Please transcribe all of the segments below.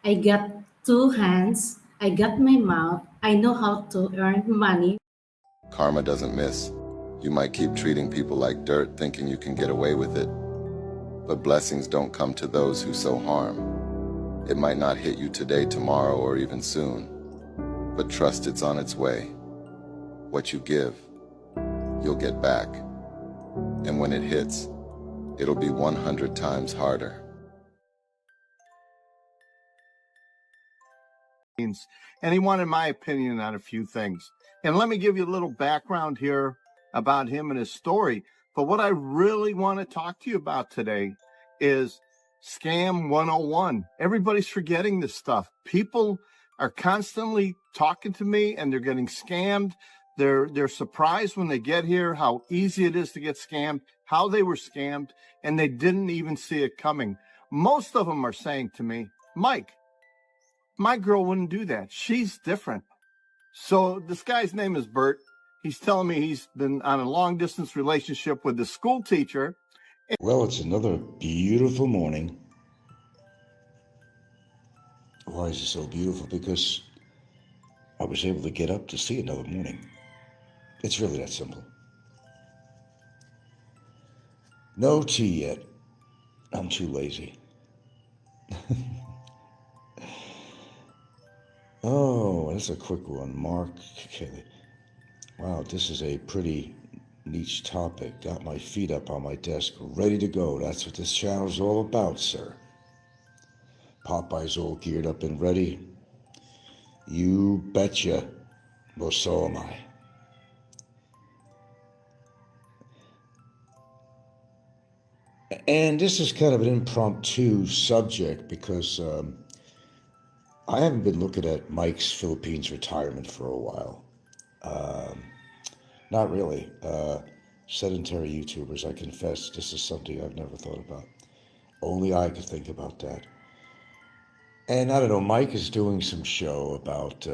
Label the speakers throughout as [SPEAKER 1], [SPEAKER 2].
[SPEAKER 1] I got two hands, I got my mouth, I know how to earn money.
[SPEAKER 2] Karma doesn't miss. You might keep treating people like dirt thinking you can get away with it. But blessings don't come to those who sow harm. It might not hit you today, tomorrow, or even soon. But trust it's on its way. What you give, you'll get back. And when it hits, it'll be 100 times harder.
[SPEAKER 3] And he wanted my opinion on a few things. And let me give you a little background here about him and his story. But what I really want to talk to you about today is Scam 101. Everybody's forgetting this stuff. People are constantly talking to me and they're getting scammed. They're surprised when they get here how easy it is to get scammed, how they were scammed, and they didn't even see it coming. Most of them are saying to me, Mike, my girl wouldn't do that. She's different. So this guy's name is Bert. He's telling me he's been on a long distance relationship with the school teacher.
[SPEAKER 4] Well, it's another beautiful morning. Why is it so beautiful? Because I was able to get up to see another morning. It's really that simple. No tea yet. I'm too lazy. Oh, that's a quick one. Mark Kelly. Wow, this is a pretty niche topic. Got my feet up on my desk, ready to go. That's what this channel's all about, sir. Popeye's all geared up and ready. You betcha. Well, so am I. And this is kind of an impromptu subject because I haven't been looking at Mike's Philippines retirement for a while. Not really. Sedentary YouTubers, I confess, this is something I've never thought about. Only I could think about that. And I don't know, Mike is doing some show about,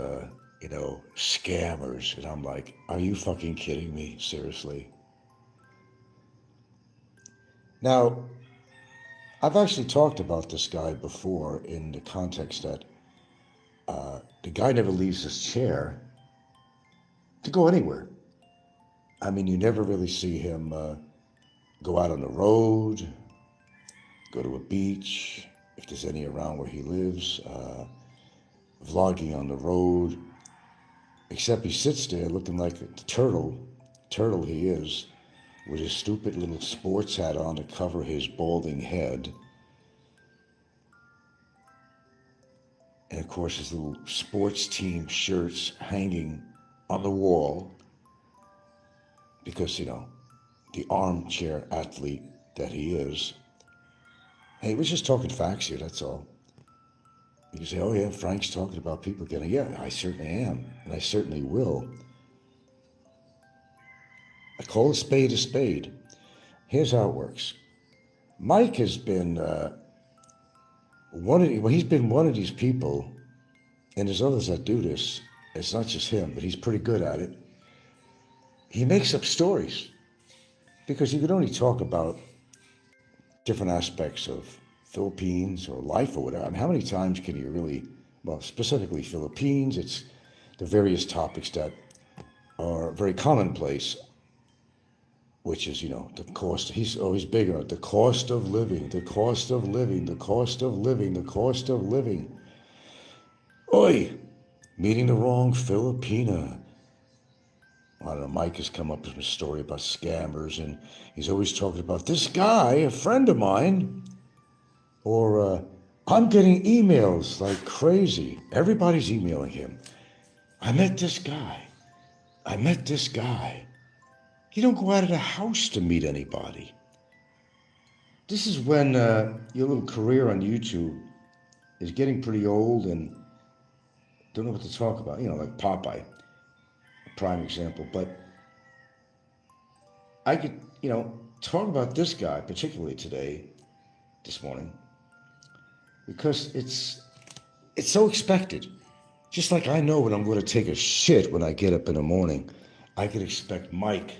[SPEAKER 4] scammers. And I'm like, are you fucking kidding me? Seriously? Now, I've actually talked about this guy before in the context that the guy never leaves his chair to go anywhere. I mean, you never really see him go out on the road, go to a beach, if there's any around where he lives, vlogging on the road, except he sits there looking like the turtle he is, with his stupid little sports hat on to cover his balding head. And of course, his little sports team shirts hanging on the wall because, the armchair athlete that he is. Hey, we're just talking facts here, that's all. You can say, oh yeah, Frank's talking about people getting, yeah, I certainly am, and I certainly will. I call a spade a spade. Here's how it works. Mike has been he's been one of these people, and there's others that do this. It's not just him, but he's pretty good at it. He makes up stories because he could only talk about different aspects of Philippines or life or whatever. I mean, how many times can you really, well, specifically Philippines, it's the various topics that are very commonplace, which is, the cost. He's always big on it. The cost of living, the cost of living, the cost of living, the cost of living. Oi, meeting the wrong Filipina. I don't know, Mike has come up with a story about scammers, and he's always talking about this guy, a friend of mine, or I'm getting emails like crazy. Everybody's emailing him. I met this guy. You don't go out of the house to meet anybody. This is when your little career on YouTube is getting pretty old and don't know what to talk about. Like Popeye, a prime example. But I could, talk about this guy, particularly this morning, because it's so expected. Just like I know when I'm going to take a shit when I get up in the morning, I could expect Mike's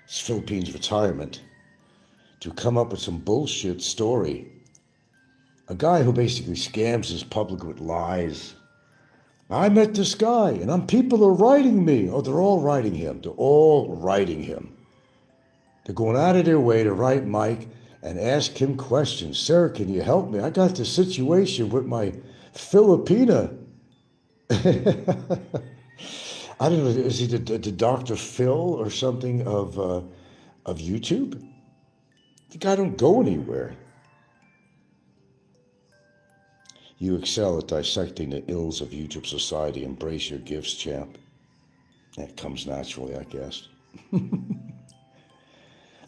[SPEAKER 4] Philippines retirement to come up with some bullshit story A guy who basically scams his public with lies. I met this guy, and people are writing me. Oh, they're all writing him. They're all writing him. They're going out of their way to write Mike and ask him questions. Sir, can you help me? I got this situation with my Filipina. I don't know, is he the Dr. Phil or something of YouTube? The guy don't go anywhere. You excel at dissecting the ills of YouTube society. Embrace your gifts, champ. That comes naturally, I guess.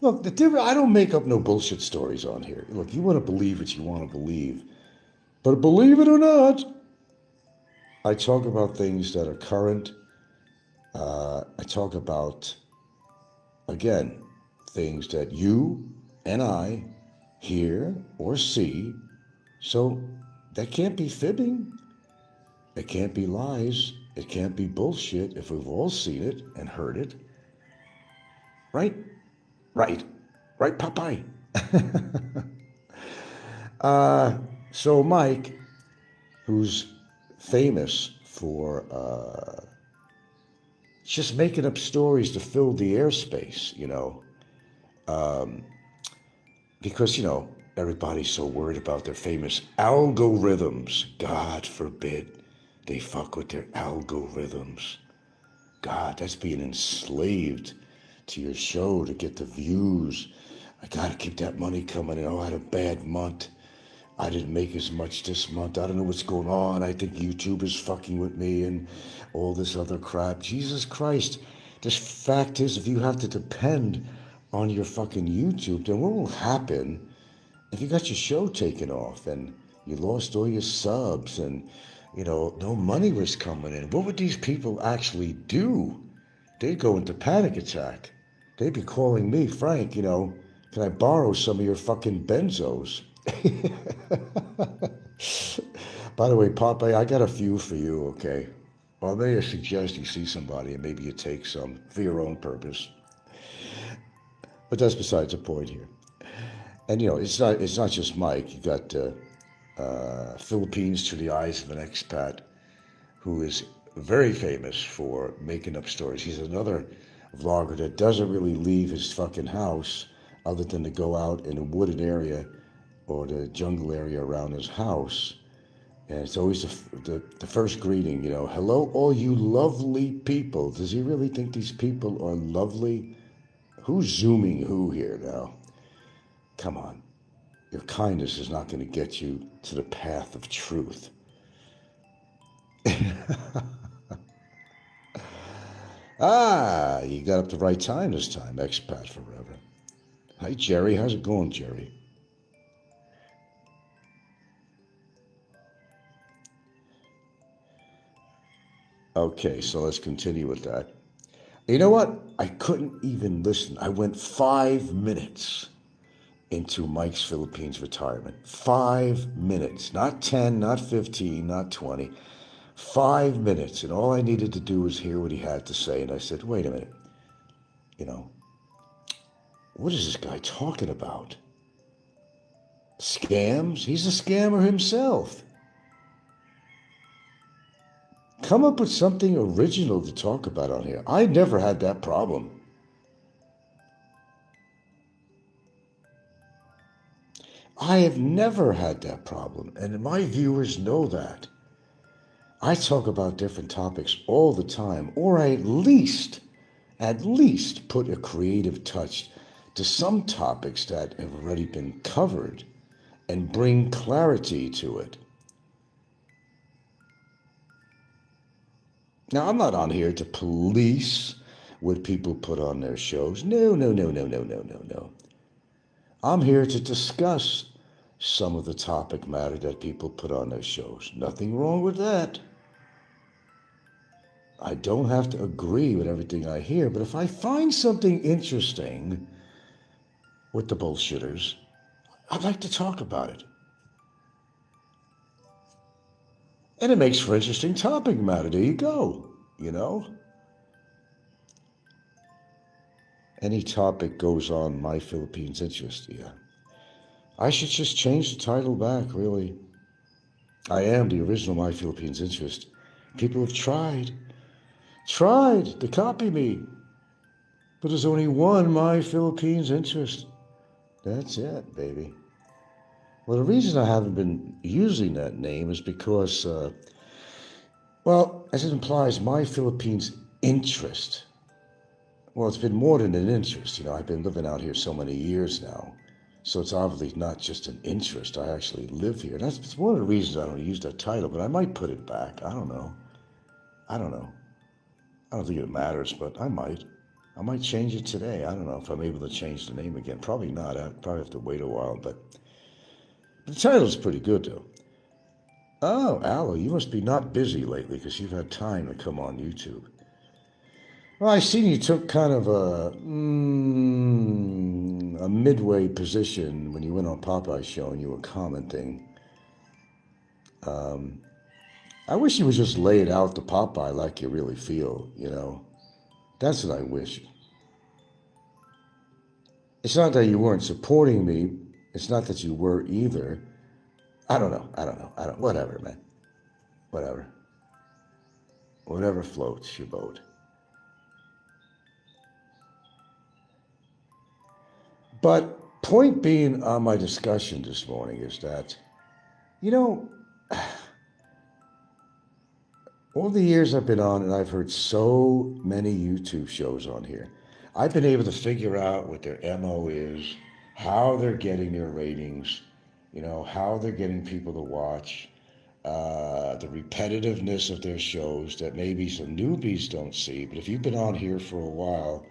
[SPEAKER 4] Look, I don't make up no bullshit stories on here. Look, you want to believe what you want to believe. But believe it or not, I talk about things that are current. I talk about, again, things that you and I hear or see. So that can't be fibbing. It can't be lies. It can't be bullshit if we've all seen it and heard it. Right? Right, Popeye. So Mike, who's famous for just making up stories to fill the airspace, because, everybody's so worried about their famous algorithms. God forbid they fuck with their algorithms. God, that's being enslaved to your show to get the views. I gotta keep that money coming in. Oh, I had a bad month. I didn't make as much this month. I don't know what's going on. I think YouTube is fucking with me and all this other crap. Jesus Christ. The fact is, if you have to depend on your fucking YouTube, then what will happen if you got your show taken off and you lost all your subs and, no money was coming in? What would these people actually do? They'd go into panic attack. They'd be calling me, Frank, can I borrow some of your fucking benzos? By the way, Popeye, I got a few for you, okay? Well, may I suggest you see somebody and maybe you take some for your own purpose. But that's besides the point here. And, it's not just Mike. You got Philippines through the eyes of an expat who is very famous for making up stories. He's another vlogger that doesn't really leave his fucking house other than to go out in a wooded area or the jungle area around his house. And it's always the first greeting, hello, all you lovely people. Does he really think these people are lovely? Who's zooming who here now? Come on. Your kindness is not going to get you to the path of truth. You got up the right time this time, expat forever. Hi, Jerry. How's it going, Jerry? Okay, so let's continue with that. You know what? I couldn't even listen. I went 5 minutes into Mike's Philippines retirement. 5 minutes. Not 10, not 15, not 20. 5 minutes. And all I needed to do was hear what he had to say. And I said, wait a minute. What is this guy talking about? Scams? He's a scammer himself. Come up with something original to talk about on here. I never had that problem. I have never had that problem, and my viewers know that. I talk about different topics all the time, or I at least put a creative touch to some topics that have already been covered and bring clarity to it. Now, I'm not on here to police what people put on their shows. No. I'm here to discuss some of the topic matter that people put on their shows. Nothing wrong with that. I don't have to agree with everything I hear, but if I find something interesting with the bullshitters, I'd like to talk about it. And it makes for interesting topic matter. There you go, Any topic goes on my Philippines interest, yeah. I should just change the title back, really. I am the original My Philippines Interest. People have tried to copy me, but there's only one My Philippines Interest. That's it, baby. Well, the reason I haven't been using that name is because, well, as it implies, My Philippines Interest. Well, it's been more than an interest. You know, I've been living out here so many years now. So it's obviously not just an interest. I actually live here. And that's one of the reasons I don't use that title, but I might put it back. I don't know. I don't think it matters, but I might. I might change it today. I don't know if I'm able to change the name again. Probably not. I'd probably have to wait a while, but the title's pretty good, though. Oh, Aloe, you must be not busy lately because you've had time to come on YouTube. Well, I seen you took kind of a midway position when you went on Popeye's show and you were commenting. I wish you would just lay it out to Popeye like you really feel, you know. That's what I wish. It's not that you weren't supporting me. It's not that you were either. I don't know. Whatever, man. Whatever. Whatever floats your boat. But point being on my discussion this morning is that, you know, all the years I've been on, and I've heard so many YouTube shows on here, I've been able to figure out what their MO is, how they're getting their ratings, you know, how they're getting people to watch, the repetitiveness of their shows that maybe some newbies don't see. But if you've been on here for a while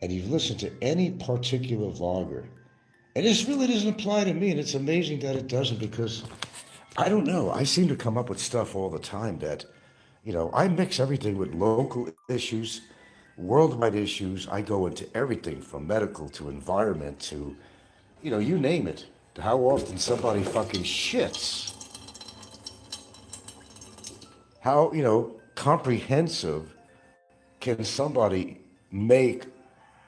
[SPEAKER 4] and you've listened to any particular vlogger, and this really doesn't apply to me, and it's amazing that it doesn't, because I don't know, I seem to come up with stuff all the time that, you know, I mix everything with local issues, worldwide issues. I go into everything from medical to environment to, you know, you name it, to how often somebody fucking shits. How, you know, comprehensive can somebody make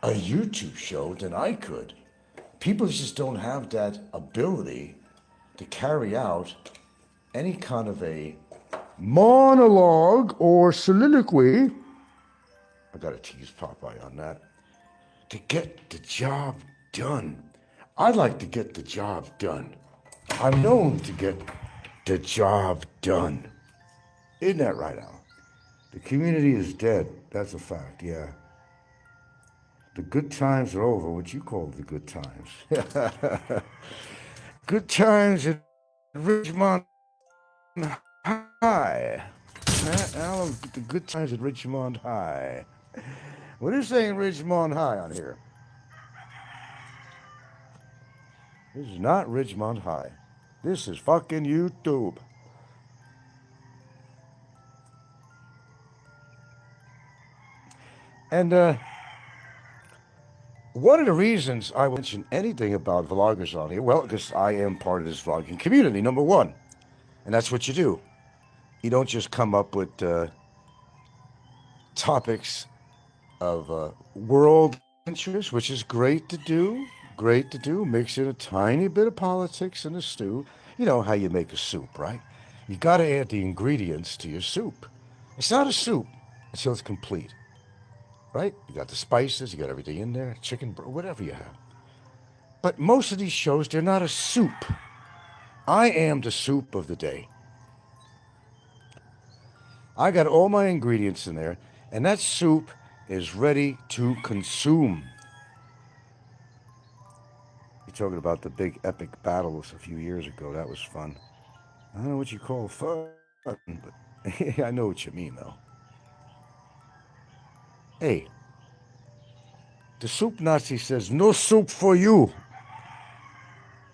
[SPEAKER 4] a YouTube show than I could? People just don't have that ability to carry out any kind of a monologue or soliloquy. I gotta tease Popeye on that. To get the job done. I like to get the job done. I'm known to get the job done. Isn't that right, Al? The community is dead. That's a fact, yeah. The good times are over, what you call the good times. Good times at Ridgemont High. Alan, the good times at Ridgemont High. What is saying Ridgemont High on here? This is not Ridgemont High. This is fucking YouTube. And one of the reasons I mention anything about vloggers on here, well, because I am part of this vlogging community, number one. And that's what you do. You don't just come up with topics of world interest, which is great to do. Mix in a tiny bit of politics in the stew. You know how you make a soup, right? You got to add the ingredients to your soup. It's not a soup until it's complete. Right? You got the spices, you got everything in there, chicken, whatever you have. But most of these shows, they're not a soup. I am the soup of the day. I got all my ingredients in there, and that soup is ready to consume. You're talking about the big epic battles a few years ago. That was fun. I don't know what you call fun, but I know what you mean, though. Hey, the soup Nazi says, no soup for you.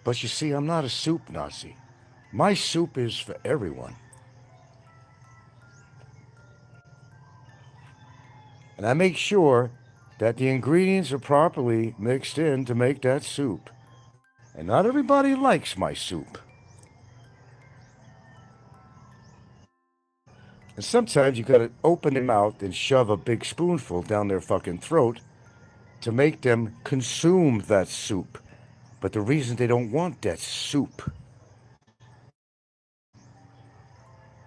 [SPEAKER 4] But you see, I'm not a soup Nazi. My soup is for everyone. And I make sure that the ingredients are properly mixed in to make that soup. And not everybody likes my soup. And sometimes you gotta open their mouth and shove a big spoonful down their fucking throat to make them consume that soup. But the reason they don't want that soup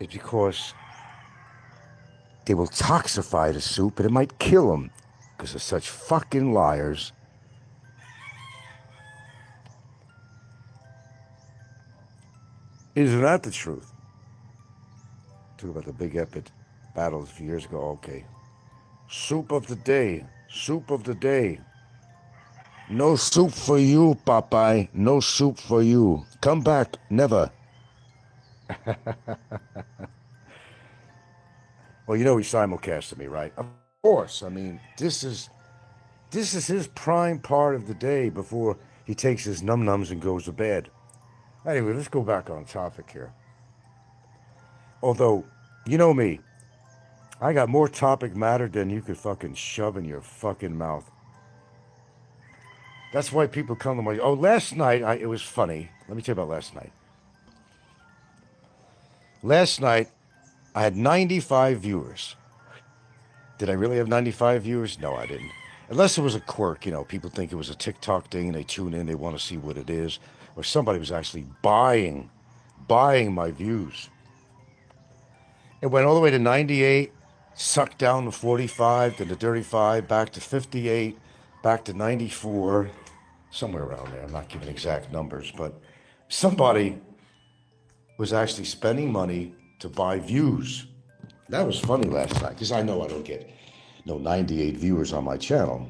[SPEAKER 4] is because they will toxify the soup and it might kill them because they're such fucking liars. Isn't that the truth? Talk about the big epic battles a few years ago. Okay. Soup of the day. Soup of the day. No soup for you, Popeye. No soup for you. Come back. Never. Well, you know he simulcasted me, right? Of course. I mean, this is his prime part of the day before he takes his num-nums and goes to bed. Anyway, let's go back on topic here. Although, you know me, I got more topic matter than you could fucking shove in your fucking mouth. That's why people come to my... Oh, last night, it was funny. Let me tell you about last night. Last night, I had 95 viewers. Did I really have 95 viewers? No, I didn't. Unless it was a quirk, you know, people think it was a TikTok thing and they tune in, they want to see what it is. Or somebody was actually buying my views. It went all the way to 98, sucked down to 45, then to 35, back to 58, back to 94, somewhere around there. I'm not giving exact numbers, but somebody was actually spending money to buy views. That was funny last night, because I know I don't get no 98 viewers on my channel.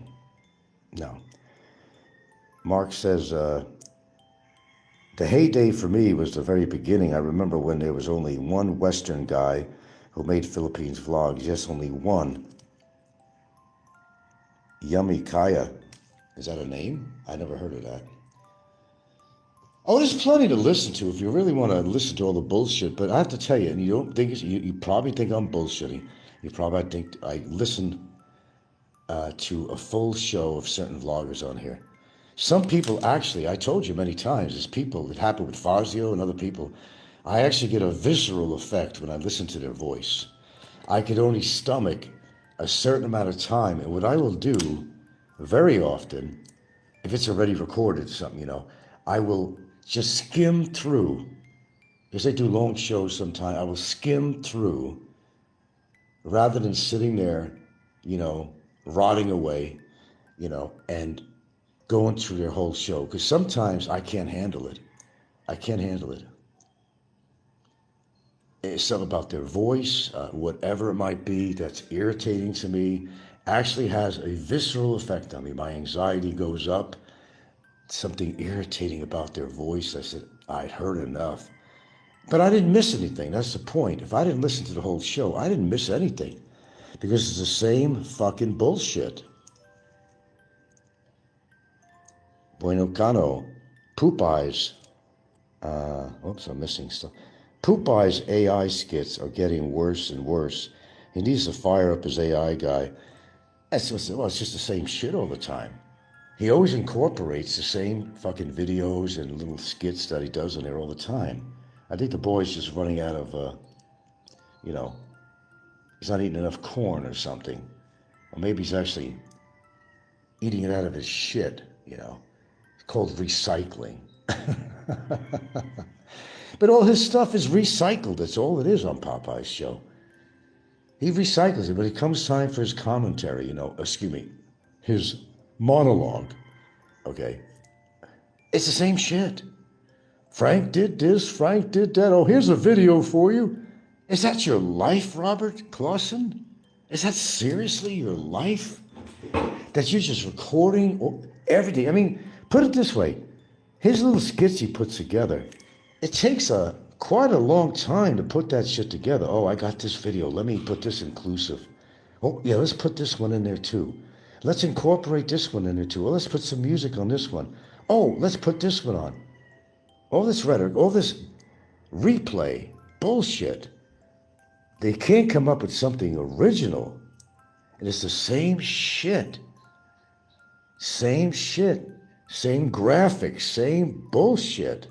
[SPEAKER 4] No. Mark says, the heyday for me was the very beginning. I remember when there was only one Western guy who made Philippines vlogs. Yes, only one. Yummy Kaya. Is that a name? I never heard of that. Oh, there's plenty to listen to if you really want to listen to all the bullshit. But I have to tell you, and you don't think it's, you probably think I'm bullshitting. You probably think I listen to a full show of certain vloggers on here. Some people actually, I told you many times, there's people, it happened with Fazio and other people, I actually get a visceral effect when I listen to their voice. I could only stomach a certain amount of time, and what I will do very often, if it's already recorded or something, you know, I will just skim through, because they do long shows sometimes, I will skim through rather than sitting there, you know, rotting away, you know, and going through their whole show, because sometimes I can't handle it. I can't handle it. It's something about their voice, whatever it might be, that's irritating to me, actually has a visceral effect on me. My anxiety goes up. Something irritating about their voice. I said, I'd heard enough. But I didn't miss anything. That's the point. If I didn't listen to the whole show, I didn't miss anything. Because it's the same fucking bullshit. Bueno Cano, Popeye's, oops, I'm missing stuff. Popeye's AI skits are getting worse and worse. He needs to fire up his AI guy. It's just the same shit all the time. He always incorporates the same fucking videos and little skits that he does in there all the time. I think the boy's just running out of, you know, he's not eating enough corn or something. Or maybe he's actually eating it out of his shit, you know. It's called recycling. But all his stuff is recycled. That's all it is on Popeye's show. He recycles it, but it comes time for his commentary, you know, his monologue, okay? It's the same shit. Frank did this, Frank did that. Oh, here's a video for you. Is that your life, Robert Clausen? Is that seriously your life? That you're just recording everything? I mean, put it this way. His little skits he puts together, it takes quite a long time to put that shit together. Oh, I got this video. Let me put this inclusive. Oh, yeah, let's put this one in there too. Let's incorporate this one in there too. Oh, let's put some music on this one. Oh, let's put this one on. All this rhetoric, all this replay, bullshit. They can't come up with something original. And it's the same shit. Same shit. Same graphics. Same bullshit.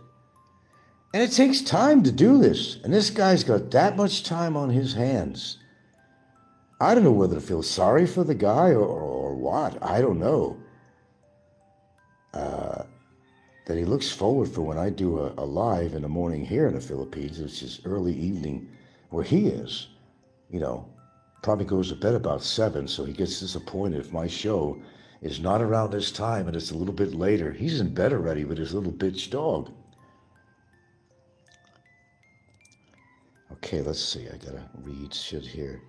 [SPEAKER 4] And it takes time to do this. And this guy's got that much time on his hands. I don't know whether to feel sorry for the guy or what. I don't know. that he looks forward for when I do a live in the morning here in the Philippines, which is early evening where he is. You know, probably goes to bed about 7, so he gets disappointed if my show is not around this time and it's a little bit later. He's in bed already with his little bitch dog. Okay, let's see. I gotta read shit here.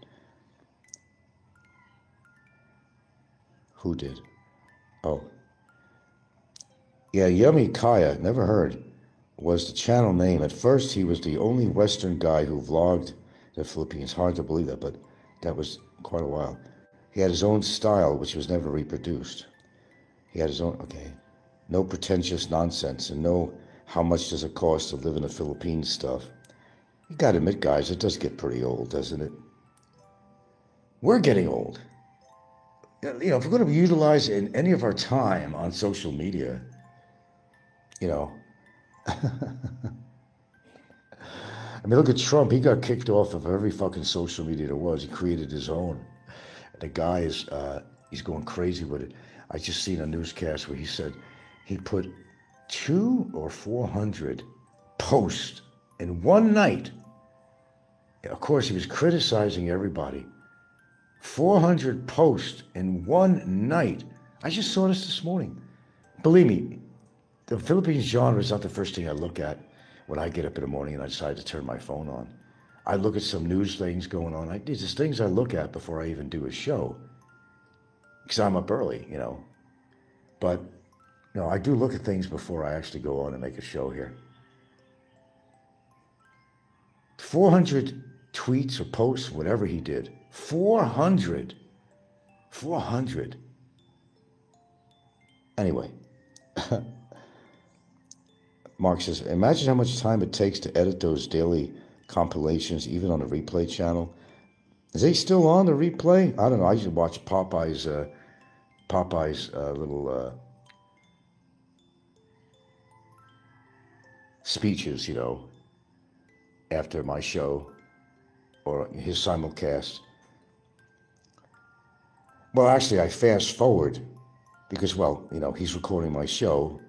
[SPEAKER 4] Who did? Oh. Yeah, Yummy Kaya, never heard, was the channel name. At first, he was the only Western guy who vlogged the Philippines. Hard to believe that, but that was quite a while. He had his own style, which was never reproduced. He had his own, okay. No pretentious nonsense and no how much does it cost to live in the Philippines stuff. You gotta admit, guys, it does get pretty old, doesn't it? We're getting old. You know, if we're going to utilize in any of our time on social media, you know, I mean, look at Trump. He got kicked off of every fucking social media there was. He created his own. The guy is, he's going crazy with it. I just seen a newscast where he said he put 200 or 400 posts in one night. Of course, he was criticizing everybody. 400 posts in one night. I just saw this morning. Believe me, the Philippines genre is not the first thing I look at when I get up in the morning and I decide to turn my phone on. I look at some news things going on. These are things I look at before I even do a show. Because I'm up early, you know. But, no, I do look at things before I actually go on and make a show here. 400 tweets or posts, whatever he did. 400. 400. Anyway. Mark says, imagine how much time it takes to edit those daily compilations, even on the replay channel. Is they still on the replay? I don't know. I used to watch Popeye's little speeches, you know, after my show or his simulcast. Well, actually, I fast forward because, well, you know, he's recording my show.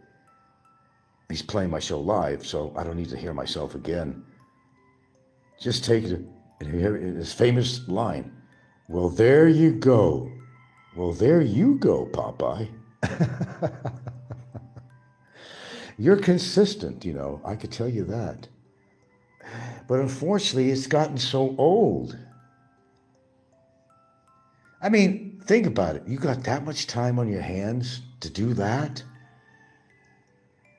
[SPEAKER 4] He's playing my show live, so I don't need to hear myself again. Just take it and hear his famous line. Well, there you go. Well, there you go, Popeye. You're consistent, you know, I could tell you that. But unfortunately, it's gotten so old. I mean, think about it. You got that much time on your hands to do that?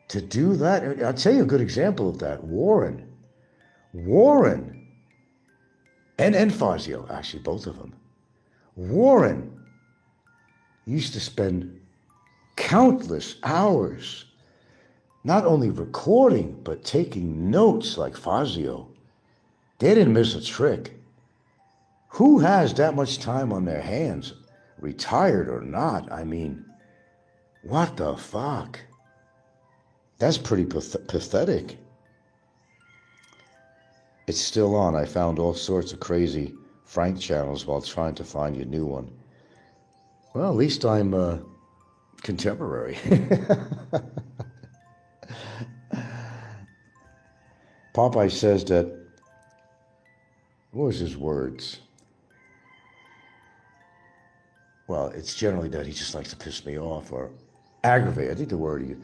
[SPEAKER 4] To do that? I'll tell you a good example of that. Warren. And Fazio, actually, both of them. Warren used to spend countless hours not only recording, but taking notes like Fazio. They didn't miss a trick. Who has that much time on their hands, retired or not? I mean, what the fuck? That's pretty pathetic. It's still on. I found all sorts of crazy Frank channels while trying to find your new one. Well, at least I'm contemporary. Popeye says that, what was his words? Well, it's generally that he just likes to piss me off or aggravate. I think the word he,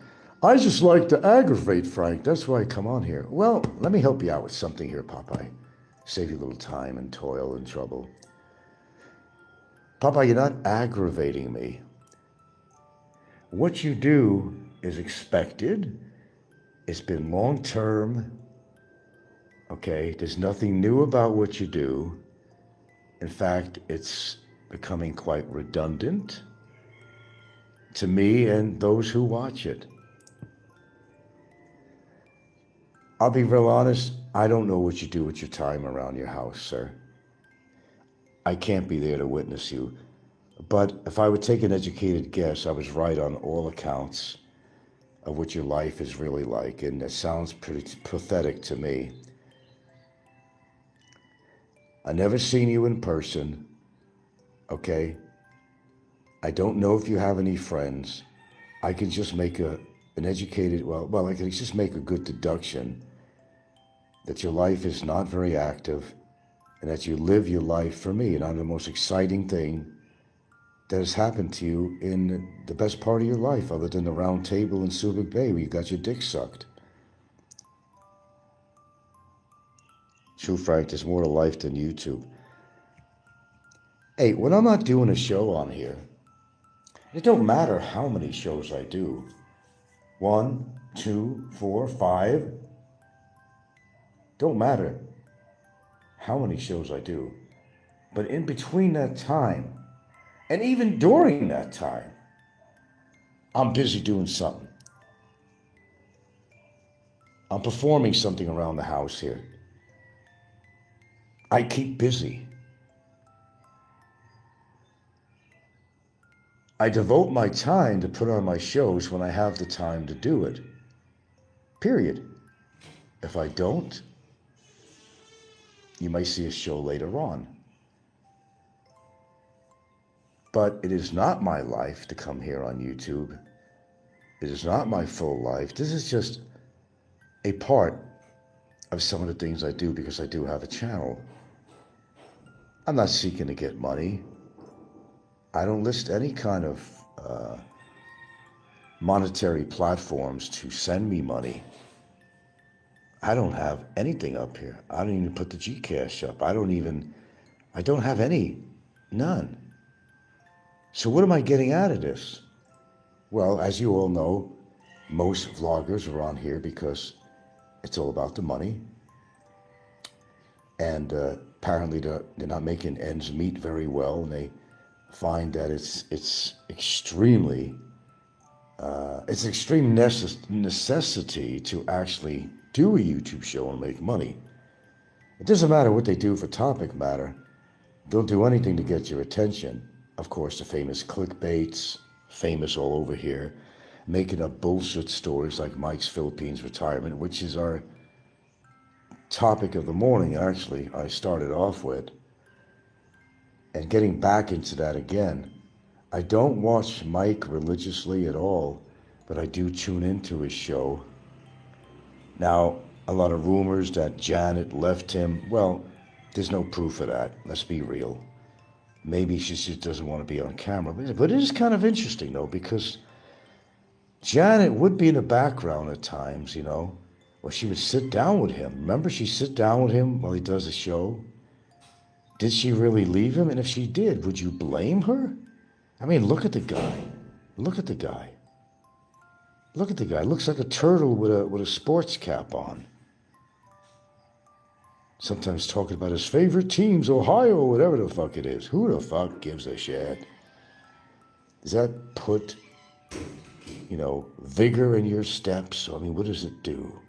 [SPEAKER 4] I just like to aggravate, Frank. That's why I come on here. Well, let me help you out with something here, Popeye. Save you a little time and toil and trouble. Popeye, you're not aggravating me. What you do is expected. It's been long term. Okay, there's nothing new about what you do. In fact, it's becoming quite redundant to me and those who watch it. I'll be real honest, I don't know what you do with your time around your house, sir. I can't be there to witness you. But if I would take an educated guess, I was right on all accounts of what your life is really like, and it sounds pretty pathetic to me. I've never seen you in person, okay? I don't know if you have any friends. I can just make a an educated, well, I can just make a good deduction that your life is not very active and that you live your life, for me, and I'm the most exciting thing that has happened to you in the best part of your life, other than the round table in Subic Bay where you got your dick sucked. True, Frank, there's more to life than YouTube. Hey, when I'm not doing a show on here, it don't matter how many shows I do. 1, 2, 4, 5. Don't matter how many shows I do. But in between that time, and even during that time, I'm busy doing something. I'm performing something around the house here. I keep busy. I devote my time to put on my shows when I have the time to do it. Period. If I don't, you might see a show later on. But it is not my life to come here on YouTube. It is not my full life. This is just a part of some of the things I do because I do have a channel. I'm not seeking to get money. I don't list any kind of monetary platforms to send me money. I don't have anything up here. I don't even put the Gcash up. I don't have any, none. So what am I getting out of this? Well, as you all know, most vloggers are on here because it's all about the money. And apparently they're not making ends meet very well, and they find that it's extremely, it's an extreme necessity to actually do a YouTube show and make money. It doesn't matter what they do for topic matter. They'll do anything to get your attention. Of course, the famous clickbaits, famous all over here, making up bullshit stories like Mike's Philippines retirement, which is our topic of the morning, actually, I started off with. And getting back into that again, I don't watch Mike religiously at all, but I do tune into his show. Now, a lot of rumors that Janet left him. Well, there's no proof of that. Let's be real. Maybe she just doesn't want to be on camera. But it is kind of interesting, though, because Janet would be in the background at times, you know. Or she would sit down with him. Remember, she'd sit down with him while he does a show? Did she really leave him? And if she did, would you blame her? I mean, look at the guy. Look at the guy. Look at the guy. Looks like a turtle with a sports cap on. Sometimes talking about his favorite teams, Ohio, whatever the fuck it is. Who the fuck gives a shit? Does that put, vigor in your steps? I mean, what does it do?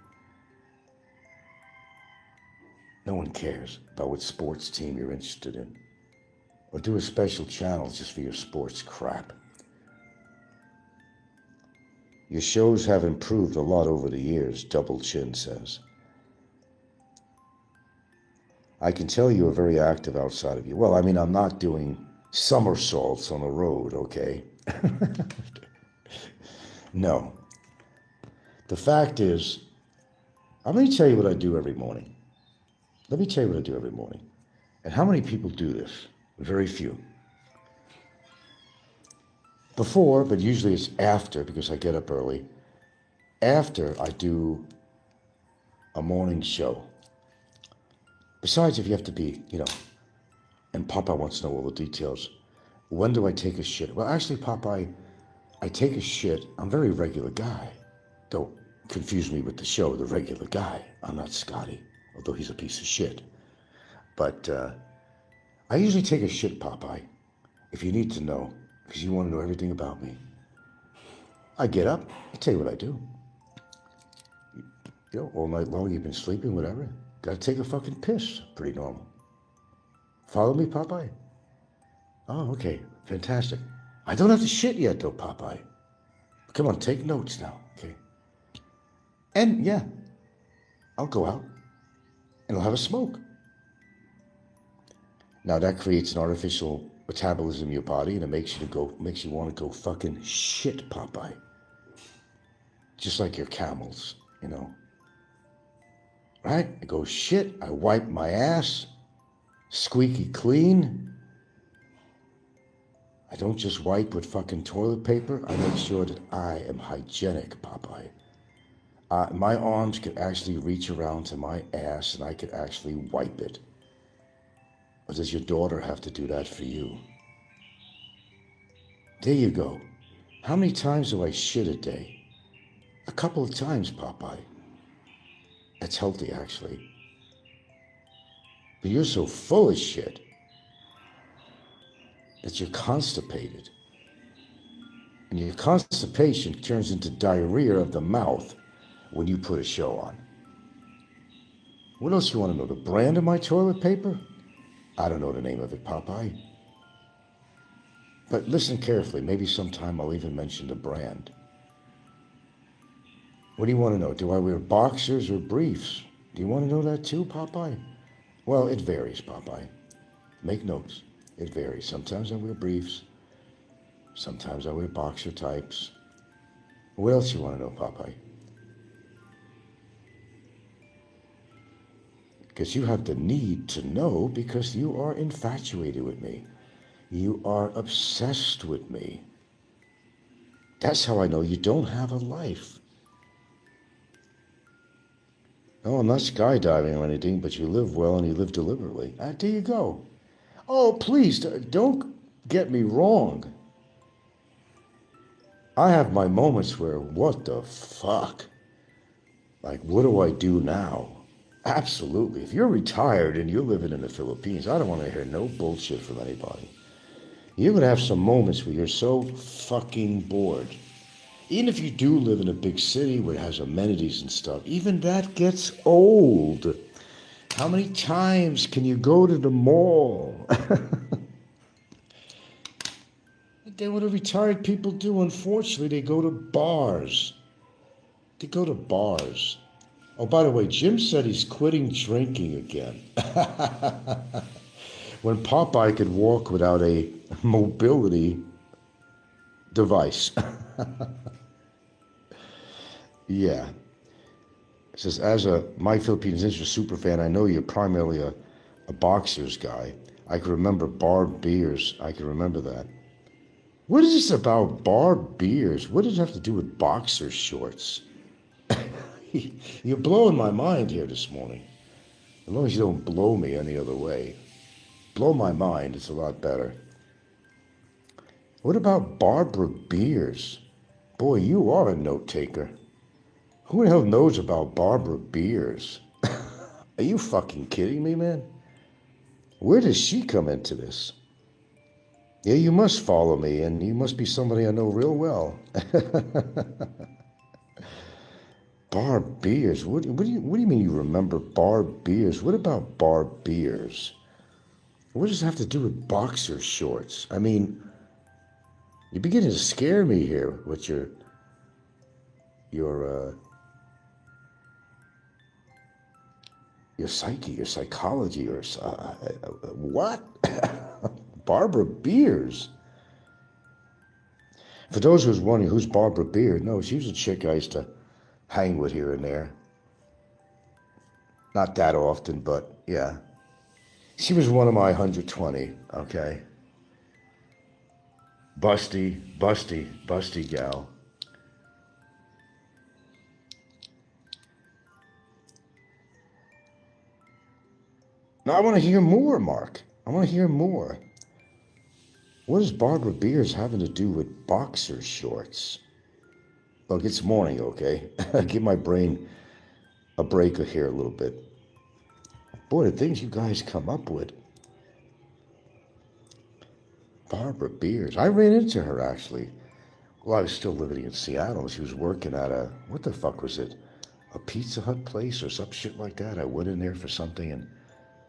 [SPEAKER 4] No one cares about what sports team you're interested in. Or do a special channel just for your sports crap. Your shows have improved a lot over the years, Double Chin says. I can tell you are very active outside of you. Well, I mean, I'm not doing somersaults on the road, okay? No. The fact is, I'm going to tell you what I do every morning. Let me tell you what I do every morning. And how many people do this? Very few. Before, but usually it's after, because I get up early. After I do a morning show. Besides, if you have to be, and Popeye wants to know all the details. When do I take a shit? Well, actually, Popeye, I take a shit. I'm a very regular guy. Don't confuse me with the show, The Regular Guy. I'm not Scotty, although he's a piece of shit. But I usually take a shit, Popeye, if you need to know, because you want to know everything about me. I get up, I tell you what I do. All night long you've been sleeping, whatever. Gotta take a fucking piss. Pretty normal. Follow me, Popeye? Oh, okay. Fantastic. I don't have to shit yet, though, Popeye. Come on, take notes now, okay? And, yeah, I'll go out and I'll have a smoke. Now, that creates an artificial metabolism in your body, and it makes you want to go fucking shit, Popeye. just like your camels, right? I go shit, I wipe my ass, squeaky clean. I don't just wipe with fucking toilet paper. I make sure that I am hygienic, Popeye. My arms could actually reach around to my ass and I could actually wipe it. Or does your daughter have to do that for you? There you go. How many times do I shit a day? A couple of times, Popeye. That's healthy, actually. But you're so full of shit that you're constipated. And your constipation turns into diarrhea of the mouth when you put a show on. What else you want to know? The brand of my toilet paper? I don't know the name of it, Popeye. But listen carefully. Maybe sometime I'll even mention the brand. What do you want to know? Do I wear boxers or briefs? Do you want to know that too, Popeye? Well, it varies, Popeye. Make notes. It varies. Sometimes I wear briefs. Sometimes I wear boxer types. What else you want to know, Popeye? Because you have the need to know because you are infatuated with me. You are obsessed with me. That's how I know you don't have a life. No, I'm not skydiving or anything, but you live well and you live deliberately. There you go. Oh, please, don't get me wrong. I have my moments where, what the fuck? Like, what do I do now? Absolutely. If you're retired and you're living in the Philippines, I don't want to hear no bullshit from anybody. You're going to have some moments where you're so fucking bored. Even if you do live in a big city where it has amenities and stuff, even that gets old. How many times can you go to the mall? Then what do retired people do? Unfortunately, they go to bars. They go to bars. Oh, by the way, Jim said he's quitting drinking again. When Popeye could walk without a mobility device. Yeah. It says, as a My Philippines Ninja super fan, I know you're primarily a boxers guy. I can remember bar beers. I can remember that. What is this about bar beers? What does it have to do with boxer shorts? You're blowing my mind here this morning. As long as you don't blow me any other way. Blow my mind, it's a lot better. What about Barbara Beers? Boy, you are a note taker. Who the hell knows about Barbara Beers? Are you fucking kidding me, man? Where does she come into this? Yeah, you must follow me, and you must be somebody I know real well. Bar beers? What do you mean you remember bar beers? What about bar beers? What does it have to do with boxer shorts? I mean, you're beginning to scare me here with your psyche, your psychology, or what? Barbara Beers. For those who's wondering who's Barbara Beers, no, she was a chick I used to hang with here and there. Not that often, but yeah. She was one of my 120, okay? Busty gal. Now I want to hear more, Mark. I want to hear more. What does Barbara Beers having to do with boxer shorts? Look, it's morning, okay? Give my brain a break here a little bit. Boy, the things you guys come up with. Barbara Beers. I ran into her, actually. Well, I was still living in Seattle. She was working at what the fuck was it? A Pizza Hut place or some shit like that. I went in there for something, and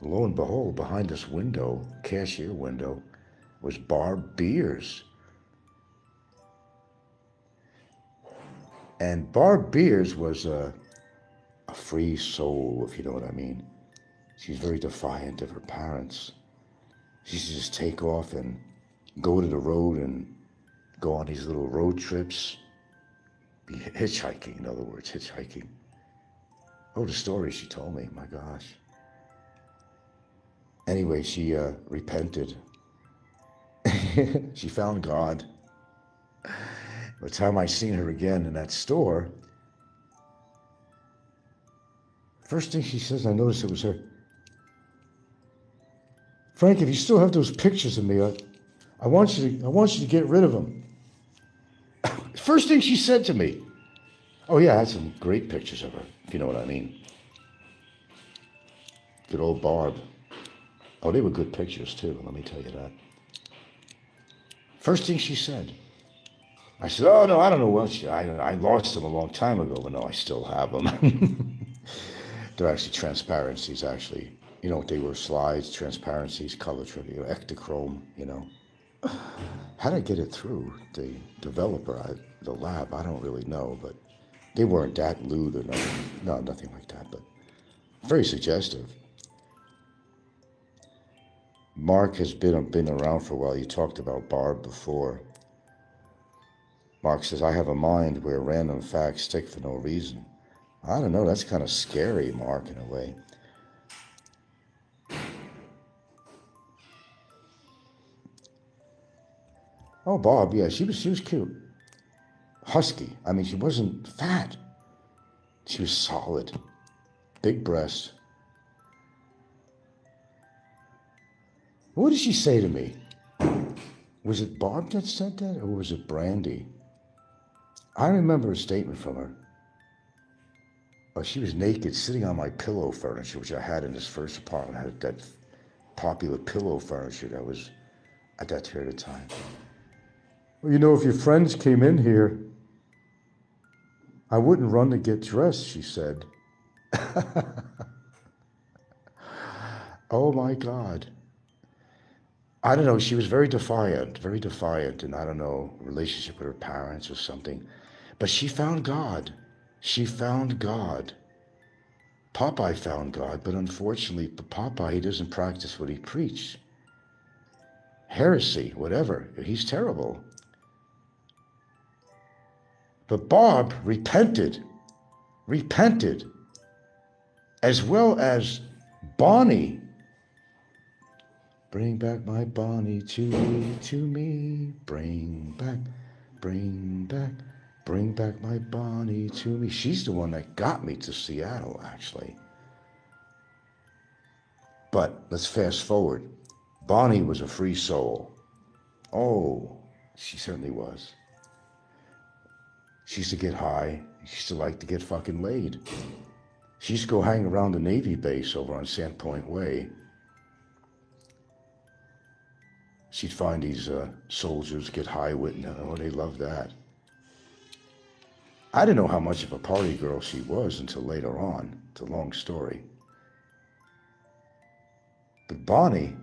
[SPEAKER 4] lo and behold, behind this window, cashier window, was Barb Beers. And Barb Beers was a free soul, if you know what I mean. She's very defiant of her parents. She used to just take off and go to the road and go on these little road trips. Be hitchhiking, in other words, hitchhiking. Oh, the story she told me, my gosh. Anyway, she repented. She found God. By the time I seen her again in that store, first thing she says, I noticed it was her. Frank, if you still have those pictures of me, I want you to get rid of them. First thing she said to me. Oh yeah, I had some great pictures of her, if you know what I mean. Good old Barb. Oh, they were good pictures too, let me tell you that. First thing she said. I said, oh no, I don't know what, I lost them a long time ago, but no, I still have them. They're actually transparencies, actually. You know what they were, slides, transparencies, color, ectochrome, you know. How did I get it through? The developer, the lab, I don't really know, but they weren't that lewd or nothing. No, nothing like that, but very suggestive. Mark has been around for a while. You talked about Barb before. Mark says, I have a mind where random facts stick for no reason. I don't know, that's kind of scary, Mark, in a way. Oh, Barb, yeah, she was cute. Husky. I mean, she wasn't fat. She was solid. Big breasts. What did she say to me? Was it Barb that said that, or was it Brandy? I remember a statement from her. Oh, she was naked, sitting on my pillow furniture, which I had in this first apartment. I had that popular pillow furniture that was at that period of time. Well, you know, if your friends came in here, I wouldn't run to get dressed, she said. Oh my God. I don't know, she was very defiant, and I don't know, relationship with her parents or something. But she found God. She found God. Popeye found God, but unfortunately, Popeye, he doesn't practice what he preached. Heresy, whatever, he's terrible. But Bob repented, as well as Bonnie. Bring back my Bonnie to me, bring back my Bonnie to me. She's the one that got me to Seattle, actually. But let's fast forward. Bonnie was a free soul. Oh, she certainly was. She used to get high. She used to like to get fucking laid. She used to go hang around the Navy base over on Sandpoint Way. She'd find these soldiers, get high with them. Oh, they loved that. I didn't know how much of a party girl she was until later on. It's a long story. But Bonnie,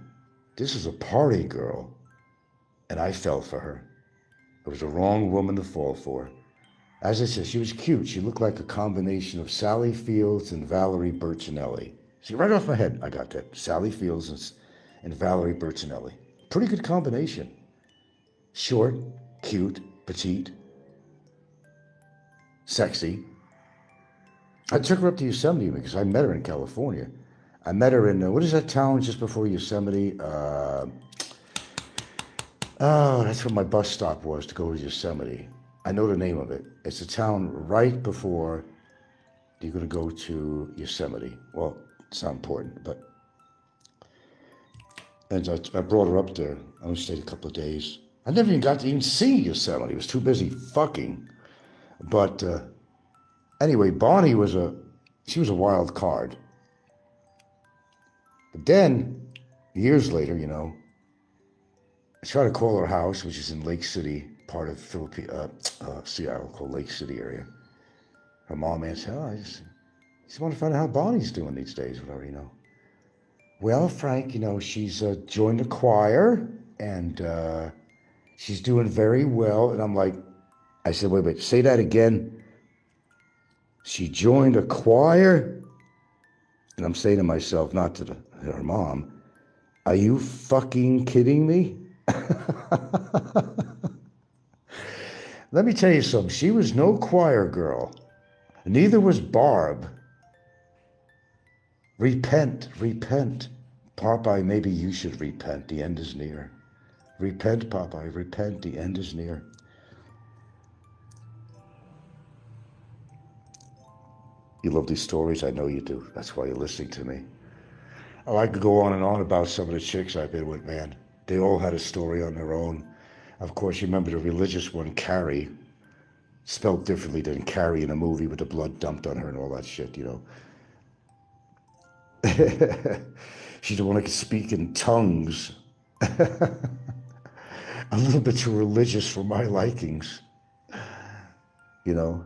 [SPEAKER 4] this is a party girl, and I fell for her. It was the wrong woman to fall for. As I said, she was cute. She looked like a combination of Sally Fields and Valerie Bertinelli. See, right off my head, I got that. Sally Fields and Valerie Bertinelli. Pretty good combination. Short, cute, petite, sexy. I took her up to Yosemite because I met her in California. I met her in, what is that town just before Yosemite? Oh, that's where my bus stop was to go to Yosemite. I know the name of it. It's a town right before you're going to go to Yosemite. Well, it's not important, but. And I brought her up there. I only stayed a couple of days. I never even got to even see Yosemite. I was too busy fucking. But anyway, Bonnie she was a wild card. But then, years later, you know, I tried to call her house, which is in Lake City, part of Seattle, called Lake City area. Her mom answered, I just want to find out how Bonnie's doing these days, whatever, you know. Well, Frank, you know, she's joined the choir, and she's doing very well. And I'm like, I said, wait, say that again. She joined a choir? And I'm saying to myself, not to her mom, are you fucking kidding me? Let me tell you something. She was no choir girl. Neither was Barb. Repent, repent. Popeye, maybe you should repent. The end is near. Repent, Popeye, repent. The end is near. You love these stories? I know you do. That's why you're listening to me. Oh, I could go on and on about some of the chicks I've been with, man. They all had a story on their own. Of course, you remember the religious one, Carrie, spelled differently than Carrie in a movie with the blood dumped on her and all that shit, you know. She's the one that could speak in tongues. A little bit too religious for my likings, you know.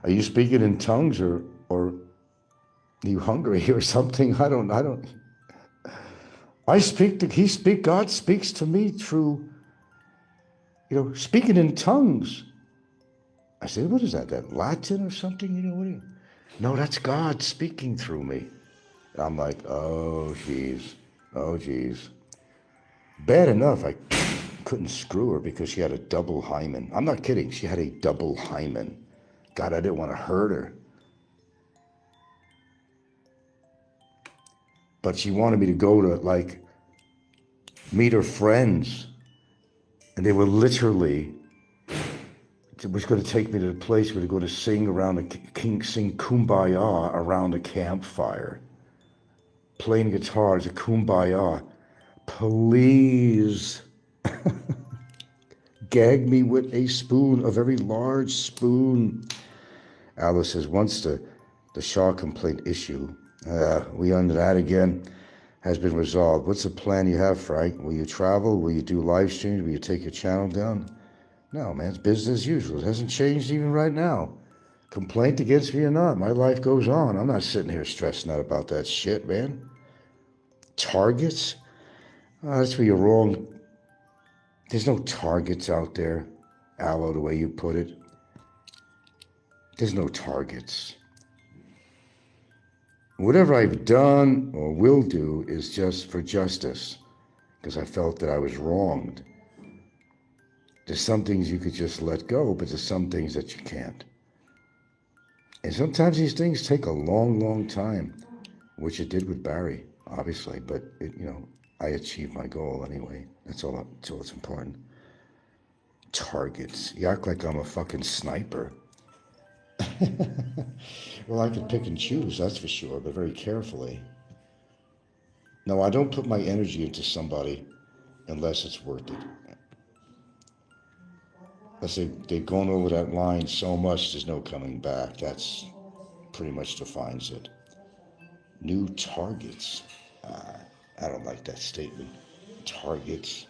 [SPEAKER 4] Are you speaking in tongues or are you hungry or something? I don't. God speaks to me through, you know, speaking in tongues. I said, what is that? That Latin or something? You know, what? No, that's God speaking through me. And I'm like, oh, geez. Bad enough, I couldn't screw her because she had a double hymen. I'm not kidding. She had a double hymen. God, I didn't want to hurt her. But she wanted me to go to, like, meet her friends. And they were literally, it was going to take me to the place where they're going to sing sing Kumbaya around a campfire. Playing guitars, a Kumbaya. Please gag me with a spoon, a very large spoon. Alice says, once the Shaw complaint issue, we under that again, has been resolved. What's the plan you have, Frank? Will you travel? Will you do live streams? Will you take your channel down? No, man, it's business as usual. It hasn't changed even right now. Complaint against me or not, my life goes on. I'm not sitting here stressing out about that shit, man. Targets? That's where you're wrong. There's no targets out there, Aloe, the way you put it. There's no targets. Whatever I've done or will do is just for justice, because I felt that I was wronged. There's some things you could just let go, but there's some things that you can't. And sometimes these things take a long, long time, which it did with Barry, obviously, but I achieved my goal anyway. That's all that's important. Targets. You act like I'm a fucking sniper. Well, I can pick and choose, that's for sure, but very carefully. No, I don't put my energy into somebody unless it's worth it. Unless they've gone over that line so much, there's no coming back. That's pretty much defines it. New targets. I don't like that statement. Targets.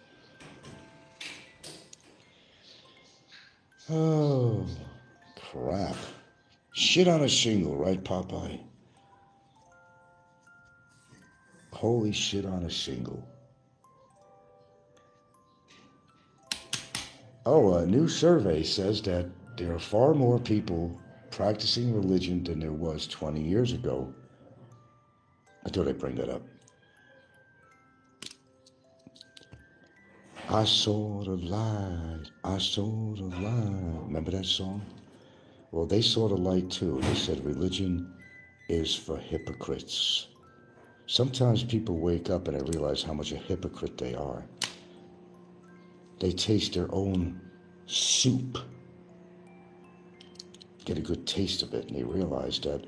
[SPEAKER 4] Oh, crap. Shit on a shingle, right, Popeye? Holy shit on a shingle. Oh, a new survey says that there are far more people practicing religion than there was 20 years ago. I thought I'd bring that up. I saw the light, I saw the light. Remember that song? Well, they saw the light too. They said religion is for hypocrites. Sometimes people wake up and I realize how much a hypocrite they are. They taste their own soup, get a good taste of it, and they realize that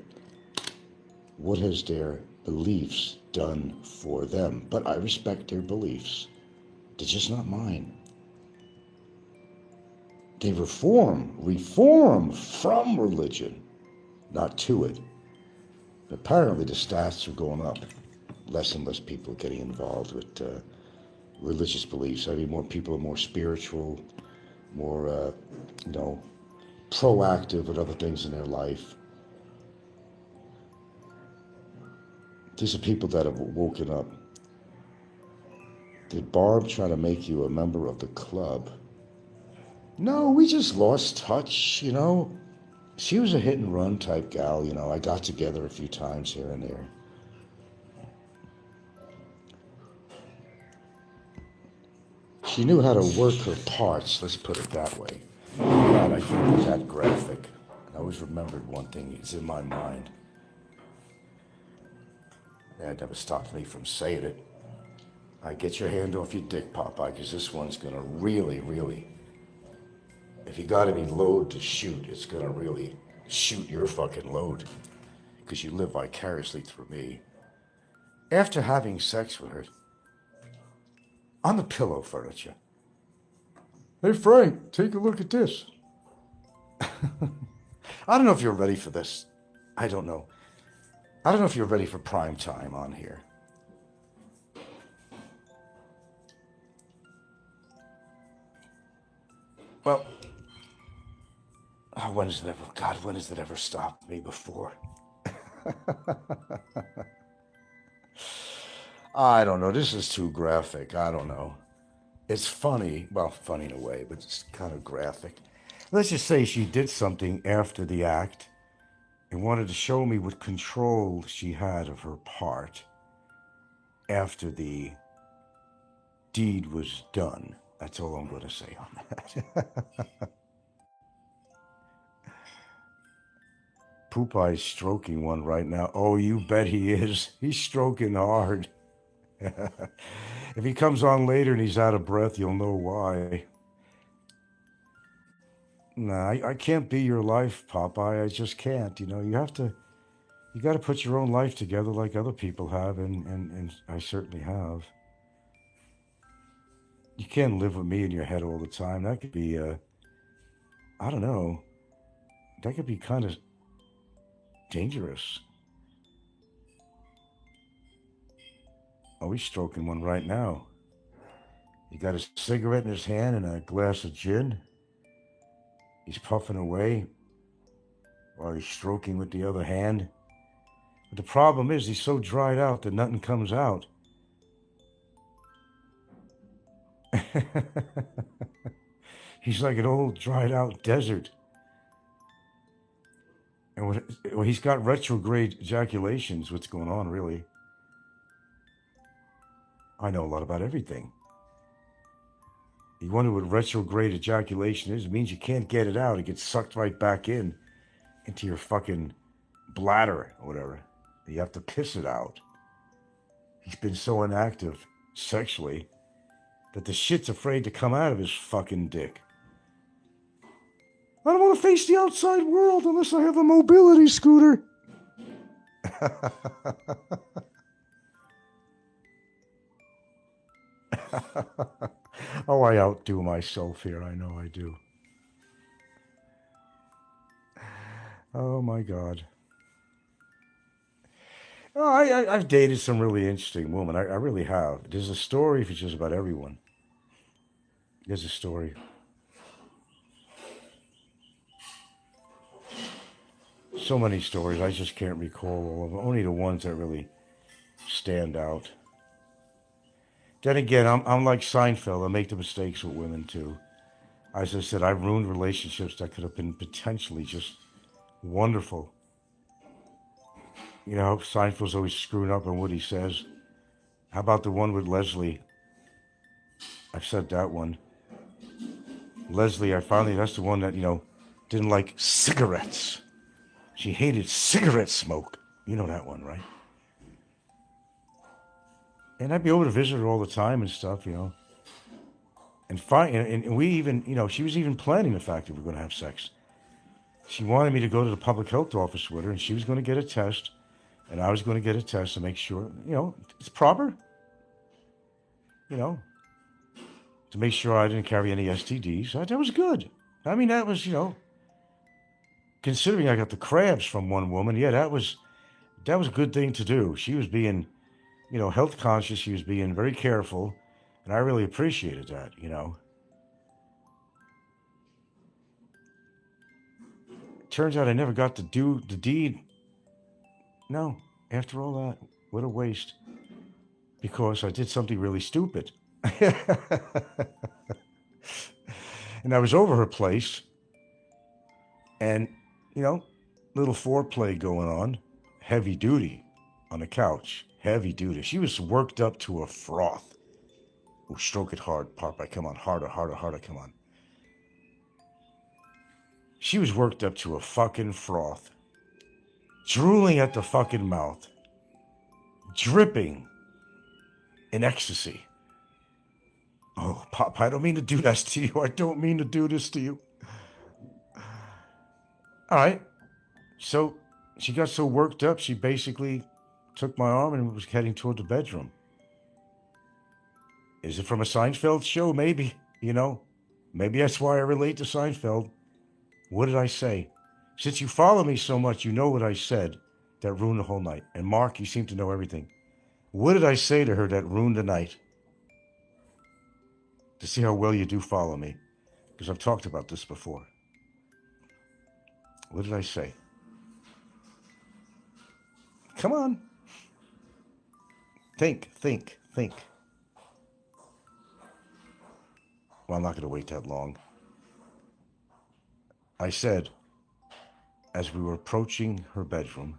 [SPEAKER 4] what has their beliefs done for them? But I respect their beliefs. They're just not mine. They reform from religion, not to it. Apparently the stats are going up. Less and less people are getting involved with religious beliefs. I mean, more people are more spiritual, more, proactive with other things in their life. These are people that have woken up. Did Barb try to make you a member of the club? No, we just lost touch, She was a hit and run type gal, I got together a few times here and there. She knew how to work her parts, let's put it that way. God, I think it was that graphic. I always remembered one thing, it's in my mind. That never stopped me from saying it. I get your hand off your dick, Popeye, because this one's gonna really, if you got any load to shoot, it's gonna really shoot your fucking load. Because you live vicariously through me. After having sex with her, on the pillow furniture. Hey Frank, take a look at this. I don't know if you're ready for this. I don't know. I don't know if you're ready for prime time on here. Well, when has it ever stopped me before? I don't know. This is too graphic. I don't know. It's funny. Well, funny in a way, but it's kind of graphic. Let's just say she did something after the act and wanted to show me what control she had of her part after the deed was done. That's all I'm going to say on that. Popeye's stroking one right now. Oh, you bet he is. He's stroking hard. If he comes on later and he's out of breath, you'll know why. Nah, I can't be your life, Popeye. I just can't. You know, you got to put your own life together like other people have, and I certainly have. You can't live with me in your head all the time. That could be, I don't know, that could be kind of dangerous. Oh, he's stroking one right now. He got a cigarette in his hand and a glass of gin. He's puffing away while he's stroking with the other hand. But the problem is he's so dried out that nothing comes out. He's like an old dried out desert. And he's got retrograde ejaculations. What's going on, really? I know a lot about everything. You wonder what retrograde ejaculation is? It means you can't get it out. It gets sucked right back into your fucking bladder or whatever. You have to piss it out. He's been so inactive sexually that the shit's afraid to come out of his fucking dick. I don't want to face the outside world unless I have a mobility scooter. Oh, I outdo myself here. I know I do. Oh, my God. Oh, I've dated some really interesting women. I really have. There's a story for just about everyone. There's a story. So many stories. I just can't recall all of them. Only the ones that really stand out. Then again, I'm like Seinfeld. I make the mistakes with women, too. As I said, I've ruined relationships that could have been potentially just wonderful. You know, Seinfeld's always screwing up on what he says. How about the one with Leslie? I've said that one. Leslie, that's the one that, didn't like cigarettes. She hated cigarette smoke. You know that one, right? And I'd be over to visit her all the time and stuff, And we even, she was even planning the fact that we were going to have sex. She wanted me to go to the public health office with her, and she was going to get a test, and I was going to get a test to make sure, it's proper, to make sure I didn't carry any STDs. That was good. I mean, that was, considering I got the crabs from one woman, yeah, that was a good thing to do. She was being, health conscious. She was being very careful, and I really appreciated that, Turns out I never got to do the deed. No, after all that, what a waste. Because I did something really stupid. And I was over her place, and, little foreplay going on, heavy duty on the couch, heavy duty. She was worked up to a froth. Ooh, stroke it hard, Popeye. Come on, harder, harder, harder. Come on. She was worked up to a fucking froth, drooling at the fucking mouth, dripping in ecstasy. Oh, Popeye, I don't mean to do this to you. I don't mean to do this to you. All right. So she got so worked up, she basically took my arm and was heading toward the bedroom. Is it from a Seinfeld show? Maybe, Maybe that's why I relate to Seinfeld. What did I say? Since you follow me so much, you know what I said that ruined the whole night. And Mark, you seem to know everything. What did I say to her that ruined the night? To see how well you do follow me. Because I've talked about this before. What did I say? Come on. Think. Well, I'm not going to wait that long. I said, as we were approaching her bedroom,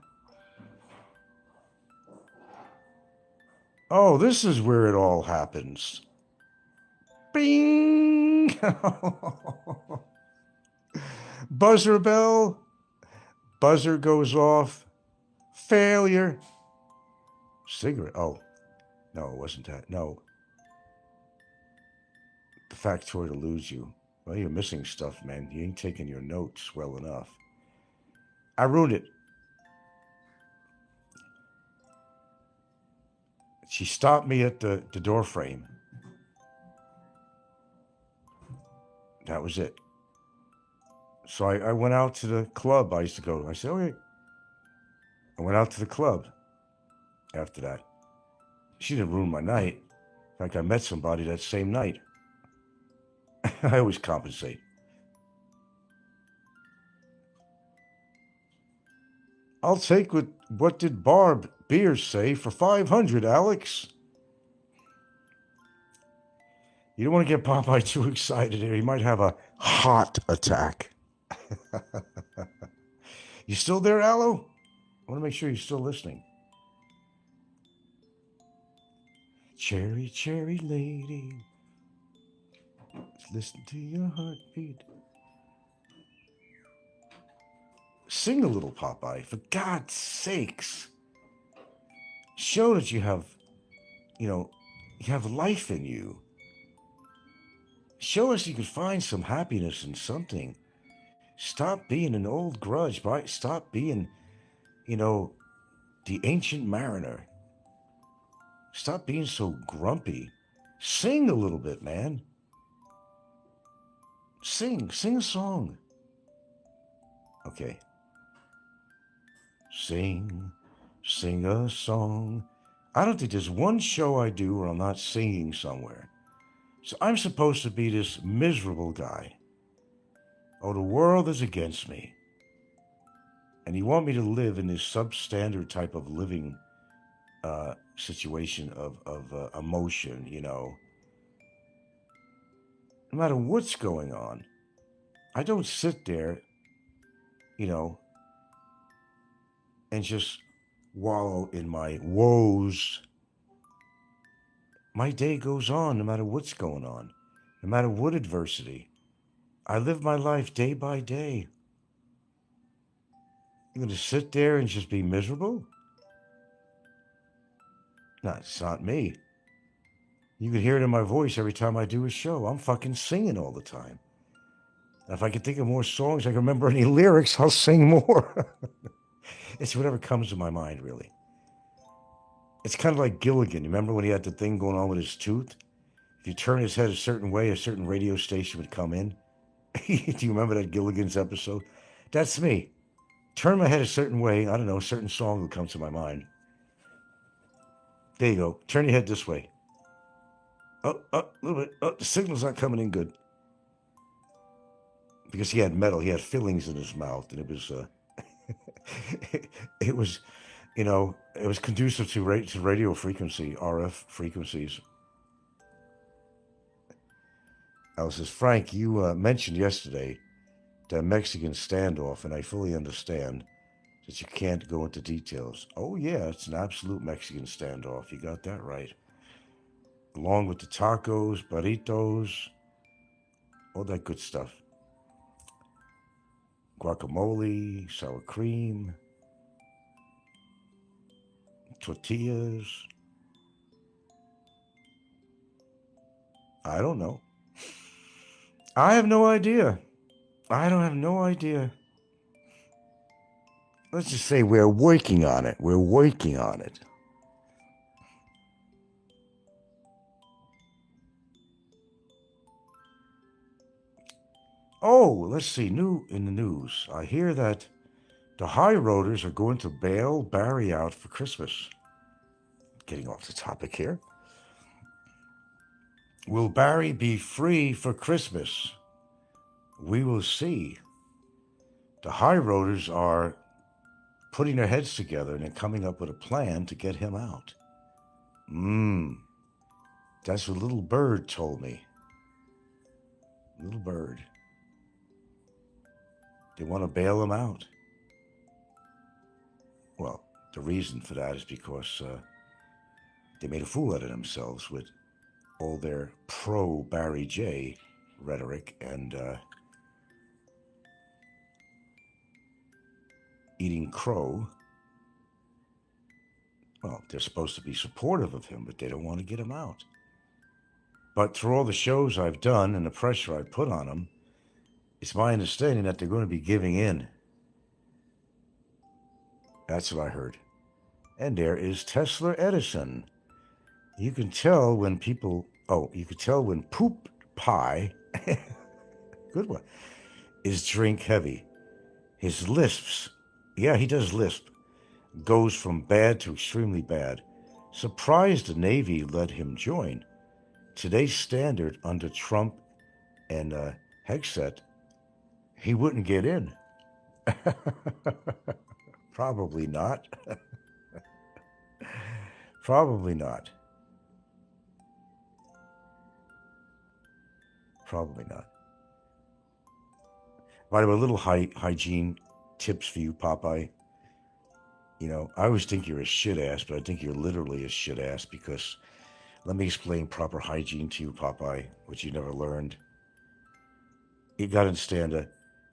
[SPEAKER 4] oh, this is where it all happens. Bing! Buzzer bell. Buzzer goes off. Failure. Cigarette. Oh, no, it wasn't that. No. The factoid eludes you. Well, you're missing stuff, man. You ain't taking your notes well enough. I ruined it. She stopped me at the door frame. That was it. So I went out to the club I used to go to. I said, okay. I went out to the club after that. She didn't ruin my night. In fact, I met somebody that same night. I always compensate. I'll take what did Barb Beers say for 500, Alex? You don't want to get Popeye too excited here. He might have a heart attack. You still there, Aloe? I want to make sure you're still listening. Cherry, cherry lady, listen to your heartbeat. Sing a little, Popeye, for God's sakes. Show that you have, you have life in you. Show us you can find some happiness in something. Stop being an old grudge. Stop being, the ancient mariner. Stop being so grumpy. Sing a little bit, man. Sing a song. Okay. Sing a song. I don't think there's one show I do where I'm not singing somewhere. So I'm supposed to be this miserable guy. Oh, the world is against me. And you want me to live in this substandard type of living situation of emotion, No matter what's going on, I don't sit there, and just wallow in my woes. My day goes on no matter what's going on, no matter what adversity. I live my life day by day. You're going to sit there and just be miserable? No, it's not me. You can hear it in my voice every time I do a show. I'm fucking singing all the time. And if I can think of more songs, I can remember any lyrics, I'll sing more. It's whatever comes to my mind, really. It's kind of like Gilligan. You remember when he had the thing going on with his tooth? If you turn his head a certain way, a certain radio station would come in. Do you remember that Gilligan's episode? That's me. Turn my head a certain way, I don't know, a certain song will come to my mind. There you go. Turn your head this way. Oh, a little bit. Oh, the signal's not coming in good. Because he had metal, he had fillings in his mouth, and it was, it was, it was conducive to radio frequency, RF frequencies. Alice says, Frank, you mentioned yesterday the Mexican standoff, and I fully understand that you can't go into details. Oh, yeah, it's an absolute Mexican standoff. You got that right. along with the tacos, burritos, all that good stuff. Guacamole, sour cream, tortillas. I don't know. I have no idea. I don't have no idea. Let's just say we're working on it. We're working on it. Oh, let's see. New in the news. I hear that the high roaders are going to bail Barry out for Christmas. Getting off the topic here. Will Barry be free for Christmas? We will see. The high roaders are putting their heads together and coming up with a plan to get him out. That's what Little Bird told me. Little Bird. They want to bail him out. Well, the reason for that is because they made a fool out of themselves with all their pro-Barry J rhetoric and eating crow. Well, they're supposed to be supportive of him, but they don't want to get him out. But through all the shows I've done and the pressure I've put on them, it's my understanding that they're going to be giving in. That's what I heard. And there is Tesla Edison. You can tell when people, you can tell when poop pie, good one, is drink heavy. His lisps, yeah, he does lisp, goes from bad to extremely bad. Surprised the Navy let him join. Today's standard under Trump and Hegseth, he wouldn't get in. Probably not. Probably not. Probably not. By the way, a little hygiene tips for you, Popeye. You know, I always think you're a shit ass, but I think you're literally a shit ass because let me explain proper hygiene to you, Popeye, which you never learned. You got to understand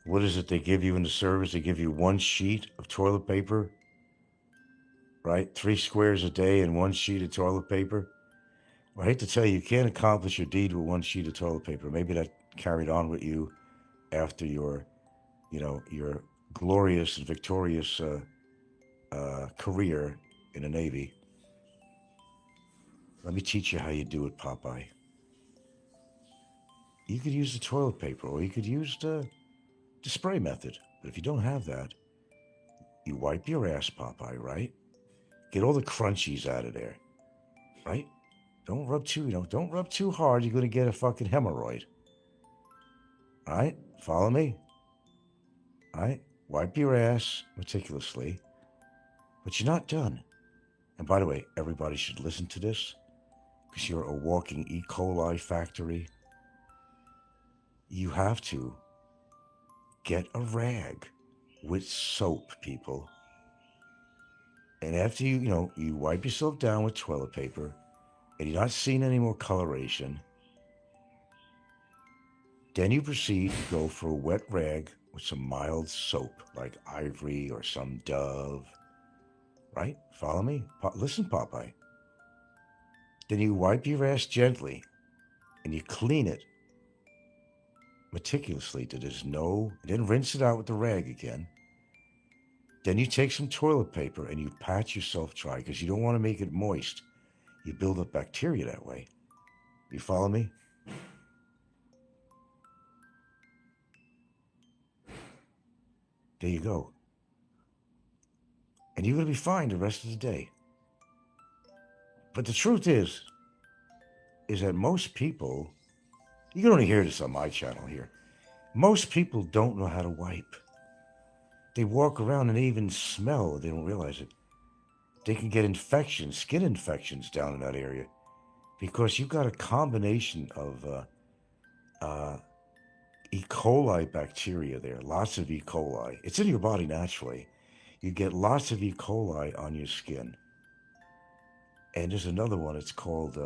[SPEAKER 4] what is it they give you in the service? They give you one sheet of toilet paper, right? 3 squares a day and 1 sheet of toilet paper. Well, I hate to tell you, you can't accomplish your deed with 1 sheet of toilet paper. Maybe that carried on with you after your glorious and victorious career in the Navy. Let me teach you how you do it, Popeye. You could use the toilet paper, or you could use the spray method. But if you don't have that, you wipe your ass, Popeye, right? Get all the crunchies out of there, right? Don't rub too hard. You're going to get a fucking hemorrhoid. All right? Follow me? All right? Wipe your ass meticulously. But you're not done. And by the way, everybody should listen to this because you're a walking E. coli factory. You have to get a rag with soap, people. And after you wipe yourself down with toilet paper and you're not seeing any more coloration, then you proceed to go for a wet rag with some mild soap like Ivory or some Dove. Right? Follow me? Listen, Popeye. Then you wipe your ass gently and you clean it meticulously to then rinse it out with the rag again. Then you take some toilet paper and you pat yourself dry because you don't want to make it moist. You build up bacteria that way. You follow me? There you go. And you're going to be fine the rest of the day. But the truth is that most people, you can only hear this on my channel here, most people don't know how to wipe. They walk around and they even smell, they don't realize it. They can get infections, skin infections down in that area because you've got a combination of E. coli bacteria there, lots of E. coli. It's in your body naturally. You get lots of E. coli on your skin. And there's another one, it's called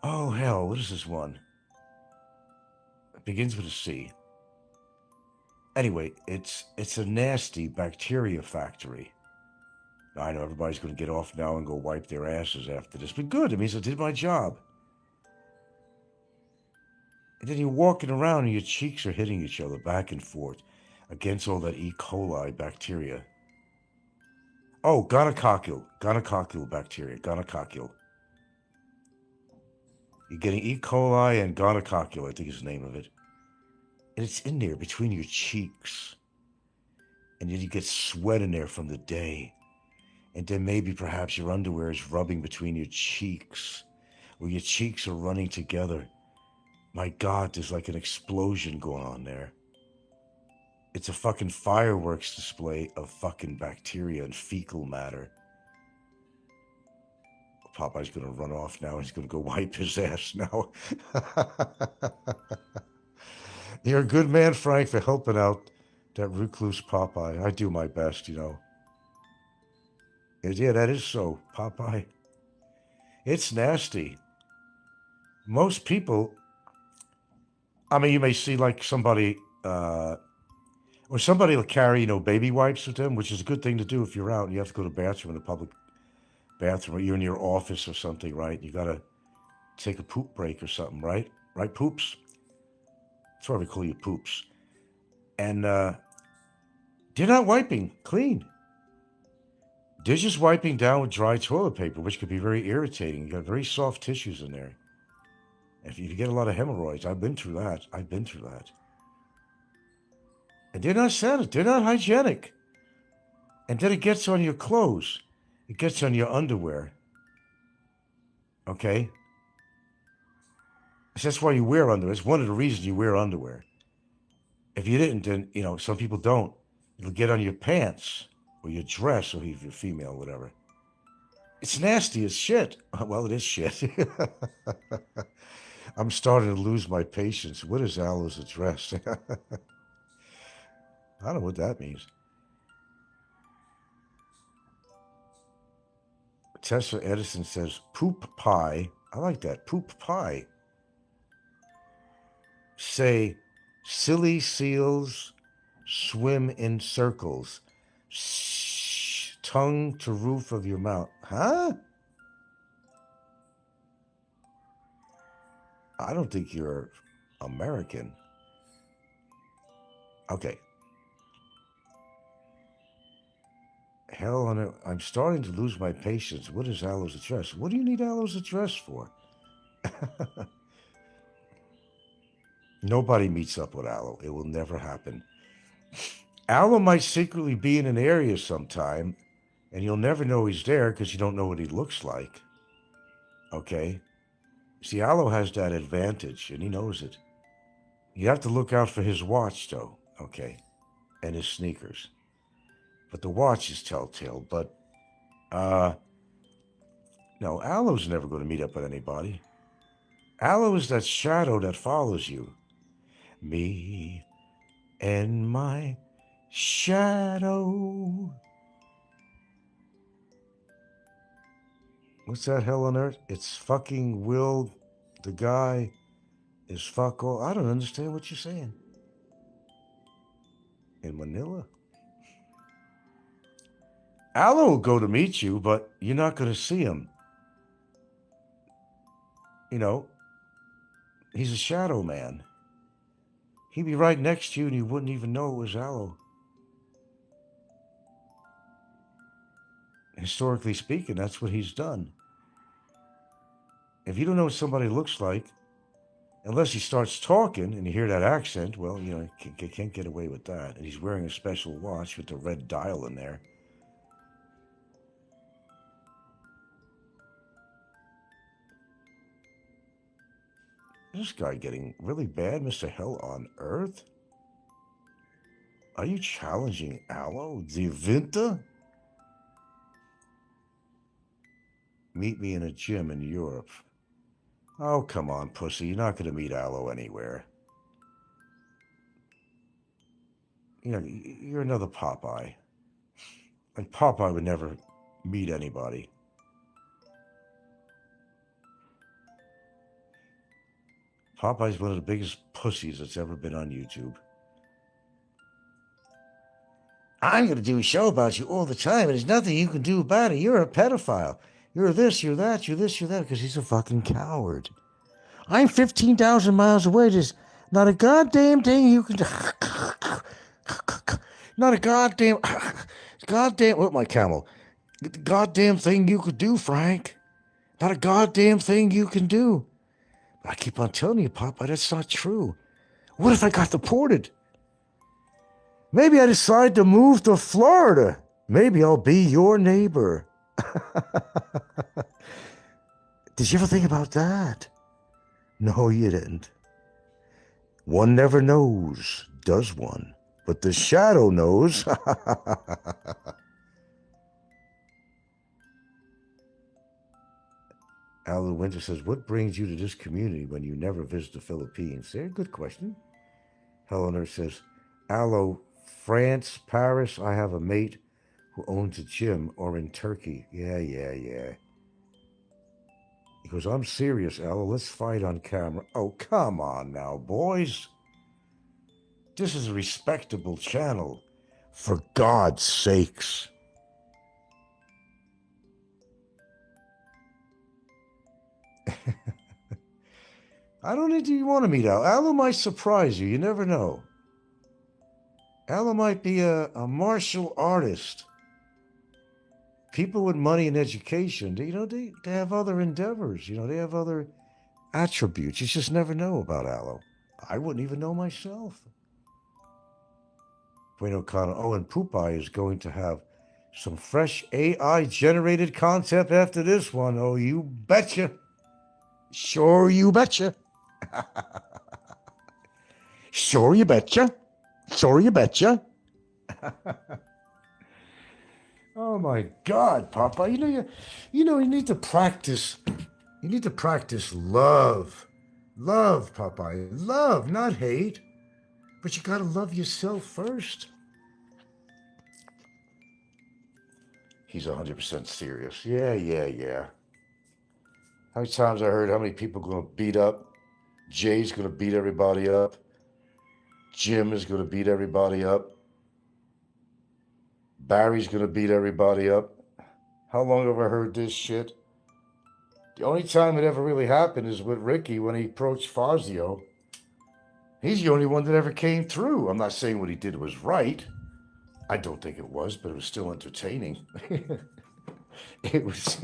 [SPEAKER 4] Oh, hell, what is this one? It begins with a C. Anyway, it's a nasty bacteria factory. I know everybody's going to get off now and go wipe their asses after this, but good. It means I did my job. And then you're walking around and your cheeks are hitting each other back and forth against all that E. coli bacteria. Oh, gonococcal bacteria, gonococcal. You're getting E. coli and gonococcal, I think is the name of it. And it's in there between your cheeks. And then you get sweat in there from the day. And then maybe perhaps your underwear is rubbing between your cheeks, or your cheeks are running together. My God, there's like an explosion going on there. It's a fucking fireworks display of fucking bacteria and fecal matter. Popeye's gonna run off now. He's gonna go wipe his ass now. You're a good man, Frank, for helping out that recluse Popeye. I do my best, you know. Yeah, that is so, Popeye. It's nasty. Most people, I mean, you may see like somebody, or somebody will carry, you know, baby wipes with them, which is a good thing to do if you're out and you have to go to the bathroom in a public bathroom, or you're in your office or something, right? You gotta take a poop break or something, right? Right, poops? That's why we call you poops. And they're not wiping clean. They're just wiping down with dry toilet paper, which could be very irritating. You got very soft tissues in there. If you get a lot of hemorrhoids, I've been through that. And they're not sanitary. They're not hygienic. And then it gets on your clothes. It gets on your underwear. Okay? So that's why you wear underwear. It's one of the reasons you wear underwear. If you didn't, then, you know, some people don't. It'll get on your pants or your dress, or if you're female, or whatever. It's nasty as shit. Well, it is shit. I'm starting to lose my patience. What is Aloe's address? I don't know what that means. Tessa Edison says, poop pie. I like that. Poop pie. Say, silly seals swim in circles. Shh, tongue to roof of your mouth. Huh? I don't think you're American. Okay. Hell on it. I'm starting to lose my patience. What is Aloe's address? What do you need Aloe's address for? Nobody meets up with Aloe. It will never happen. Aloe might secretly be in an area sometime, and you'll never know he's there because you don't know what he looks like. Okay? See, Aloe has that advantage, and he knows it. You have to look out for his watch, though, okay? And his sneakers. But the watch is telltale. But, no, Aloe's never going to meet up with anybody. Aloe is that shadow that follows you. Me and my shadow. What's that, hell on earth? It's fucking Will, the guy is fuck all. I don't understand what you're saying. In Manila? Aloe will go to meet you, but you're not going to see him. You know, he's a shadow man. He'd be right next to you and you wouldn't even know it was Aloe. Historically speaking, that's what he's done. If you don't know what somebody looks like, unless he starts talking and you hear that accent, well, you know, you can't get away with that. And he's wearing a special watch with the red dial in there. Is this guy getting really bad, Mr. Hell on Earth? Are you challenging Aloe? The Vinta? Meet me in a gym in Europe. Oh, come on, pussy. You're not going to meet Aloe anywhere. You know, you're another Popeye. Like, Popeye would never meet anybody. Popeye's one of the biggest pussies that's ever been on YouTube. I'm going to do a show about you all the time, and there's nothing you can do about it. You're a pedophile. You're this, you're that, you're this, you're that, because he's a fucking coward. I'm 15,000 miles away. There's not a goddamn thing you can do. Not a goddamn, what, my camel? Goddamn thing you could do, Frank. Not a goddamn thing you can do. I keep on telling you, Popeye, that's not true. What if I got deported? Maybe I decide to move to Florida. Maybe I'll be your neighbor. Did you ever think about that? No, you didn't. One never knows, does one? But the shadow knows. Alan Winter says, what brings you to this community when you never visit the Philippines? There, good question. Eleanor says, Aloe, France, Paris, I have a mate who owns a gym, or in Turkey. Yeah. He goes, I'm serious, Aloe, let's fight on camera. Oh, come on now, boys. This is a respectable channel. For God's sakes. I don't think you want to meet Al. Aloe might surprise you. You never know. Aloe might be a martial artist. People with money and education, they have other endeavors. They have other attributes. You just never know about Aloe. I wouldn't even know myself. Bueno Connor. Oh, and Popeye is going to have some fresh AI-generated content after this one. Oh, you betcha. Sure you betcha. Sure you betcha. Sure you betcha. Oh my God, Popeye. You need to practice. You need to practice love. Love, Popeye. Love, not hate. But you gotta love yourself first. He's 100% serious. Yeah. How many times I heard how many people are going to beat up? Jay's going to beat everybody up. Jim is going to beat everybody up. Barry's going to beat everybody up. How long have I heard this shit? The only time it ever really happened is with Ricky when he approached Fazio. He's the only one that ever came through. I'm not saying what he did was right. I don't think it was, but it was still entertaining. It was,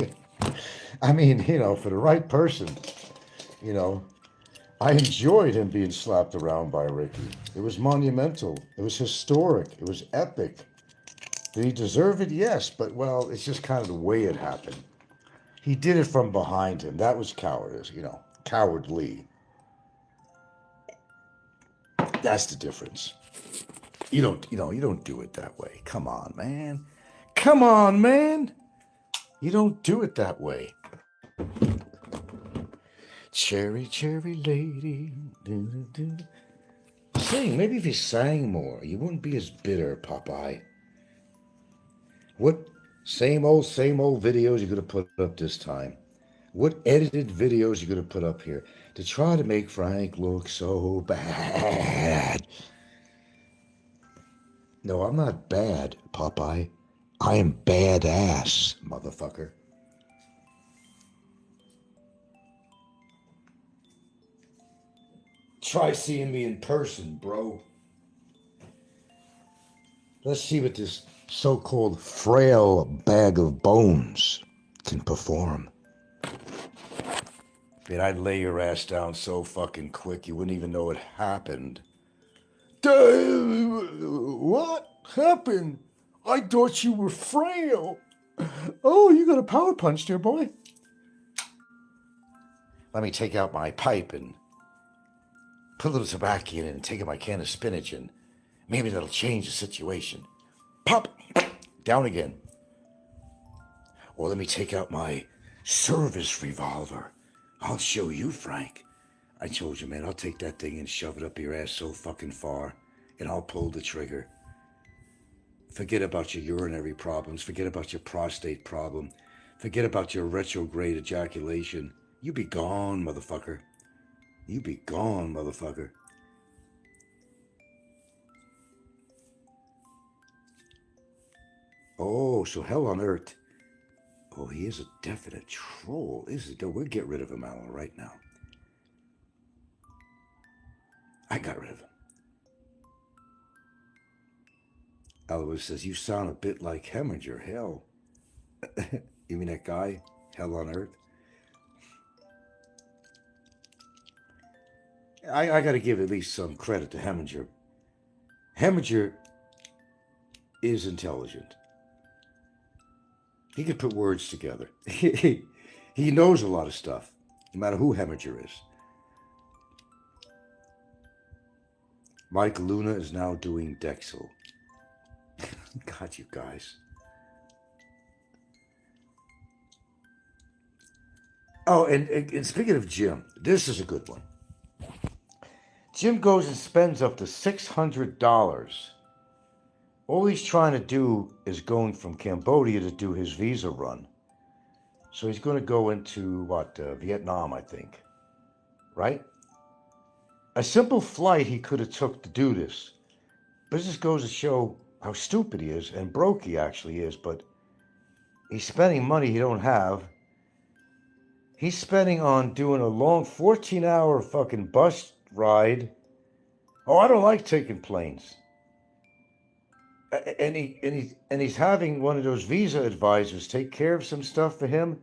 [SPEAKER 4] I mean, for the right person, I enjoyed him being slapped around by Ricky. It was monumental. It was historic. It was epic. Did he deserve it? Yes, but, well, it's just kind of the way it happened. He did it from behind him. That was cowardice, cowardly. That's the difference. You don't do it that way. Come on, man. Come on, man. You don't do it that way. Cherry, cherry lady. Sing. Maybe if you sang more, you wouldn't be as bitter, Popeye. What same old videos you're going to put up this time? What edited videos you're going to put up here to try to make Frank look so bad? No, I'm not bad, Popeye. I am badass, motherfucker. Try seeing me in person, bro. Let's see what this so-called frail bag of bones can perform. Man, I'd lay your ass down so fucking quick you wouldn't even know it happened. What happened? I thought you were frail. Oh, you got a power punch there, boy. Let me take out my pipe and put a little tobacco in it and take out my can of spinach and maybe that'll change the situation. Pop! Down again. Or let me take out my service revolver. I'll show you, Frank. I told you, man, I'll take that thing and shove it up your ass so fucking far, and I'll pull the trigger. Forget about your urinary problems. Forget about your prostate problem. Forget about your retrograde ejaculation. You be gone, motherfucker. You be gone, motherfucker. Oh, so hell on earth. Oh, he is a definite troll, isn't he? We'll get rid of him, Alan, right now. I got rid of him. Alois says, you sound a bit like Heminger. Hell. You mean that guy? Hell on earth? I got to give at least some credit to Heminger. Heminger is intelligent. He can put words together. He knows a lot of stuff, no matter who Heminger is. Mike Luna is now doing Dexcel. God, you guys. Oh, and speaking of Jim, this is a good one. Jim goes and spends up to $600. All he's trying to do is going from Cambodia to do his visa run. So he's going to go into, Vietnam, I think. Right? A simple flight he could have took to do this. But this just goes to show how stupid he is and broke he actually is. But he's spending money he don't have. He's spending on doing a long 14-hour fucking bus ride. Oh, I don't like taking planes. And he's having one of those visa advisors take care of some stuff for him.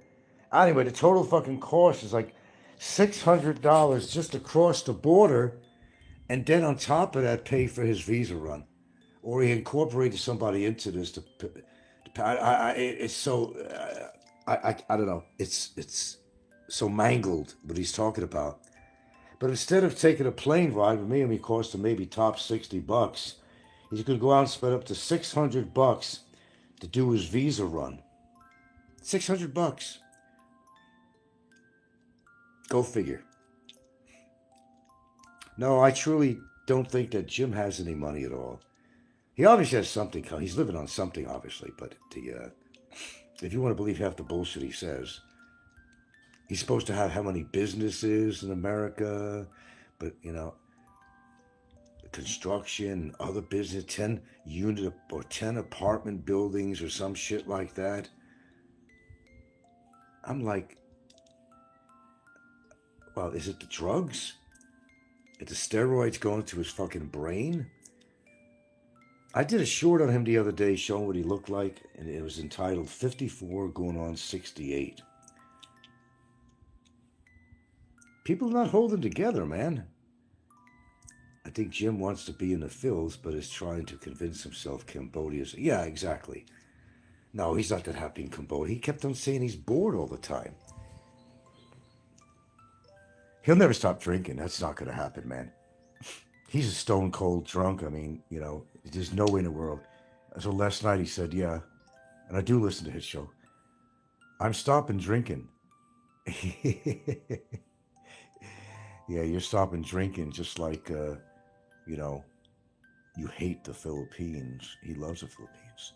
[SPEAKER 4] Anyway, the total fucking cost is like $600 just to cross the border, and then on top of that, pay for his visa run, or he incorporated somebody into this. It's so I don't know. It's so mangled what he's talking about. But instead of taking a plane ride with me, and it cost him maybe top $60, he's going to go out and spend up to $600 to do his visa run. $600. Go figure. No, I truly don't think that Jim has any money at all. He obviously has something. He's living on something, obviously. But if you want to believe half the bullshit he says, he's supposed to have how many businesses in America, but, construction, other business, 10 unit or 10 apartment buildings or some shit like that. I'm like, well, is it the drugs? Is the steroids going to his fucking brain? I did a short on him the other day showing what he looked like, and it was entitled 54 going on 68. People are not holding together, man. I think Jim wants to be in the Phils, but is trying to convince himself Cambodia's... Yeah, exactly. No, he's not that happy in Cambodia. He kept on saying he's bored all the time. He'll never stop drinking. That's not going to happen, man. He's a stone cold drunk. I mean, there's no way in the world. So last night he said, yeah, and I do listen to his show, I'm stopping drinking. Yeah, you're stopping drinking just like, you hate the Philippines. He loves the Philippines.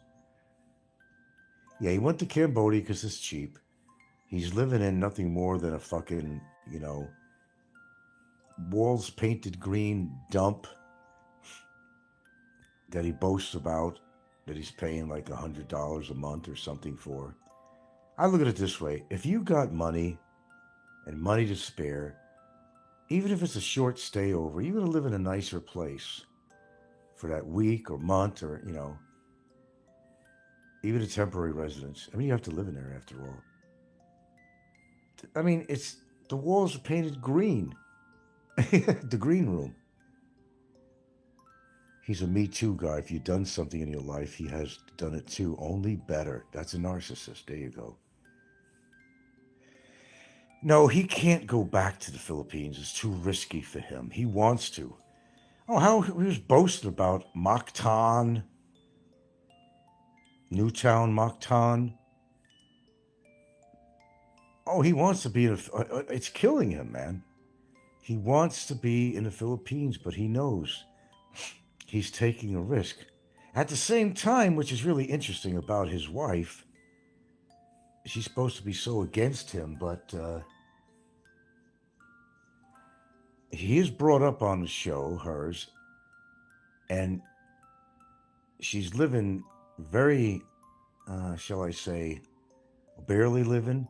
[SPEAKER 4] Yeah, he went to Cambodia because it's cheap. He's living in nothing more than a fucking, walls painted green dump that he boasts about, that he's paying like $100 a month or something for. I look at it this way. If you got money and money to spare, even if it's a short stay over, you're going to live in a nicer place for that week or month or, even a temporary residence. I mean, you have to live in there after all. I mean, the walls are painted green. The green room. He's a Me Too guy. If you've done something in your life, he has done it too, only better. That's a narcissist. There you go. No, he can't go back to the Philippines. It's too risky for him. He wants to. Oh, how he was boasting about Mactan, Newtown, Mactan. Oh, he wants to be in it's killing him, man. He wants to be in the Philippines, but he knows he's taking a risk. At the same time, which is really interesting about his wife, she's supposed to be so against him, but he is brought up on the show, hers, and she's living very, shall I say, barely living,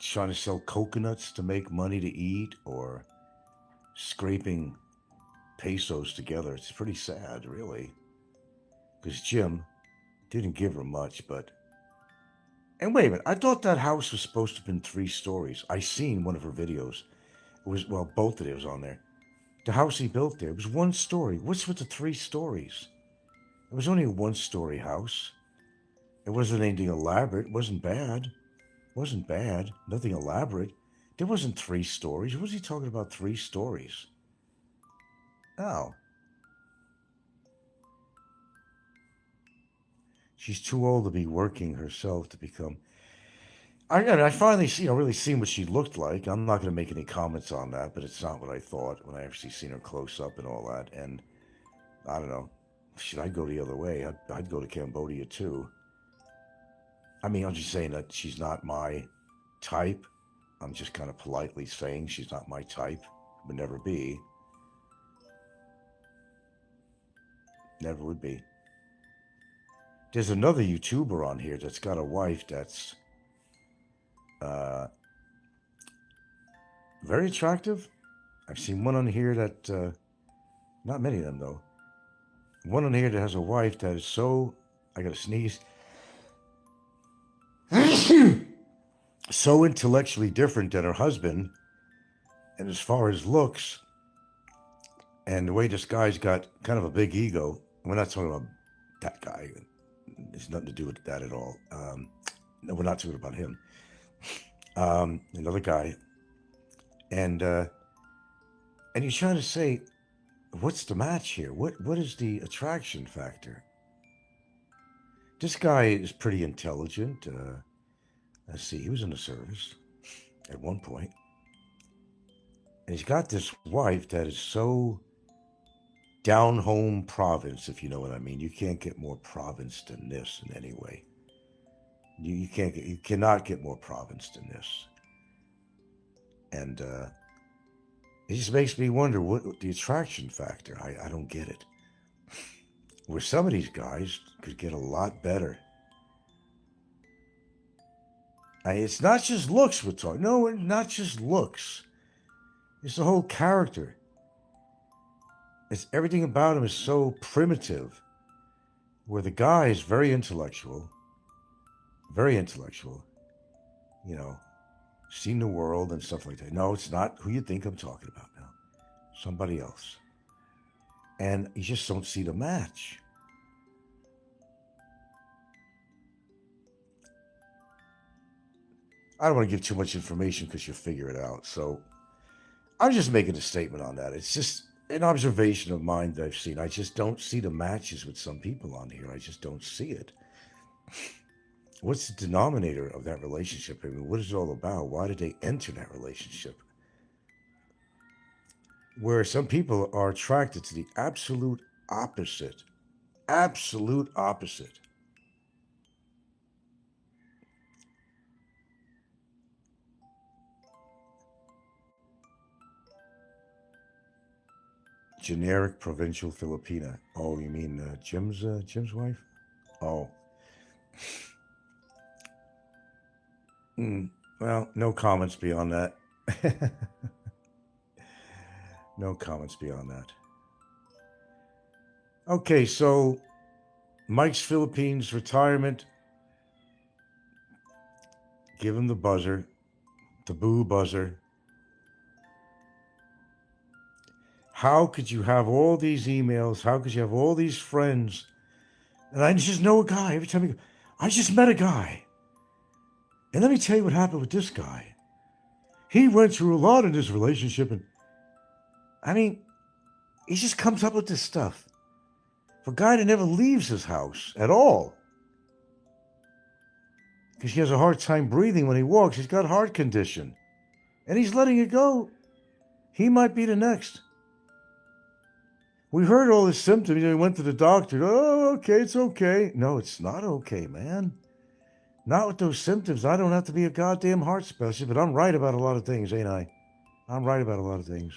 [SPEAKER 4] trying to sell coconuts to make money to eat or scraping pesos together. It's pretty sad, really, because Jim didn't give her much, but... And wait a minute, I thought that house was supposed to have been 3 stories. I seen one of her videos. It was, well, both of it was on there. The house he built there, it was 1 story. What's with the 3 stories? It was only a 1-story house. It wasn't anything elaborate. It wasn't bad. It wasn't bad. Nothing elaborate. There wasn't 3 stories. What was he talking about 3 stories? Oh. She's too old to be working herself to become... I finally really seen what she looked like. I'm not going to make any comments on that, but it's not what I thought when I actually seen her close up and all that. And I don't know. Should I go the other way? I'd go to Cambodia too. I mean, I'm just saying that she's not my type. I'm just kind of politely saying she's not my type. Would never be. Never would be. There's another YouTuber on here that's got a wife that's very attractive. I've seen one on here that, not many of them though. One on here that has a wife that is so, I gotta sneeze, so intellectually different than her husband, and as far as looks, and the way this guy's got kind of a big ego. We're not talking about that guy. There's nothing to do with that at all. No, we're not talking about him. Another guy. And you're trying to say, what's the match here? What is the attraction factor? This guy is pretty intelligent. Let's see, he was in the service at one point. And he's got this wife that is so down home province, if you know what I mean. You can't get more province than this in any way. You cannot get more province than this. And it just makes me wonder what the attraction factor. I don't get it. Where some of these guys could get a lot better. It's not just looks we're talking. No, not just looks. It's the whole character. It's everything about him is so primitive. Where the guy is very intellectual. Very intellectual. You know, seen the world and stuff like that. No, it's not who you think I'm talking about now. Somebody else. And you just don't see the match. I don't want to give too much information because you'll figure it out. So I'm just making a statement on that. It's just an observation of mine that I've seen. I just don't see the matches with some people on here. I just don't see it. What's the denominator of that relationship? I mean, what is it all about? Why did they enter that relationship? Where some people are attracted to the absolute opposite. Absolute opposite. Generic provincial Filipina. Oh, you mean Jim's wife? Oh. Well, no comments beyond that. No comments beyond that. Okay, so Mike's Philippines retirement. Give him the buzzer. The boo buzzer. How could you have all these emails? How could you have all these friends? And I just know a guy. Every time I just met a guy. And let me tell you what happened with this guy. He went through a lot in this relationship. And I mean, he just comes up with this stuff. For a guy that never leaves his house at all. Because he has a hard time breathing when he walks. He's got heart condition. And he's letting it go. He might be the next. We heard all his symptoms. He went to the doctor. Oh, okay, it's okay. No, it's not okay, man. Not with those symptoms. I don't have to be a goddamn heart specialist, but I'm right about a lot of things, ain't I? I'm right about a lot of things.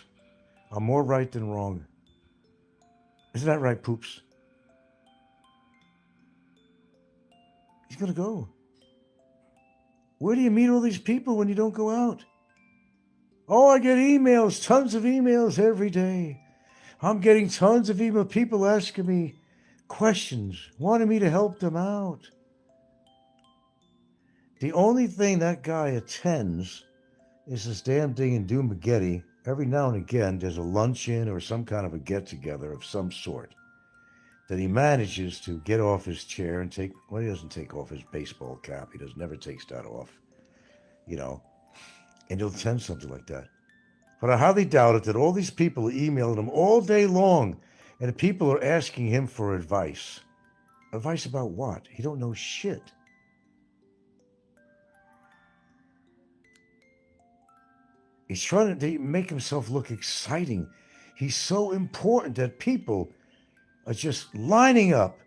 [SPEAKER 4] I'm more right than wrong. Isn't that right, Poops? He's going to go. Where do you meet all these people when you don't go out? Oh, I get emails, tons of emails every day. I'm getting tons of email, people asking me questions, wanting me to help them out. The only thing that guy attends is this damn thing in Doomageddon. Every now and again, there's a luncheon or some kind of a get-together of some sort that he manages to get off his chair and take, well, he doesn't take off his baseball cap. He never takes that off, you know, and he'll attend something like that. But I highly doubt it that all these people are emailing him all day long and people are asking him for advice. Advice about what? He don't know shit. He's trying to make himself look exciting. He's so important that people are just lining up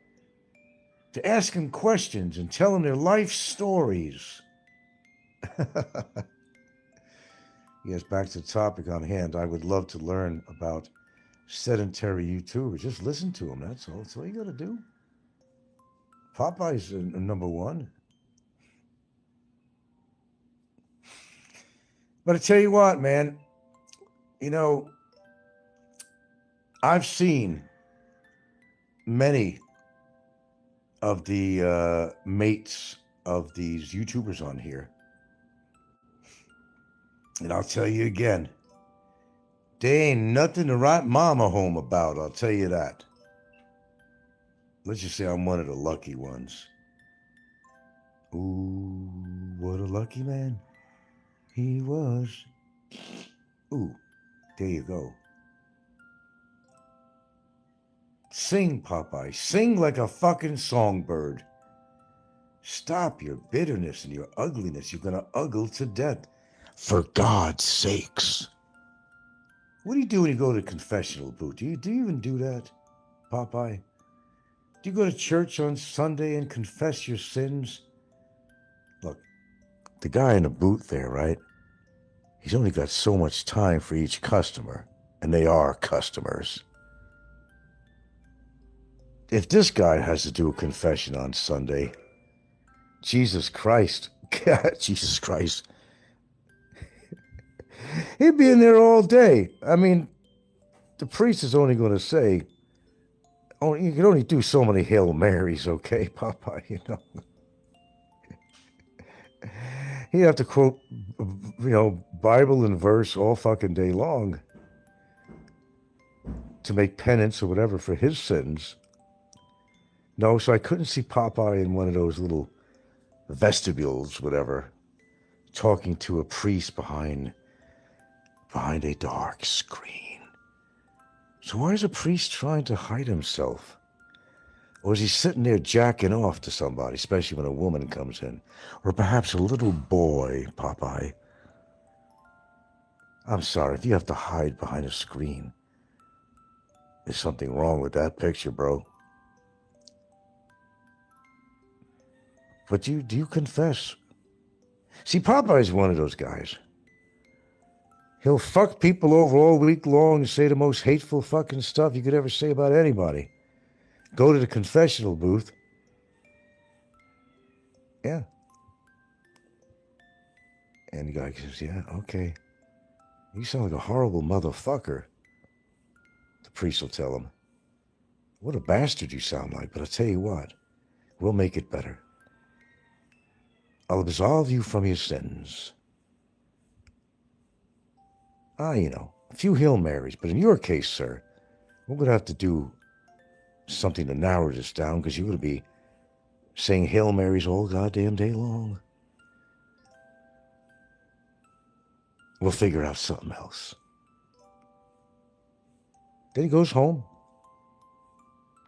[SPEAKER 4] to ask him questions and tell him their life stories. Yes, back to the topic on hand. I would love to learn about sedentary YouTubers. Just listen to them. That's all. That's all you got to do. Popeye's number one. But I tell you what, man, you know, I've seen many of the mates of these YouTubers on here. And I'll tell you again, they ain't nothing to write mama home about, I'll tell you that. Let's just say I'm one of the lucky ones. Ooh, what a lucky man he was. Ooh, there you go. Sing, Popeye. Sing like a fucking songbird. Stop your bitterness and your ugliness. You're going to uggle to death. For God's sakes. What do you do when you go to the confessional booth? Do you even do that, Popeye? Do you go to church on Sunday and confess your sins? Look, the guy in the booth there, right? He's only got so much time for each customer, and they are customers. If this guy has to do a confession on Sunday, Jesus Christ, Jesus Christ, he'd be in there all day. I mean, the priest is only going to say, oh, you can only do so many Hail Marys, okay, Popeye, you know. He'd have to quote, you know, Bible and verse all fucking day long to make penance or whatever for his sins. No, so I couldn't see Popeye in one of those little vestibules, whatever, talking to a priest behind a dark screen. So why is a priest trying to hide himself? Or is he sitting there jacking off to somebody, especially when a woman comes in? Or perhaps a little boy, Popeye. I'm sorry, if you have to hide behind a screen, there's something wrong with that picture, bro. But do you confess? See, Popeye's one of those guys. He'll fuck people over all week long and say the most hateful fucking stuff you could ever say about anybody. Go to the confessional booth. Yeah. And the guy says, yeah, okay. You sound like a horrible motherfucker. The priest will tell him, what a bastard you sound like, but I'll tell you what, we'll make it better. I'll absolve you from your sins. You know, a few Hail Marys, but in your case, sir, we're going to have to do something to narrow this down because you're going to be saying Hail Marys all goddamn day long. We'll figure out something else. Then he goes home,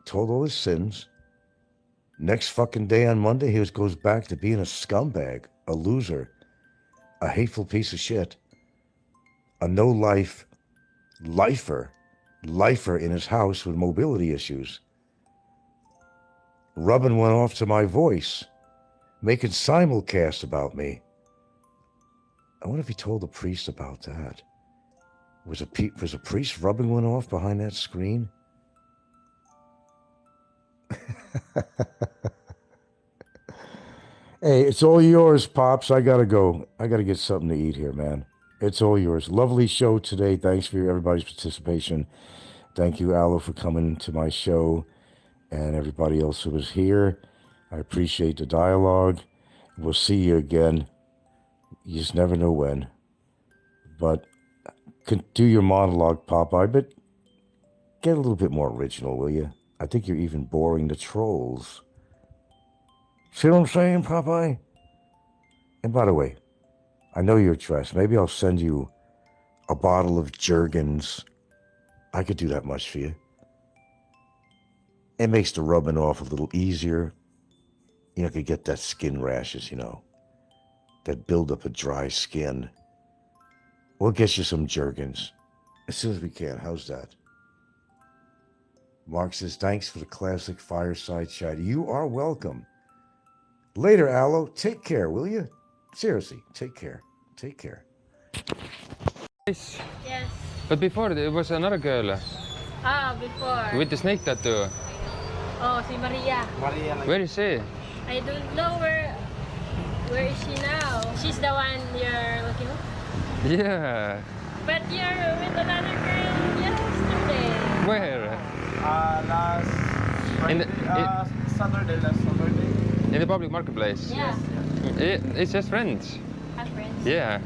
[SPEAKER 4] told all his sins. Next fucking day on Monday, he goes back to being a scumbag, a loser, a hateful piece of shit, a no-lifer in his house with mobility issues, rubbing one off to my voice, making simulcasts about me. I wonder if he told the priest about that. Was a priest rubbing one off behind that screen? Hey, it's all yours, Pops. I gotta go. I gotta get something to eat here, man. It's all yours. Lovely show today. Thanks for everybody's participation. Thank you, Aloe, for coming to my show, and everybody else who was here. I appreciate the dialogue. We'll see you again. You just never know when. But do your monologue, Popeye, but get a little bit more original, will you? I think you're even boring the trolls. See what I'm saying, Popeye? And by the way, I know you're dressed. Maybe I'll send you a bottle of Jergens. I could do that much for you. It makes the rubbing off a little easier. You know, could get that skin rashes, you know, that build up a dry skin. We'll get you some Jergens as soon as we can. How's that? Mark says, thanks for the classic fireside chat. You are welcome. Later, Aloe. Take care, will you? Seriously, take care. Take care.
[SPEAKER 5] Yes.
[SPEAKER 6] Yes.
[SPEAKER 5] But before, there was another girl
[SPEAKER 6] Before.
[SPEAKER 5] with the snake tattoo.
[SPEAKER 6] Oh, si Maria.
[SPEAKER 5] Where is she?
[SPEAKER 6] I don't know where is she now. She's the one you're looking for.
[SPEAKER 5] Yeah.
[SPEAKER 6] But you're with another girl yesterday.
[SPEAKER 5] Where?
[SPEAKER 7] Last
[SPEAKER 5] In
[SPEAKER 7] Saturday, last Saturday.
[SPEAKER 5] In the public marketplace.
[SPEAKER 6] Yeah.
[SPEAKER 5] It's just friends.
[SPEAKER 6] Have friends.
[SPEAKER 5] Yeah.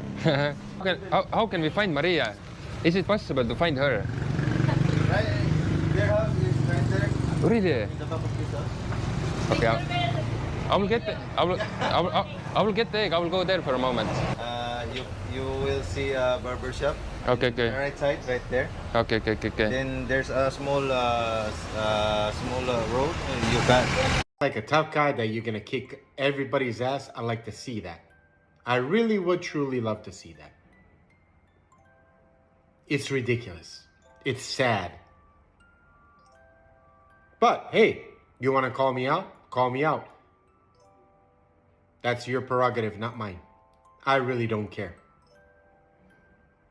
[SPEAKER 5] How can we find Maria? Is it possible to find her?
[SPEAKER 7] Their house is right there.
[SPEAKER 5] Really?
[SPEAKER 7] In the back of this house.
[SPEAKER 5] Okay. I will get. I will get there. I will go there for a moment.
[SPEAKER 7] You will see a barber shop.
[SPEAKER 5] Okay.
[SPEAKER 7] On the
[SPEAKER 5] Okay.
[SPEAKER 7] right side, right there.
[SPEAKER 5] Okay.
[SPEAKER 7] Then there's a small road. You can.
[SPEAKER 8] Like a tough guy that you're gonna kick everybody's ass. I like to see that. I really would truly love to see that. It's ridiculous. It's sad. But hey, you want to call me out? Call me out. That's your prerogative, not mine. I really don't care.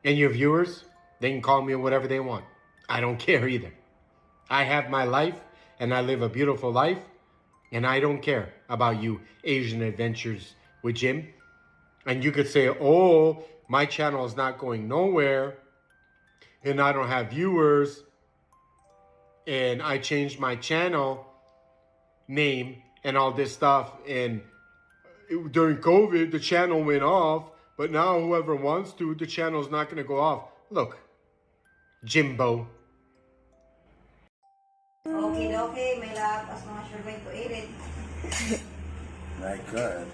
[SPEAKER 8] And your viewers, they can call me whatever they want. I don't care either. I have my life and I live a beautiful life, and I don't care about you Asian adventures with Jim. And you could say, oh, my channel is not going nowhere and I don't have viewers and I changed my channel name and all this stuff, and during COVID the channel went off, but now whoever wants to, the channel's not going to go off. Look, Jimbo.
[SPEAKER 9] Okay, may lakas mga sure going to eat it.
[SPEAKER 10] I could.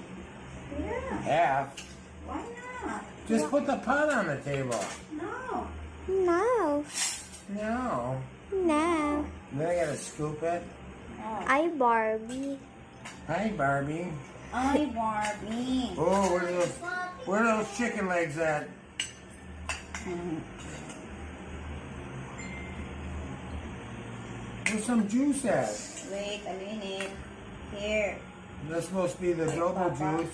[SPEAKER 9] Yeah,
[SPEAKER 10] Half.
[SPEAKER 9] why not?
[SPEAKER 10] Just put the pot on the table.
[SPEAKER 9] No.
[SPEAKER 11] No,
[SPEAKER 10] No.
[SPEAKER 11] no.
[SPEAKER 10] Then I gotta scoop it.
[SPEAKER 11] I Barbie.
[SPEAKER 10] Hi, Barbie.
[SPEAKER 9] Ay, Barbie.
[SPEAKER 10] Oh, where are those chicken legs at? Where's some juice at?
[SPEAKER 9] Wait a minute. Here.
[SPEAKER 10] That's supposed to be the double juice.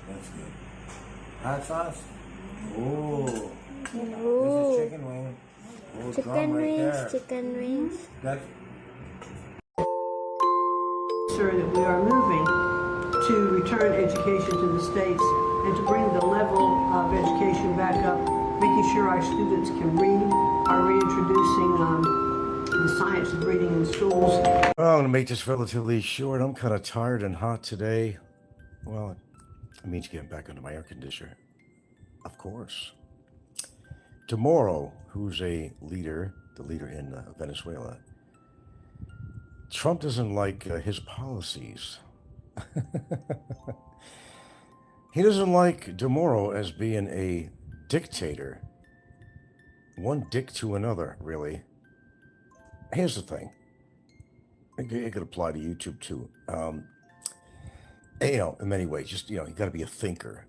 [SPEAKER 10] That's good. Hot sauce? Ooh. This is chicken wing. Oh,
[SPEAKER 11] Chicken
[SPEAKER 10] drum right
[SPEAKER 11] wings,
[SPEAKER 10] there.
[SPEAKER 11] chicken wings.
[SPEAKER 10] That's
[SPEAKER 12] Sure that we are moving to return education to the States and to bring the level of education back up, making sure our students can read, are reintroducing the science of reading in schools.
[SPEAKER 4] Well, I'm going to make this relatively short. I'm kind of tired and hot today. Well, it means getting back under my air conditioner. Of course. Tomorrow, who's the leader in Venezuela, Trump doesn't like his policies. He doesn't like Demoro as being a dictator. One dick to another, really. Here's the thing. It could apply to YouTube too. In many ways, just, you got to be a thinker,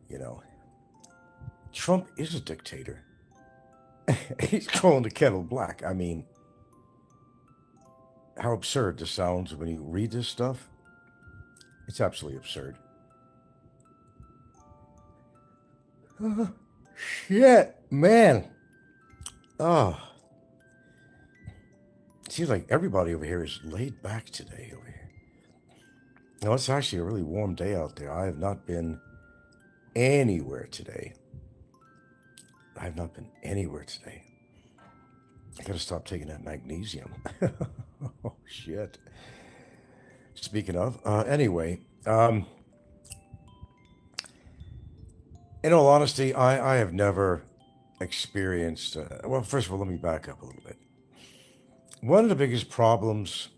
[SPEAKER 4] Trump is a dictator. He's calling the kettle black. I mean, how absurd this sounds when you read this stuff. It's absolutely absurd. Shit, man. Oh. Seems like everybody over here is laid back today over here. No, it's actually a really warm day out there. I have not been anywhere today. I have not been anywhere today. I gotta stop taking that magnesium. Oh, shit. Speaking of, anyway, in all honesty, I have never experienced, well, first of all, let me back up a little bit. One of the biggest problems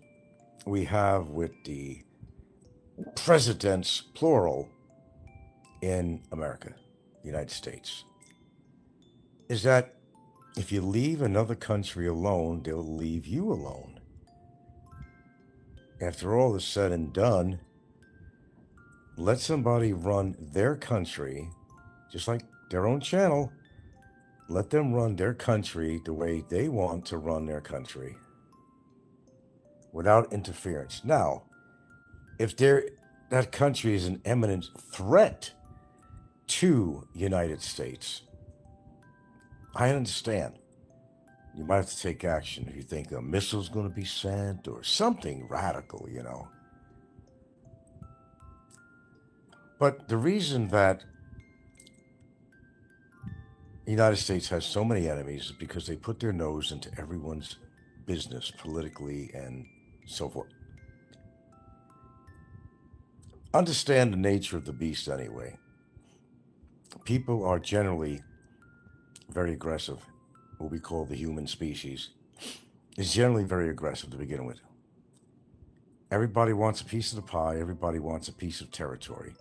[SPEAKER 4] we have with the presidents, plural, in America, United States, is that if you leave another country alone, they'll leave you alone. After all is said and done, let somebody run their country, just like their own channel, let them run their country the way they want to run their country without interference. Now, if that country is an imminent threat to United States, I understand. You might have to take action if you think a missile's going to be sent or something radical, you know. But the reason that the United States has so many enemies is because they put their nose into everyone's business politically and so forth. Understand the nature of the beast anyway. People are generally very aggressive. What we call the human species is generally very aggressive to begin with. Everybody wants a piece of the pie. Everybody wants a piece of territory.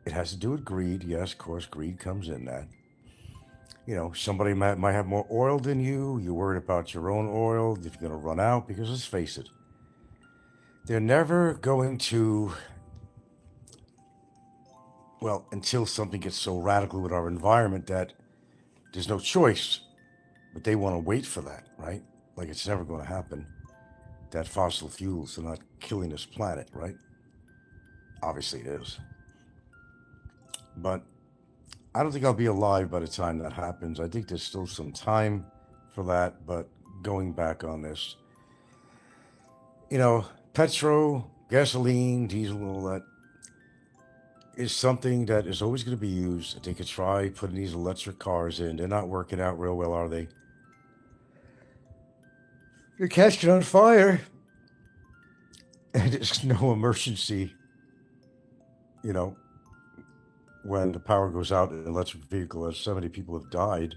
[SPEAKER 4] It has to do with greed. Yes, of course, greed comes in that. You know, somebody might have more oil than you. You're worried about your own oil, if you're going to run out, because let's face it, they're never going to, well, until something gets so radical with our environment that there's no choice. But they want to wait for that, right? Like it's never going to happen. That fossil fuels are not killing this planet, right? Obviously it is. But I don't think I'll be alive by the time that happens. I think there's still some time for that. But going back on this, you know, petrol, gasoline, diesel, all that is something that is always going to be used. They could try putting these electric cars in. They're not working out real well, are they? You're catching on fire. And there's no emergency, you know, when the power goes out in an electric vehicle, as 70 people have died.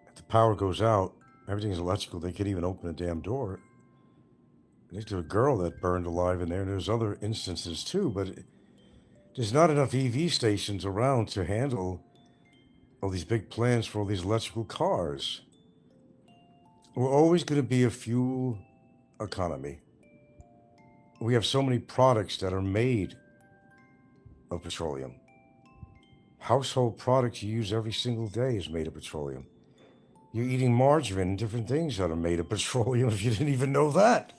[SPEAKER 4] If the power goes out, everything's electrical. They can't even open a damn door. There's a girl that burned alive in there, and there's other instances too, but there's not enough EV stations around to handle all these big plans for all these electrical cars. We're always going to be a fuel economy. We have so many products that are made of petroleum. Household products you use every single day is made of petroleum. You're eating margarine and different things that are made of petroleum if you didn't even know that.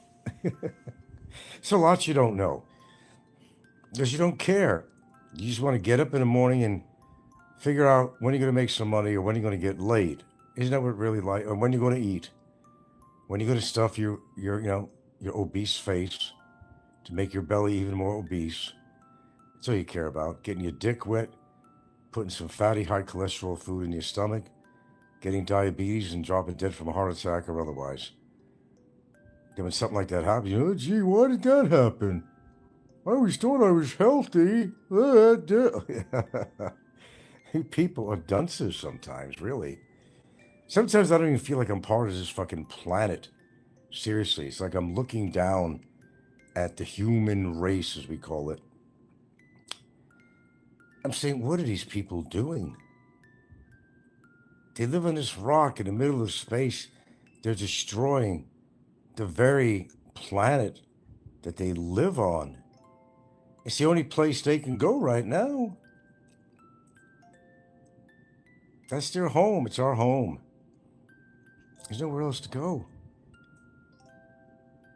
[SPEAKER 4] It's a lot you don't know. Because you don't care. You just want to get up in the morning and figure out when you're going to make some money or when you're going to get laid. Isn't that what it really like? Or when you're going to eat. When you're going to stuff your obese face to make your belly even more obese. That's all you care about. Getting your dick wet, putting some fatty, high cholesterol food in your stomach, getting diabetes and dropping dead from a heart attack or otherwise. Then when something like that happens, oh, gee, why did that happen? I always thought I was healthy. People are dunces sometimes, really. Sometimes I don't even feel like I'm part of this fucking planet. Seriously, it's like I'm looking down at the human race, as we call it. I'm saying, what are these people doing? They live on this rock in the middle of space. They're destroying the very planet that they live on. It's the only place they can go right now. That's their home. It's our home. There's nowhere else to go.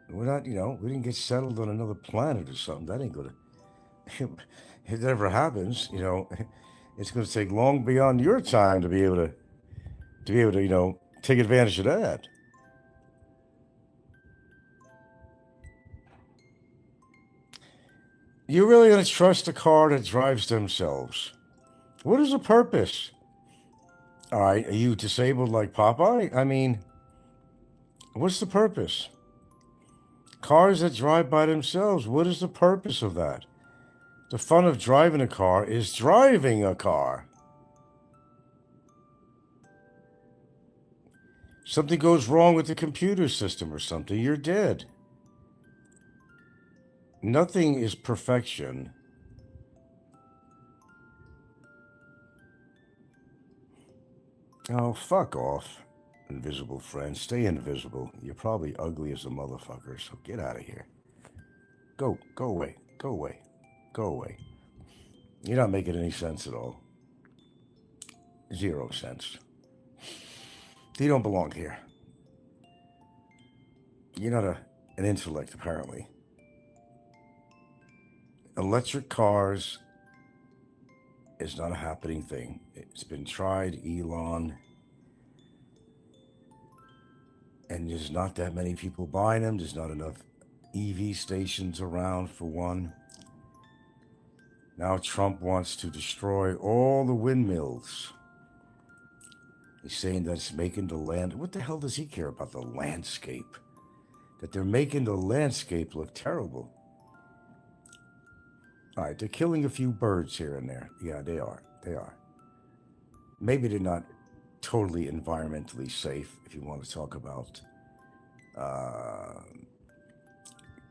[SPEAKER 4] We're not, we didn't get settled on another planet or something. That ain't gonna, if it ever happens, it's going to take long beyond your time to be able to, take advantage of that. You're really going to trust a car that drives themselves? What is the purpose? All right, are you disabled like Popeye? I mean, what's the purpose? Cars that drive by themselves, what is the purpose of that? The fun of driving a car is driving a car. Something goes wrong with the computer system or something, you're dead. Nothing is perfection. Oh, fuck off, invisible friend. Stay invisible. You're probably ugly as a motherfucker, so get out of here. Go away, go away, go away. You're not making any sense at all. 0 sense. You don't belong here. You're not an intellect, apparently. Electric cars is not a happening thing. It's been tried, Elon. And there's not that many people buying them. There's not enough EV stations around, for one. Now Trump wants to destroy all the windmills. He's saying that's making the land... What the hell does he care about the landscape? That they're making the landscape look terrible. All right, they're killing a few birds here and there. Yeah, they are. They are. Maybe they're not totally environmentally safe, if you want to talk about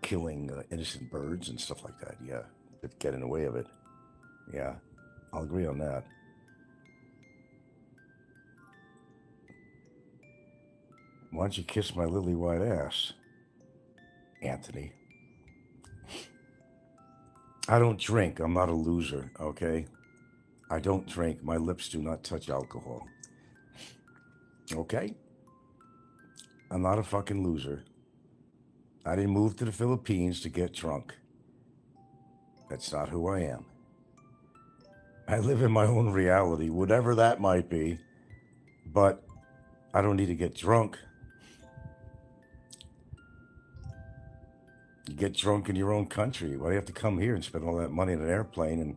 [SPEAKER 4] killing innocent birds and stuff like that. Yeah, that get in the way of it. Yeah, I'll agree on that. Why don't you kiss my lily white ass, Anthony? I don't drink. I'm not a loser, okay? I don't drink. My lips do not touch alcohol. Okay? I'm not a fucking loser. I didn't move to the Philippines to get drunk. That's not who I am. I live in my own reality, whatever that might be, but I don't need to get drunk. You get drunk in your own country. Why do you have to come here and spend all that money on an airplane and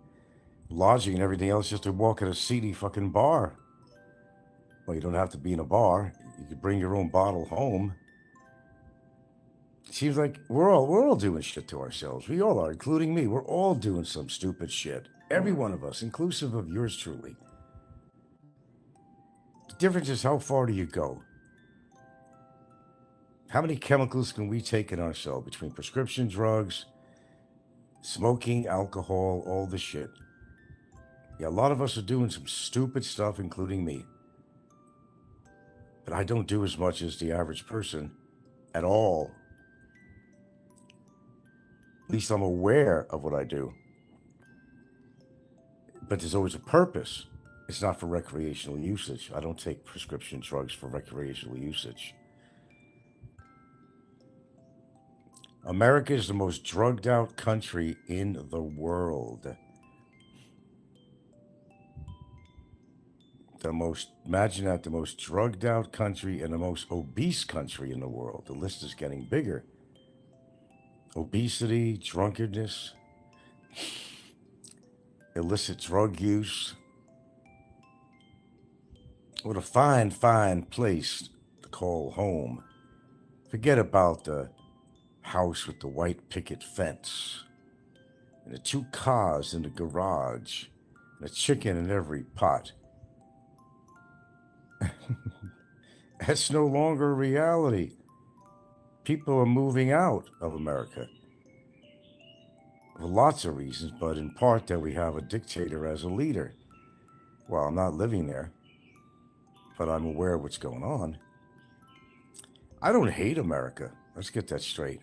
[SPEAKER 4] lodging and everything else just to walk at a seedy fucking bar? Well, you don't have to be in a bar. You could bring your own bottle home. It seems like we're all doing shit to ourselves. We all are, including me. We're all doing some stupid shit. Every one of us, inclusive of yours truly. The difference is, how far do you go? How many chemicals can we take in ourselves between prescription drugs, smoking, alcohol, all the shit? Yeah, a lot of us are doing some stupid stuff, including me. But I don't do as much as the average person at all. At least I'm aware of what I do. But there's always a purpose. It's not for recreational usage. I don't take prescription drugs for recreational usage. America is the most drugged out country in the world. Imagine that, the most drugged out country and the most obese country in the world. The list is getting bigger. Obesity, drunkenness, illicit drug use. What a fine, fine place to call home. Forget about the house with the white picket fence and the 2 cars in the garage and a chicken in every pot. That's no longer a reality. People are moving out of America for lots of reasons, but in part that we have a dictator as a leader. Well, I'm not living there, but I'm aware of what's going on. I don't hate America. Let's get that straight.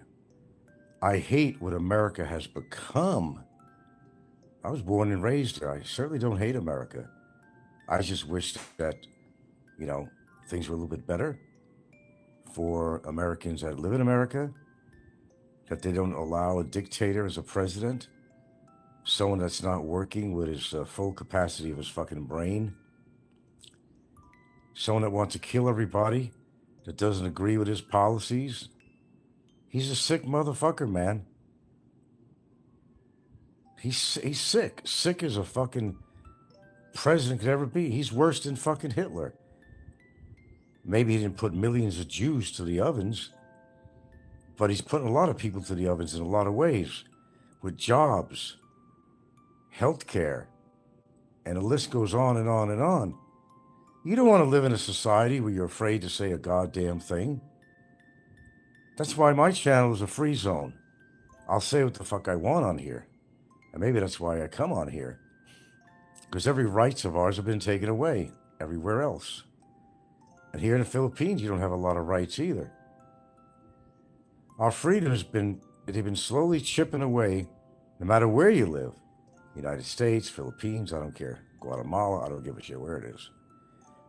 [SPEAKER 4] I hate what America has become. I was born and raised there. I certainly don't hate America. I just wish that, things were a little bit better for Americans that live in America, that they don't allow a dictator as a president, someone that's not working with his full capacity of his fucking brain, someone that wants to kill everybody, that doesn't agree with his policies. He's a sick motherfucker, man. He's sick. Sick as a fucking president could ever be. He's worse than fucking Hitler. Maybe he didn't put millions of Jews to the ovens, but he's putting a lot of people to the ovens in a lot of ways, with jobs, healthcare, and the list goes on and on and on. You don't want to live in a society where you're afraid to say a goddamn thing. That's why my channel is a free zone. I'll say what the fuck I want on here. And maybe that's why I come on here. Because every rights of ours have been taken away everywhere else. And here in the Philippines, you don't have a lot of rights either. Our freedom they've been slowly chipping away, no matter where you live. United States, Philippines, I don't care. Guatemala, I don't give a shit where it is.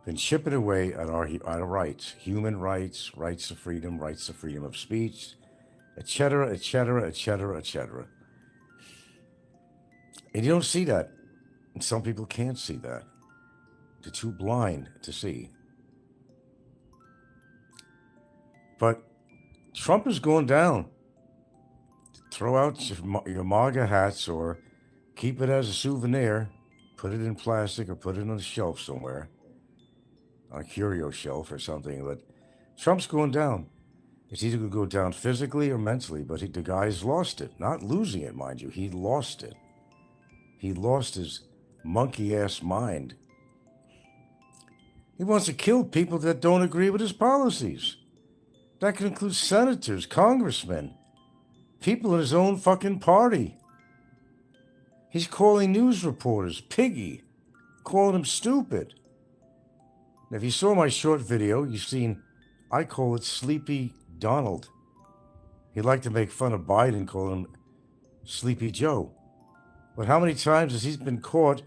[SPEAKER 4] Been chipping away at our rights, human rights, rights to freedom of speech, etc., etc., etc., etc. And you don't see that. And some people can't see that. They're too blind to see. But Trump is going down. Throw out your MAGA hats or keep it as a souvenir. Put it in plastic or put it on a shelf somewhere. On a curio shelf or something. But Trump's going down. It's either going to go down physically or mentally. But the guy's lost it. Not losing it, mind you. He lost it. He lost his monkey-ass mind. He wants to kill people that don't agree with his policies. That can include senators, congressmen, people in his own fucking party. He's calling news reporters piggy, calling them stupid. Now, if you saw my short video, you've seen, I call it Sleepy Donald. He'd like to make fun of Biden, call him Sleepy Joe. But how many times has he been caught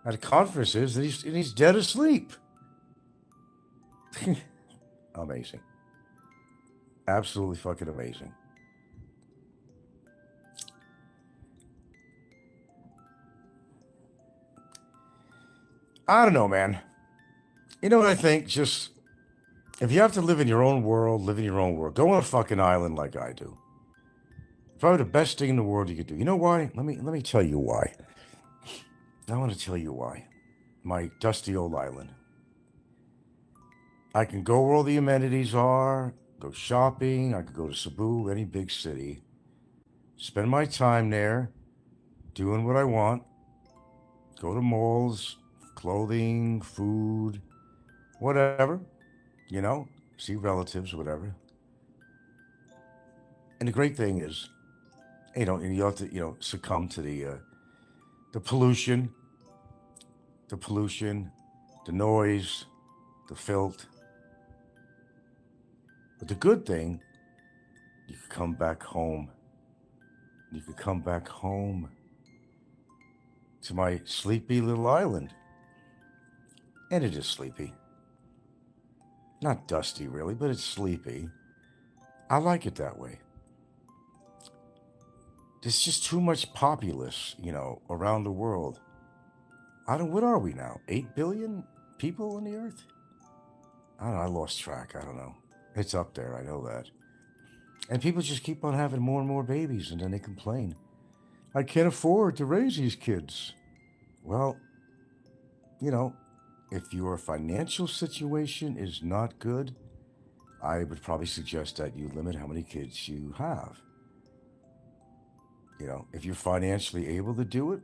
[SPEAKER 4] at conferences and he's dead asleep? Amazing. Absolutely fucking amazing. I don't know, man. You know what I think? Just, if you have to live in your own world, live in your own world. Go on a fucking island like I do. Probably the best thing in the world you could do. You know why? Let me tell you why. I want to tell you why. My dusty old island. I can go where all the amenities are, go shopping, I could go to Cebu, any big city, spend my time there, doing what I want, go to malls, clothing, food, whatever, see relatives, whatever. And the great thing is, you have to, succumb to the pollution, the noise, the filth. But the good thing, you can come back home. You can come back home to my sleepy little island. And it is sleepy. Not dusty, really, but it's sleepy. I like it that way. There's just too much populace, around the world. What are we now? 8 billion people on the earth? I don't know, I lost track, I don't know. It's up there, I know that. And people just keep on having more and more babies, and then they complain. I can't afford to raise these kids. Well, if your financial situation is not good, I would probably suggest that you limit how many kids you have. If you're financially able to do it,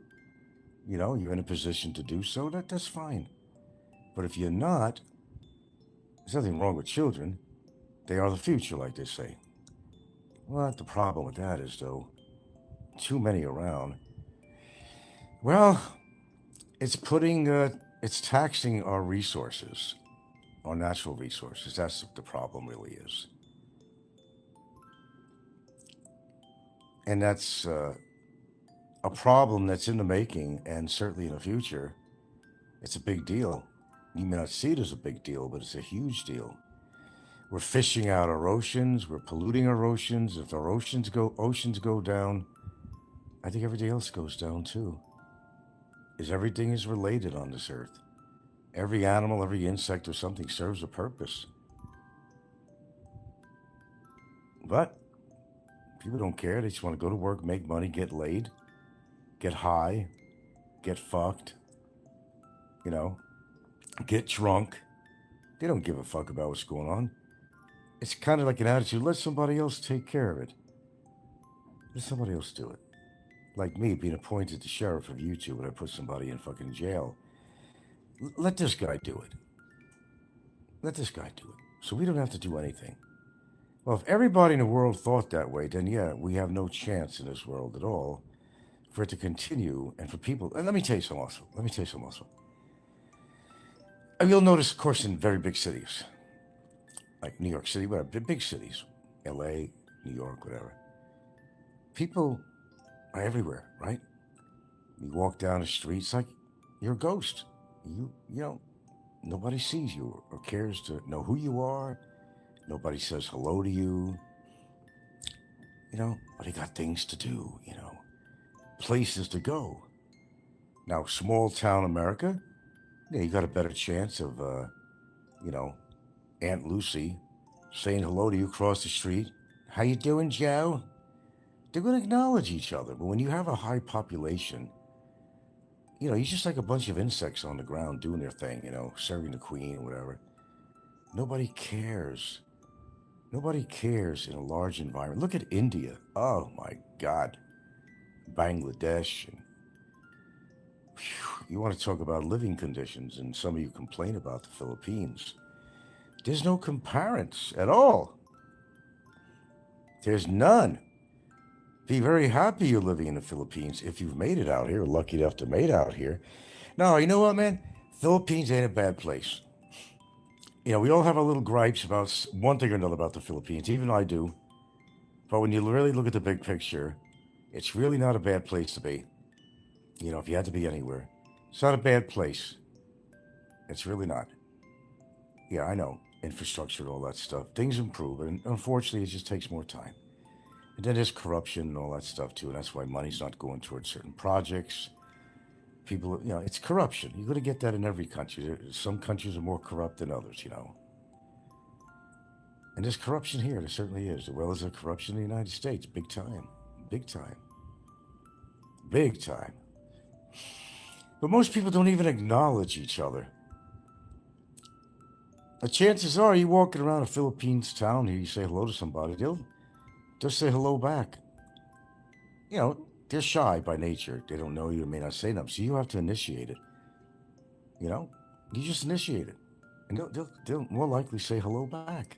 [SPEAKER 4] you're in a position to do so, that's fine. But if you're not, there's nothing wrong with children. They are the future, like they say. Well, the problem with that is, though, too many around. Well, it's taxing our resources, our natural resources. That's what the problem really is. And that's a problem that's in the making, and certainly in the future, it's a big deal. You may not see it as a big deal, but it's a huge deal. We're fishing out our oceans. We're polluting our oceans. If our oceans go down, I think everything else goes down too. Everything is related on this earth. Every animal, every insect or something serves a purpose. But people don't care. They just want to go to work, make money, get laid, get high, get fucked, get drunk. They don't give a fuck about what's going on. It's kind of like an attitude. Let somebody else take care of it. Let somebody else do it. Like me being appointed the sheriff of YouTube and I put somebody in fucking jail. Let this guy do it. Let this guy do it. So we don't have to do anything. Well, if everybody in the world thought that way, then yeah, we have no chance in this world at all for it to continue and for people. And let me tell you something also. And you'll notice, of course, in very big cities, like New York City, whatever, big cities, LA, New York, whatever. People are everywhere, right? You walk down the street, it's like you're a ghost. Nobody sees you or cares to know who you are. Nobody says hello to you. But they got things to do, places to go. Now, small town America, you got a better chance of, Aunt Lucy saying hello to you across the street. How you doing, Joe? They're going to acknowledge each other. But when you have a high population, you're just like a bunch of insects on the ground doing their thing, serving the queen or whatever. Nobody cares. Nobody cares in a large environment. Look at India. Oh, my God. Bangladesh. And, you want to talk about living conditions, and some of you complain about the Philippines. There's no comparison at all. There's none. Be very happy you're living in the Philippines if you've made it out here, lucky enough to made out here. No, you know what, man? Philippines ain't a bad place. We all have our little gripes about one thing or another about the Philippines. Even I do. But when you really look at the big picture, it's really not a bad place to be. If you had to be anywhere. It's not a bad place. It's really not. Yeah, I know. Infrastructure and all that stuff. Things improve, and unfortunately, it just takes more time. And then there's corruption and all that stuff too, and that's why money's not going towards certain projects. People, it's corruption. You're going to get that in every country. Some countries are more corrupt than others, And there's corruption here. There certainly is. As well as there's corruption in the United States. Big time. Big time. Big time. But most people don't even acknowledge each other. The chances are you walking around a Philippines town here, you say hello to somebody, they'll say hello back. They're shy by nature. They don't know you, may not say nothing. So you have to initiate it. You just initiate it. And they'll more likely say hello back.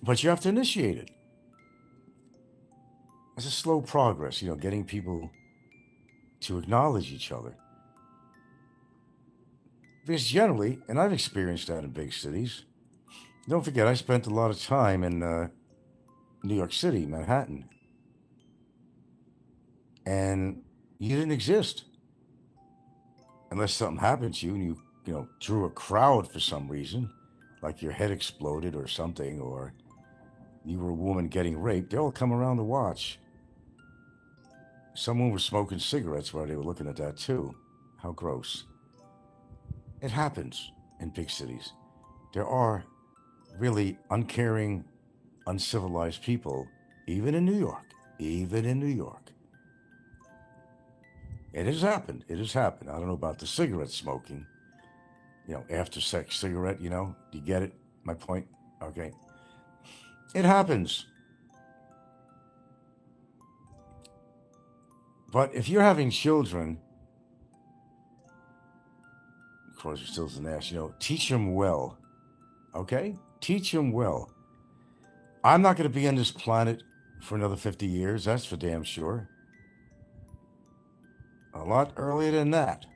[SPEAKER 4] But you have to initiate it. It's a slow progress, getting people to acknowledge each other. Because generally, and I've experienced that in big cities, don't forget, I spent a lot of time in New York City, Manhattan. And you didn't exist. Unless something happened to you and you drew a crowd for some reason, like your head exploded or something, or you were a woman getting raped, they all come around to watch. Someone was smoking cigarettes while they were looking at that too. How gross. It happens in big cities. There are really uncaring, uncivilized people, even in New York. It has happened. I don't know about the cigarette smoking. After sex cigarette, you get it? My point? Okay. It happens. But if you're having children, of course, you're still an ass, teach them well. Okay? Teach them well. I'm not going to be on this planet for another 50 years. That's for damn sure. A lot earlier than that.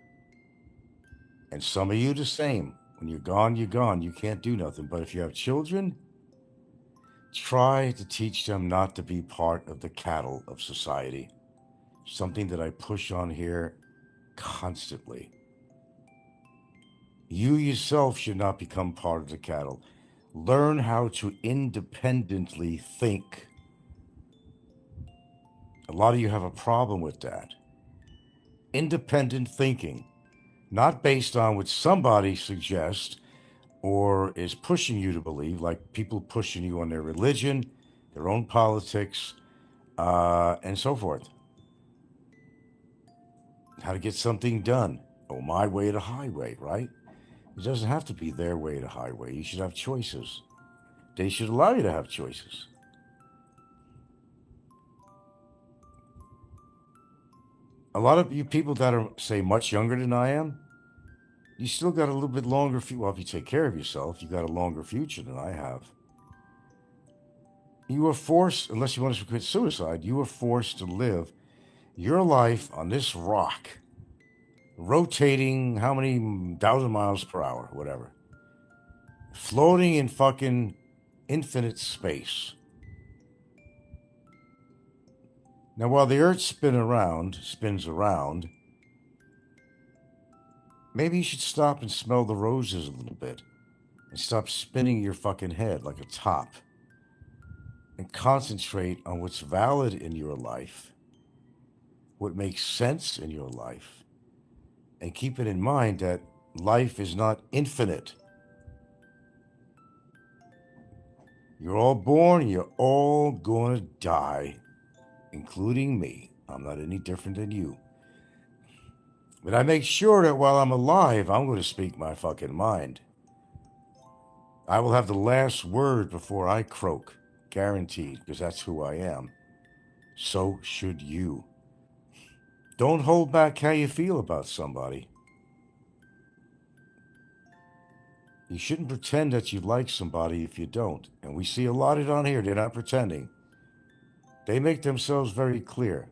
[SPEAKER 4] And some of you the same. When you're gone, you're gone. You can't do nothing. But if you have children, try to teach them not to be part of the cattle of society. Something that I push on here constantly. You yourself should not become part of the cattle. Learn how to independently think. A lot of you have a problem with that. Independent thinking, not based on what somebody suggests or is pushing you to believe, like people pushing you on their religion, their own politics, and so forth. How to get something done. Oh, my way to highway, right? It doesn't have to be their way to highway. You should have choices. They should allow you to have choices. A lot of you people that are, say, much younger than I am, you still got a little bit longer future. Well, if you take care of yourself, you got a longer future than I have. You are forced, unless you want to commit suicide, you are forced to live your life on this rock, rotating how many 1,000 miles per hour, whatever, floating in fucking infinite space. Now, while the Earth spins around, maybe you should stop and smell the roses a little bit and stop spinning your fucking head like a top and concentrate on what's valid in your life, what makes sense in your life, and keep it in mind that life is not infinite. You're all born and you're all gonna die, including me. I'm not any different than you. But I make sure that while I'm alive, I'm going to speak my fucking mind. I will have the last word before I croak, guaranteed, because that's who I am. So should you. Don't hold back how you feel about somebody. You shouldn't pretend that you like somebody if you don't. And we see a lot of it on here. They're not pretending. They make themselves very clear.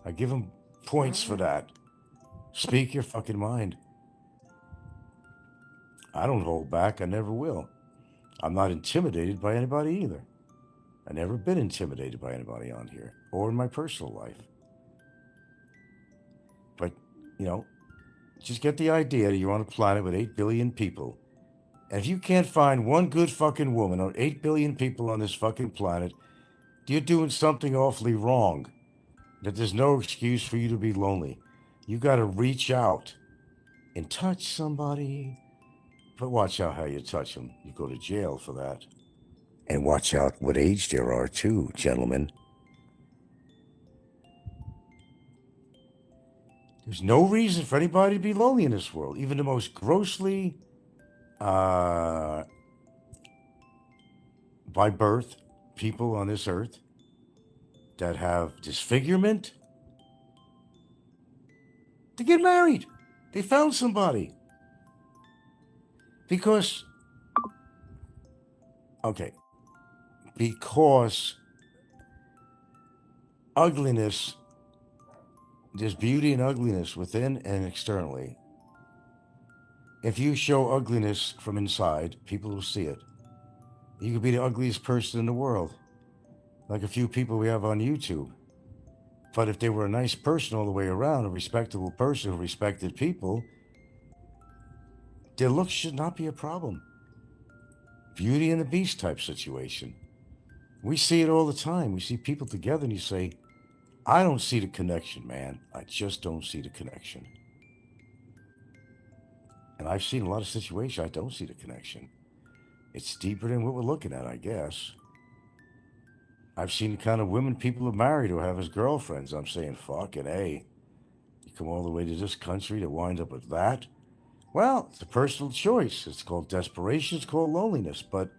[SPEAKER 4] I give them points for that. Speak your fucking mind. I don't hold back. I never will. I'm not intimidated by anybody either. I've never been intimidated by anybody on here or in my personal life. But, just get the idea that you're on a planet with 8 billion people. And if you can't find one good fucking woman or 8 billion people on this fucking planet, you're doing something awfully wrong. That there's no excuse for you to be lonely. You got to reach out and touch somebody. But watch out how you touch them. You go to jail for that. And watch out what age there are too, gentlemen. There's no reason for anybody to be lonely in this world. Even the most grossly, by birth, people on this earth that have disfigurement, they get married. They found somebody. Because ugliness, there's beauty and ugliness within and externally. If you show ugliness from inside, people will see it. You could be the ugliest person in the world, like a few people we have on YouTube. But if they were a nice person all the way around, a respectable person who respected people, their looks should not be a problem. Beauty and the Beast type situation. We see it all the time. We see people together and you say, I don't see the connection, man. I just don't see the connection. And I've seen a lot of situations I don't see the connection. It's deeper than what we're looking at, I guess. I've seen the kind of women people are married or have as girlfriends. I'm saying, fucking A. You come all the way to this country to wind up with that? Well, it's a personal choice. It's called desperation. It's called loneliness. But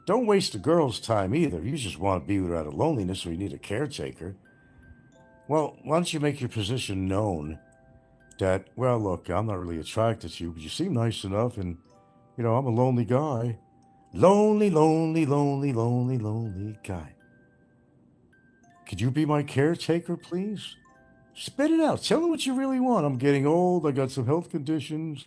[SPEAKER 4] don't waste a girl's time either. You just want to be with her out of loneliness or you need a caretaker. Well, why don't you make your position known that, well, look, I'm not really attracted to you, but you seem nice enough and, I'm a lonely guy. Lonely, lonely, lonely, lonely, lonely guy. Could you be my caretaker, please? Spit it out. Tell them what you really want. I'm getting old. I got some health conditions.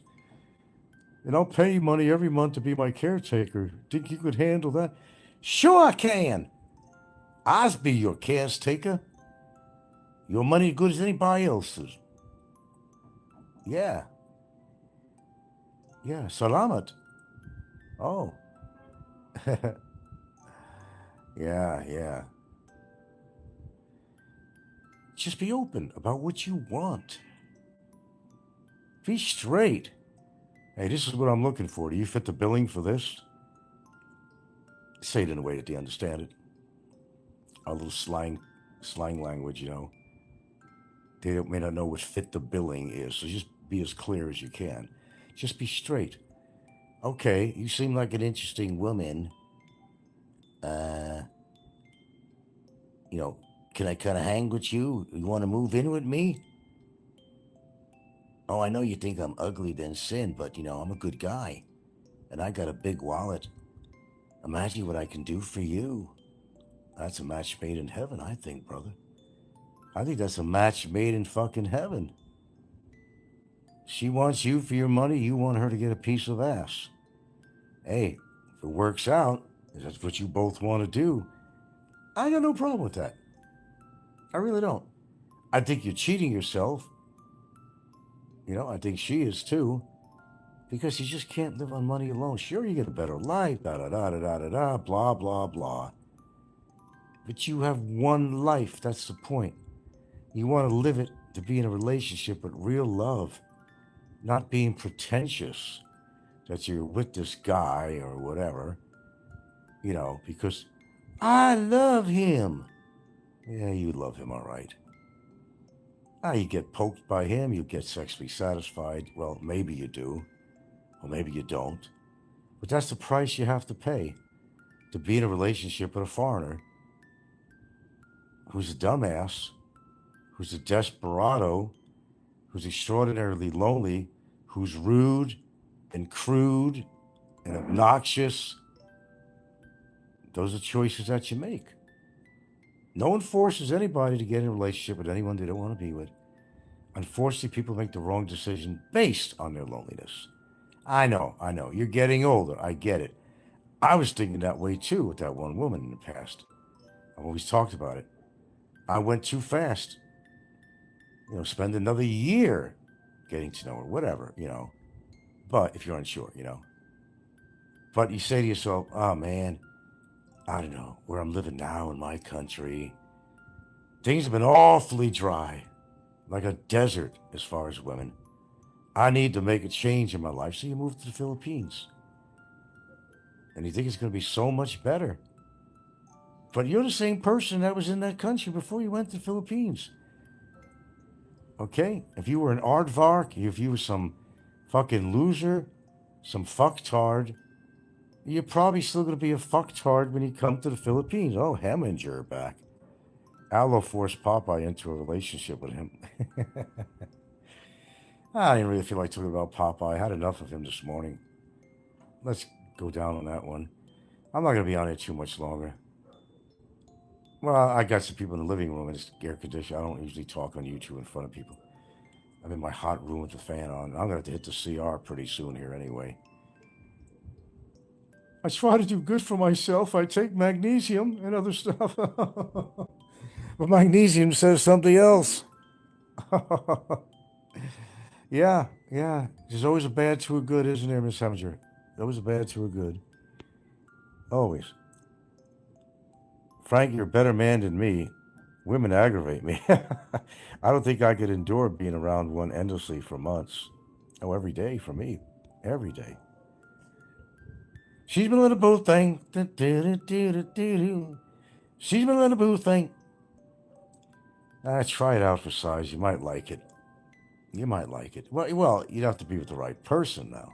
[SPEAKER 4] And I'll pay you money every month to be my caretaker. Think you could handle that? Sure I can. I'll be your caretaker. Your money as good as anybody else's. Yeah. Yeah, salamat. Oh. Yeah. Just be open about what you want. Be straight. Hey, this is what I'm looking for. Do you fit the billing for this? Say it in a way that they understand it. A little slang language, you know. They may not know what fit the billing is, so just be as clear as you can. Just be straight. Okay, you seem like an interesting woman. You know, can I kind of hang with you? You want to move in with me? Oh, I know you think I'm ugly than sin, but you know, I'm a good guy. And I got a big wallet. Imagine what I can do for you. That's a match made in heaven, I think, brother. I think that's a match made in fucking heaven. She wants you for your money. You want her to get a piece of ass. Hey, if it works out, if that's what you both want to do, I got no problem with that. I really don't. I think you're cheating yourself. You know, I think she is too. Because you just can't live on money alone. Sure, you get a better life, da-da-da-da-da-da, blah, blah, blah. But you have one life. That's the point. You want to live it to be in a relationship with real love, not being pretentious that you're with this guy or whatever, you know, because I love him. Yeah, you love him, all right. You get poked by him, you get sexually satisfied. Well, maybe you do, or maybe you don't. But that's the price you have to pay to be in a relationship with a foreigner who's a dumbass, who's a desperado, who's extraordinarily lonely, who's rude and crude and obnoxious. Those are choices that you make. No one forces anybody to get in a relationship with anyone they don't want to be with. Unfortunately, people make the wrong decision based on their loneliness. I know. You're getting older. I get it. I was thinking that way too with that one woman in the past. I've always talked about it. I went too fast. You know, spend another year getting to know her, whatever, you know. But if you're unsure, you know. But you say to yourself, oh man, I don't know, where I'm living now in my country, things have been awfully dry, like a desert as far as women. I need to make a change in my life. So you move to the Philippines. And you think it's going to be so much better. But you're the same person that was in that country before you went to the Philippines. Okay? If you were an aardvark, if you were some fucking loser, some fucktard, you're probably still going to be a fucktard when you come to the Philippines. Oh, Heminger back. Allo forced Popeye into a relationship with him. I didn't really feel like talking about Popeye. I had enough of him this morning. Let's go down on that one. I'm not going to be on it too much longer. Well, I got some people in the living room and it's air conditioned. I don't usually talk on YouTube in front of people. I'm in my hot room with the fan on. I'm going to have to hit the CR pretty soon here anyway. I try to do good for myself. I take magnesium and other stuff. But magnesium says something else. Yeah. There's always a bad to a good, isn't there, Miss Heminger? Always a bad to a good. Always. Frank, you're a better man than me. Women aggravate me. I don't think I could endure being around one endlessly for months. Oh, every day for me. Every day. She's been a little boo thing. She's been a little boo thing. Try it out for size. You might like it. You might like it. Well, you'd have to be with the right person now.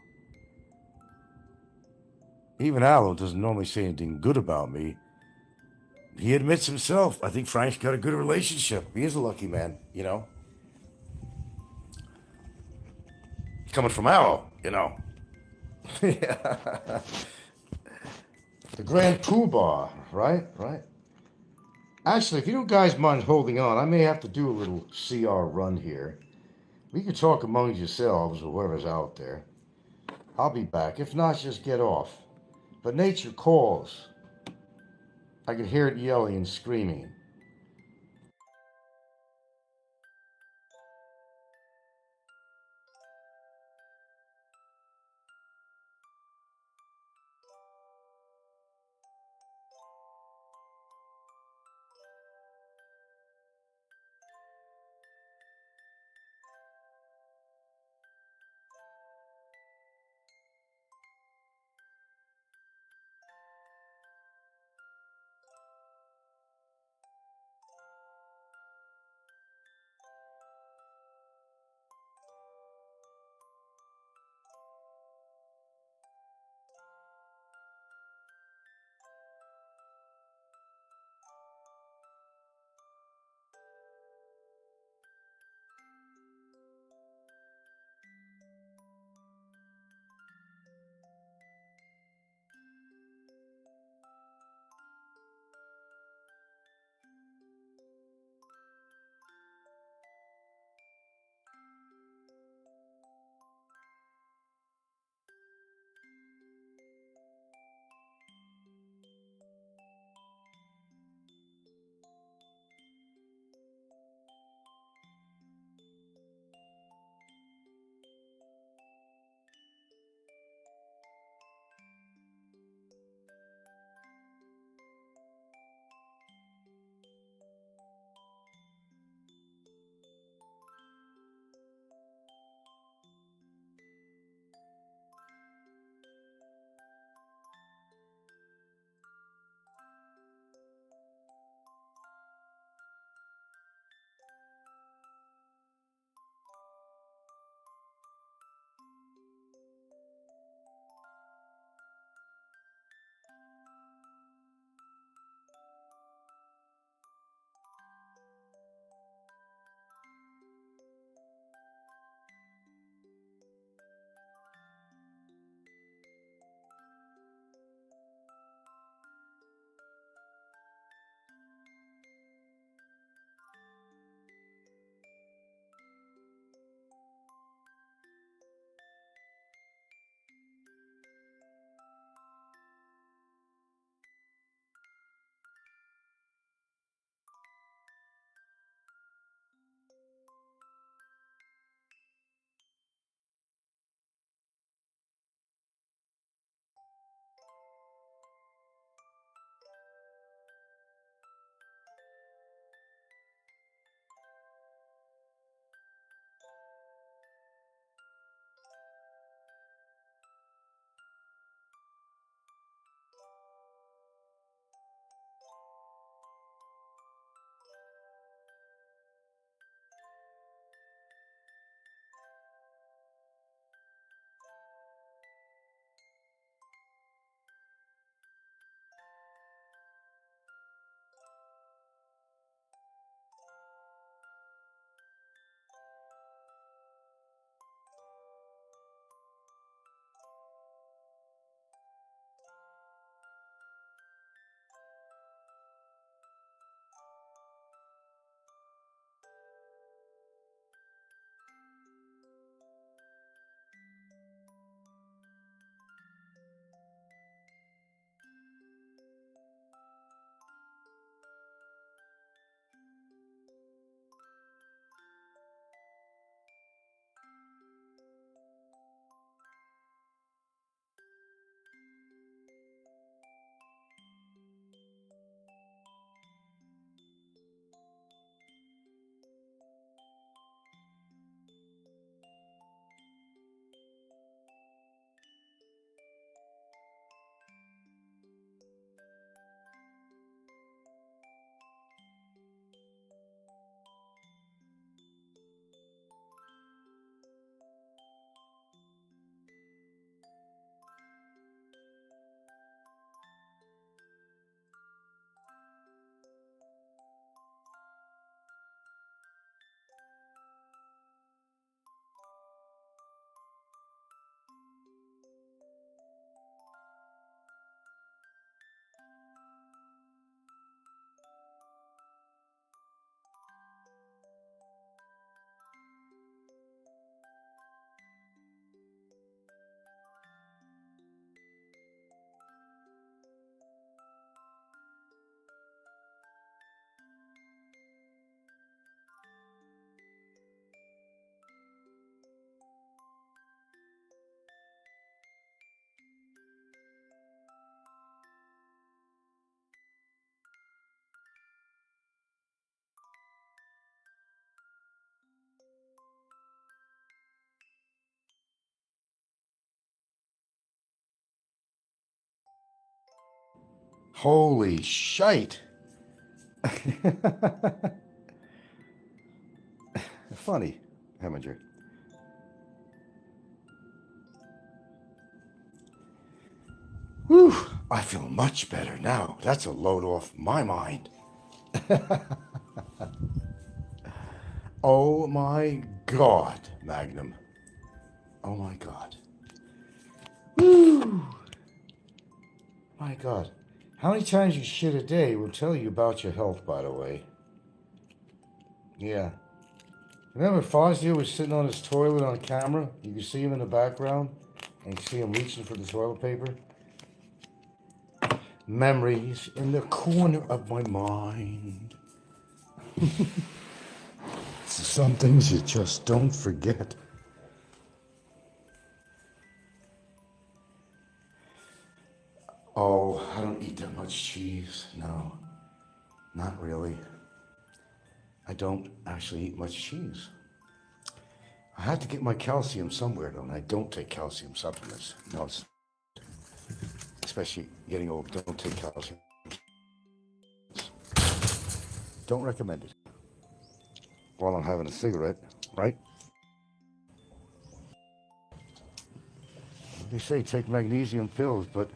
[SPEAKER 4] Even Allo doesn't normally say anything good about me. He admits himself. I think Frank's got a good relationship. He is a lucky man, you know. Coming from Allo, you know. The Grand Poobah, right? Actually, if you don't guys mind holding on, I may have to do a little CR run here. We can talk among yourselves or whoever's out there. I'll be back. If not, just get off. But nature calls. I can hear it yelling and screaming. Holy shite. Funny, Heminger. Whew, I feel much better now. That's a load off my mind. Oh my God, Magnum. Oh my God. Woo. My God. How many times you shit a day will tell you about your health, by the way. Yeah. Remember Fazio was sitting on his toilet on camera? You could see him in the background, and you could see him reaching for the toilet paper. Memories in the corner of my mind. Some things you just don't forget. Oh, I don't eat that much cheese. No, not really. I don't actually eat much cheese. I have to get my calcium somewhere, though, and I don't take calcium supplements. No, it's, especially getting old, don't take calcium. Don't recommend it. While I'm having a cigarette, right? They say take magnesium pills, but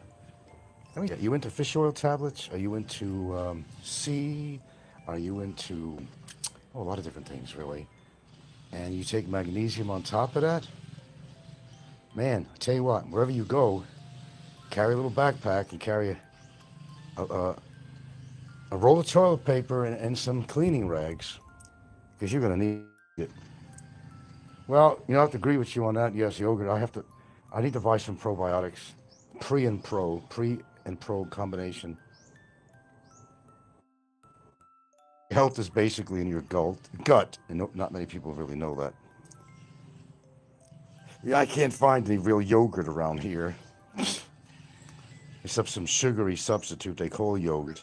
[SPEAKER 4] I mean, are you into fish oil tablets? Are you into C? Are you into a lot of different things, really? And you take magnesium on top of that? Man, I tell you what, wherever you go, carry a little backpack and carry a roll of toilet paper and some cleaning rags, because you're going to need it. Well, you know, I have to agree with you on that. Yes, yogurt. I need to buy some probiotics, pre and pro combination. Health is basically in your gut, and not many people really know that. Yeah, I can't find any real yogurt around here, except some sugary substitute they call yogurt.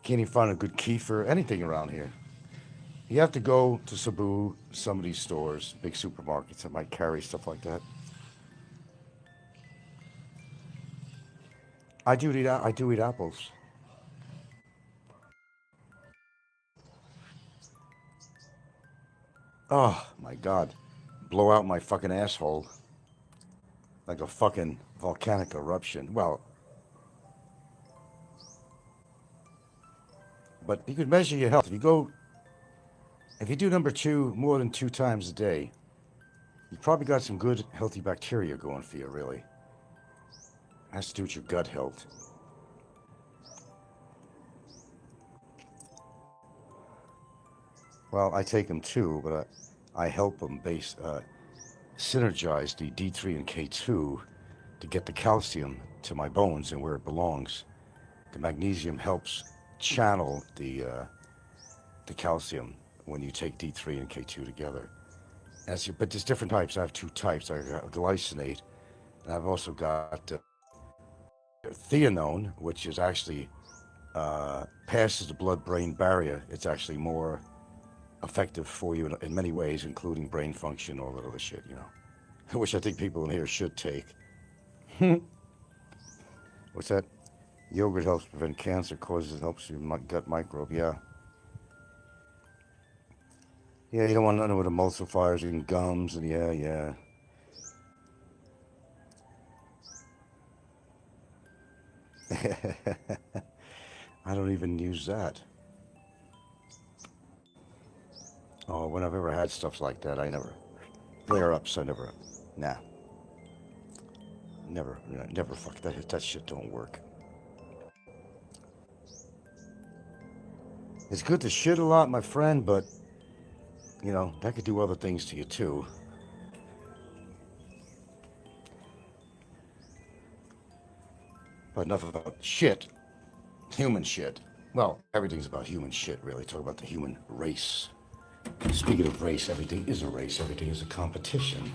[SPEAKER 4] Can't even find a good kefir, anything around here. You have to go to Cebu, some of these stores, big supermarkets that might carry stuff like that. I do eat apples. Oh my God, blow out my fucking asshole like a fucking volcanic eruption. Well, but you could measure your health. If you do number 2 more than 2 times a day, you probably got some good healthy bacteria going for you, really. It has to do with your gut health. Well, I take them too, but I help them synergize the D3 and K2 to get the calcium to my bones and where it belongs. The magnesium helps channel the calcium when you take D3 and K2 together. But there's different types. I have 2 types. I got glycinate, and I've also got theanone, which is actually passes the blood-brain barrier. It's actually more effective for you in many ways, including brain function, all that other shit, you know. Which I think people in here should take. What's that? Yogurt helps prevent cancer, helps your gut microbe, yeah. Yeah, you don't want nothing with emulsifiers and gums, and yeah. I don't even use that. Oh, when I've ever had stuff like that, I never flare-ups. Never fuck that shit don't work. It's good to shit a lot, my friend, but you know, that could do other things to you too. But enough about shit. Human shit. Well, everything's about human shit, really. Talk about the human race. Speaking of race, everything is a race. Everything is a competition.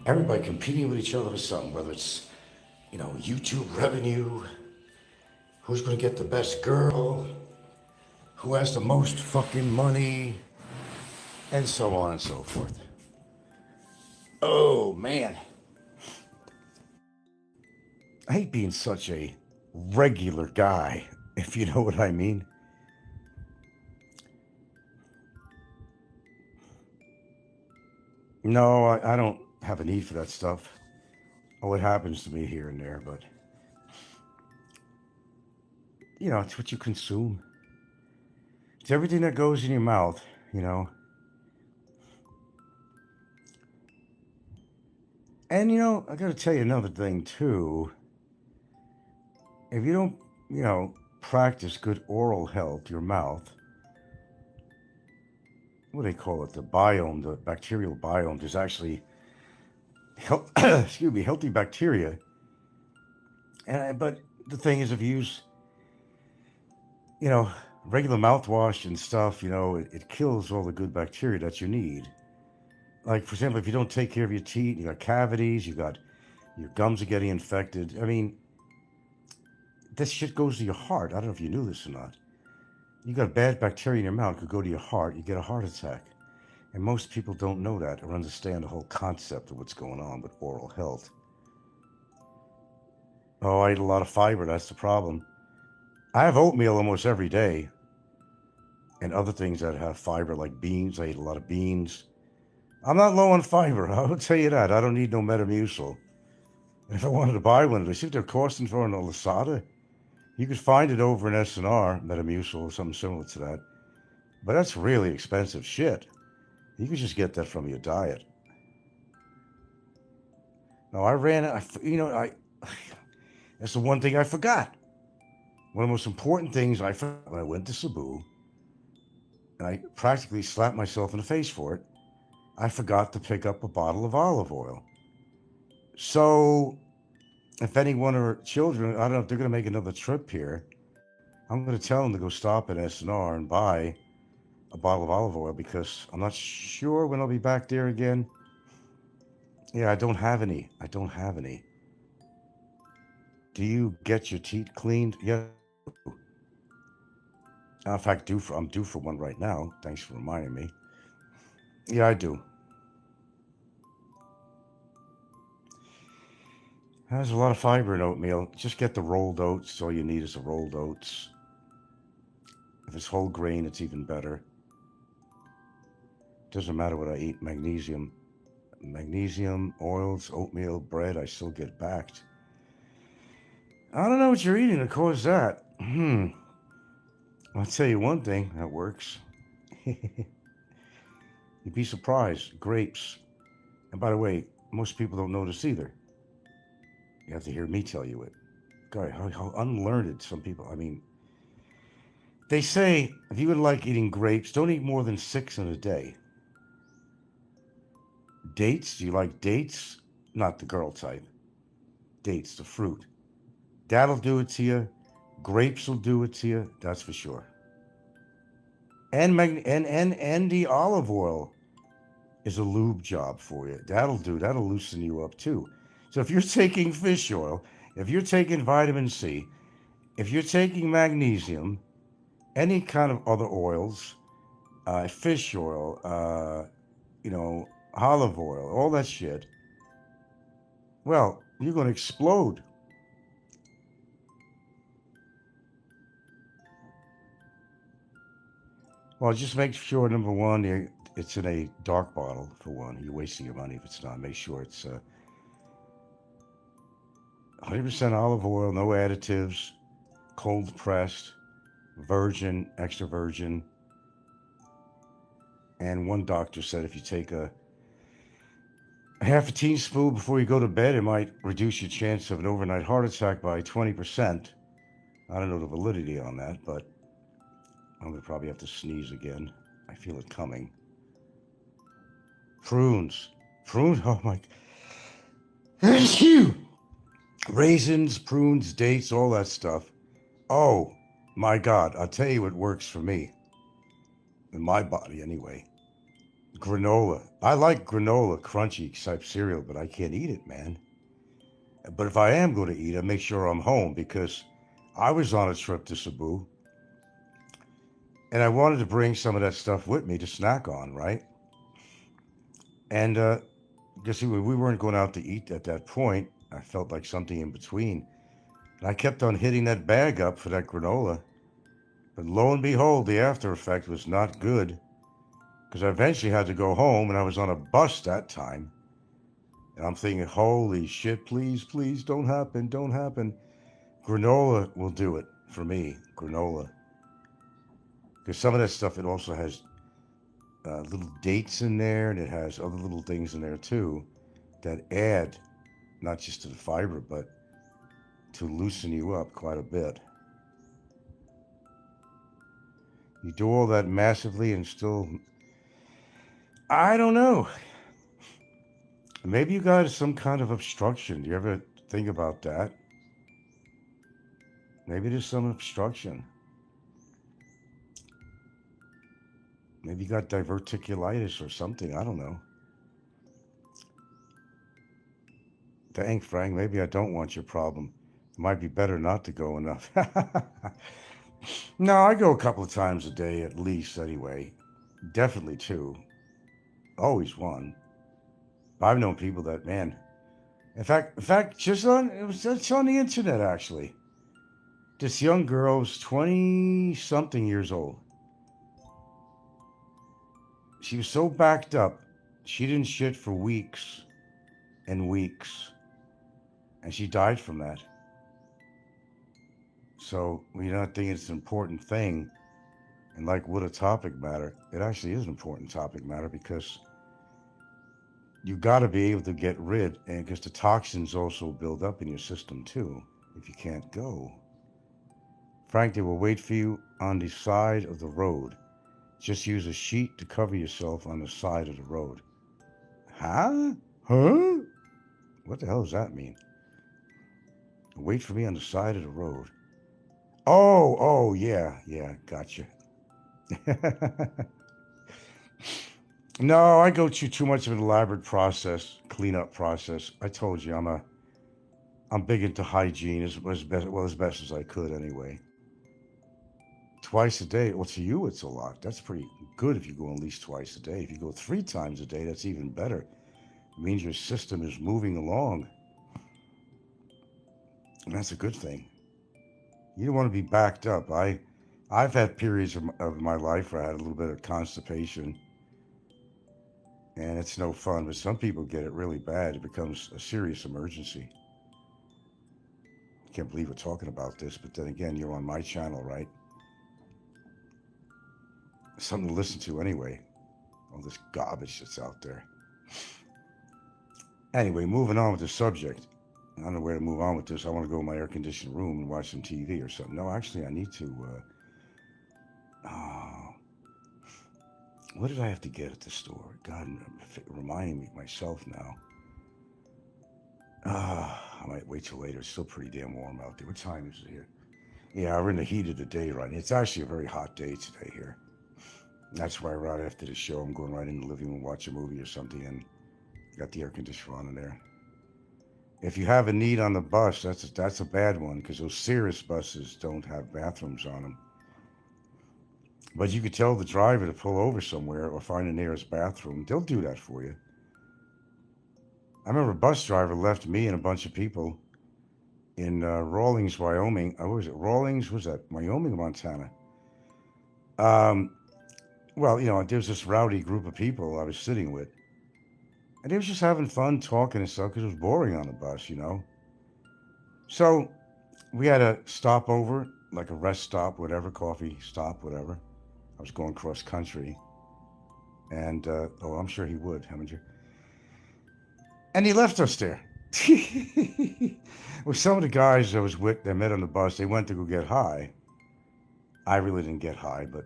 [SPEAKER 4] Everybody competing with each other for something, whether it's, you know, YouTube revenue, who's going to get the best girl, who has the most fucking money, and so on and so forth. Oh, man. I hate being such a regular guy, if you know what I mean. No, I don't have a need for that stuff. Oh, it happens to me here and there, but you know, it's what you consume. It's everything that goes in your mouth, you know. And you know, I got to tell you another thing too. If you don't, you know, practice good oral health, your mouth, what do they call it? The biome, the bacterial biome, is actually, excuse me, healthy bacteria. But the thing is, if you use, you know, regular mouthwash and stuff, you know, it kills all the good bacteria that you need. Like, for example, if you don't take care of your teeth, you got cavities, your gums are getting infected. I mean, this shit goes to your heart. I don't know if you knew this or not. You got bad bacteria in your mouth, it could go to your heart, you get a heart attack. And most people don't know that or understand the whole concept of what's going on with oral health. Oh, I eat a lot of fiber, that's the problem. I have oatmeal almost every day. And other things that have fiber, like beans. I eat a lot of beans. I'm not low on fiber, I will tell you that. I don't need no Metamucil. And if I wanted to buy one, I see what they're costing for on a Lazada. You could find it over in S&R, Metamucil, or something similar to that. But that's really expensive shit. You could just get that from your diet. No, that's the one thing I forgot. One of the most important things I forgot when I went to Cebu, and I practically slapped myself in the face for it, I forgot to pick up a bottle of olive oil. So, if anyone or children, I don't know if they're going to make another trip here, I'm going to tell them to go stop at S&R and buy a bottle of olive oil because I'm not sure when I'll be back there again. Yeah, I don't have any. Do you get your teeth cleaned? Yeah. In fact, I'm due for one right now. Thanks for reminding me. Yeah, I do. There's a lot of fiber in oatmeal. Just get the rolled oats. All you need is the rolled oats. If it's whole grain, it's even better. Doesn't matter what I eat. Magnesium, oils, oatmeal, bread, I still get backed. I don't know what you're eating to cause that. I'll tell you one thing that works. You'd be surprised. Grapes. And by the way, most people don't know this either. You have to hear me tell you it. God, how unlearned some people. I mean, they say if you would like eating grapes, don't eat more than 6 in a day. Dates? Do you like dates? Not the girl type. Dates, the fruit. That'll do it to you. Grapes will do it to you. That's for sure. And the olive oil is a lube job for you. That'll loosen you up too. So if you're taking fish oil, if you're taking vitamin C, if you're taking magnesium, any kind of other oils, fish oil, olive oil, all that shit, well, you're going to explode. Well, just make sure, number one, it's in a dark bottle, for one. You're wasting your money if it's not. Make sure it's 100% olive oil, no additives, cold pressed, virgin, extra virgin. And one doctor said if you take a half a teaspoon before you go to bed, it might reduce your chance of an overnight heart attack by 20%. I don't know the validity on that, but I'm going to probably have to sneeze again. I feel it coming. Prunes, oh my. Raisins, prunes, dates, all that stuff. Oh my God, I'll tell you what works for me. In my body anyway. Granola. I like granola, crunchy type cereal, but I can't eat it, man. But if I am going to eat, I make sure I'm home because I was on a trip to Cebu and I wanted to bring some of that stuff with me to snack on, right? And because we weren't going out to eat at that point, I felt like something in between. And I kept on hitting that bag up for that granola. But lo and behold, the after effect was not good. Because I eventually had to go home, and I was on a bus that time. And I'm thinking, holy shit, please, please, don't happen, don't happen. Granola will do it for me, granola. Because some of that stuff, it also has little dates in there, and it has other little things in there too that add not just to the fiber, but to loosen you up quite a bit. You do all that massively and still, I don't know. Maybe you got some kind of obstruction. Do you ever think about that? Maybe there's some obstruction. Maybe you got diverticulitis or something. I don't know. Dang, Frank, maybe I don't want your problem. It might be better not to go enough. No, I go a couple of times a day at least anyway. Definitely two. Always one. I've known people that, man. In fact, it's on the internet actually. This young girl was 20-something years old. She was so backed up, she didn't shit for weeks and weeks. And she died from that. So we don't think it's an important thing. And like, would a topic matter? It actually is an important topic matter because you got to be able to get rid, and because the toxins also build up in your system too, if you can't go. Frank, they will wait for you on the side of the road. Just use a sheet to cover yourself on the side of the road. Huh? What the hell does that mean? Wait for me on the side of the road. Oh, yeah, gotcha. No, I go through too much of an elaborate process, cleanup process. I told you, I'm big into hygiene as best as I could anyway. Twice a day. Well, to you, it's a lot. That's pretty good if you go at least twice a day. If you go 3 times a day, that's even better. It means your system is moving along. And that's a good thing. You don't want to be backed up. I've had periods of my life where I had a little bit of constipation. And it's no fun, but some people get it really bad. It becomes a serious emergency. I can't believe we're talking about this, but then again, you're on my channel, right? Something to listen to anyway. All this garbage that's out there. Anyway, moving on with the subject. I don't know where to move on with this. I want to go in my air-conditioned room and watch some TV or something. No, actually, I need to... what did I have to get at the store? God, I'm reminding me myself now. I might wait till later. It's still pretty damn warm out there. What time is it here? Yeah, we're in the heat of the day right now. It's actually a very hot day today here. That's why right after the show, I'm going right in the living room, watch a movie or something, and got the air conditioner on in there. If you have a need on the bus, that's a bad one, because those Cirrus buses don't have bathrooms on them. But you could tell the driver to pull over somewhere or find the nearest bathroom. They'll do that for you. I remember a bus driver left me and a bunch of people in Rawlings, Wyoming. What was it? Rawlings? Was that Wyoming or Montana? Well, there was this rowdy group of people I was sitting with. And they was just having fun talking and stuff because it was boring on the bus, So we had a stopover, like a rest stop, whatever, coffee stop, whatever. I was going cross country. And, I'm sure he would, haven't you? And he left us there. Well, some of the guys I was with, that met on the bus, they went to go get high. I really didn't get high, but,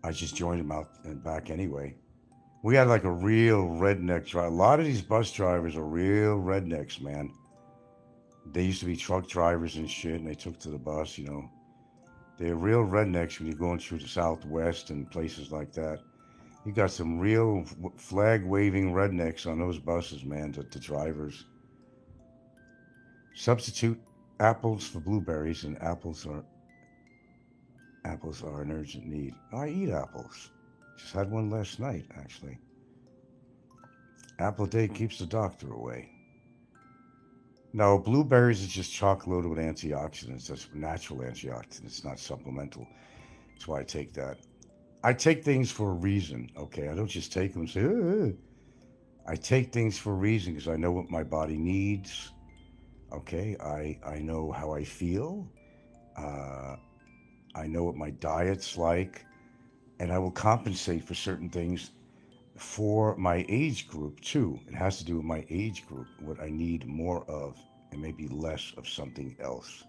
[SPEAKER 4] I just joined them out and back anyway. We had like a real redneck driver. A lot of these bus drivers are real rednecks, man. They used to be truck drivers and shit, and they took to the bus, They're real rednecks when you're going through the Southwest and places like that. You got some real flag-waving rednecks on those buses, man, the drivers. Substitute apples for blueberries, and apples are an urgent need. I eat apples. Just had one last night, actually. Apple a day keeps the doctor away. No, blueberries is just chock loaded with antioxidants. That's natural antioxidants, it's not supplemental. That's why I take that. I take things for a reason, okay? I don't just take them and say, I take things for a reason because I know what my body needs, okay? I know how I feel. I know what my diet's like, and I will compensate for certain things for my age group too. It has to do with my age group, what I need more of, and maybe less of something else.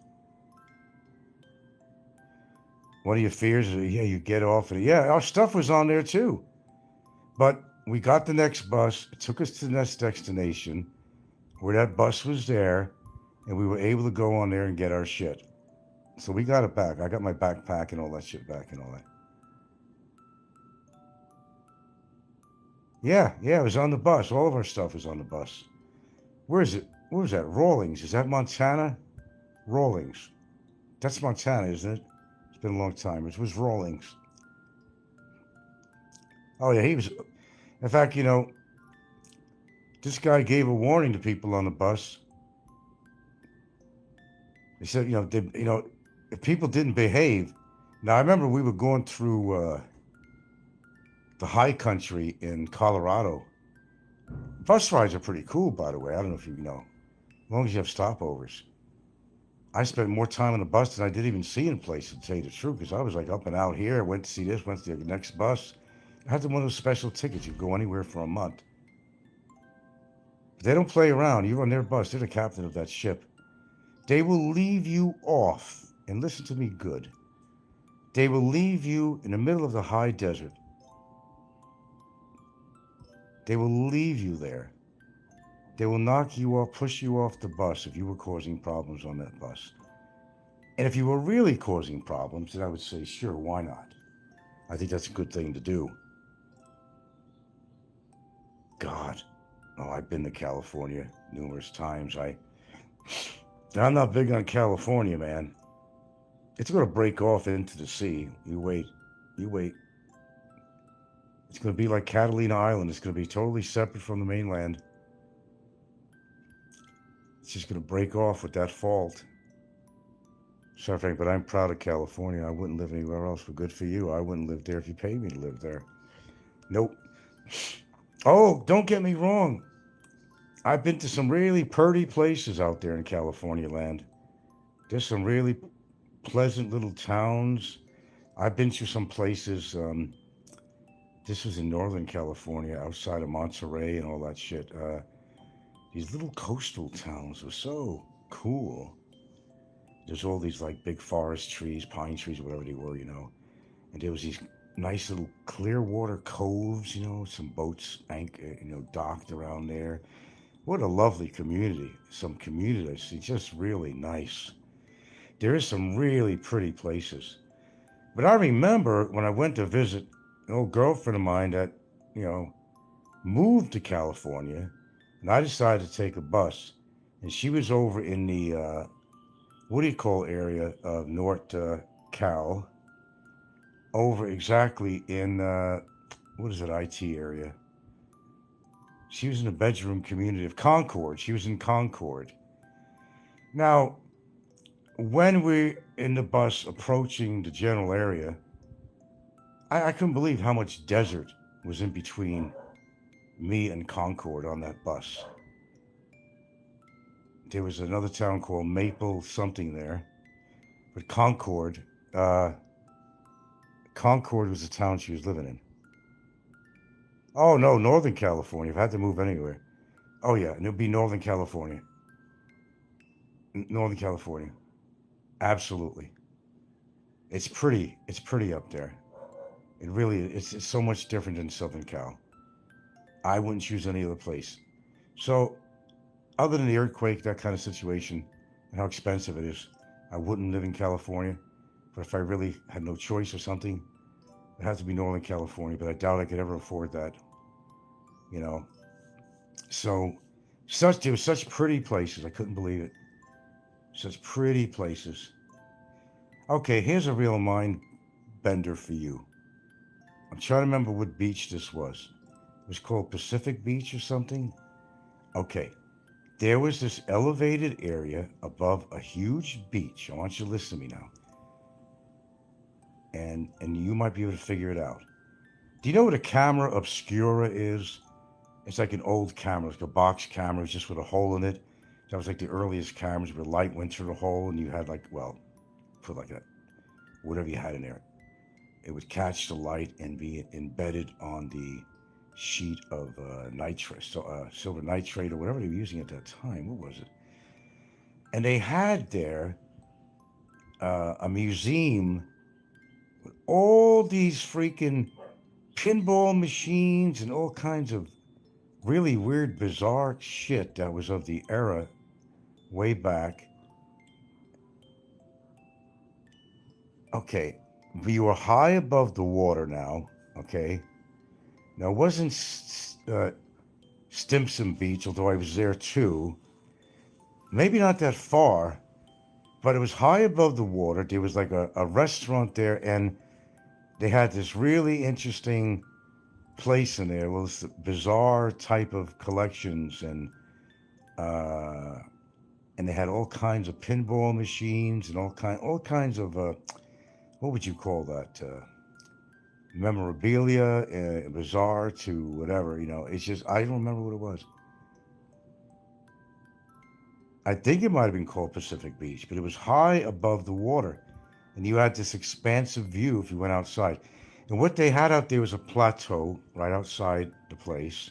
[SPEAKER 4] One of your fears is, yeah, you get off, and yeah, our stuff was on there too. But we got the next bus. It took us to the next destination where that bus was there, and we were able to go on there and get our shit. So we got it back. I got my backpack and all that shit back and all that. Yeah, it was on the bus. All of our stuff was on the bus. Where is it? Where was that? Rawlings. Is that Montana? Rawlings. That's Montana, isn't it? It's been a long time. It was Rawlings. Oh, yeah, he was... In fact, this guy gave a warning to people on the bus. He said, if people didn't behave... Now, I remember we were going through the high country in Colorado. Bus rides are pretty cool, by the way. I don't know if you know. As long as you have stopovers. I spent more time on the bus than I did even seeing places, to tell you the truth, because I was like up and out here, went to see this, went to the next bus. I had one of those special tickets. You go anywhere for a month. But they don't play around. You're on their bus. They're the captain of that ship. They will leave you off, and listen to me good. They will leave you in the middle of the high desert. They will leave you there. They will knock you off, push you off the bus if you were causing problems on that bus. And if you were really causing problems, then I would say, sure, why not? I think that's a good thing to do. God. Oh, I've been to California numerous times. I'm not big on California, man. It's going to break off into the sea. You wait. It's going to be like Catalina Island. It's going to be totally separate from the mainland. It's just going to break off with that fault. Sorry, Frank, but I'm proud of California. I wouldn't live anywhere else. But good for you. I wouldn't live there if you paid me to live there. Nope. Oh, don't get me wrong. I've been to some really pretty places out there in California land. There's some really pleasant little towns. I've been to some places. This was in Northern California, outside of Monterey and all that shit. These little coastal towns were so cool. There's all these like big forest trees, pine trees, whatever they were, And there was these nice little clear water coves, some boats, docked around there. What a lovely community. Some communities, it's just really nice. There is some really pretty places. But I remember when I went to visit an old girlfriend of mine that, moved to California, and I decided to take a bus, and she was over in the, area of North Cal, over exactly in, IT area. She was in the bedroom community of Concord. She was in Concord. Now, when we're in the bus approaching the general area, I couldn't believe how much desert was in between me and Concord on that bus. There was another town called Maple something there. But Concord was the town she was living in. Oh, no, Northern California. If I had to move anywhere. Oh, yeah, and it would be Northern California. Northern California. Absolutely. It's pretty up there. It really is. It's so much different than Southern Cal. I wouldn't choose any other place. So, other than the earthquake, that kind of situation, and how expensive it is, I wouldn't live in California. But if I really had no choice or something, it has to be Northern California. But I doubt I could ever afford that. So, there were such pretty places. I couldn't believe it. Such pretty places. Okay, here's a real mind bender for you. I'm trying to remember what beach this was. It was called Pacific Beach or something. Okay. There was this elevated area above a huge beach. I want you to listen to me now. And you might be able to figure it out. Do you know what a camera obscura is? It's like an old camera, like a box camera, just with a hole in it. That was like the earliest cameras where light went through the hole and you had like, well, put like a, whatever you had in there. It would catch the light and be embedded on the sheet of nitrate, silver nitrate or whatever they were using at that time. What was it? And they had there a museum with all these freaking pinball machines and all kinds of really weird, bizarre shit that was of the era way back. Okay, we were high above the water now, okay? Now, it wasn't Stimson Beach, although I was there too. Maybe not that far, but it was high above the water. There was like a restaurant there, and they had this really interesting place in there. Well, it's a bizarre type of collections, and they had all kinds of pinball machines and all kinds of what would you call that? Memorabilia, bizarre to whatever, it's just, I don't remember what it was. I think it might have been called Pacific Beach, but it was high above the water. And you had this expansive view if you went outside. And what they had out there was a plateau right outside the place.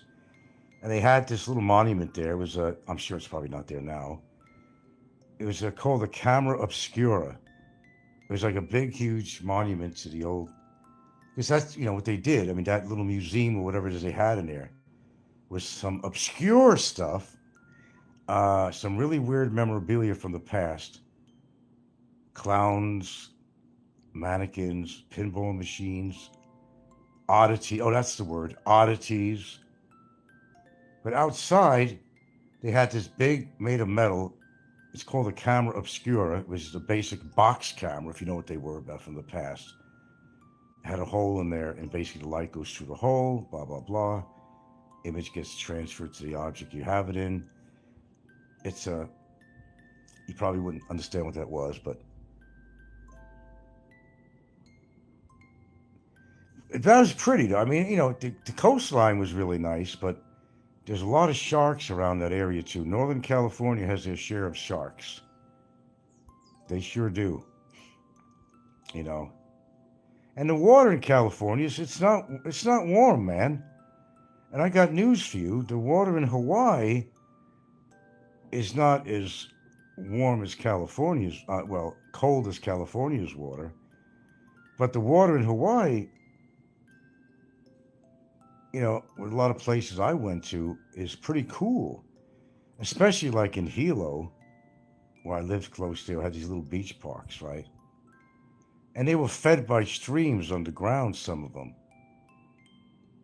[SPEAKER 4] And they had this little monument there. It was I'm sure it's probably not there now. It was called the Camera Obscura. It was like a big, huge monument to the old, because that's, what they did. I mean, that little museum or whatever it is they had in there was some obscure stuff, some really weird memorabilia from the past. Clowns, mannequins, pinball machines, oddity. Oh, that's the word, oddities. But outside, they had this big, made of metal. It's called a camera obscura, which is a basic box camera, if you know what they were about from the past. It had a hole in there, and basically the light goes through the hole, blah, blah, blah. Image gets transferred to the object you have it in. It's you probably wouldn't understand what that was, but that was pretty, though. I mean, the coastline was really nice, but there's a lot of sharks around that area, too. Northern California has their share of sharks. They sure do. And the water in California, it's not warm, man. And I got news for you. The water in Hawaii is not as warm as California's, cold as California's water. But the water in Hawaii, with a lot of places I went to, is pretty cool. Especially like in Hilo, where I lived close to, I had these little beach parks, right? And they were fed by streams underground, some of them.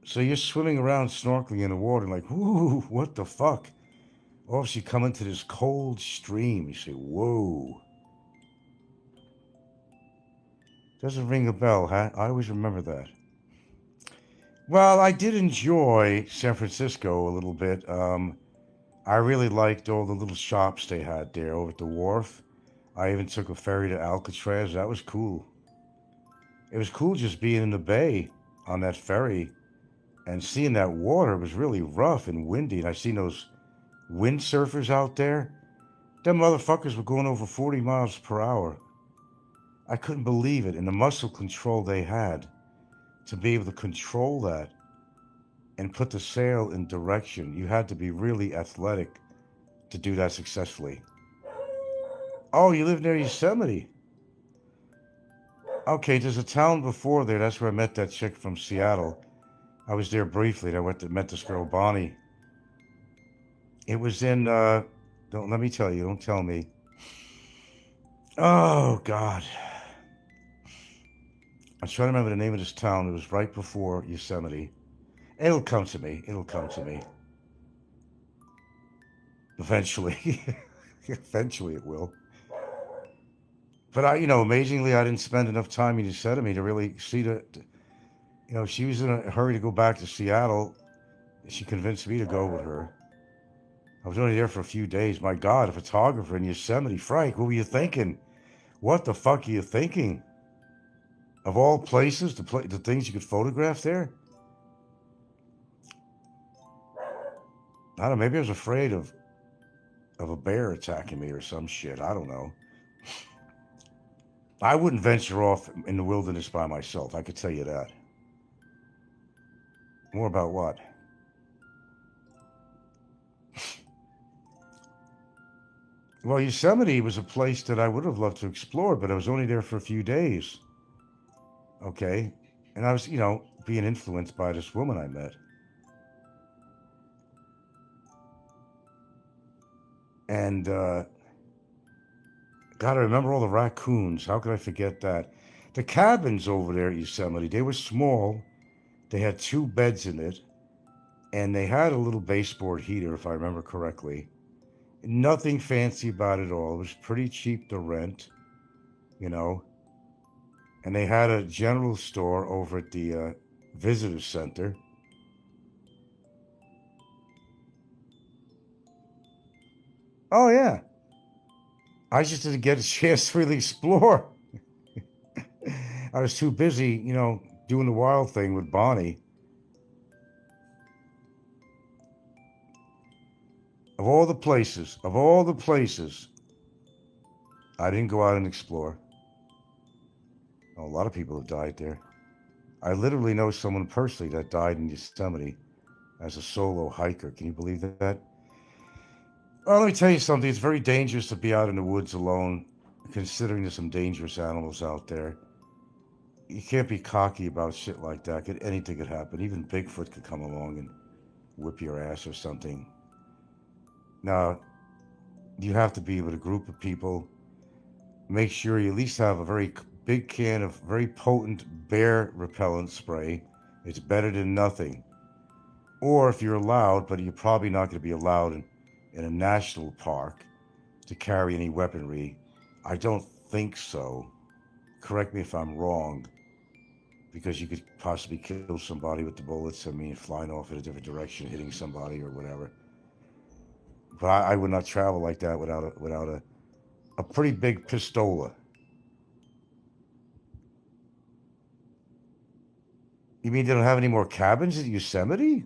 [SPEAKER 4] So you're swimming around, snorkeling in the water, like, whoo, what the fuck? Or if you come into this cold stream, you say, whoa. Doesn't ring a bell, huh? I always remember that. Well, I did enjoy San Francisco a little bit. I really liked all the little shops they had there over at the wharf. I even took a ferry to Alcatraz. That was cool. It was cool just being in the bay on that ferry and seeing that water. It was really rough and windy. And I seen those windsurfers out there. Them motherfuckers were going over 40 miles per hour. I couldn't believe it. And the muscle control they had to be able to control that and put the sail in direction. You had to be really athletic to do that successfully. Oh, you live near Yosemite. Okay, there's a town before there. That's where I met that chick from Seattle. I was there briefly, and I met this girl, Bonnie. It was in, don't let me tell you, don't tell me. Oh, God. I'm trying to remember the name of this town. It was right before Yosemite. It'll come to me. Eventually. Eventually it will. But amazingly, I didn't spend enough time in Yosemite to really see she was in a hurry to go back to Seattle. She convinced me to go with her. I was only there for a few days. My God, a photographer in Yosemite. Frank, what were you thinking? What the fuck are you thinking? Of all places, the things you could photograph there? I don't know, maybe I was afraid of a bear attacking me or some shit. I don't know. I wouldn't venture off in the wilderness by myself, I could tell you that. More about what? Well, Yosemite was a place that I would have loved to explore, but I was only there for a few days. Okay? And I was, being influenced by this woman I met. And, God, I remember all the raccoons. How could I forget that? The cabins over there at Yosemite, they were small. They had 2 beds in it. And they had a little baseboard heater, if I remember correctly. Nothing fancy about it all. It was pretty cheap to rent, And they had a general store over at the visitor center. Oh, yeah. I just didn't get a chance to really explore. I was too busy, doing the wild thing with Bonnie. Of all the places, I didn't go out and explore. A lot of people have died there. I literally know someone personally that died in Yosemite as a solo hiker. Can you believe that? Well, let me tell you something. It's very dangerous to be out in the woods alone, considering there's some dangerous animals out there. You can't be cocky about shit like that. Anything could happen. Even Bigfoot could come along and whip your ass or something. Now, you have to be with a group of people. Make sure you at least have a very big can of very potent bear repellent spray. It's better than nothing. Or if you're allowed, but you're probably not going to be allowed in a national park to carry any weaponry. I don't think so. Correct me if I'm wrong, because you could possibly kill somebody with the bullets. Flying off in a different direction, hitting somebody or whatever. But I would not travel like that without a pretty big pistola. You mean they don't have any more cabins at Yosemite?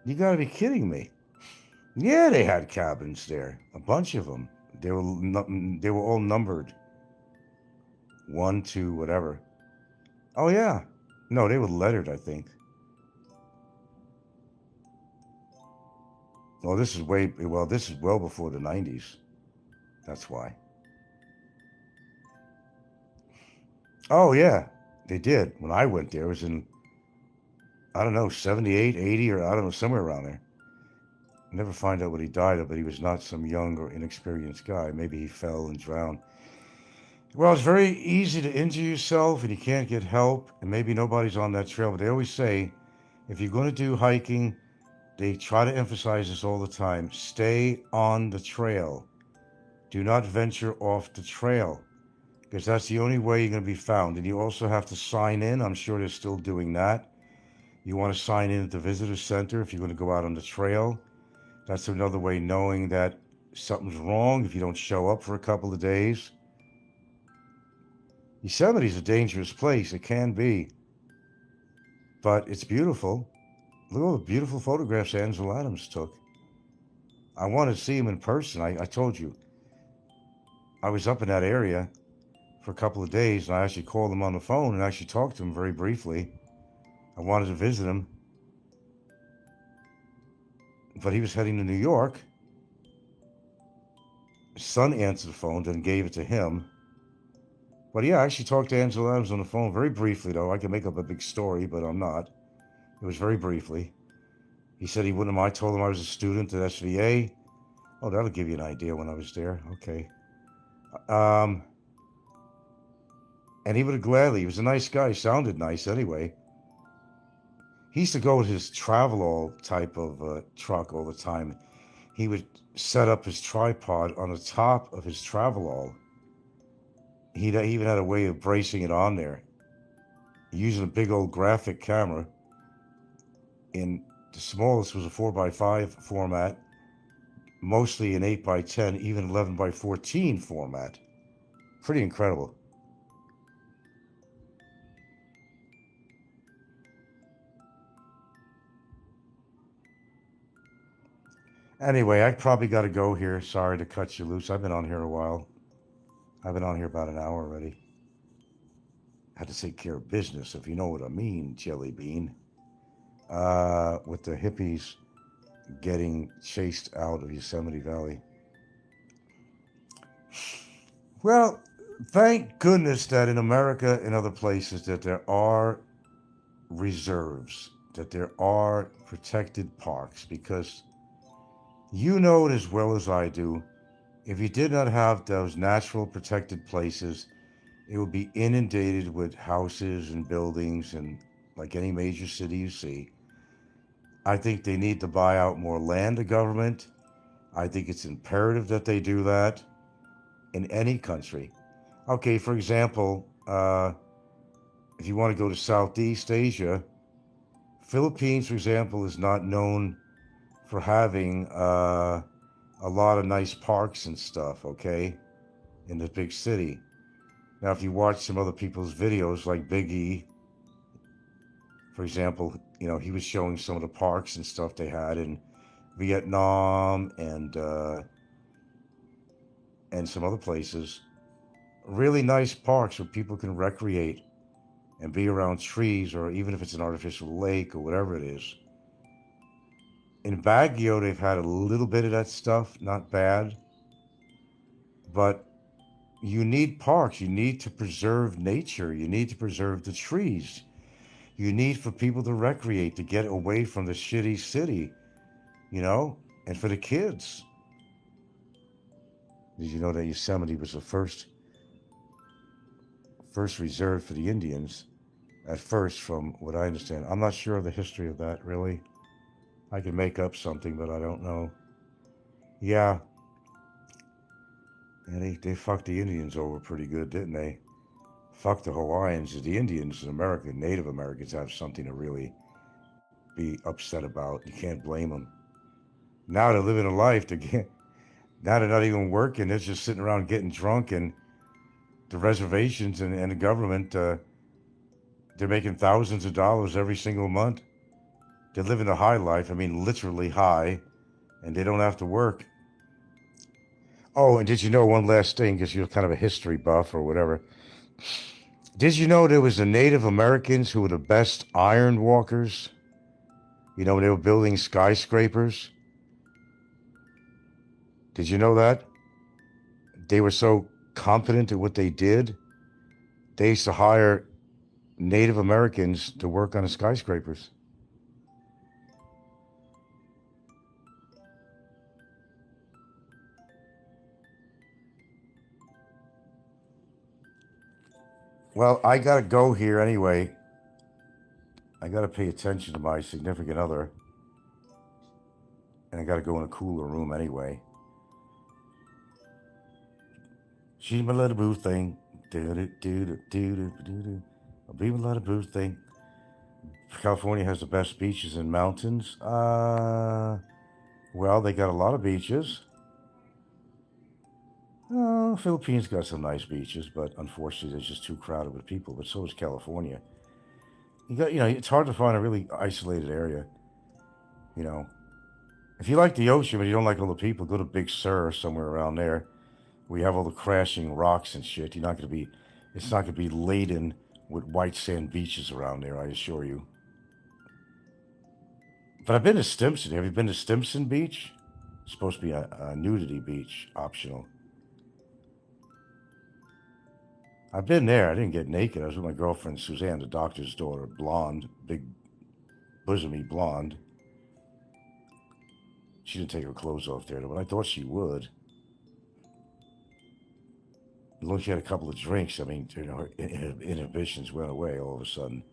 [SPEAKER 4] You gotta be kidding me. Yeah, they had cabins there. A bunch of them. They were all numbered. 1, 2, whatever. Oh, yeah. No, they were lettered, I think. Oh, this is well before the 90s. That's why. Oh, yeah, they did. When I went there, it was in, 78, 80, or somewhere around there. Never find out what he died of, but he was not some young or inexperienced guy. Maybe he fell and drowned. Well, it's very easy to injure yourself and you can't get help, and maybe nobody's on that trail, but they always say, if you're going to do hiking, they try to emphasize this all the time. Stay on the trail. Do not venture off the trail, because that's the only way you're going to be found. And you also have to sign in. I'm sure they're still doing that. You want to sign in at the visitor center if you're going to go out on the trail. That's another way knowing that something's wrong if you don't show up for a couple of days. Yosemite's a dangerous place. It can be. But it's beautiful. Look at all the beautiful photographs Ansel Adams took. I want to see him in person. I told you. I was up in that area for a couple of days, and I actually called him on the phone and actually talked to him very briefly. I wanted to visit him. But he was heading to New York. His son answered the phone, then gave it to him. But yeah, I actually talked to Ansel Adams on the phone very briefly, though. I can make up a big story, but I'm not. It was very briefly. He said he wouldn't mind. I told him I was a student at SVA. Oh, that'll give you an idea when I was there. Okay. And he would have gladly. He was a nice guy. He sounded nice anyway. He used to go with his Travelall type of truck all the time. He would set up his tripod on the top of his Travelall. He even had a way of bracing it on there, using a big old graphic camera. In the smallest was a 4x5 format, mostly in 8 by 10, even 11 by 14 format. Pretty incredible. Anyway, I probably got to go here. Sorry to cut you loose. I've been on here a while. I've been on here about an hour already. Had to take care of business, if you know what I mean, Jelly Bean. With the hippies getting chased out of Yosemite Valley. Well, thank goodness that in America and other places that there are reserves, that there are protected parks, because you know it as well as I do, if you did not have those natural protected places, it would be inundated with houses and buildings, and like any major city you see. I think they need to buy out more land to government. I think it's imperative that they do that in any country. Okay, for example, if you want to go to Southeast Asia, Philippines, for example, is not known for having a lot of nice parks and stuff, okay, in the big city. Now, if you watch some other people's videos, like Big E, for example, you know, he was showing some of the parks and stuff they had in Vietnam and some other places. Really nice parks where people can recreate and be around trees, or even if it's an artificial lake or whatever it is. In Baguio, they've had a little bit of that stuff, not bad. But you need parks. You need to preserve nature. You need to preserve the trees. You need for people to recreate, to get away from the shitty city, you know, and for the kids. Did you know that Yosemite was the first reserve for the Indians at first, from what I understand? I'm not sure of the history of that, really. I could make up something, but I don't know. Yeah. And they fucked the Indians over pretty good, didn't they? Fuck the Hawaiians. The Indians in America, Native Americans, have something to really be upset about. You can't blame them. Now they're living a life. Now they're not even working. They're just sitting around getting drunk, and the reservations and the government, they're making thousands of dollars every single month. They're living a high life. I mean, literally high, and they don't have to work. Oh, and did you know, one last thing, because you're kind of a history buff or whatever. Did you know there was the Native Americans who were the best iron walkers? You know, when they were building skyscrapers? Did you know that? They were so competent at what they did, they used to hire Native Americans to work on the skyscrapers. Well, I gotta go here anyway. I gotta pay attention to my significant other. And I gotta go in a cooler room anyway. She's my little boo thing. I'll be my little boo thing. California has the best beaches and mountains. Well, they got a lot of beaches. Philippines got some nice beaches, but unfortunately, it's just too crowded with people. But so is California. It's hard to find a really isolated area. You know, if you like the ocean but you don't like all the people, go to Big Sur or somewhere around there, where you have all the crashing rocks and shit. It's not gonna be laden with white sand beaches around there, I assure you. But I've been to Stimson. Have you been to Stimson Beach? It's supposed to be a nudity beach, optional. I've been there. I didn't get naked. I was with my girlfriend, Suzanne, the doctor's daughter, blonde, big bosomy blonde. She didn't take her clothes off there, but I thought she would. As long as she had a couple of drinks, I mean, her inhibitions went away all of a sudden.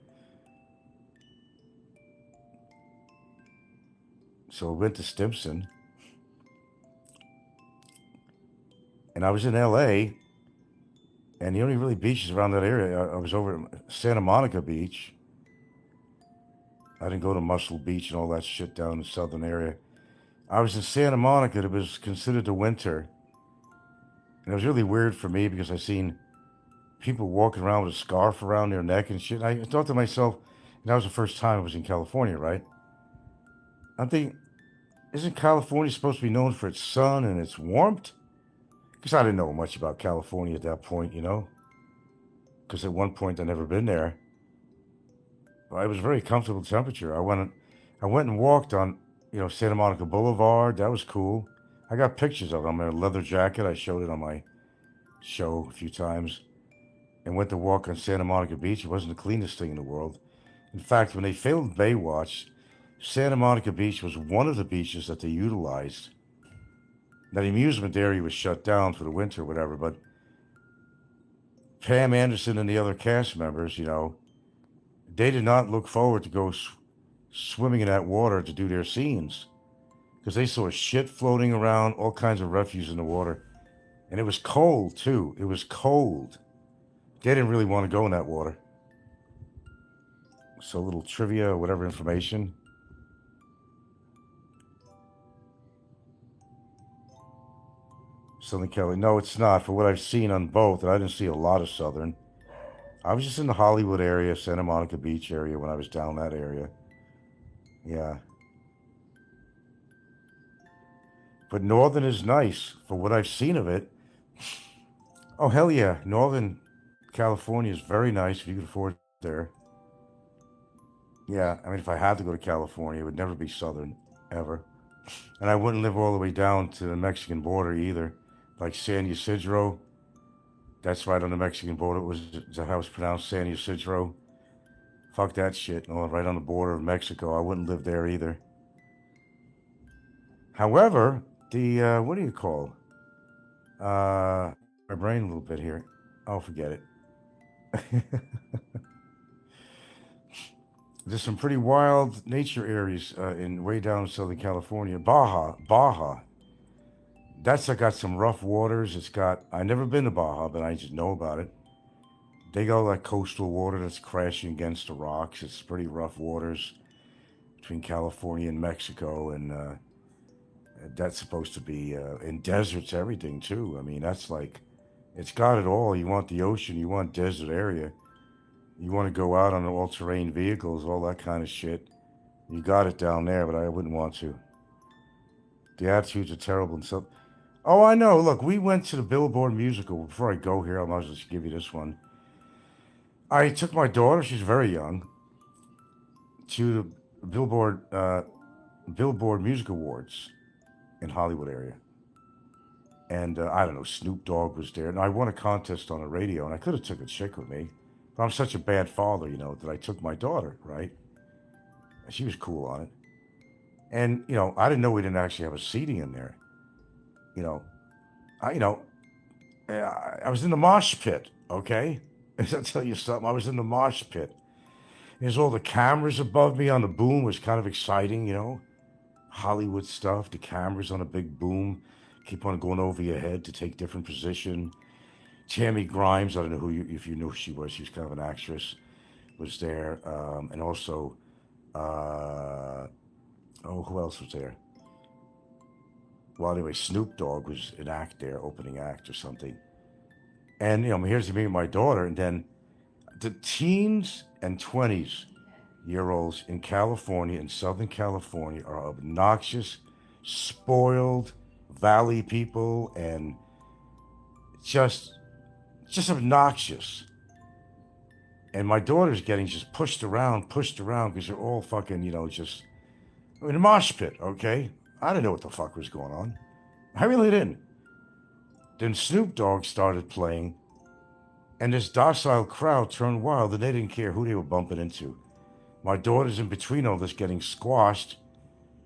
[SPEAKER 4] So I went to Stimson. And I was in L.A., and the only really beaches around that area, I was over at Santa Monica Beach. I didn't go to Muscle Beach and all that shit down in the southern area. I was in Santa Monica. It was considered the winter. And it was really weird for me because I seen people walking around with a scarf around their neck and shit. I thought to myself, and that was the first time I was in California, right? I'm thinking, isn't California supposed to be known for its sun and its warmth? Because I didn't know much about California at that point, you know? Because at one point I'd never been there. But it was a very comfortable temperature. I went and walked on, Santa Monica Boulevard. That was cool. I got pictures of it. I'm in a leather jacket. I showed it on my show a few times. And went to walk on Santa Monica Beach. It wasn't the cleanest thing in the world. In fact, when they filmed Baywatch, Santa Monica Beach was one of the beaches that they utilized. Now, the amusement area was shut down for the winter or whatever, but Pam Anderson and the other cast members, they did not look forward to go swimming in that water to do their scenes because they saw shit floating around, all kinds of refuse in the water. And it was cold, too. It was cold. They didn't really want to go in that water. So a little trivia or whatever information. Southern Cali. No, it's not. For what I've seen on both, and I didn't see a lot of Southern. I was just in the Hollywood area, Santa Monica Beach area when I was down that area. Yeah. But Northern is nice. For what I've seen of it. Oh, hell yeah. Northern California is very nice if you could afford it there. Yeah, I mean, if I had to go to California, it would never be Southern, ever. And I wouldn't live all the way down to the Mexican border either. Like San Ysidro, that's right on the Mexican border. Is that how it's pronounced? San Ysidro? Fuck that shit. No, right on the border of Mexico. I wouldn't live there either. However, what do you call? My brain a little bit here. Oh, forget it. There's some pretty wild nature areas in way down in Southern California. Baja. That's got some rough waters. I've never been to Baja, but I just know about it. They got all that coastal water that's crashing against the rocks. It's pretty rough waters between California and Mexico, and that's supposed to be in deserts, everything too. I mean, that's like, it's got it all. You want the ocean, you want desert area. You want to go out on all-terrain vehicles, all that kind of shit. You got it down there, but I wouldn't want to. The attitudes are terrible and so. Oh, I know. Look, we went to the Billboard musical. Before I go here, I might as well just give you this one. I took my daughter, she's very young, to the Billboard Music Awards in Hollywood area. And I don't know, Snoop Dogg was there. And I won a contest on the radio, and I could have took a chick with me. But I'm such a bad father, that I took my daughter, right? And she was cool on it. And, I didn't know we didn't actually have a seating in there. I was in the mosh pit, okay? I'll tell you something. I was in the mosh pit. There's all the cameras above me on the boom was kind of exciting, Hollywood stuff. The cameras on a big boom keep on going over your head to take different position. Tammy Grimes, I don't know if you knew who she was. She was kind of an actress, was there. And also, who else was there? Well, anyway, Snoop Dogg was an act there, opening act or something. And, here's me and my daughter. And then the teens and 20-year-olds in California, in Southern California, are obnoxious, spoiled valley people, and just obnoxious. And my daughter's getting just pushed around because they're all fucking, in a mosh pit, okay? I didn't know what the fuck was going on. I really didn't. Then Snoop Dogg started playing, and this docile crowd turned wild, and they didn't care who they were bumping into. My daughter's in between all this getting squashed.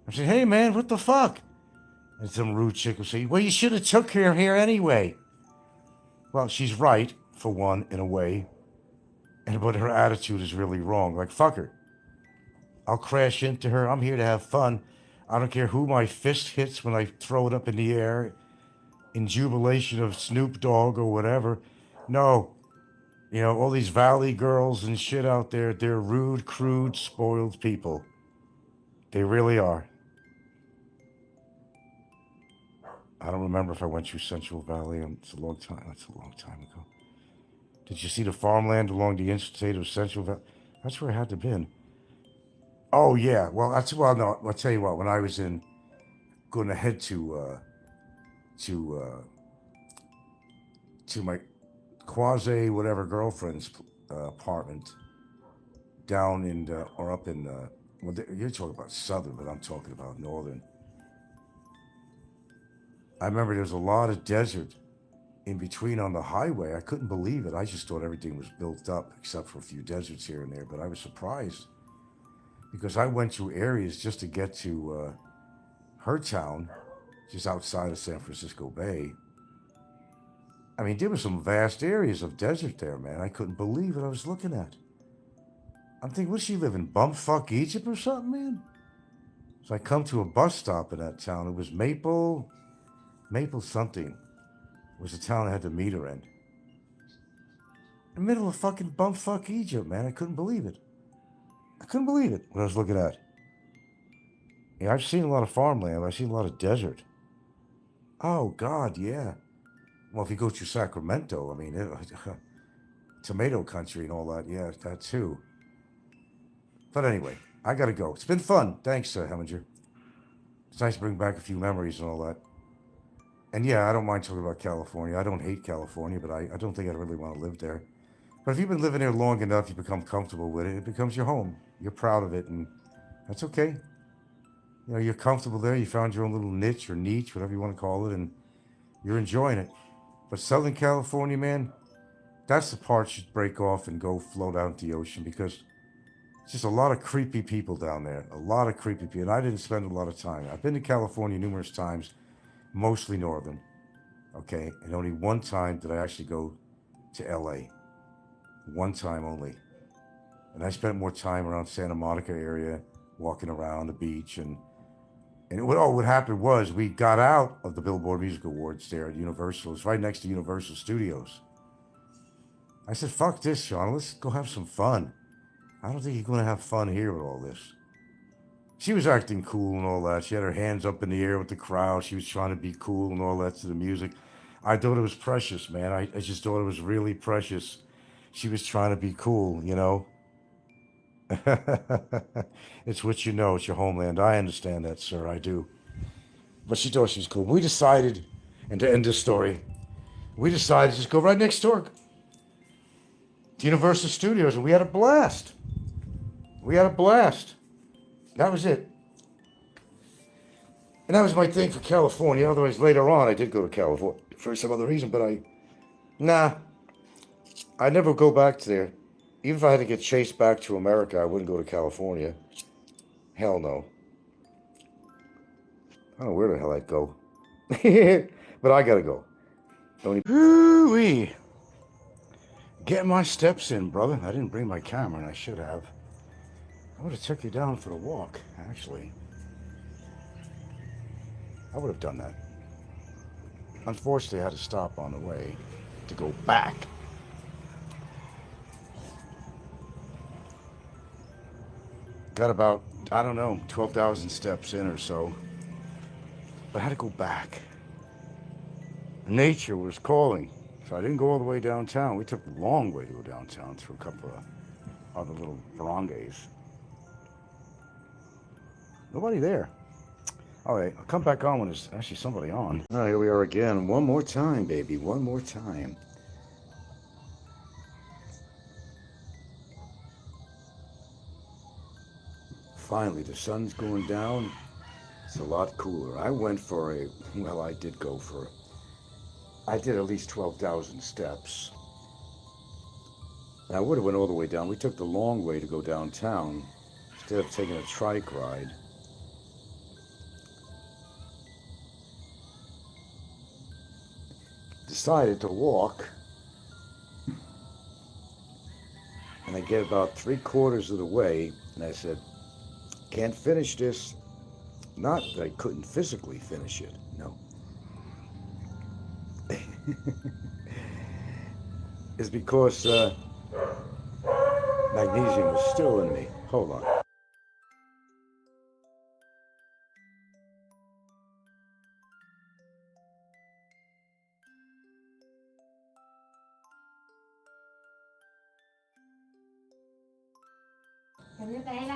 [SPEAKER 4] I said, hey, man, what the fuck? And some rude chick will say, well, you should have took her here anyway. Well, she's right, for one, in a way. But her attitude is really wrong. Like, fuck her. I'll crash into her. I'm here to have fun. I don't care who my fist hits when I throw it up in the air in jubilation of Snoop Dogg or whatever. No. All these valley girls and shit out there, they're rude, crude, spoiled people. They really are. I don't remember if I went through Central Valley. It's a long time. That's a long time ago. Did you see the farmland along the interstate of Central Valley? That's where I had to been. Oh yeah. Well, no. I'll tell you what. When I was going to head to my quasi whatever girlfriend's apartment down in or up in well, you're talking about southern, but I'm talking about northern. I remember there was a lot of desert in between on the highway. I couldn't believe it. I just thought everything was built up except for a few deserts here and there, but I was surprised because I went through areas just to get to her town, just outside of San Francisco Bay. I mean, there were some vast areas of desert there, man. I couldn't believe what I was looking at. I'm thinking, what's she live in bumfuck Egypt or something, man? So I come to a bus stop in that town. It was Maple something. It was a town that had the meter in. In the middle of fucking bumfuck Egypt, man. I couldn't believe it. I couldn't believe it what I was looking at. Yeah, I've seen a lot of farmland. I've seen a lot of desert. Oh, God, yeah. Well, if you go to Sacramento, I mean, tomato country and all that, yeah, that too. But anyway, I gotta go. It's been fun. Thanks, Heminger. It's nice to bring back a few memories and all that. And yeah, I don't mind talking about California. I don't hate California, but I don't think I really want to live there. But if you've been living there long enough, you become comfortable with it. It becomes your home. You're proud of it, and that's okay. You know, you're comfortable there. You found your own little niche or whatever you want to call it, and you're enjoying it. But Southern California, man, that's the part you should break off and go float out into the ocean because it's just a lot of creepy people down there. A lot of creepy people. And I didn't spend a lot of time. I've been to California numerous times, mostly northern. Okay? And only one time did I actually go to LA. One time only. And I spent more time around Santa Monica area, walking around the beach. And what happened was we got out of the Billboard Music Awards there at Universal. It was right next to Universal Studios. I said, fuck this, Sean. Let's go have some fun. I don't think you're going to have fun here with all this. She was acting cool and all that. She had her hands up in the air with the crowd. She was trying to be cool and all that to the music. I thought it was precious, man. I just thought it was really precious. She was trying to be cool, you know. It's what you know. It's your homeland. I understand that, sir. I do. But she thought she was cool. We decided, and to end this story, we decided to just go right next door to Universal Studios, and we had a blast. We had a blast. That was it. And that was my thing for California. Otherwise, later on, I did go to California for some other reason, but I'd never go back to there. Even if I had to get chased back to America, I wouldn't go to California. Hell no. I don't know where the hell I'd go. But I gotta go. Hoo-wee. Get my steps in, brother. I didn't bring my camera, and I should have. I would have took you down for a walk, actually. I would have done that. Unfortunately, I had to stop on the way to go back. Got about, 12,000 steps in or so. But I had to go back. Nature was calling. So I didn't go all the way downtown. We took the long way to go downtown through a couple of other little barangays. Nobody there. All right, I'll come back on when there's actually somebody on. All right, here we are again. One more time, baby. One more time. Finally, the sun's going down. It's a lot cooler. I did at least 12,000 steps. And I would have went all the way down. We took the long way to go downtown instead of taking a trike ride. Decided to walk. And I get about 3/4 of the way, and I said, can't finish this. Not that I couldn't physically finish it, no. It's because magnesium was still in me. Hold on.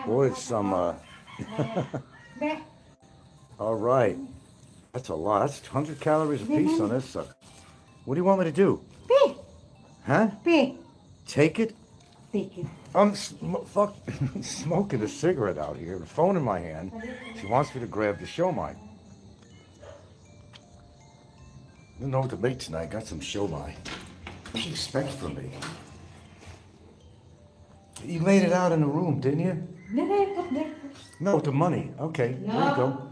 [SPEAKER 4] ordered some, all right. That's a lot. That's 100 calories a piece on this sucker. What do you want me to do? Huh? Take it? I'm smoking a cigarette out here, the phone in my hand. She wants me to grab the show mine. I don't know what to make tonight. Got some show mine. What do you expect from me? You laid it out in the room, didn't you? No, the money. Okay, there you go.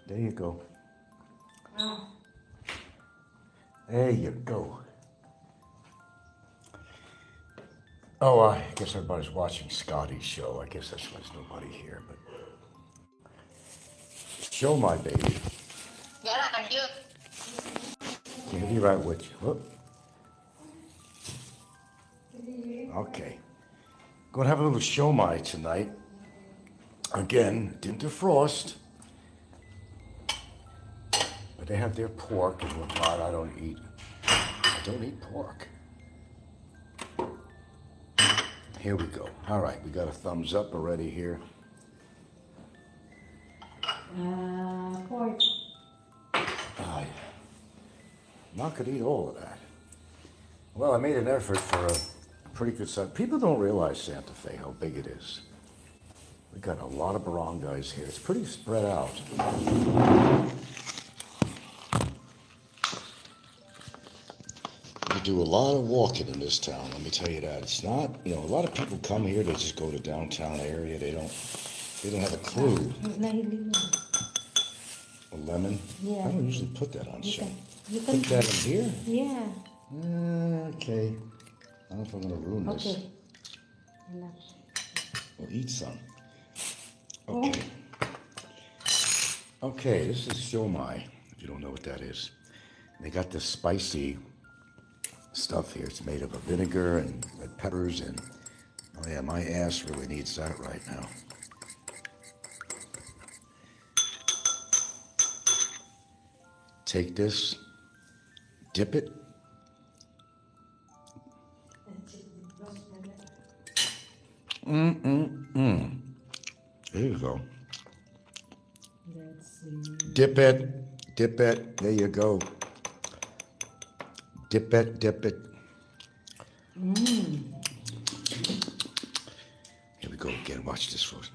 [SPEAKER 4] There you go. There you go. Oh, I guess everybody's watching Scotty's show. I guess that's why there's nobody here, but show my baby. Can't be right with you. Whoop. Okay. Gonna have a little show my tonight. Again, didn't defrost. But they have their pork and whatnot. I don't eat pork. Here we go. All right, we got a thumbs up already here.
[SPEAKER 1] Pork.
[SPEAKER 4] I'm not gonna eat all of that. Well, I made an effort for a pretty good size. People don't realize Santa Fe, how big it is. We got a lot of barangays here. It's pretty spread out. We do a lot of walking in this town, let me tell you that. It's not, a lot of people come here, they just go to downtown area, they don't have a clue. A lemon?
[SPEAKER 1] Yeah.
[SPEAKER 4] I don't usually put that on shit.
[SPEAKER 1] You can
[SPEAKER 4] Put that in here?
[SPEAKER 1] Yeah.
[SPEAKER 4] Okay. I don't know if I'm gonna ruin this.
[SPEAKER 1] Okay. Enough.
[SPEAKER 4] We'll eat some. Okay. Okay, this is siomai, if you don't know what that is. They got this spicy stuff here. It's made of a vinegar and red peppers and, oh yeah, my ass really needs that right now. Take this, dip it. There you go. Dip it, there you go. Dip it. Here we go again, watch this first.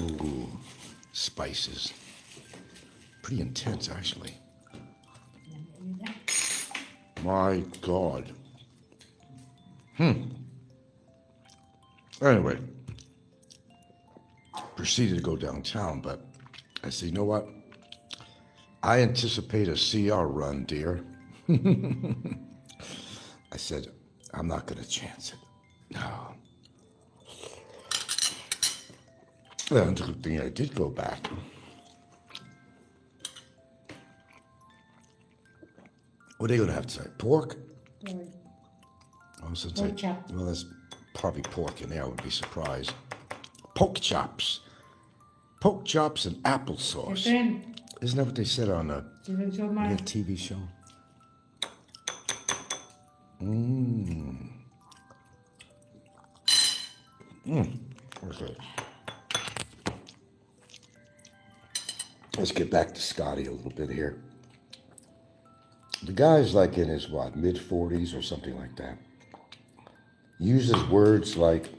[SPEAKER 4] Ooh, spices. Pretty intense, actually. My God. Anyway, proceeded to go downtown, but I said, you know what? I anticipate a CR run, dear. I said, I'm not going to chance it. No. Well, it's a good thing I did go back. What are they going to have to say? Pork? I was going to say, well, there's probably pork in there. I wouldn't be surprised. Pork chops. Pork chops and applesauce. Isn't that what they said on the TV show? Okay. Let's get back to Scotty a little bit here. The guy's like in his, mid-40s or something like that. Uses words like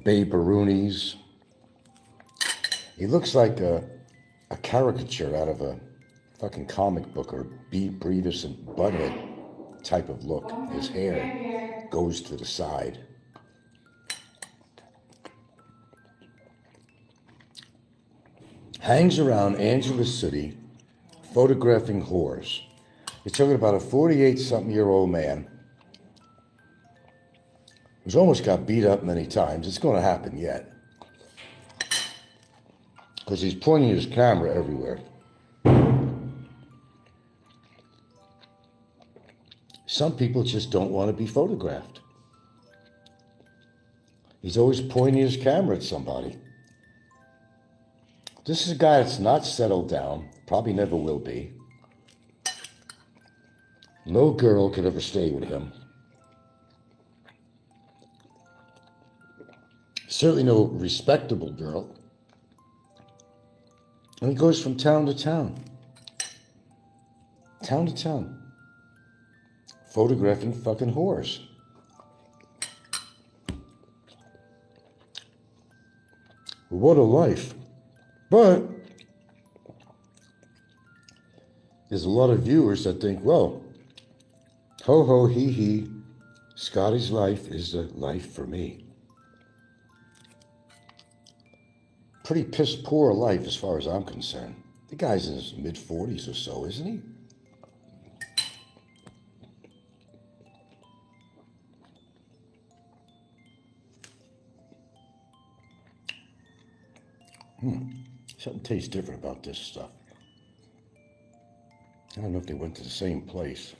[SPEAKER 4] babe-a-roonies. He looks like a caricature out of a fucking comic book or Beavis and Butthead type of look. His hair goes to the side. Hangs around Angeles City photographing whores. You're talking about a 48-something-year-old man who's almost got beat up many times. It's going to happen yet. Because he's pointing his camera everywhere. Some people just don't want to be photographed. He's always pointing his camera at somebody. This is a guy that's not settled down, probably never will be. No girl could ever stay with him. Certainly no respectable girl. And he goes from town to town. Town to town. Photographing fucking whores. What a life. But there's a lot of viewers that think, well, ho ho hee hee, Scotty's life is the life for me. Pretty piss poor life as far as I'm concerned. The guy's in his mid-40s or so, isn't he? Something tastes different about this stuff. I don't know if they went to the same place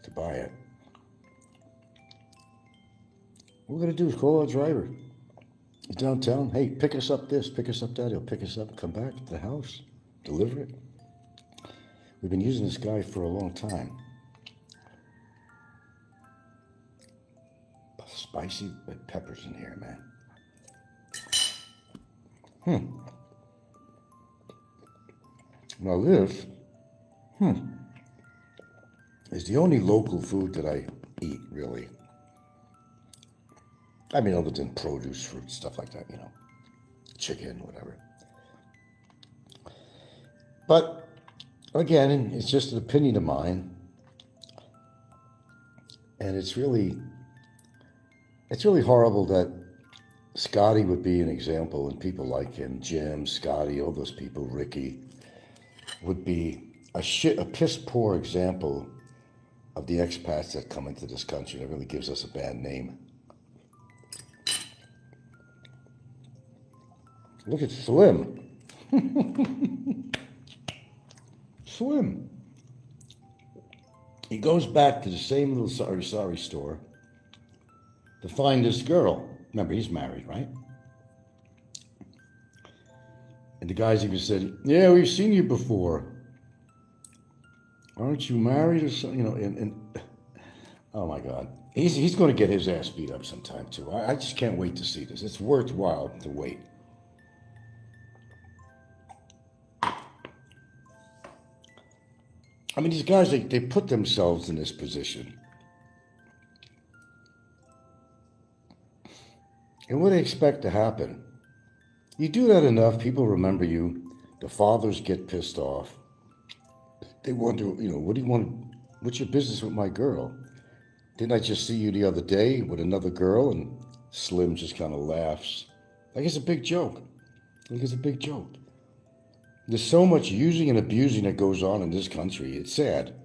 [SPEAKER 4] to buy it. What we're going to do is call our driver. He's downtown. Hey, pick us up this, pick us up that. He'll pick us up, come back to the house, deliver it. We've been using this guy for a long time. Spicy peppers in here, man. Now this, is the only local food that I eat, really. I mean, other than produce, fruit, stuff like that, you know. Chicken, whatever. But, again, it's just an opinion of mine. And it's really horrible that Scotty would be an example, and people like him, Jim, Scotty, all those people, Ricky, would be a piss poor example of the expats that come into this country. It really gives us a bad name. Look at Slim. Slim. He goes back to the same little sorry store to find this girl. Remember, he's married, right? And the guys even said, yeah, we've seen you before. Aren't you married or something? You know, and oh my God. He's going to get his ass beat up sometime too. I just can't wait to see this. It's worthwhile to wait. I mean, these guys, they put themselves in this position. And what do they expect to happen? You do that enough, people remember you. The fathers get pissed off. They wonder, you know, what do you want? What's your business with my girl? Didn't I just see you the other day with another girl? And Slim just kind of laughs. Like it's a big joke. Like it's a big joke. There's so much using and abusing that goes on in this country. It's sad.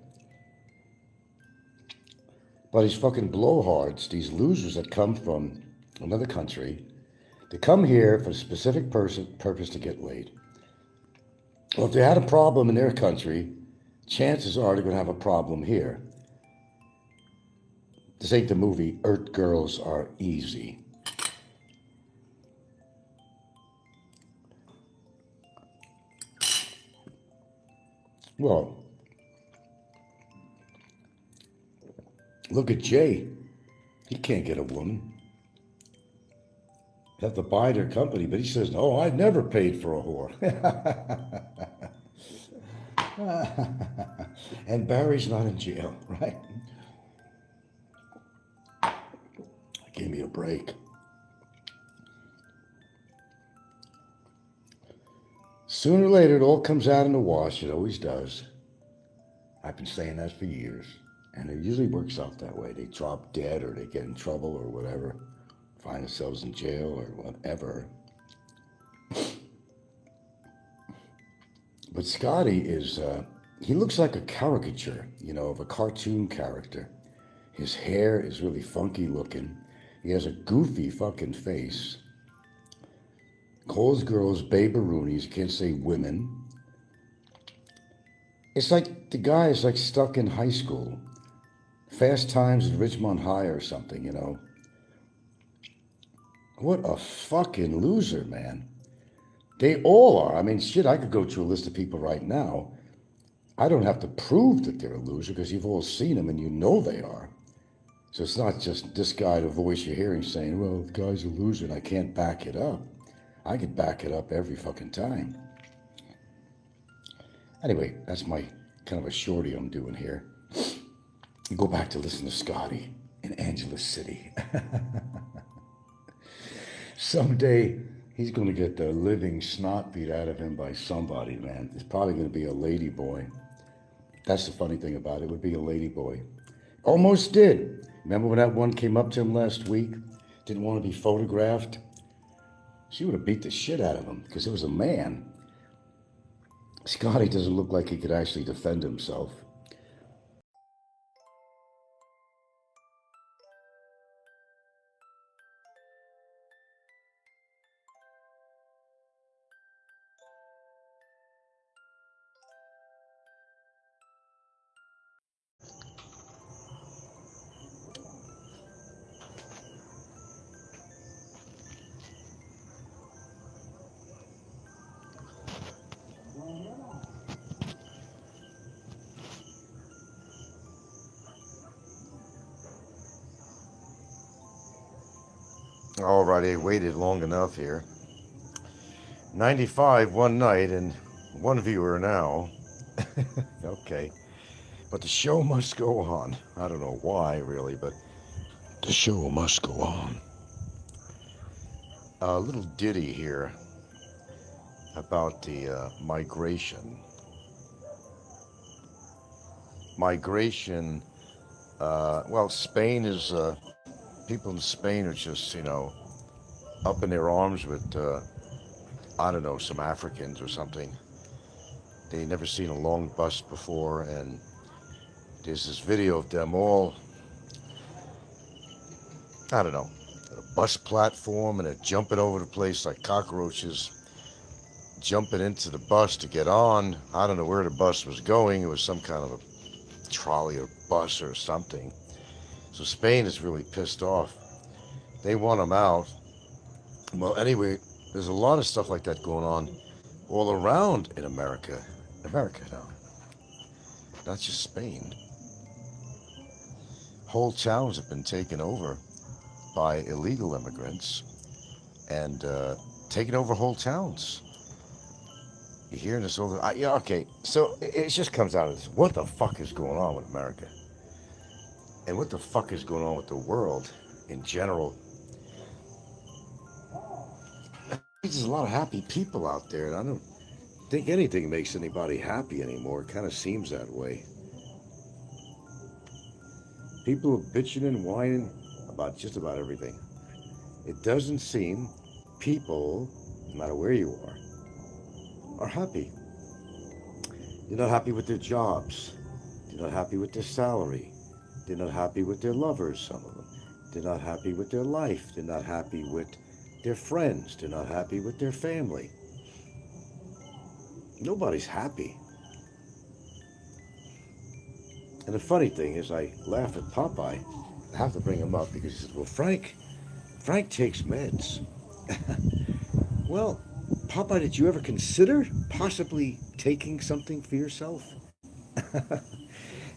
[SPEAKER 4] But these fucking blowhards, these losers that come from another country, they come here for a specific purpose to get laid. Well, if they had a problem in their country, chances are they're going to have a problem here. This ain't the movie Earth Girls Are Easy. Well, look at Jay. He can't get a woman. They have to buy their company, but he says, no, I never paid for a whore. And Barry's not in jail, right? Give me a break. Sooner or later, it all comes out in the wash. It always does. I've been saying that for years. And it usually works out that way. They drop dead or they get in trouble or whatever. Find themselves in jail or whatever. But Scotty is, he looks like a caricature, you know, of a cartoon character. His hair is really funky looking. He has a goofy fucking face. Calls girls babe-a-roonies, can't say women. It's like the guy is like stuck in high school. Fast Times at Ridgemont High or something, you know. What a fucking loser, man. They all are. I mean, shit, I could go through a list of people right now. I don't have to prove that they're a loser because you've all seen them and you know they are. So it's not just this guy, the voice you're hearing saying, well, the guy's a loser and I can't back it up. I could back it up every fucking time. Anyway, that's my kind of a shorty I'm doing here. Go back to listen to Scotty in Angeles City. Someday he's going to get the living snot beat out of him by somebody, man. It's probably going to be a lady boy. That's the funny thing about it. It would be a lady boy. Almost did. Remember when that one came up to him last week? Didn't want to be photographed? She would have beat the shit out of him because it was a man. Scotty doesn't look like he could actually defend himself. Alrighty, I waited long enough here. 95 one night and one viewer now. Okay. But the show must go on. I don't know why, really, but the show must go on. A little ditty here about the migration. Migration, well, Spain is... people in Spain are just, up in their arms with, I don't know, some Africans or something. They never seen a long bus before, and there's this video of them all, I don't know, at a bus platform, and they're jumping over the place like cockroaches, jumping into the bus to get on. I don't know where the bus was going. It was some kind of a trolley or bus or something. So Spain is really pissed off. They want them out. Well, anyway, there's a lot of stuff like that going on all around in America. America now. Not just Spain. Whole towns have been taken over by illegal immigrants and taking over whole towns. You're hearing this over. Yeah, okay. So it just comes out of this. What the fuck is going on with America? And what the fuck is going on with the world in general? There's a lot of happy people out there, and I don't think anything makes anybody happy anymore. It kind of seems that way. People are bitching and whining about just about everything. It doesn't seem people, no matter where you are happy. They're not happy with their jobs. They're not happy with their salary. They're not happy with their lovers, some of them. They're not happy with their life. They're not happy with their friends. They're not happy with their family. Nobody's happy. And the funny thing is, I laugh at Popeye. I have to bring him up because he says, well, Frank takes meds. Well, Popeye, did you ever consider possibly taking something for yourself?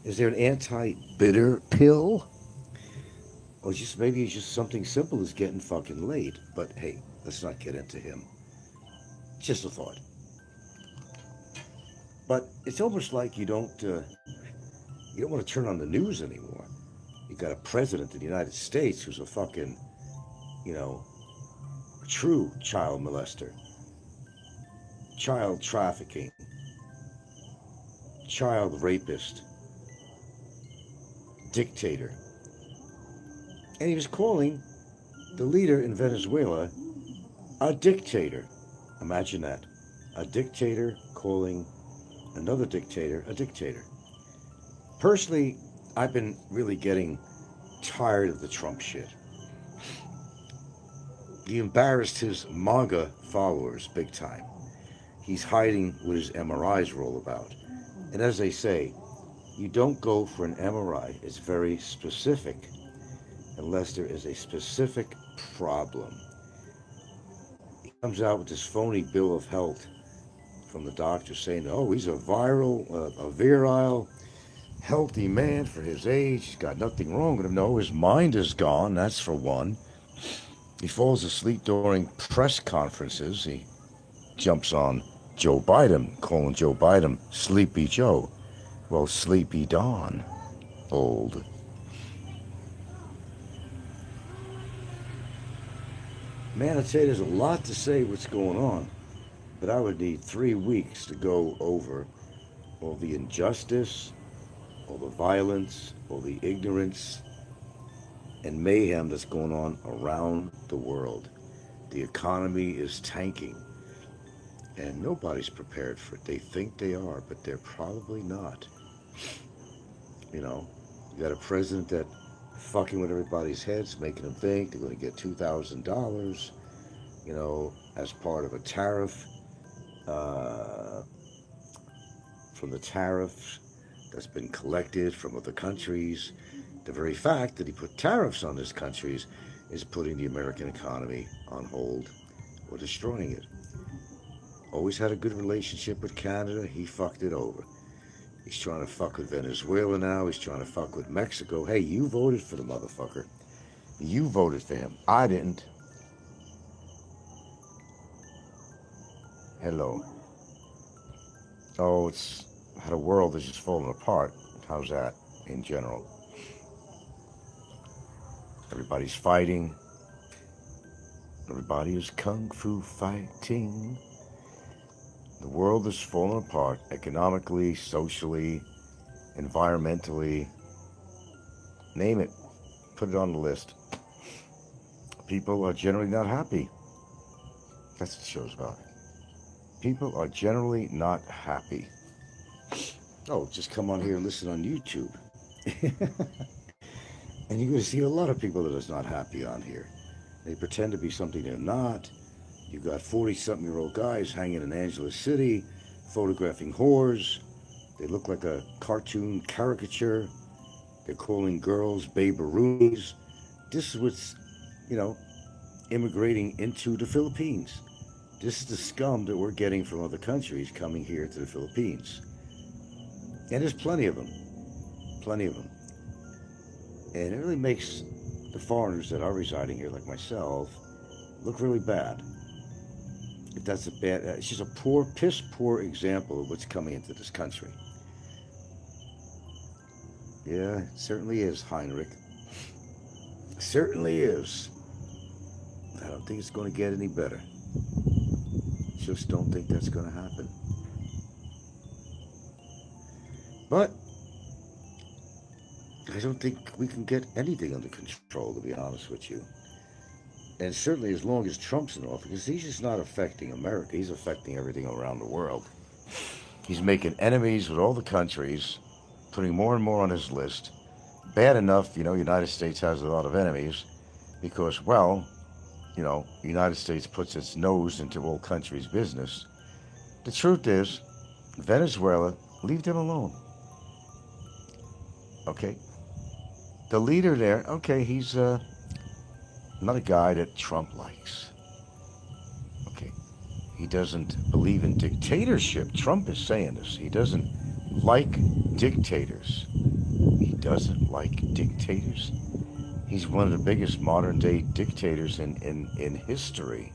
[SPEAKER 4] Is there an anti-bitter pill? Or just maybe it's just something simple as getting fucking laid. But hey, let's not get into him. Just a thought. But it's almost like you don't want to turn on the news anymore. You got a president of the United States who's a fucking, true child molester, child trafficking, child rapist, dictator. And he was calling the leader in Venezuela a dictator. Imagine that. A dictator calling another dictator a dictator. Personally, I've been really getting tired of the Trump shit. He embarrassed his MAGA followers big time. He's hiding what his MRIs are all about. And as they say, you don't go for an MRI. It's very specific unless there is a specific problem. He comes out with this phony bill of health from the doctor saying, oh, he's a virile healthy man for his age. He's got nothing wrong with him. No, his mind is gone, that's for one. He falls asleep during press conferences. He jumps on Joe Biden, calling Joe Biden Sleepy Joe. Well, Sleepy Don, old. Man, I'd say there's a lot to say what's going on, but I would need 3 weeks to go over all the injustice, all the violence, all the ignorance, and mayhem that's going on around the world. The economy is tanking, and nobody's prepared for it. They think they are, but they're probably not. You know, you got a president that fucking with everybody's heads, making them think they're going to get $2,000, you know, as part of a tariff, from the tariffs that's been collected from other countries. The very fact that he put tariffs on these countries is putting the American economy on hold or destroying it. Always had a good relationship with Canada. He fucked it over. He's trying to fuck with Venezuela now. He's trying to fuck with Mexico. Hey, you voted for the motherfucker. You voted for him. I didn't. Hello. Oh, it's how the world is just falling apart. How's that in general? Everybody's fighting. Everybody is kung fu fighting. The world is falling apart economically, socially, environmentally. Name it. Put it on the list. People are generally not happy. That's what the show's about. People are generally not happy. Oh, just come on here and listen on YouTube. And you're going to see a lot of people that are not happy on here. They pretend to be something they're not. You've got 40-something-year-old guys hanging in Angeles City, photographing whores. They look like a cartoon caricature. They're calling girls baby-roonies. This is what's, you know, immigrating into the Philippines. This is the scum that we're getting from other countries coming here to the Philippines. And there's plenty of them. Plenty of them. And it really makes the foreigners that are residing here, like myself, look really bad. If that's a bad, it's just a poor, piss poor example of what's coming into this country. Yeah, it certainly is, Heinrich. Certainly is. I don't think it's going to get any better. Just don't think that's going to happen. But I don't think we can get anything under control, to be honest with you. And certainly as long as Trump's in office, because he's just not affecting America, he's affecting everything around the world. He's making enemies with all the countries, putting more and more on his list. Bad enough, you know, United States has a lot of enemies because, well, you know, the United States puts its nose into all countries' business. The truth is, Venezuela, leave them alone. Okay? The leader there, okay, he's not a guy that Trump likes. Okay? He doesn't believe in dictatorship. Trump is saying this. He doesn't like dictators. He doesn't like dictators. He's one of the biggest modern day dictators in history.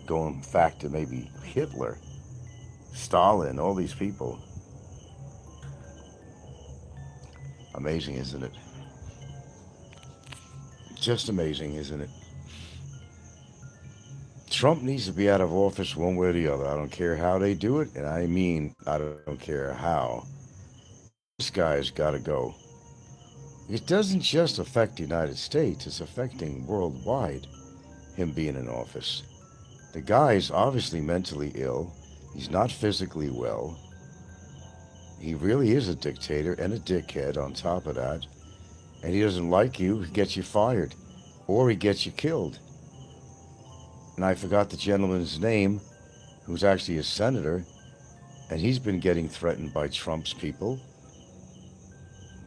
[SPEAKER 4] Going back to maybe Hitler, Stalin, all these people. Amazing, isn't it? Just amazing, isn't it? Trump needs to be out of office one way or the other. I don't care how they do it, and I mean, I don't care how. This guy's got to go. It doesn't just affect the United States, it's affecting worldwide, him being in office. The guy's obviously mentally ill. He's not physically well. He really is a dictator and a dickhead on top of that. And he doesn't like you, he gets you fired. Or he gets you killed. And I forgot the gentleman's name, who's actually a senator, and he's been getting threatened by Trump's people.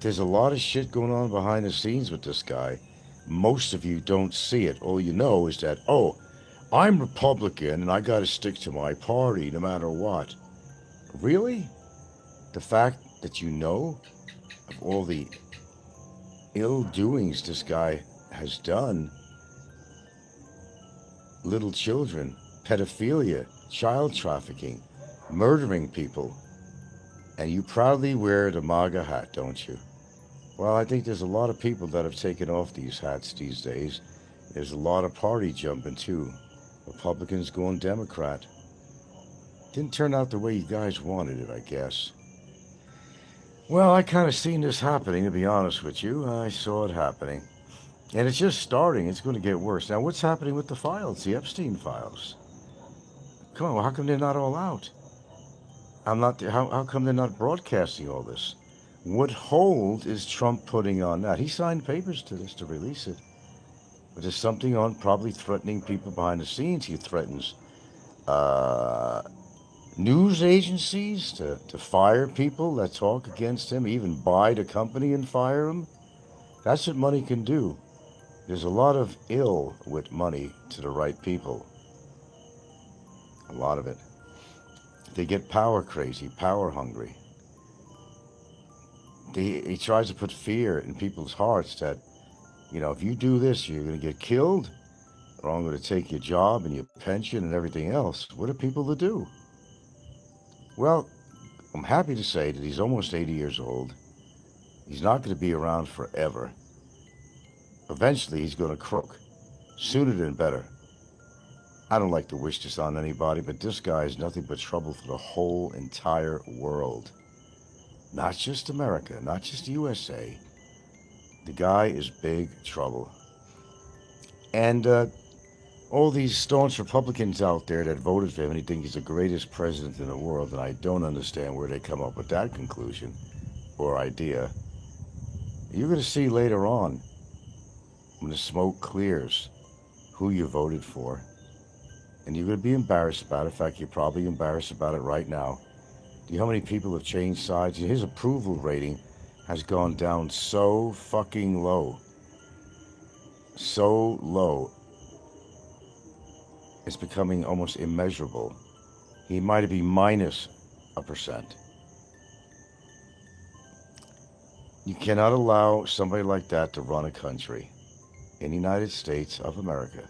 [SPEAKER 4] There's a lot of shit going on behind the scenes with this guy. Most of you don't see it. All you know is that, oh, I'm Republican and I got to stick to my party no matter what. Really? The fact that you know of all the ill doings this guy has done. Little children, pedophilia, child trafficking, murdering people. And you proudly wear the MAGA hat, don't you? Well, I think there's a lot of people that have taken off these hats these days. There's a lot of party jumping too. Republicans going Democrat. Didn't turn out the way you guys wanted it, I guess. Well, I kind of seen this happening, to be honest with you. I saw it happening. And it's just starting. It's going to get worse. Now, what's happening with the files, the Epstein files? Come on, well, how come they're not all out? How come they're not broadcasting all this? What hold is Trump putting on that? He signed papers to this to release it. But there's something on, probably threatening people behind the scenes. He threatens news agencies to fire people that talk against him, even buy the company and fire them. That's what money can do. There's a lot of ill with money to the right people. A lot of it. They get power crazy, power hungry. He tries to put fear in people's hearts that, you know, if you do this, you're going to get killed, or I'm going to take your job and your pension and everything else. What are people to do? Well, I'm happy to say that he's almost 80 years old. He's not going to be around forever. Eventually, he's going to croak. Sooner than better. I don't like to wish this on anybody, but this guy is nothing but trouble for the whole entire world. Not just America, not just the USA. The guy is big trouble. And all these staunch Republicans out there that voted for him and he thinks he's the greatest president in the world, and I don't understand where they come up with that conclusion or idea. You're going to see later on, when the smoke clears, who you voted for. And you're going to be embarrassed about it. In fact, you're probably embarrassed about it right now. Do you know how many people have changed sides? His approval rating has gone down so fucking low. So low. It's becoming almost immeasurable. He might be minus -1%. You cannot allow somebody like that to run a country in the United States of America.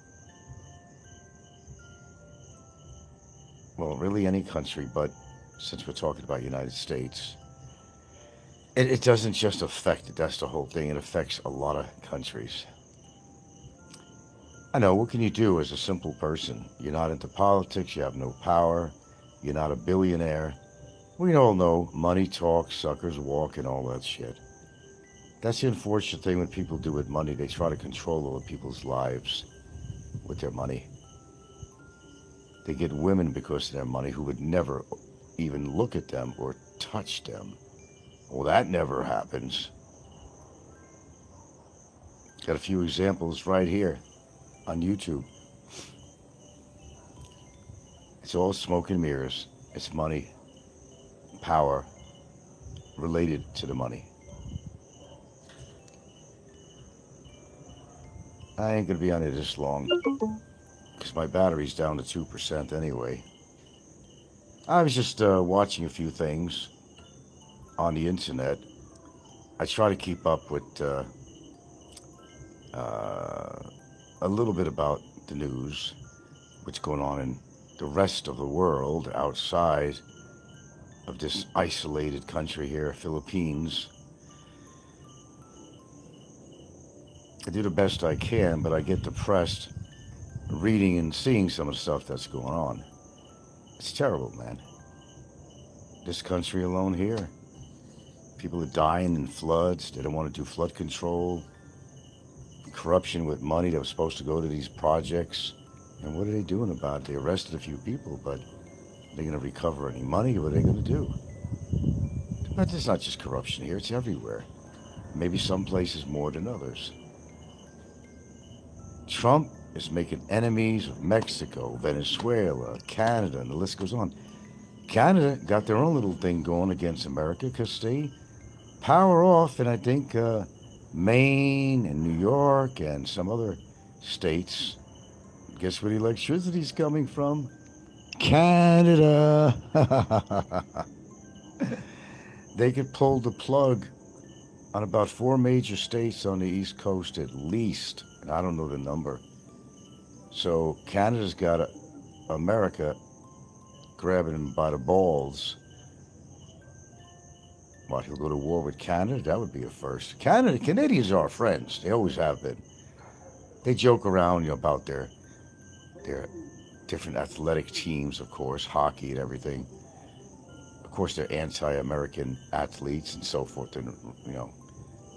[SPEAKER 4] Well, really any country, but since we're talking about United States, it doesn't just affect it. That's the whole thing. It affects a lot of countries. I know, what can you do as a simple person? You're not into politics, you have no power, you're not a billionaire. We all know money talks, suckers walk, and all that shit. That's the unfortunate thing when people do with money. They try to control other people's lives with their money. They get women because of their money who would never even look at them or touch them. Well, that never happens. Got a few examples right here on YouTube. It's all smoke and mirrors. It's money, power, related to the money. I ain't gonna be on it this long, because my battery's down to 2% anyway. I was just watching a few things on the internet. I try to keep up with a little bit about the news, what's going on in the rest of the world outside of this isolated country here, Philippines. I do the best I can, but I get depressed reading and seeing some of the stuff that's going on. It's terrible, man. This country alone here, people are dying in floods. They don't want to do flood control. Corruption with money that was supposed to go to these projects. And what are they doing about it? They arrested a few people, but are they going to recover any money? What are they going to do? But it's not just corruption here, it's everywhere. Maybe some places more than others. Trump is making enemies of Mexico, Venezuela, Canada, and the list goes on. Canada got their own little thing going against America because they power off, and I think Maine and New York and some other states. Guess where the electricity's coming from? Canada. They could pull the plug on about 4 major states on the East Coast at least, and I don't know the number. So Canada's got America grabbing him by the balls. What, he'll go to war with Canada? That would be a first. Canadians are our friends. They always have been. They joke around, about their different athletic teams, of course, hockey and everything. Of course, they're anti-American athletes and so forth, and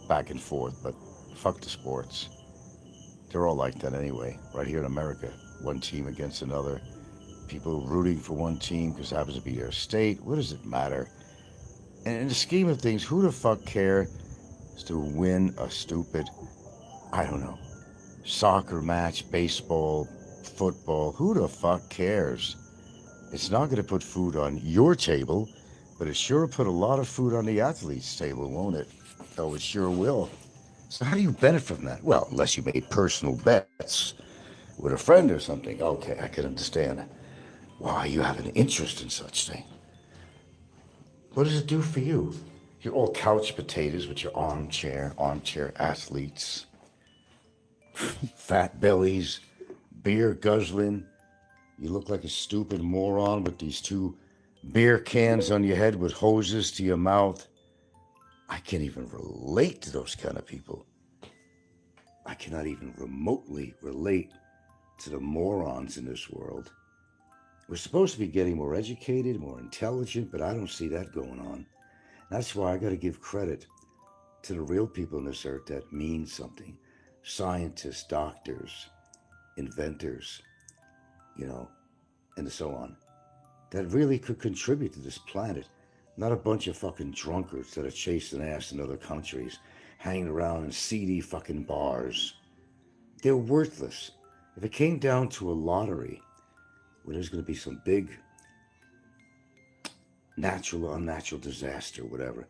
[SPEAKER 4] back and forth. But fuck the sports. They're all like that anyway. Right here in America, one team against another. People rooting for one team because it happens to be their state. What does it matter? And in the scheme of things, who the fuck cares to win a stupid, I don't know, soccer match, baseball, football? Who the fuck cares? It's not going to put food on your table, but it sure put a lot of food on the athlete's table, won't it? Oh, it sure will. So how do you benefit from that? Well, unless you made personal bets with a friend or something. Okay, I can understand why you have an interest in such thing. What does it do for you? You're all couch potatoes with your armchair athletes, fat bellies, beer guzzling. You look like a stupid moron with these 2 beer cans on your head with hoses to your mouth. I can't even relate to those kind of people. I cannot even remotely relate to the morons in this world. We're supposed to be getting more educated, more intelligent, but I don't see that going on. That's why I got to give credit to the real people on this earth that mean something. Scientists, doctors, inventors, and so on. That really could contribute to this planet. Not a bunch of fucking drunkards that are chasing ass in other countries, hanging around in seedy fucking bars. They're worthless. If it came down to a lottery, where there's going to be some big natural or unnatural disaster, whatever,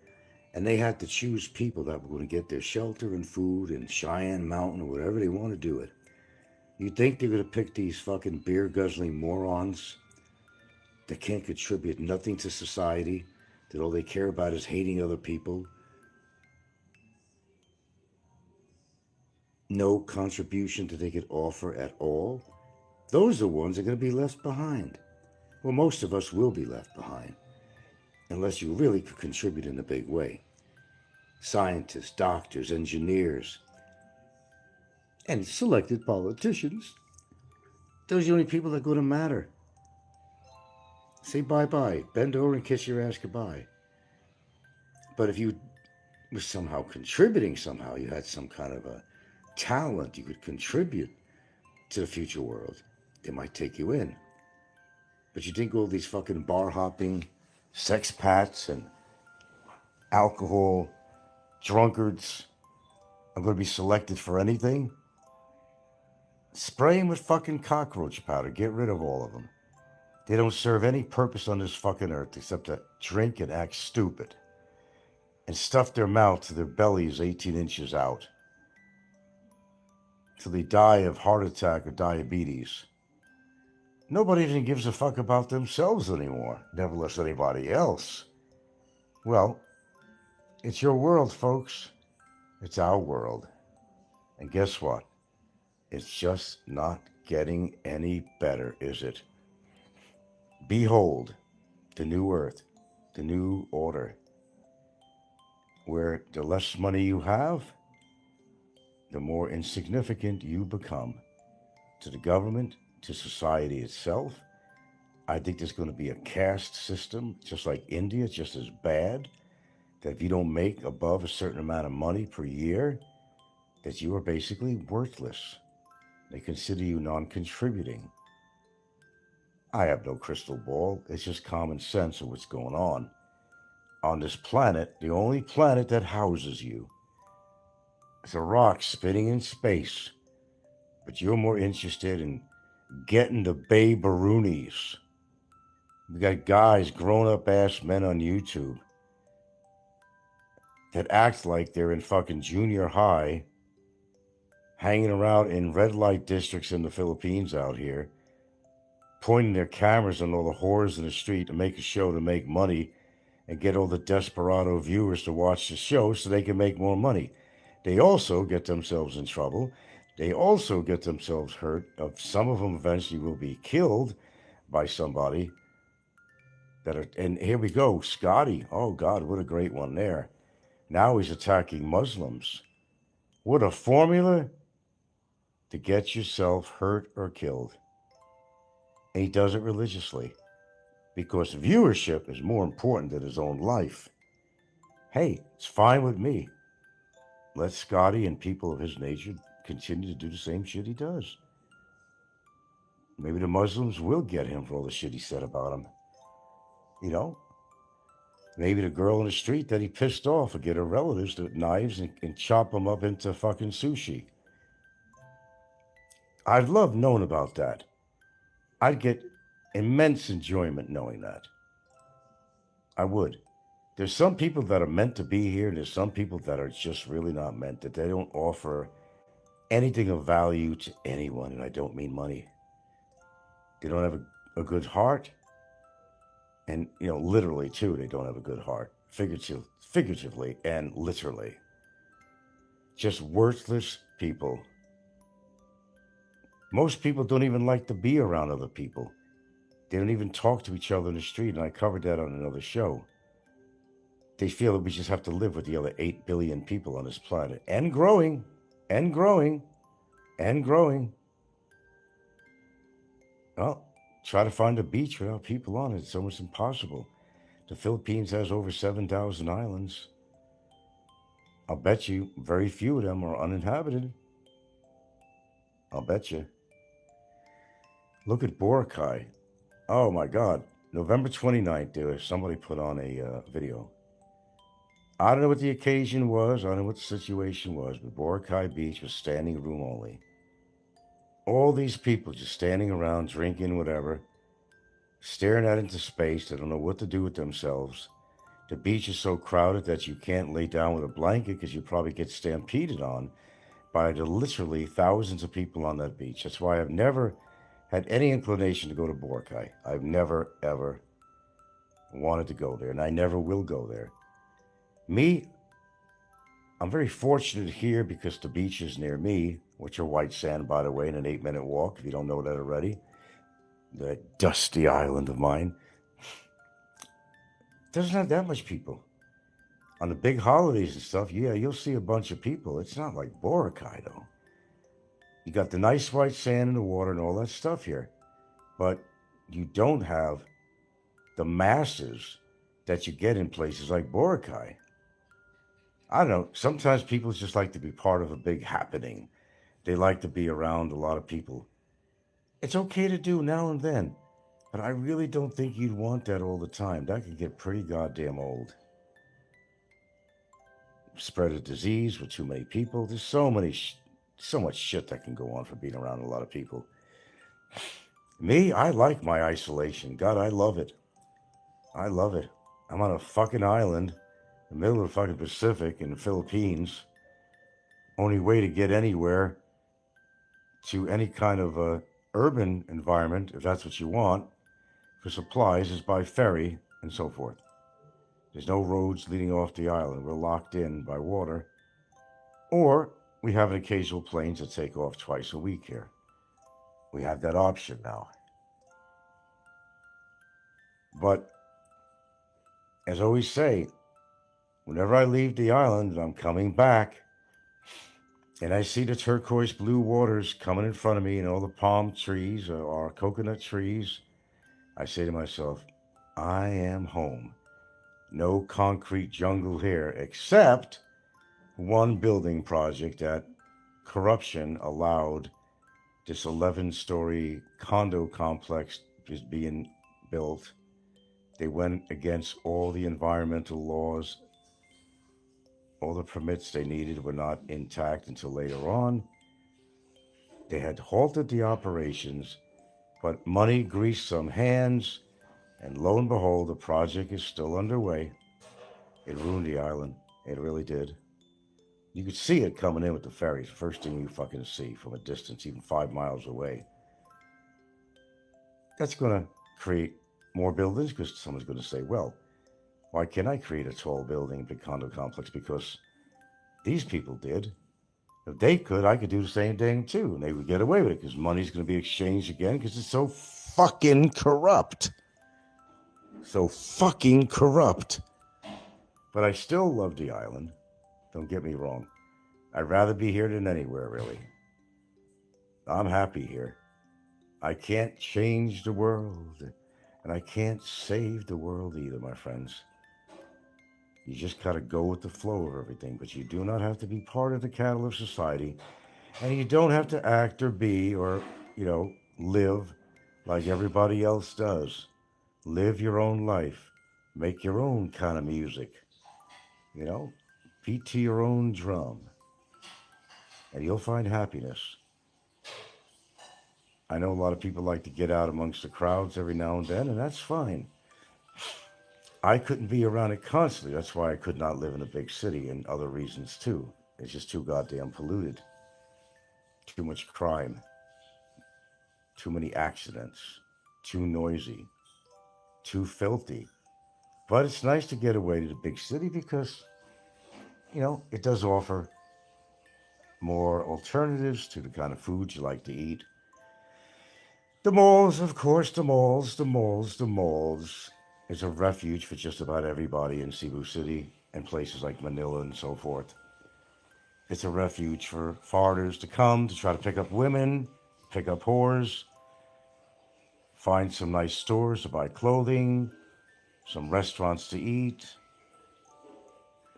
[SPEAKER 4] and they had to choose people that were going to get their shelter and food in Cheyenne Mountain or whatever they want to do it, you think they're going to pick these fucking beer-guzzling morons that can't contribute nothing to society, that all they care about is hating other people? No contribution that they could offer at all? Those are the ones that are going to be left behind. Well, most of us will be left behind, unless you really could contribute in a big way. Scientists, doctors, engineers, and selected politicians. Those are the only people that are going to matter. Say bye-bye. Bend over and kiss your ass goodbye. But if you were somehow contributing somehow, you had some kind of a talent, you could contribute to the future world, they might take you in. But you think all these fucking bar-hopping sexpats and alcohol drunkards are going to be selected for anything? Spray them with fucking cockroach powder. Get rid of all of them. They don't serve any purpose on this fucking earth except to drink and act stupid and stuff their mouth to their bellies 18 inches out till they die of heart attack or diabetes. Nobody even gives a fuck about themselves anymore, never less anybody else. Well, it's your world, folks. It's our world. And guess what? It's just not getting any better, is it? Behold, the new earth, the new order, where the less money you have, the more insignificant you become to the government, to society itself. I think there's going to be a caste system, just like India, just as bad, that if you don't make above a certain amount of money per year, that you are basically worthless. They consider you non-contributing. I have no crystal ball. It's just common sense of what's going on. On this planet, the only planet that houses you, it's a rock spinning in space. But you're more interested in getting the babe-a-roonies. We got guys, grown-up ass men on YouTube that act like they're in fucking junior high, hanging around in red light districts in the Philippines out here, pointing their cameras on all the whores in the street to make a show to make money, and get all the desperado viewers to watch the show so they can make more money. They also get themselves in trouble. They also get themselves hurt. Some of them eventually will be killed by somebody. And here we go, Scotty. Oh, God, what a great one there. Now he's attacking Muslims. What a formula to get yourself hurt or killed. And he does it religiously because viewership is more important than his own life. Hey, it's fine with me. Let Scotty and people of his nature continue to do the same shit he does. Maybe the Muslims will get him for all the shit he said about him. You know? Maybe the girl in the street that he pissed off will get her relatives with knives and chop them up into fucking sushi. I'd love knowing about that. I'd get immense enjoyment knowing that. I would. There's some people that are meant to be here, and there's some people that are just really not meant, that they don't offer anything of value to anyone, and I don't mean money. They don't have a good heart, and, you know, literally, too, they don't have a good heart, figuratively and literally. Just worthless people. Most people don't even like to be around other people. They don't even talk to each other in the street, and I covered that on another show. They feel that we just have to live with the other 8 billion people on this planet. And growing, and growing, and growing. Well, try to find a beach without people on it. It's almost impossible. The Philippines has over 7,000 islands. I'll bet you very few of them are uninhabited. I'll bet you. Look at Boracay. Oh my God. November 29th, somebody put on a video. I don't know what the occasion was. I don't know what the situation was, but Boracay Beach was standing room only. All these people just standing around, drinking, whatever, staring out into space. They don't know what to do with themselves. The beach is so crowded that you can't lay down with a blanket because you probably get stampeded on by the literally thousands of people on that beach. That's why I've never had any inclination to go to Boracay. I've never, ever wanted to go there, and I never will go there. Me, I'm very fortunate here because the beach is near me, which are white sand, by the way, in an 8-minute walk, if you don't know that already. That dusty island of mine. Doesn't have that much people. On the big holidays and stuff, yeah, you'll see a bunch of people. It's not like Boracay, though. You got the nice white sand in the water and all that stuff here. But you don't have the masses that you get in places like Boracay. I don't know. Sometimes people just like to be part of a big happening. They like to be around a lot of people. It's okay to do now and then, but I really don't think you'd want that all the time. That could get pretty goddamn old. Spread of disease with too many people. There's so much shit that can go on for being around a lot of people. Me, I like my isolation. God, I love it. I love it. I'm on a fucking island in the middle of the fucking Pacific in the Philippines. Only way to get anywhere to any kind of urban environment, if that's what you want, for supplies is by ferry and so forth. There's no roads leading off the island. We're locked in by water. Or we have an occasional planes that take off twice a week here. We have that option now. But as I always say, whenever I leave the island and I'm coming back, and I see the turquoise blue waters coming in front of me and all the palm trees or coconut trees, I say to myself, I am home. No concrete jungle here, except one building project that corruption allowed this 11-story condo complex is being built. They went against all the environmental laws. All the permits they needed were not intact until later on. They had halted the operations, but money greased some hands, and lo and behold, the project is still underway. It ruined the island. It really did. You could see it coming in with the ferries. First thing you fucking see from a distance, even 5 miles away. That's going to create more buildings because someone's going to say, well, Why can't I create a tall building, a big condo complex? Because these people did. If they could, I could do the same thing too. And they would get away with it because money's going to be exchanged again because it's so fucking corrupt. So fucking corrupt. But I still love the island. Don't get me wrong. I'd rather be here than anywhere, really. I'm happy here. I can't change the world. And I can't save the world either, my friends. You just gotta go with the flow of everything, but you do not have to be part of the cattle of society, and you don't have to act or be or, live like everybody else does. Live your own life. Make your own kind of music. Beat to your own drum, and you'll find happiness. I know a lot of people like to get out amongst the crowds every now and then, and that's fine. I couldn't be around it constantly. That's why I could not live in a big city, and other reasons too. It's just too goddamn polluted. Too much crime. Too many accidents. Too noisy. Too filthy. But it's nice to get away to the big city because, it does offer more alternatives to the kind of foods you like to eat. The malls, of course, the malls. It's a refuge for just about everybody in Cebu City and places like Manila and so forth. It's a refuge for foreigners to come to try to pick up women, pick up whores, find some nice stores to buy clothing, some restaurants to eat,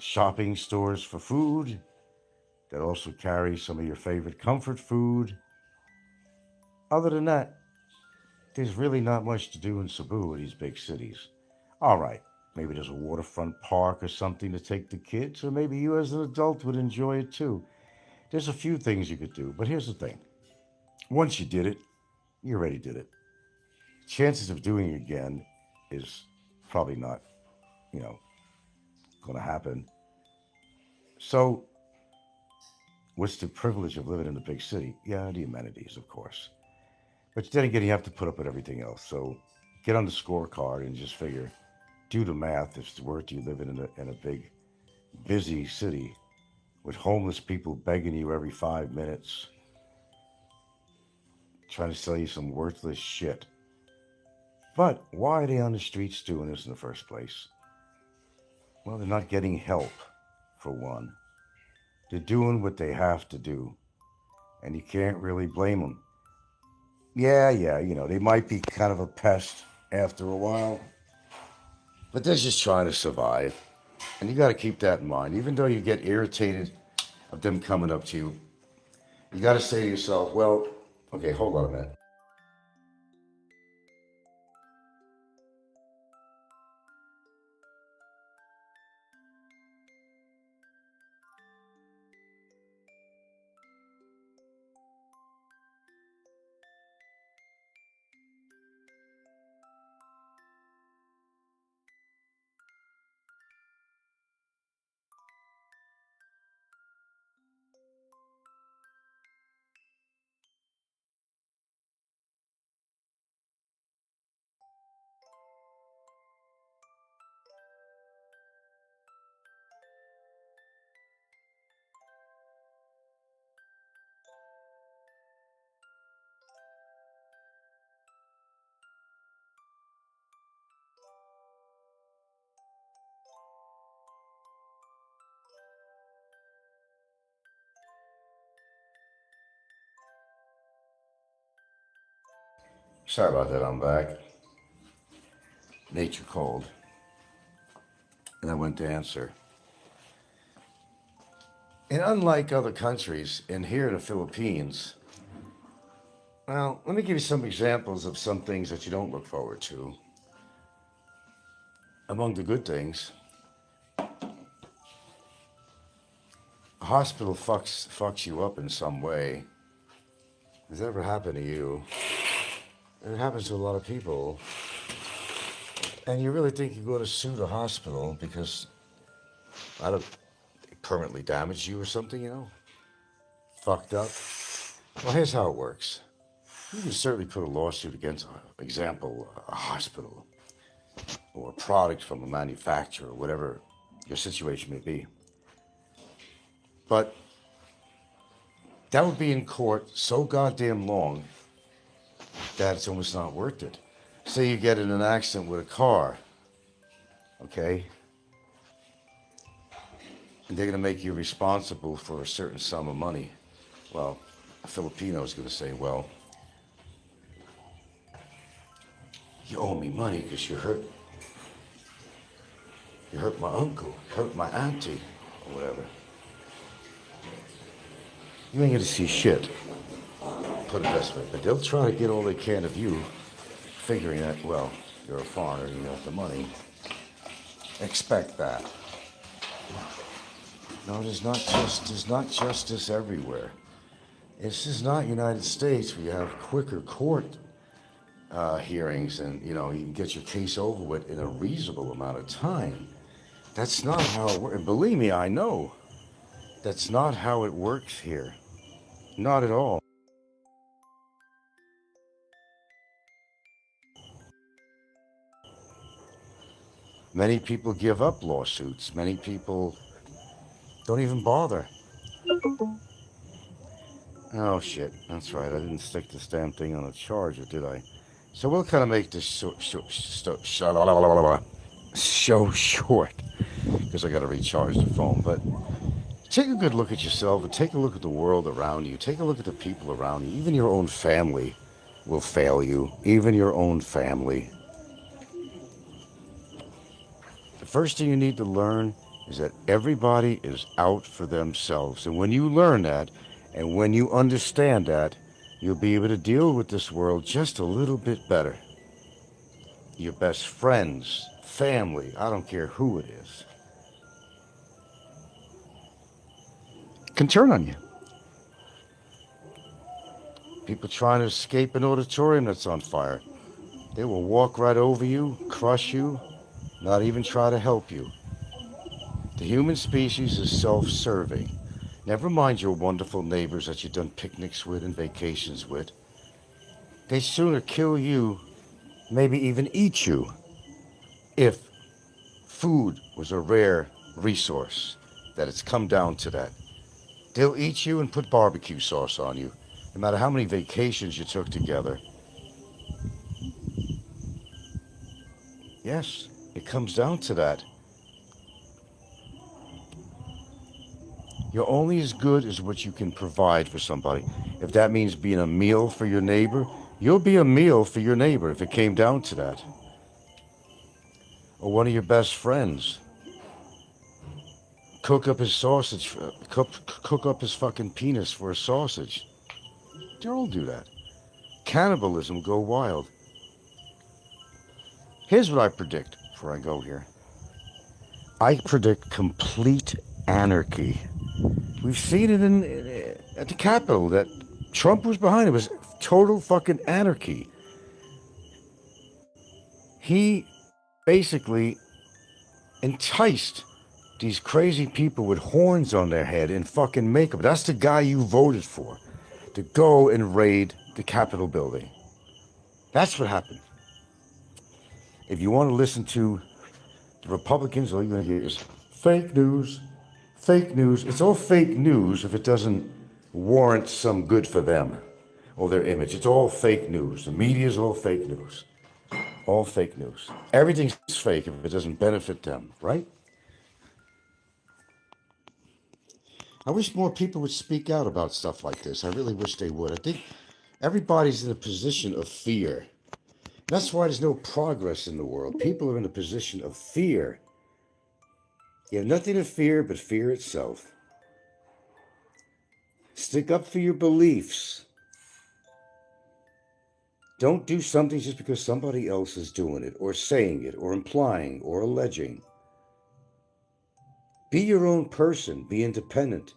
[SPEAKER 4] shopping stores for food that also carry some of your favorite comfort food. Other than that, there's really not much to do in Cebu or these big cities. All right, maybe there's a waterfront park or something to take the kids, or maybe you as an adult would enjoy it too. There's a few things you could do, but here's the thing. Once you did it, you already did it. Chances of doing it again is probably not, going to happen. So, what's the privilege of living in a big city? Yeah, the amenities, of course. But then again, you have to put up with everything else. So, get on the scorecard and just figure, do the math. It's worth you living in a big, busy city with homeless people begging you every 5 minutes, trying to sell you some worthless shit. But why are they on the streets doing this in the first place? Well, they're not getting help, for one. They're doing what they have to do, and you can't really blame them. Yeah, they might be kind of a pest after a while, but they're just trying to survive. And you got to keep that in mind. Even though you get irritated of them coming up to you, you got to say to yourself, well, okay, hold on a minute. Sorry about that, I'm back. Nature called. And I went to answer. And unlike other countries, and here in the Philippines, well, let me give you some examples of some things that you don't look forward to. Among the good things, a hospital fucks you up in some way. Has that ever happened to you? It happens to a lot of people. And you really think you're going to sue the hospital because, I don't, they permanently damaged you or something, Fucked up. Well, here's how it works. You can certainly put a lawsuit against, for example, a hospital. or a product from a manufacturer, whatever your situation may be. But that would be in court so goddamn long that it's almost not worth it. Say you get in an accident with a car, okay? And they're going to make you responsible for a certain sum of money. Well, a Filipino is going to say, well, you owe me money because you hurt my uncle, hurt my auntie, or whatever. You ain't going to see shit, put it this way. But they'll try to get all they can of you, figuring that, well, you're a foreigner, you have the money. Expect that. No, there's not justice everywhere. This is not United States where you have quicker court hearings and, you can get your case over with in a reasonable amount of time. That's not how it works. And believe me, I know. That's not how it works here. Not at all. Many people give up lawsuits. Many people don't even bother. Oh, shit. That's right. I didn't stick this damn thing on a charger, did I? So we'll kind of make this show short because I got to recharge the phone. But take a good look at yourself and take a look at the world around you. Take a look at the people around you. Even your own family will fail you. Even your own family. The first thing you need to learn is that everybody is out for themselves. And when you learn that, and when you understand that, you'll be able to deal with this world just a little bit better. Your best friends, family, I don't care who it is, can turn on you. People trying to escape an auditorium that's on fire. They will walk right over you, crush you, not even try to help you. The human species is self-serving. Never mind your wonderful neighbors that you've done picnics with and vacations with. They sooner kill you, maybe even eat you, if food was a rare resource, that it's come down to that. They'll eat you and put barbecue sauce on you, no matter how many vacations you took together. Yes, it comes down to that. You're only as good as what you can provide for somebody. If that means being a meal for your neighbor, you'll be a meal for your neighbor if it came down to that. Or one of your best friends. Cook up his sausage, cook up his fucking penis for a sausage. They all do that. Cannibalism go wild. Here's what I predict before I go here. I predict complete anarchy. We've seen it at the Capitol that Trump was behind. It was total fucking anarchy. He basically enticed these crazy people with horns on their head and fucking makeup. That's the guy you voted for to go and raid the Capitol building. That's what happened. If you want to listen to the Republicans, all you're going to hear is fake news. Fake news. It's all fake news if it doesn't warrant some good for them or their image. It's all fake news. The media is all fake news. All fake news. Everything's fake if it doesn't benefit them, right? I wish more people would speak out about stuff like this. I really wish they would. I think everybody's in a position of fear. That's why there's no progress in the world. People are in a position of fear. You have nothing to fear but fear itself. Stick up for your beliefs. Don't do something just because somebody else is doing it, or saying it, or implying, or alleging. Be your own person. Be independent.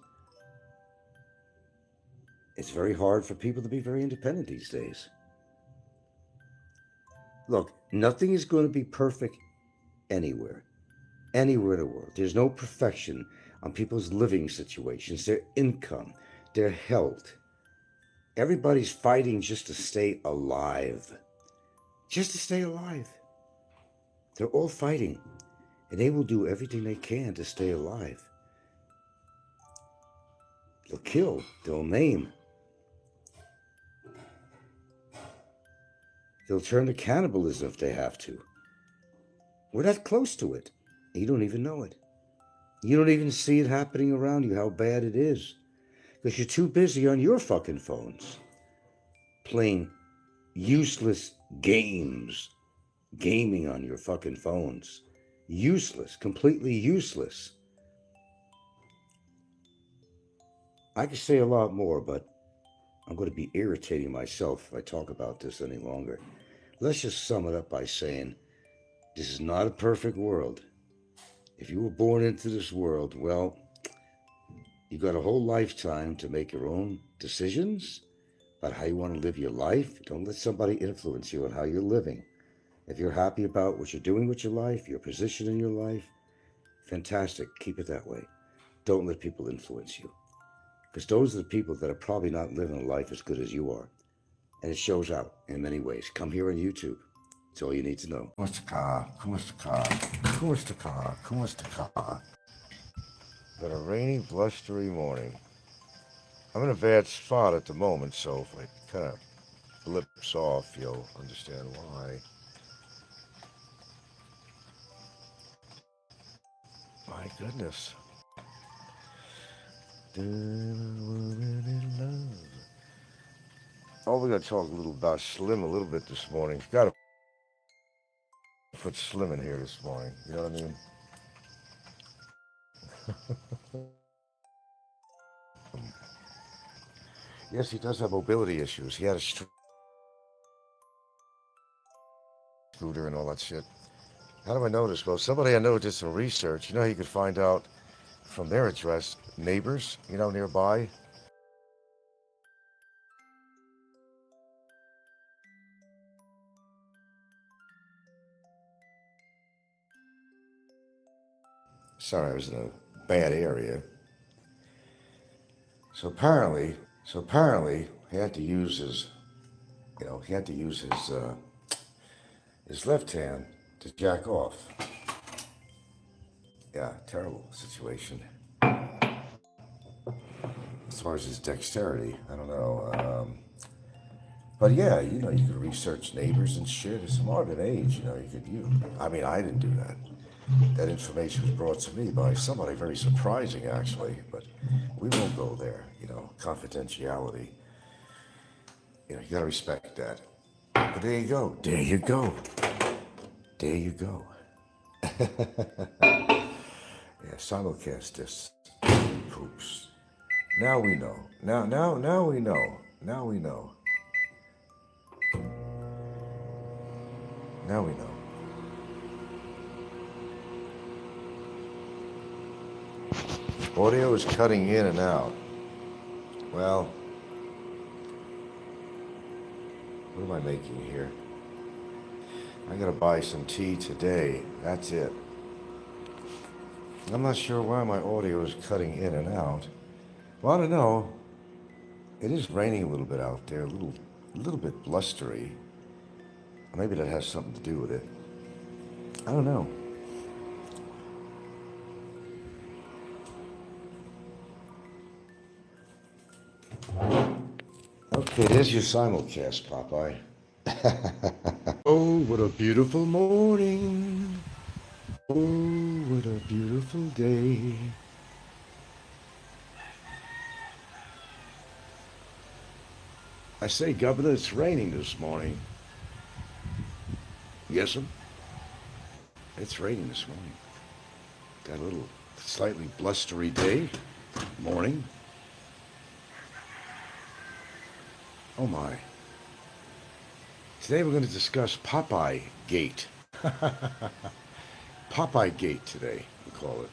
[SPEAKER 4] It's very hard for people to be very independent these days. Look, nothing is going to be perfect anywhere. Anywhere in the world. There's no perfection on people's living situations, their income, their health. Everybody's fighting just to stay alive. Just to stay alive. They're all fighting, and they will do everything they can to stay alive. They'll kill, they'll maim. They'll turn to cannibalism if they have to. We're that close to it. You don't even know it. You don't even see it happening around you, how bad it is. Because you're too busy on your fucking phones. Playing useless games. Gaming on your fucking phones. Useless. Completely useless. I could say a lot more, but I'm going to be irritating myself if I talk about this any longer. Let's just sum it up by saying, this is not a perfect world. If you were born into this world, well, you got a whole lifetime to make your own decisions about how you want to live your life. Don't let somebody influence you on how you're living. If you're happy about what you're doing with your life, your position in your life, fantastic, keep it that way. Don't let people influence you. Because those are the people that are probably not living a life as good as you are. And it shows out in many ways. Come here on YouTube. That's all you need to know. Been a rainy, blustery morning. I'm in a bad spot at the moment, so if I kind of blips off, you'll understand why. My goodness. Oh, we're going to talk a little about Slim a little bit this morning. Got to put Slim in here this morning. You know what I mean? Yes, he does have mobility issues. He had a scooter and all that shit. How do I know this? Well, somebody I know did some research. You know how you could find out from their address, neighbors, you know, nearby? Sorry, I was in a bad area. So apparently, he had to use his, his left hand to jack off. Yeah, terrible situation. As far as his dexterity, I don't know. But yeah, you know, you could research neighbors and shit. It's smart at age, you know, I mean, I didn't do that. That information was brought to me by somebody very surprising, actually, but we won't go there, you know, confidentiality. You know, you gotta respect that. But there you go. There you go. There you go. Yeah, simulcast this. Poops. Now we know. Now we know. Now we know. Now we know. Audio is cutting in and out. Well, what am I making here? I gotta buy some tea today. That's it. I'm not sure why my audio is cutting in and out. Well, I don't know. It is raining a little bit out there, a little bit blustery. Maybe that has something to do with it. I don't know. Okay, there's your simulcast, Popeye. Oh, what a beautiful morning. Oh, what a beautiful day. I say, Governor, it's raining this morning. Yes'm. It's raining this morning. Got a little slightly blustery day. Morning. Oh my. Today we're going to discuss Popeye Gate. Popeye Gate today, we call it.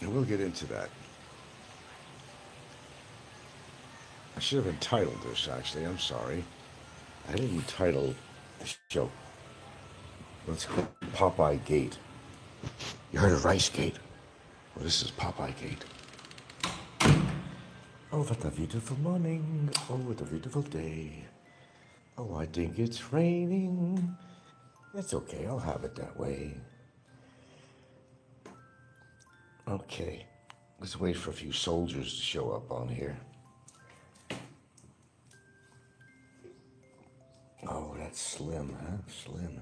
[SPEAKER 4] And we'll get into that. I should have entitled this, actually. I'm sorry. I didn't entitle the show. Let's call it Popeye Gate. You heard of Rice Gate? Well, this is Popeye Gate. Oh, what a beautiful morning. Oh, what a beautiful day. Oh, I think it's raining. That's okay, I'll have it that way. Okay, let's wait for a few soldiers to show up on here. Oh, that's Slim, huh? Slim.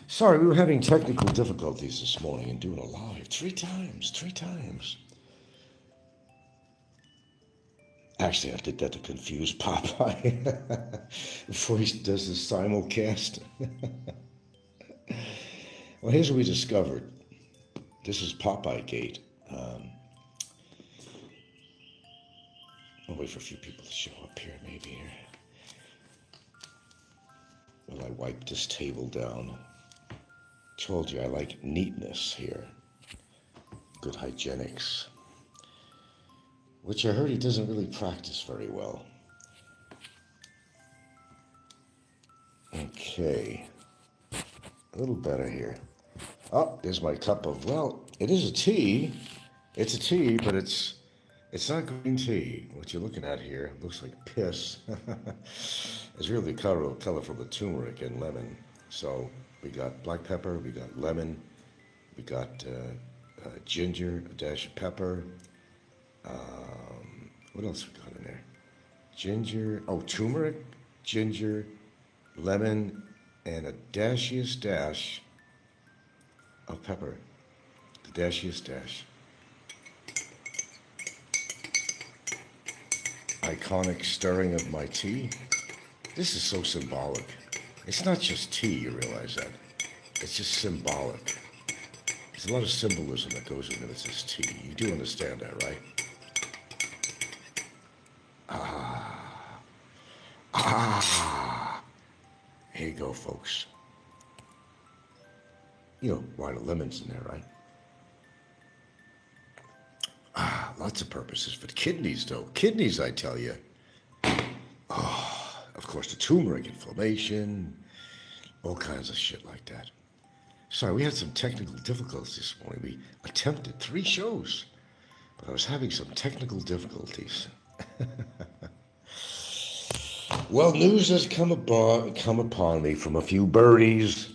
[SPEAKER 4] Sorry, we were having technical difficulties this morning and doing a live three times. Actually, I did that to confuse Popeye before he does the simulcast. Well, here's what we discovered. This is Popeye Gate. I'll wait for a few people to show up here, maybe here. While I wipe this table down. Told you I like neatness here. Good hygienics. Which I heard he doesn't really practice very well. Okay. A little better here. Oh, there's my cup of, well, it is a tea. It's a tea, but it's not green tea. What you're looking at here looks like piss. It's really the color from the turmeric and lemon. So we got black pepper, we got lemon, we got ginger, a dash of pepper. What else we got in there? Ginger, turmeric, ginger, lemon, and a dashiest dash of pepper. The dashiest dash. Iconic stirring of my tea. This is so symbolic. It's not just tea, you realize that. It's just symbolic. There's a lot of symbolism that goes into this tea. You do understand that, right? Here you go, folks. You know why the lemon's in there, right? Lots of purposes for the kidneys, though. Kidneys, I tell you. Of course, the turmeric, inflammation, all kinds of shit like that. Sorry, we had some technical difficulties this morning. We attempted 3 shows, but I was having some technical difficulties. Well, news has come upon me from a few birdies,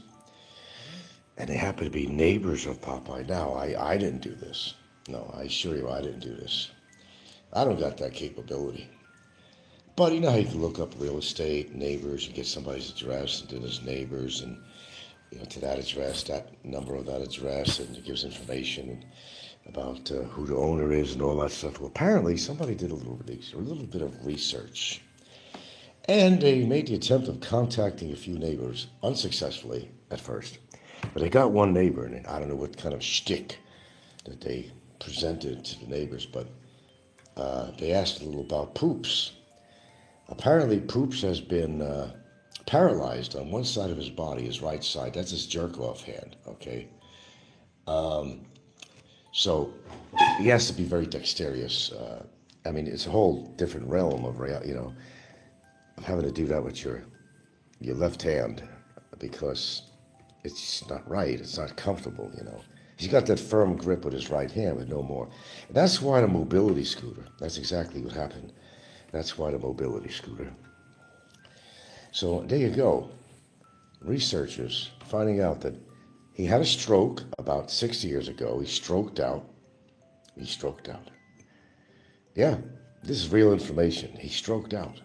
[SPEAKER 4] and they happen to be neighbors of Popeye. Now, I didn't do this. No, I assure you I didn't do this. I don't got that capability. But you know how you can look up real estate, neighbors, you get somebody's address, and then there's neighbors, and to that address, that number of that address, and it gives information about who the owner is and all that stuff. Well, apparently somebody did a little bit of research. And they made the attempt of contacting a few neighbors, unsuccessfully at first. But they got one neighbor, and I don't know what kind of shtick that they presented to the neighbors, but they asked a little about Poops. Apparently, Poops has been paralyzed on one side of his body, his right side. That's his jerk-off hand, okay? So he has to be very dexterous. I mean, it's a whole different realm of, having to do that with your left hand, because it's not right. It's not comfortable, He's got that firm grip with his right hand, but no more. And that's why the mobility scooter, that's exactly what happened. That's why the mobility scooter. So there you go. Researchers finding out that he had a stroke about 6 years ago. He stroked out. Yeah, this is real information. He stroked out.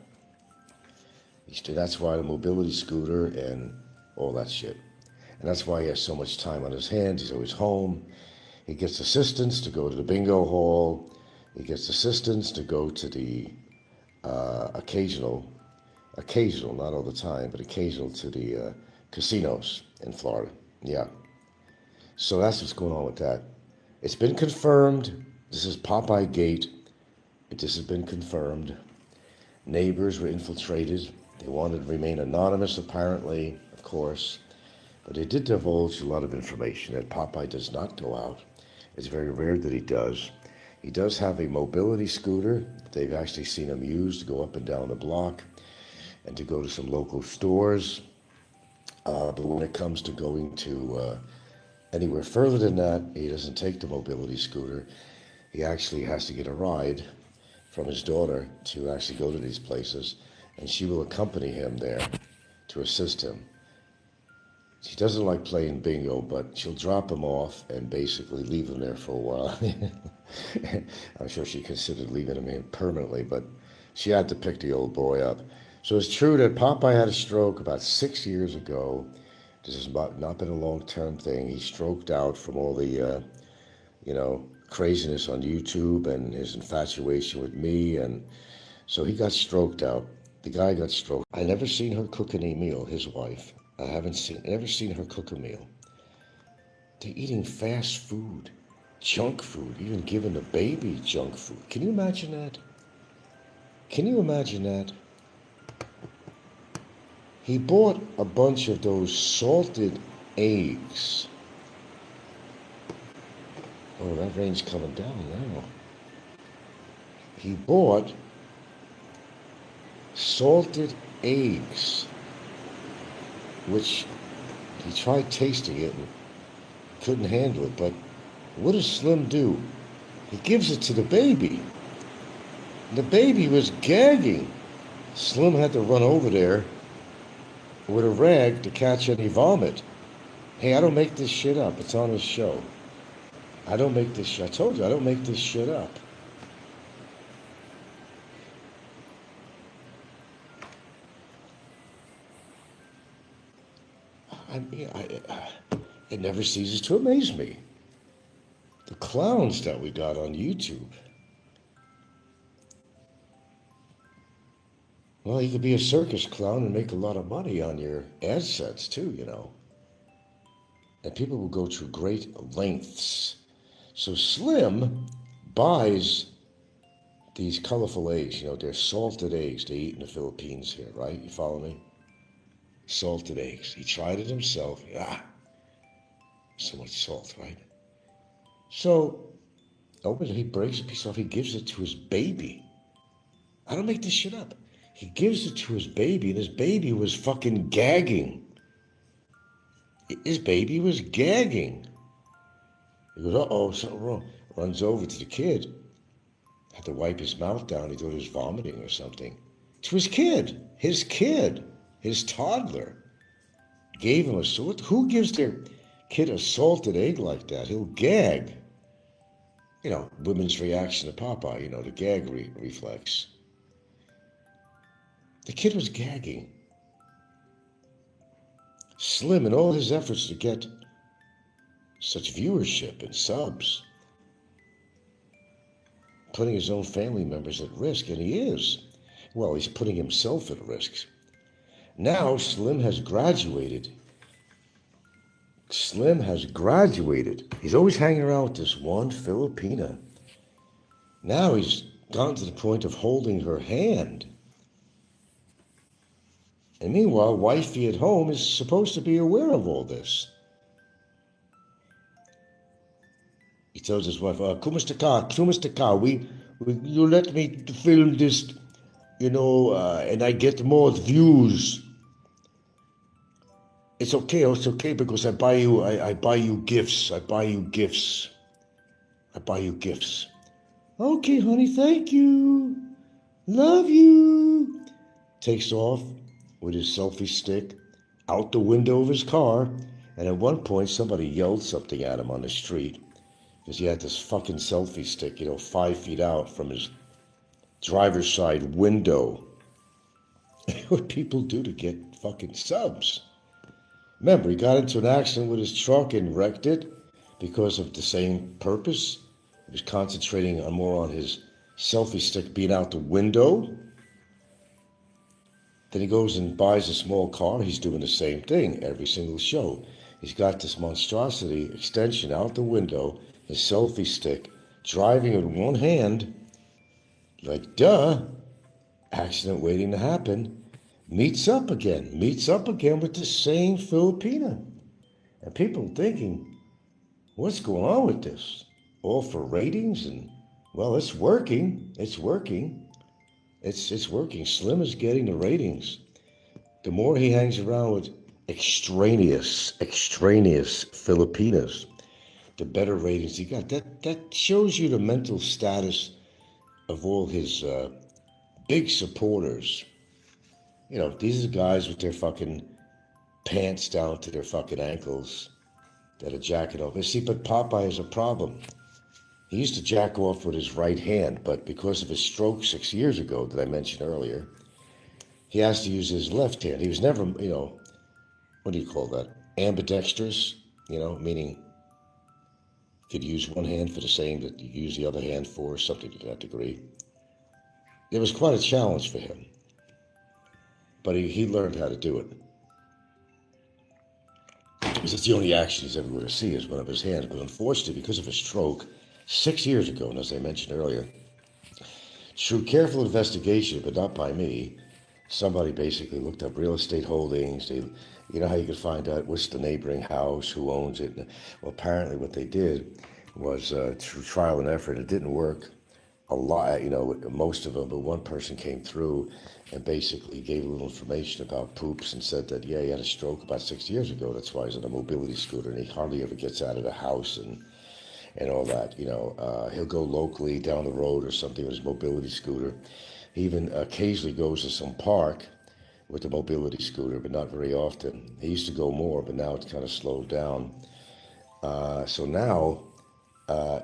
[SPEAKER 4] That's why the mobility scooter and all that shit. And that's why he has so much time on his hands. He's always home. He gets assistance to go to the bingo hall. He gets assistance to go to the occasional, not all the time, but occasional to the casinos in Florida. Yeah. So that's what's going on with that. It's been confirmed. This is Popeye Gate. This has been confirmed. Neighbors were infiltrated. They wanted to remain anonymous, apparently, of course. But they did divulge a lot of information that Popeye does not go out. It's very rare that he does. He does have a mobility scooter. They've actually seen him use to go up and down the block and to go to some local stores. But when it comes to going to anywhere further than that, he doesn't take the mobility scooter. He actually has to get a ride from his daughter to actually go to these places, and she will accompany him there to assist him. She doesn't like playing bingo, but she'll drop him off and basically leave him there for a while. I'm sure she considered leaving him permanently, but she had to pick the old boy up. So it's true that Popeye had a stroke about 6 years ago. This has not been a long-term thing. He stroked out from all the, craziness on YouTube and his infatuation with me, and so he got stroked out. The guy got stroked. I never seen her cook any meal, his wife. I never seen her cook a meal. They're eating fast food, junk food, even giving the baby junk food. Can you imagine that? Can you imagine that? He bought a bunch of those salted eggs. Oh, that rain's coming down now. He bought salted eggs, which he tried tasting it and couldn't handle it. But what does Slim do? He gives it to the baby. The baby was gagging. Slim had to run over there with a rag to catch any vomit. Hey, I don't make this shit up. It's on his show. I don't make this shit. I told you, I don't make this shit up. It never ceases to amaze me. The clowns that we got on YouTube. Well, you could be a circus clown and make a lot of money on your ad sets too, And people will go to great lengths. So Slim buys these colorful eggs. They're salted eggs they eat in the Philippines here, right? You follow me? Salted eggs. He tried it himself. So much salt, right? So, he breaks a piece off. He gives it to his baby. I don't make this shit up. He gives it to his baby, and his baby was fucking gagging. His baby was gagging. He goes, uh-oh, something wrong. Runs over to the kid. Had to wipe his mouth down. He thought he was vomiting or something. To his kid, his toddler. Gave him a salt. Who gives their kid a salted egg like that? He'll gag. Women's reaction to Popeye, the gag reflex. The kid was gagging. Slim, in all his efforts to get such viewership and subs, putting his own family members at risk, and he is. Well, he's putting himself at risk. Now Slim has graduated. He's always hanging around with this one Filipina. Now he's gotten to the point of holding her hand. And meanwhile, wifey at home is supposed to be aware of all this. He tells his wife, Kumusta ka, you let me film this, and I get more views. It's okay because I buy you gifts. Okay, honey, thank you. Love you. Takes off with his selfie stick out the window of his car, and at one point somebody yelled something at him on the street because he had this fucking selfie stick, 5 feet out from his driver's side window. What people do to get fucking subs. Remember, he got into an accident with his truck and wrecked it because of the same purpose. He was concentrating more on his selfie stick being out the window. Then he goes and buys a small car. He's doing the same thing every single show. He's got this monstrosity extension out the window, his selfie stick, driving with one hand, like duh, accident waiting to happen, meets up again with the same Filipina. And people thinking, what's going on with this? All for ratings? And, well, it's working. It's working. Slim is getting the ratings. The more he hangs around with extraneous Filipinas, the better ratings he got. That shows you the mental status of all his big supporters, these are guys with their fucking pants down to their fucking ankles that are jacking off. See, but Popeye has a problem. He used to jack off with his right hand, but because of his stroke 6 years ago that I mentioned earlier, he has to use his left hand. He was never, what do you call that? Ambidextrous, meaning you could use one hand for the same that you use the other hand for, something to that degree. It was quite a challenge for him, but he learned how to do it. Because it's the only action he's ever going to see is one of his hands. But unfortunately, because of his stroke 6 years ago, and as I mentioned earlier, through careful investigation, but not by me, somebody basically looked up real estate holdings. You know how you could find out what's the neighboring house, who owns it. Well, apparently what they did was through trial and effort. It didn't work a lot, most of them, but one person came through and basically gave a little information about Poops and said that, yeah, he had a stroke about 6 years ago. That's why he's on a mobility scooter, and he hardly ever gets out of the house and all that. He'll go locally down the road or something with his mobility scooter. He even occasionally goes to some park with the mobility scooter, but not very often. He used to go more, but now it's kind of slowed down. So now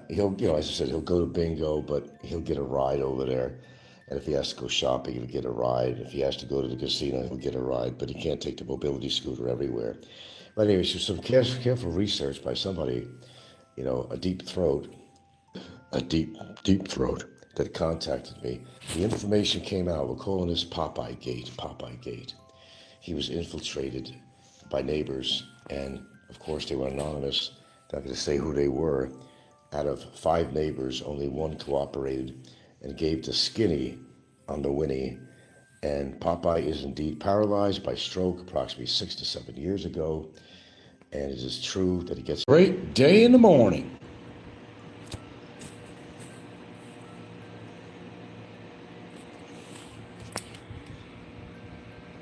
[SPEAKER 4] he'll, as I said, he'll go to bingo, but he'll get a ride over there. And if he has to go shopping, he'll get a ride. If he has to go to the casino, he'll get a ride, but he can't take the mobility scooter everywhere. But anyway, so some careful research by somebody, a deep throat that contacted me. The information came out. We're calling this Popeye Gate. He was infiltrated by neighbors, and of course they were anonymous. Not going to say who they were. Out of 5 neighbors, only 1 cooperated and gave to Skinny on the Winnie. And Popeye is indeed paralyzed by stroke approximately 6 to 7 years ago. And it is true that he gets a great day in the morning.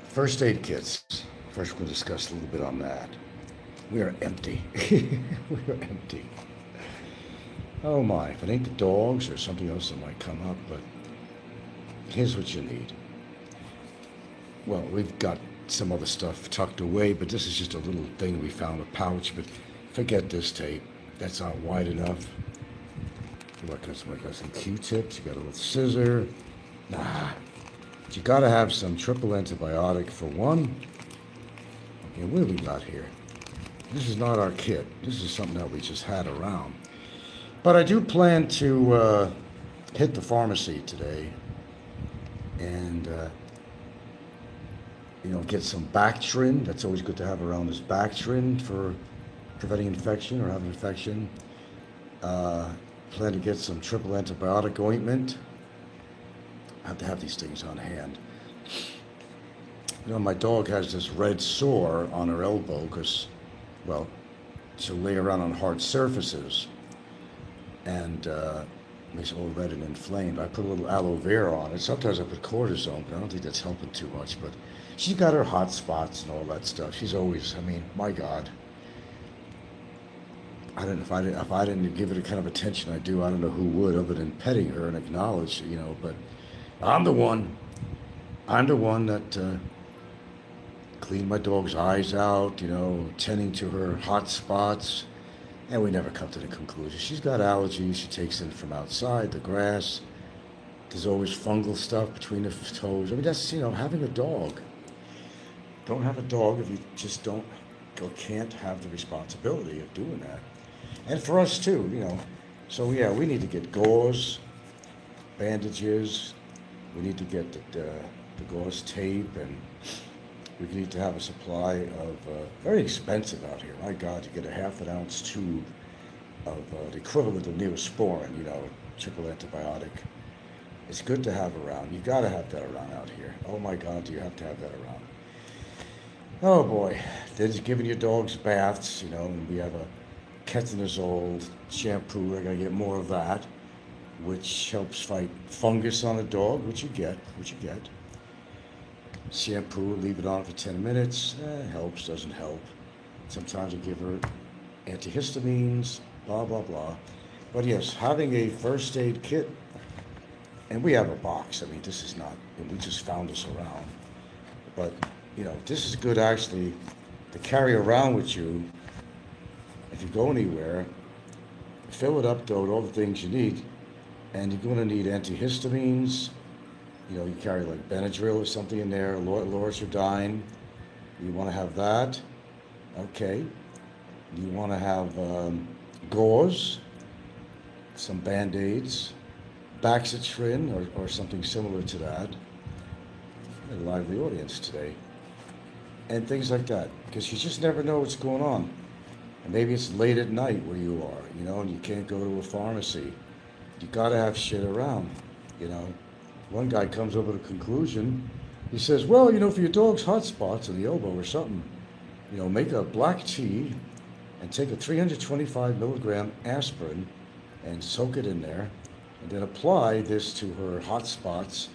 [SPEAKER 4] First aid kits. First, we'll discuss a little bit on that. We are empty. We are empty. Oh my, if it ain't the dogs or something else that might come up, but here's what you need. Well, we've got some other stuff tucked away, but this is just a little thing we found, a pouch, but forget this tape. That's not wide enough. You got some Q-tips, you got a little scissor. Nah. But you gotta have some triple antibiotic for one. Okay, what have we got here? This is not our kit. This is something that we just had around. But I do plan to hit the pharmacy today and, get some Bactrin. That's always good to have around, is Bactrin for preventing infection or having infection. Plan to get some triple antibiotic ointment. I have to have these things on hand. My dog has this red sore on her elbow because, well, she'll lay around on hard surfaces and makes it all red and inflamed. I put a little aloe vera on it. Sometimes I put cortisone, but I don't think that's helping too much. But she's got her hot spots and all that stuff. She's always, my God. If I didn't give it the kind of attention I do, I don't know who would, other than petting her and acknowledge, but I'm the one that cleaned my dog's eyes out, tending to her hot spots, and we never come to the conclusion. She's got allergies. She takes in from outside, the grass. There's always fungal stuff between the toes. That's, having a dog. Don't have a dog if you just don't or can't have the responsibility of doing that. And for us too, So yeah, we need to get gauze, bandages. We need to get the gauze tape, and we need to have a supply of, very expensive out here. My God, you get a ½ ounce tube of the equivalent of Neosporin, triple antibiotic. It's good to have around. You got to have that around out here. Oh my God, do you have to have that around? Oh boy, they're just giving your dogs baths, and we have a ketanazole shampoo. I gotta get more of that, which helps fight fungus on a dog, which you get. Shampoo, leave it on for 10 minutes. Helps, doesn't help. Sometimes I give her antihistamines, blah, blah, blah. But yes, having a first aid kit and we have a box. I mean, this is not, we just found this around. But, you know, this is good actually to carry around with you if you go anywhere. Fill it up though with all the things you need. And you're going to need antihistamines. You know, you carry like Benadryl or something in there, Lorazepam. You want to have that. Okay. You want to have gauze, some Band-Aids, Baxitrin or something similar to that. A lively audience today. And things like that. Because you just never know what's going on. And maybe it's late at night where you are, you know, and you can't go to a pharmacy. You gotta have shit around, you know. One guy comes up with a conclusion. He says, well, you know, for your dog's hot spots in the elbow or something, you know, make a black tea and take a 325 milligram aspirin and soak it in there and then apply this to her hot spots.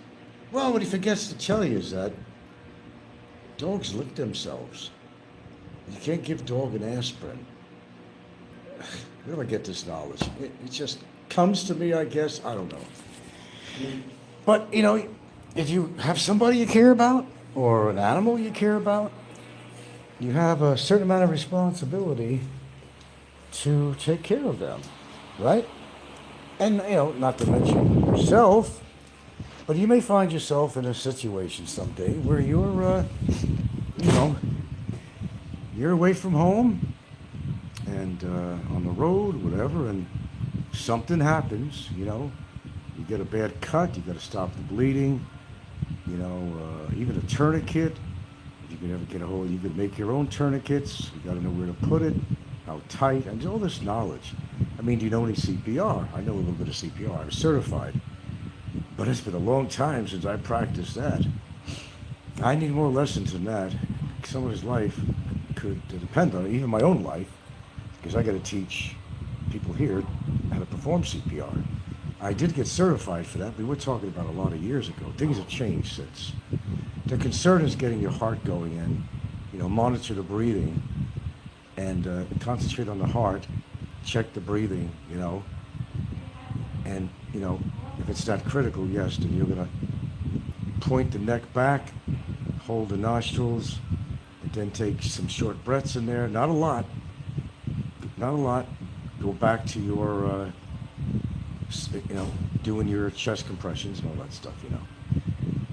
[SPEAKER 4] Well, what he forgets to tell you is that dogs lick themselves. You can't give dog an aspirin. Where do I get this knowledge? It just comes to me, I guess. I don't know. But, you know, if you have somebody you care about or an animal you care about, you have a certain amount of responsibility to take care of them, right? And, you know, not to mention yourself, but you may find yourself in a situation someday where you're, you know, you're away from home and on the road, whatever, and something happens, you know. You get a bad cut, you got to stop the bleeding, you know, even a tourniquet. If you could ever get a hold, you could make your own tourniquets. You got to know where to put it, how tight, and all this knowledge. I mean, do you know any CPR? I know a little bit of CPR. I'm certified. But it's been a long time since I practiced that. I need more lessons than that. Someone's life could depend on it, even my own life, because I got to teach people here how to perform CPR. I did get certified for that, but we're talking about a lot of years ago. Things have changed since. The concern is getting your heart going and, you know, monitor the breathing and concentrate on the heart, check the breathing, you know, and, you know, if it's that critical, yes, then you're going to point the neck back, hold the nostrils, and then take some short breaths in there. Not a lot. Not a lot. Go back to your, you know, doing your chest compressions and all that stuff, you know.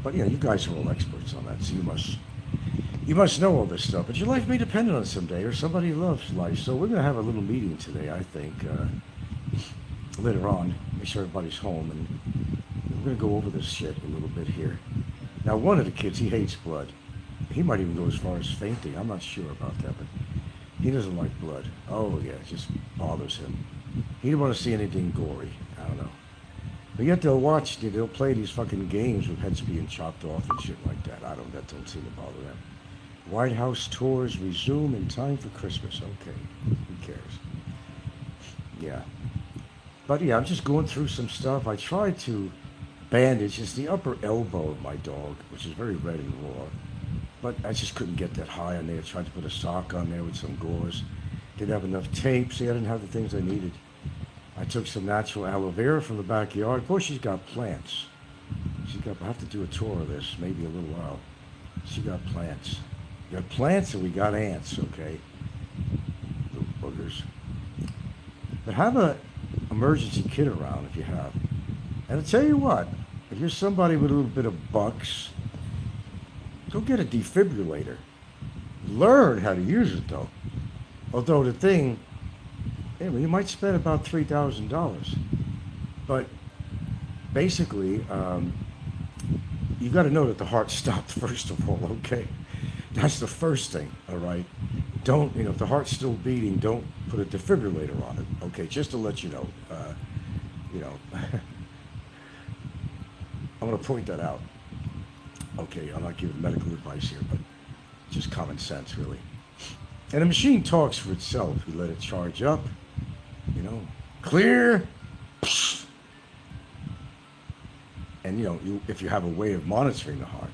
[SPEAKER 4] But, you know, you guys are all experts on that, so you must know all this stuff. But your life may depend on it someday, or somebody loves life. So we're going to have a little meeting today, I think, later on. Make sure everybody's home, and we're going to go over this shit a little bit here. Now, one of the kids, he hates blood. He might even go as far as fainting. I'm not sure about that, but he doesn't like blood. Oh, yeah, it just bothers him. He didn't want to see anything gory. I don't know. But yet they'll watch, they'll play these fucking games with heads being chopped off and shit like that. That don't seem to bother them. White House tours resume in time for Christmas. Okay, who cares? Yeah. But yeah, I'm just going through some stuff. I tried to bandage just the upper elbow of my dog, which is very red and raw. But I just couldn't get that high on there. I tried to put a sock on there with some gauze. Didn't have enough tape. See, I didn't have the things I needed. I took some natural aloe vera from the backyard. Of course, she's got plants. I have to do a tour of this, maybe a little while. She got plants. We got plants and we got ants, okay? Little boogers. But have a emergency kit around if you have. And I'll tell you what, if you're somebody with a little bit of bucks, go get a defibrillator. Learn how to use it, though. Although the thing, you might spend about $3,000. But basically, you got to know that the heart stopped first of all, okay? That's the first thing, all right? Don't, if the heart's still beating, don't put a defibrillator on it, okay? Just to let you know, I'm going to point that out. Okay, I'm not giving medical advice here, but just common sense, really. And the machine talks for itself. You let it charge up, clear. And, if you have a way of monitoring the heart,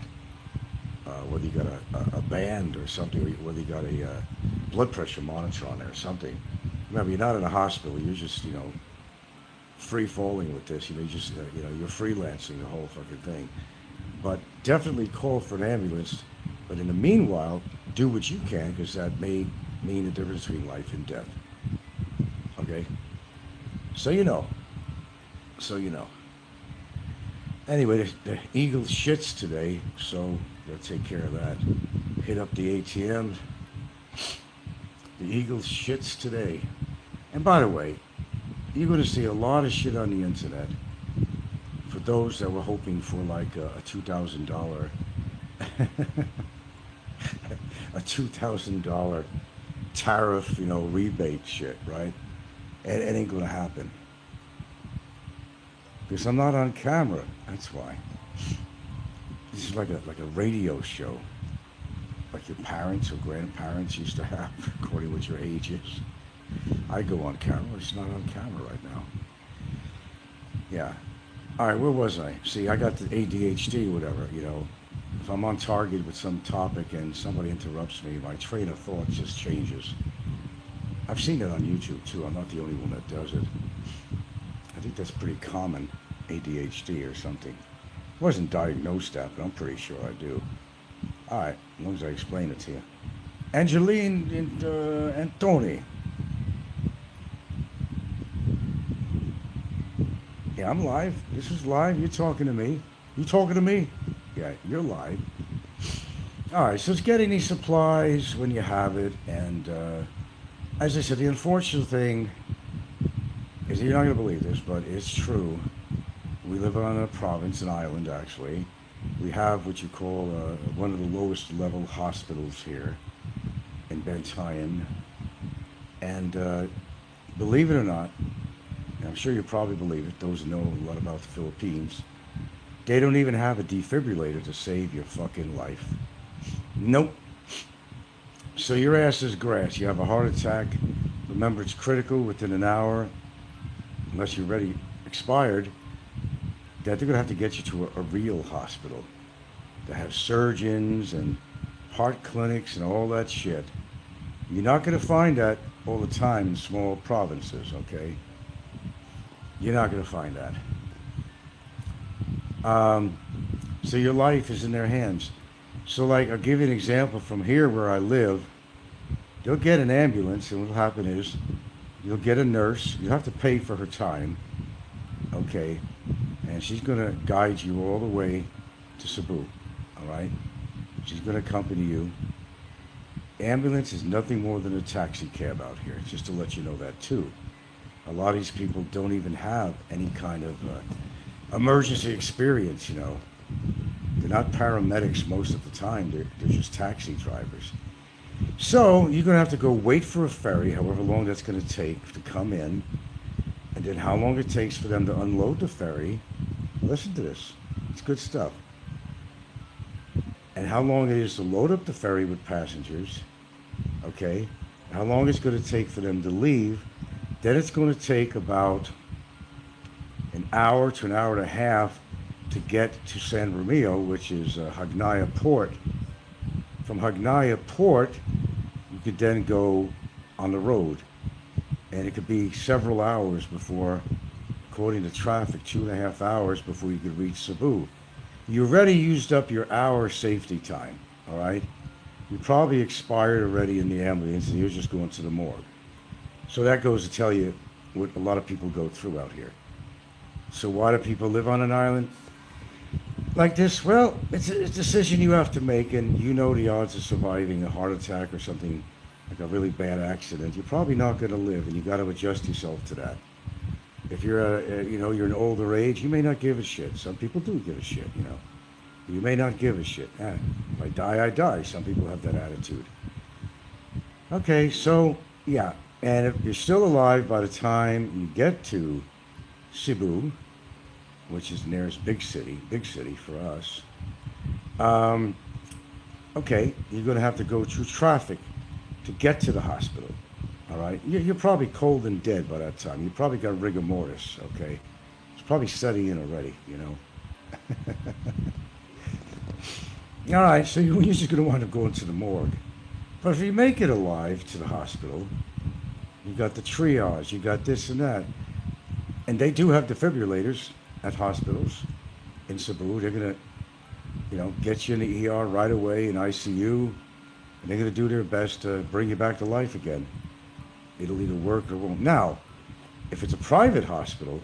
[SPEAKER 4] whether you got a band or something, or whether you got a blood pressure monitor on there or something. Remember, you're not in a hospital. You're just, free falling with this. You just, you're freelancing the whole fucking thing. But definitely call for an ambulance. But in the meanwhile, do what you can, because that may mean the difference between life and death. Okay? So you know. Anyway, the Eagle shits today, so gotta take care of that. Hit up the ATM. The Eagle shits today. And by the way, you're gonna see a lot of shit on the internet. For those that were hoping for like a $2,000 a $2,000 tariff, rebate shit, right? It ain't gonna happen. Because I'm not on camera, that's why. This is like a radio show. Like your parents or grandparents used to have, according to what your age is. I go on camera, it's not on camera right now. Yeah. Alright, where was I? See, I got the ADHD, whatever, If I'm on target with some topic and somebody interrupts me, my train of thought just changes. I've seen it on YouTube too. I'm not the only one that does it. I think that's pretty common, ADHD or something. I wasn't diagnosed that, but I'm pretty sure I do. Alright, as long as I explain it to you. Angeline and Tony. Yeah, I'm live. This is live. You're talking to me. You talking to me? Yeah, you're live. Alright, so it's getting these supplies when you have it. And as I said, the unfortunate thing is, you're not going to believe this, but it's true. We live on a province, an island actually. We have what you call one of the lowest level hospitals here in Battaglia. And believe it or not, and I'm sure you probably believe it, those who know a lot about the Philippines, they don't even have a defibrillator to save your fucking life. Nope. So your ass is grass. You have a heart attack. Remember, it's critical within an hour, unless you're already expired, that they're going to have to get you to a real hospital. They have surgeons and heart clinics and all that shit. You're not going to find that all the time in small provinces, okay? You're not going to find that. So your life is in their hands. So like, I'll give you an example from here where I live. You'll get an ambulance, and what'll happen is you'll get a nurse. You have to pay for her time, okay? And she's going to guide you all the way to Cebu, all right? She's going to accompany you. Ambulance is nothing more than a taxi cab out here, just to let you know that too. A lot of these people don't even have any kind of emergency experience, They're not paramedics most of the time. They're just taxi drivers. So you're going to have to go wait for a ferry, however long that's going to take to come in. And then how long it takes for them to unload the ferry. Listen to this. It's good stuff. And how long it is to load up the ferry with passengers. Okay? How long it's going to take for them to leave. Then it's going to take about an hour to an hour and a half to get to San Romeo, which is Hagnaya Port. From Hagnaya Port, you could then go on the road. And it could be several hours before, according to traffic, 2.5 hours before you could reach Cebu. You already used up your hour safety time, all right? You probably expired already in the ambulance and you're just going to the morgue. So that goes to tell you what a lot of people go through out here. So why do people live on an island like this? Well, it's a decision you have to make, and the odds of surviving a heart attack or something like a really bad accident, you're probably not going to live, and you got to adjust yourself to that. If you're you're an older age, you may not give a shit. Some people do give a shit, You may not give a shit. If I die, I die. Some people have that attitude. Okay, so, yeah. And if you're still alive by the time you get to Cebu, which is the nearest big city for us, okay, you're going to have to go through traffic to get to the hospital, all right? You're probably cold and dead by that time. You probably got rigor mortis, okay? It's probably setting in already, All right, so you're just going to wind up going to the morgue. But if you make it alive to the hospital, you got the triage, you got this and that. And they do have defibrillators at hospitals in Cebu. They're going to, get you in the ER right away in ICU. And they're going to do their best to bring you back to life again. It'll either work or won't. Now, if it's a private hospital,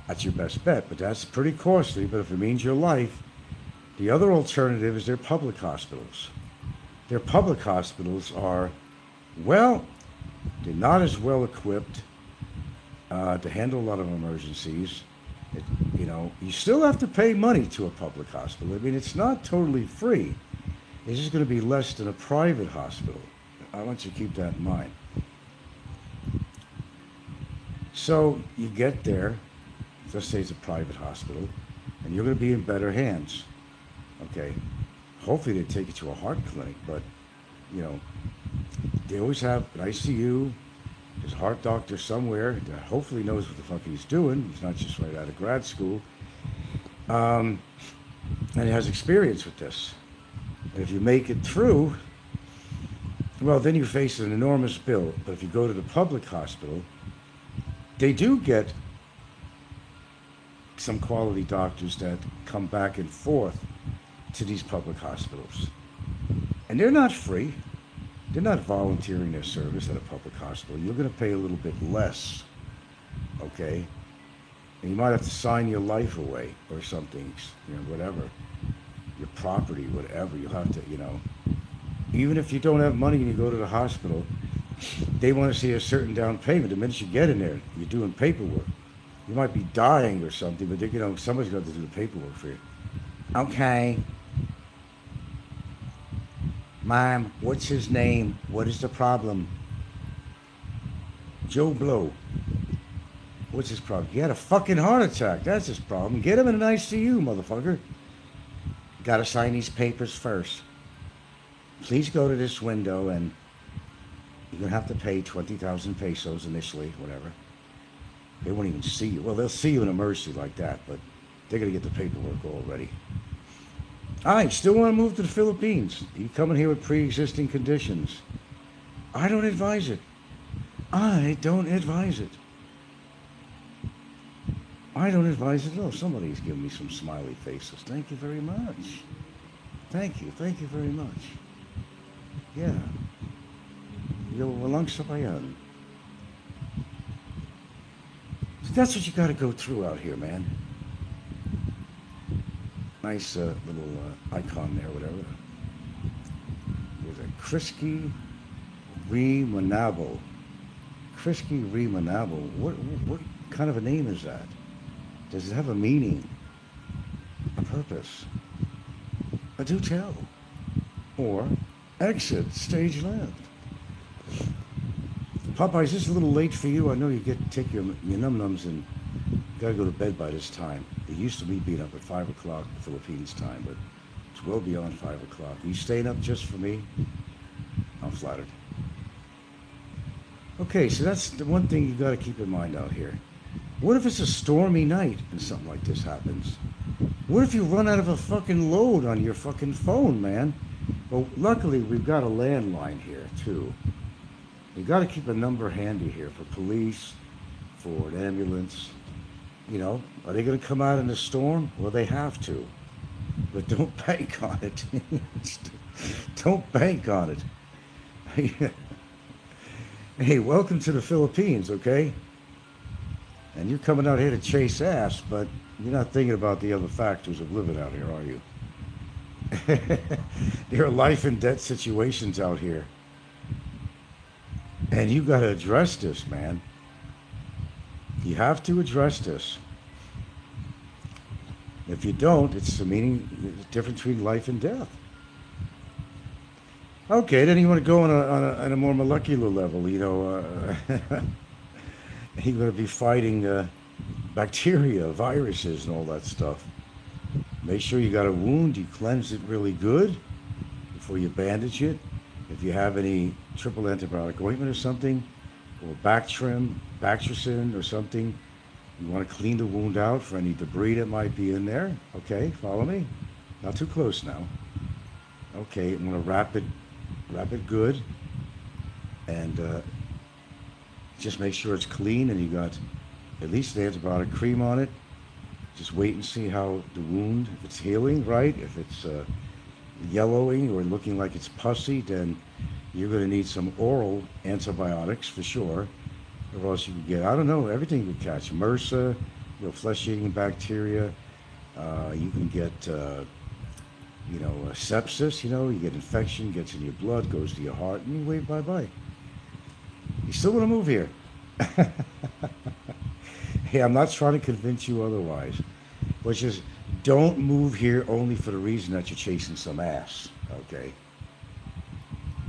[SPEAKER 4] that's your best bet, but that's pretty costly. But if it means your life, the other alternative is their public hospitals. Their public hospitals are, well, they're not as well equipped to handle a lot of emergencies. You still have to pay money to a public hospital. I mean, it's not totally free. It's just going to be less than a private hospital. I want you to keep that in mind. So you get there, let's say it's a private hospital, and you're going to be in better hands. Okay. Hopefully they take you to a heart clinic, but, they always have an ICU. There's a heart doctor somewhere that hopefully knows what the fuck he's doing. He's not just right out of grad school. And he has experience with this. And if you make it through, well, then you face an enormous bill. But if you go to the public hospital, they do get some quality doctors that come back and forth to these public hospitals. And they're not free. They're not volunteering their service at a public hospital. You're going to pay a little bit less, okay? And you might have to sign your life away or something, whatever. Your property, whatever. You'll have to, even if you don't have money and you go to the hospital, they want to see a certain down payment. The minute you get in there, you're doing paperwork. You might be dying or something, but somebody's got to do the paperwork for you. Okay. Mom, what's his name? What is the problem? Joe Blow. What's his problem? He had a fucking heart attack. That's his problem. Get him in an ICU, motherfucker. Gotta sign these papers first. Please go to this window and you're gonna have to pay 20,000 pesos initially, whatever. They won't even see you. Well, they'll see you in emergency like that, but they're gonna get the paperwork all ready. All right, still want to move to the Philippines. You coming here with pre-existing conditions. I don't advise it. I don't advise it. I don't advise it at all. Somebody's giving me some smiley faces. Thank you very much. Thank you very much. Yeah. Yo, walang sabayan. So that's what you got to go through out here, man. Nice little icon there, whatever. There's a Krisky Remanabo. Krisky Remanabo. What kind of a name is that? Does it have a meaning? A purpose? Do tell. Or exit stage left. Popeye, is this a little late for you? I know you take your num-nums and gotta go to bed by this time. It used to be being up at 5 o'clock Philippines time, but it's well beyond 5 o'clock. Are you staying up just for me? I'm flattered. Okay, so that's the one thing you gotta keep in mind out here. What if it's a stormy night and something like this happens? What if you run out of a fucking load on your fucking phone, man? Well, luckily we've got a landline here too. You gotta keep a number handy here for police, for an ambulance. Are they going to come out in a storm? Well, they have to. But don't bank on it. Don't bank on it. Hey, welcome to the Philippines, okay? And you're coming out here to chase ass, but you're not thinking about the other factors of living out here, are you? There are life and death situations out here. And you got to address this, man. You have to address this. If you don't, it's the difference between life and death. Okay, then you want to go on a more molecular level, you're going to be fighting bacteria, viruses, and all that stuff. Make sure you got a wound, you cleanse it really good before you bandage it. If you have any triple antibiotic ointment or something, or Bactricin or something, you want to clean the wound out for any debris that might be in there. Okay, follow me. Not too close now. Okay, I'm going to wrap it good, and just make sure it's clean and you got at least the antibiotic cream on it. Just wait and see how the wound, if it's healing, right? If it's yellowing or looking like it's pussy, then you're going to need some oral antibiotics for sure. Or else you could get, I don't know, everything you could catch. MRSA, flesh-eating bacteria. You can get, sepsis, you get infection, gets in your blood, goes to your heart, and you wave bye-bye. You still want to move here. Hey, I'm not trying to convince you otherwise. But just don't move here only for the reason that you're chasing some ass, okay?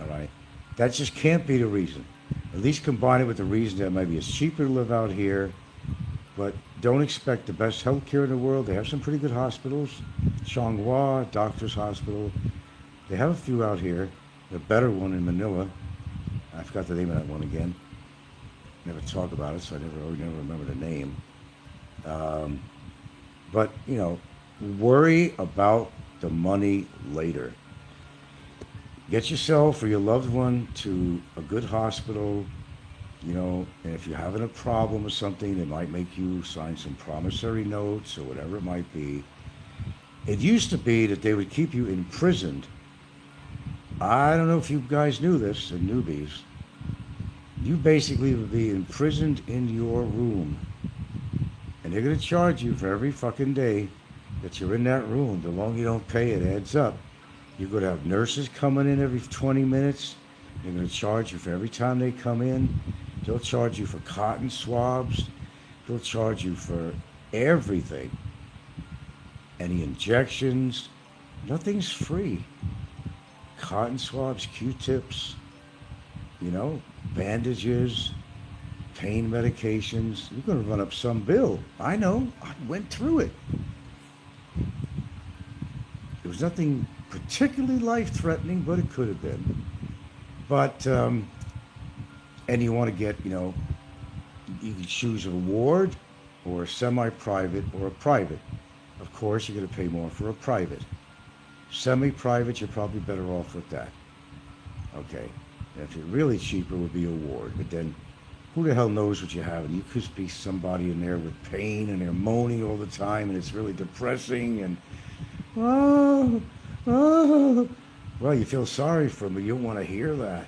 [SPEAKER 4] All right? That just can't be the reason. At least combine it with the reason that maybe it's cheaper to live out here, but don't expect the best health care in the world. They have some pretty good hospitals. Changhua Doctors Hospital. They have a few out here. The better one in Manila. I forgot the name of that one again. Never talk about it, so I never remember the name. But, worry about the money later. Get yourself or your loved one to a good hospital, and if you're having a problem with something, they might make you sign some promissory notes or whatever it might be. It used to be that they would keep you imprisoned. I don't know if you guys knew this, the newbies. You basically would be imprisoned in your room. And they're going to charge you for every fucking day that you're in that room. The longer you don't pay, it adds up. You're going to have nurses coming in every 20 minutes. They're going to charge you for every time they come in. They'll charge you for cotton swabs. They'll charge you for everything. Any injections. Nothing's free. Cotton swabs, Q-tips, bandages, pain medications. You're going to run up some bill. I know. I went through it. It was nothing particularly life-threatening, but it could have been. But, and you want to get, you can choose a ward or a semi-private or a private. Of course, you're going to pay more for a private. Semi-private, you're probably better off with that. Okay. And if you're really cheaper, it would be a ward. But then, who the hell knows what you have? And you could be somebody in there with pain and they're moaning all the time and it's really depressing and, oh. Well, you feel sorry for them, but you don't want to hear that.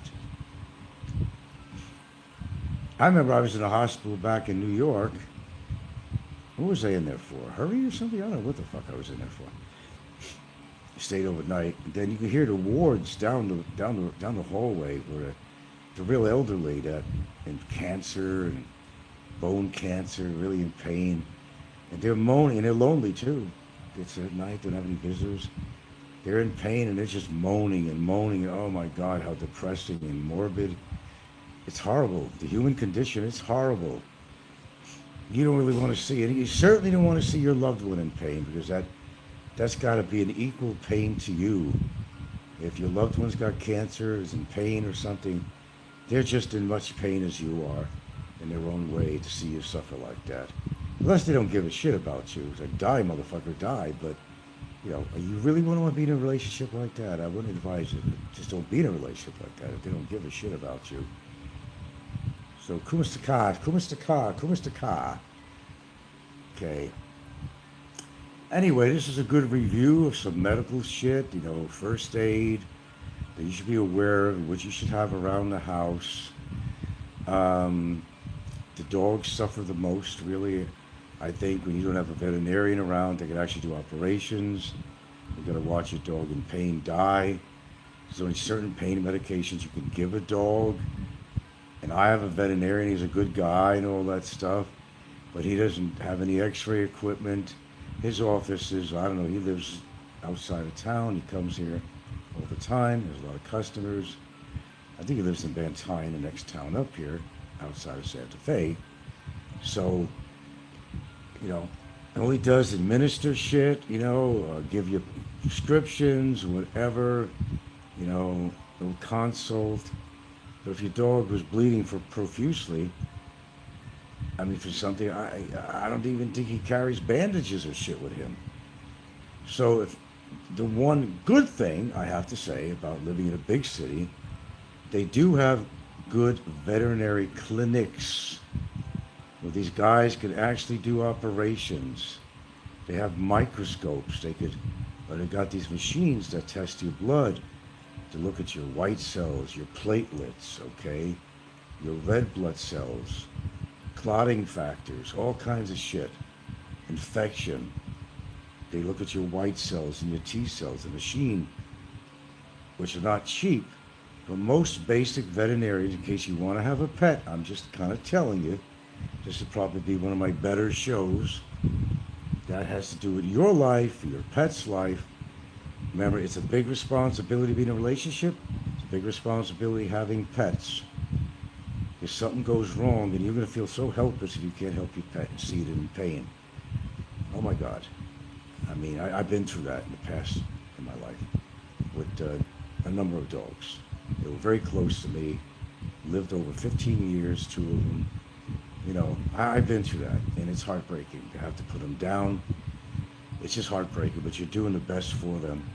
[SPEAKER 4] I remember I was in a hospital back in New York. What was I in there for? Hurry or something? I don't know what the fuck I was in there for. Stayed overnight. And then you could hear the wards down the hallway where the real elderly that in cancer and bone cancer, really in pain. And they're moaning, and they're lonely too. It's at night, they don't have any visitors. They're in pain and they're just moaning and moaning. Oh my God, how depressing and morbid. It's horrible. The human condition, it's horrible. You don't really want to see it. You certainly don't want to see your loved one in pain because that's got to be an equal pain to you. If your loved one's got cancer, is in pain or something, they're just in much pain as you are in their own way to see you suffer like that. Unless they don't give a shit about you. It's like, die, motherfucker, die. But, you really want to be in a relationship like that? I wouldn't advise you. Just don't be in a relationship like that if they don't give a shit about you. So, kumastaka. Okay. Anyway, this is a good review of some medical shit, first aid that you should be aware of, what you should have around the house. The dogs suffer the most, really. I think when you don't have a veterinarian around that can actually do operations, you got to watch your dog in pain die. There's only certain pain medications you can give a dog. And I have a veterinarian, he's a good guy and all that stuff, but he doesn't have any x-ray equipment. His office is, I don't know, he lives outside of town. He comes here all the time. There's a lot of customers. I think he lives in Battaglia, the next town up here, outside of Santa Fe. So, all he does is administer shit, give you prescriptions, whatever, little consult. But if your dog was bleeding profusely, for something, I don't even think he carries bandages or shit with him. So if the one good thing I have to say about living in a big city, they do have good veterinary clinics. where these guys could actually do operations. They have microscopes. They got these machines that test your blood to look at your white cells, your platelets, okay, your red blood cells, clotting factors, all kinds of shit, infection. They look at your white cells and your T cells. The machine, which are not cheap, but most basic veterinarians, in case you want to have a pet, I'm just kind of telling you, this would probably be one of my better shows. That has to do with your life, your pet's life. Remember, it's a big responsibility being in a relationship. It's a big responsibility having pets. If something goes wrong, and you're going to feel so helpless if you can't help your pet and see it in pain. Oh my God. I mean, I've been through that in the past in my life with a number of dogs. They were very close to me, lived over 15 years, 2 of them. You know, I've been through that, and it's heartbreaking to have to put them down. It's just heartbreaking, but you're doing the best for them.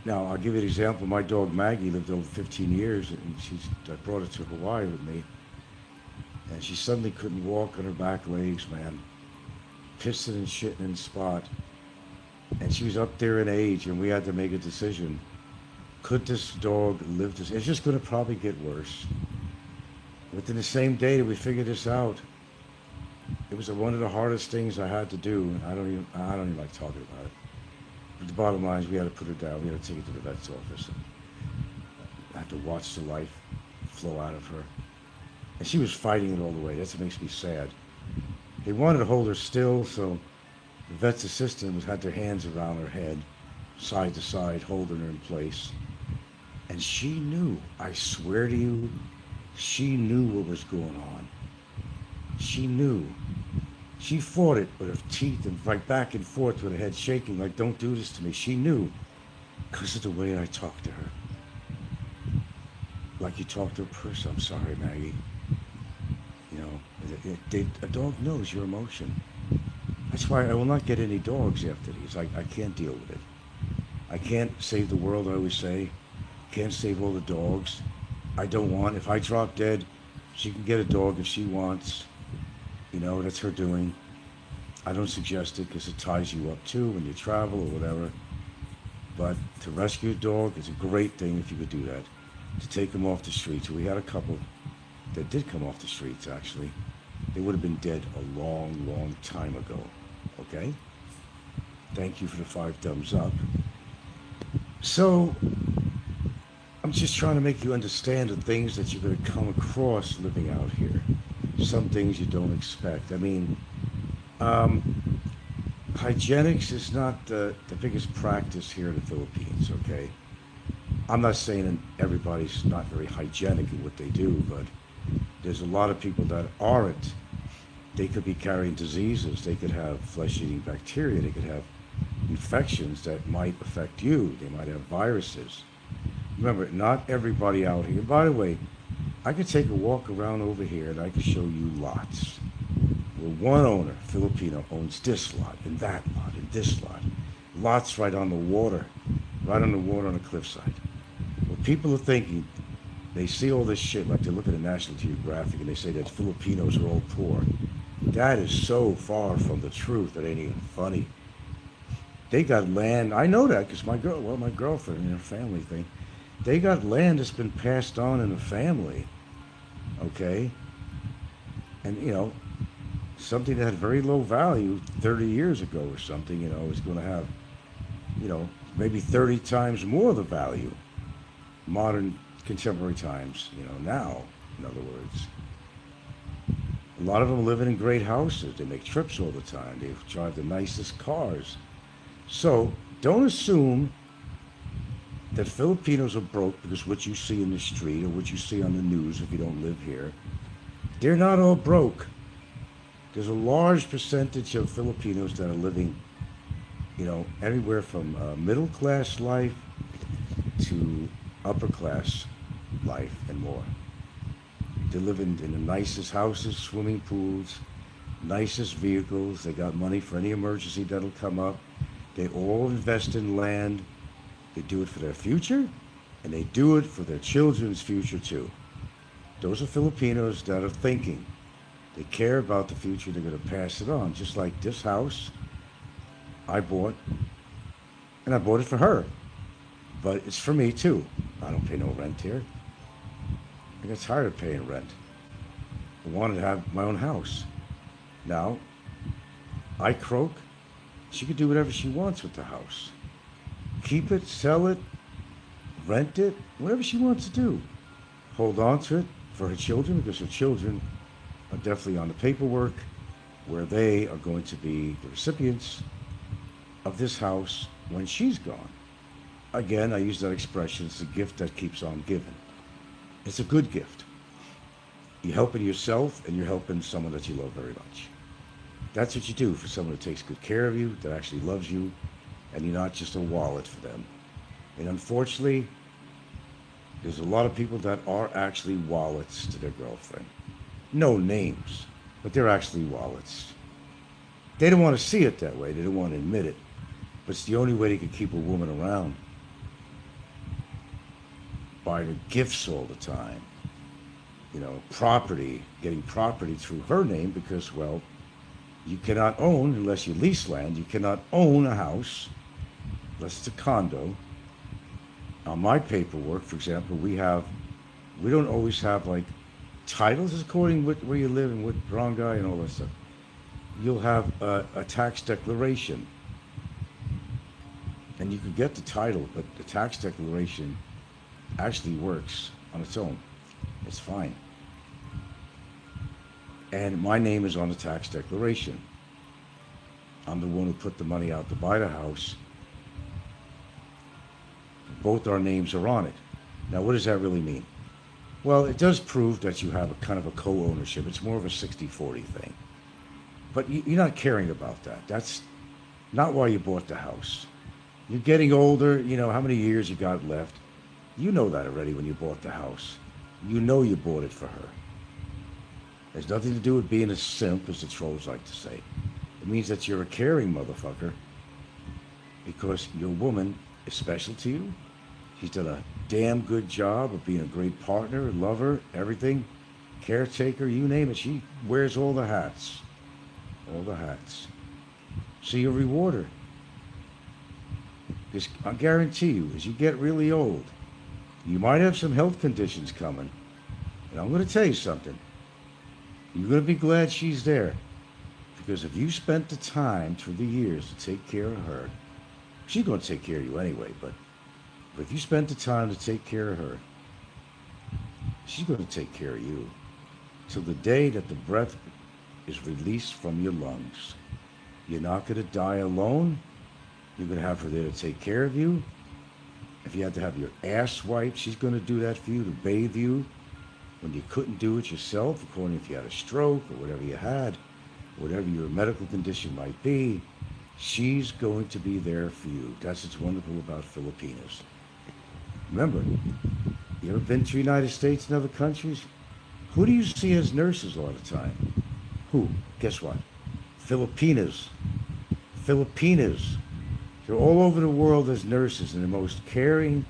[SPEAKER 4] Now, I'll give you an example. My dog Maggie lived over 15 years, and I brought her to Hawaii with me, and she suddenly couldn't walk on her back legs, man. Pissing and shitting in the spot. And she was up there in age, and we had to make a decision. Could this dog live this? It's just going to probably get worse. Within the same day that we figured this out, it was one of the hardest things I had to do. I don't even like talking about it. But the bottom line is we had to put her down. We had to take her to the vet's office. And I had to watch the life flow out of her. And she was fighting it all the way. That's what makes me sad. They wanted to hold her still, so the vet's assistant had their hands around her head, side to side, holding her in place. And she knew, I swear to you, she knew what was going on. She knew. She fought it with her teeth and right back and forth with her head shaking like, don't do this to me. She knew because of the way I talked to her. Like you talk to a person. I'm sorry, Maggie. You know, a dog knows your emotion. That's why I will not get any dogs after these. I can't deal with it. I can't save the world, I always say. Can't save all the dogs. I don't want. If I drop dead, she can get a dog if she wants. You know, that's her doing. I don't suggest it because it ties you up too when you travel or whatever. But to rescue a dog is a great thing if you could do that. To take them off the streets. We had a couple that did come off the streets, actually. They would have been dead a long, long time ago. Okay? Thank you for the 5 thumbs up. So, I'm just trying to make you understand the things that you're going to come across living out here. Some things you don't expect. I mean, hygienics is not the biggest practice here in the Philippines, okay? I'm not saying that everybody's not very hygienic in what they do, but there's a lot of people that aren't. They could be carrying diseases. They could have flesh-eating bacteria. They could have infections that might affect you. They might have viruses. Remember, not everybody out here. By the way, I could take a walk around over here and I could show you lots. Where one owner, Filipino, owns this lot and that lot and this lot. Lots right on the water on the cliffside. What people are thinking, they see all this shit, like they look at the National Geographic and they say that Filipinos are all poor. That is so far from the truth, that ain't even funny. They got land, I know that because my girlfriend and her family thing, they got land that's been passed on in the family, okay? And, you know, something that had very low value 30 years ago or something, you know, is going to have, you know, maybe 30 times more the value. Modern, contemporary times, you know, now, in other words. A lot of them living in great houses. They make trips all the time. They drive the nicest cars. So, don't assume that Filipinos are broke because what you see in the street or what you see on the news if you don't live here. They're not all broke. There's a large percentage of Filipinos that are living, you know, anywhere from middle class life to upper class life and more. They live in the nicest houses, swimming pools, nicest vehicles. They got money for any emergency that'll come up. They all invest in land. They do it for their future, and they do it for their children's future too. Those are Filipinos that are thinking. They care about the future. They're going to pass it on. Just like this house I bought, and I bought it for her. But it's for me, too. I don't pay no rent here. I got tired of paying rent. I wanted to have my own house. Now, I croak. She can do whatever she wants with the house. Keep it, sell it, rent it, whatever she wants to do. Hold on to it for her children, because her children are definitely on the paperwork where they are going to be the recipients of this house when she's gone. Again, I use that expression, it's a gift that keeps on giving. It's a good gift. You're helping yourself and you're helping someone that you love very much. That's what you do for someone that takes good care of you, that actually loves you, and you're not just a wallet for them. And unfortunately, there's a lot of people that are actually wallets to their girlfriend. No names, but they're actually wallets. They don't want to see it that way. They don't want to admit it. But it's the only way they can keep a woman around. Buy her gifts all the time. You know, property, getting property through her name because, well, you cannot own, unless you lease land, you cannot own a house, unless it's a condo. On my paperwork, for example, we don't always have, like, titles according to where you live and what barangay and all that stuff. You'll have a tax declaration. And you can get the title, but the tax declaration actually works on its own. It's fine. And my name is on the tax declaration. I'm the one who put the money out to buy the house. Both our names are on it. Now, what does that really mean? Well, it does prove that you have a kind of a co-ownership. It's more of a 60-40 thing. But you're not caring about that. That's not why you bought the house. You're getting older, you know, how many years you got left. You know that already when you bought the house. You know you bought it for her. There's nothing to do with being a simp, as the trolls like to say. It means that you're a caring motherfucker because your woman is special to you. She's done a damn good job of being a great partner, lover, everything, caretaker, you name it. She wears all the hats. All the hats. So you reward her. Because I guarantee you, as you get really old, you might have some health conditions coming. And I'm going to tell you something. You're going to be glad she's there. Because if you spent the time through the years to take care of her, she's going to take care of you anyway, but if you spent the time to take care of her, she's going to take care of you till the day that the breath is released from your lungs. You're not going to die alone. You're going to have her there to take care of you. If you had to have your ass wiped, she's going to do that for you, to bathe you when you couldn't do it yourself, according if you had a stroke or whatever you had, whatever your medical condition might be. She's going to be there for you. That's what's wonderful about Filipinos. Remember, you ever been to the United States and other countries? Who do you see as nurses all the time? Who? Guess what? Filipinas. Filipinas. They're all over the world as nurses, and the most caring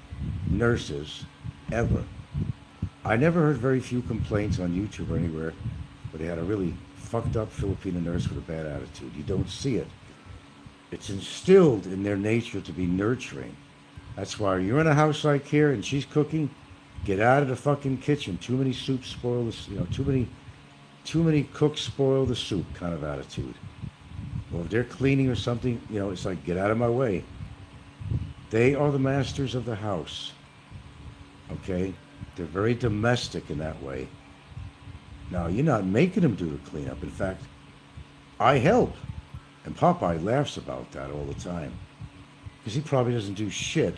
[SPEAKER 4] nurses ever. I never heard very few complaints on YouTube or anywhere where they had a really fucked up Filipino nurse with a bad attitude. You don't see it. It's instilled in their nature to be nurturing. That's why you're in a house like here and she's cooking, get out of the fucking kitchen. Too many soups spoil the, too many cooks spoil the soup kind of attitude. Or if they're cleaning or something, it's like, get out of my way. They are the masters of the house. Okay? They're very domestic in that way. Now, you're not making them do the cleanup. In fact, I help. And Popeye laughs about that all the time. Because he probably doesn't do shit.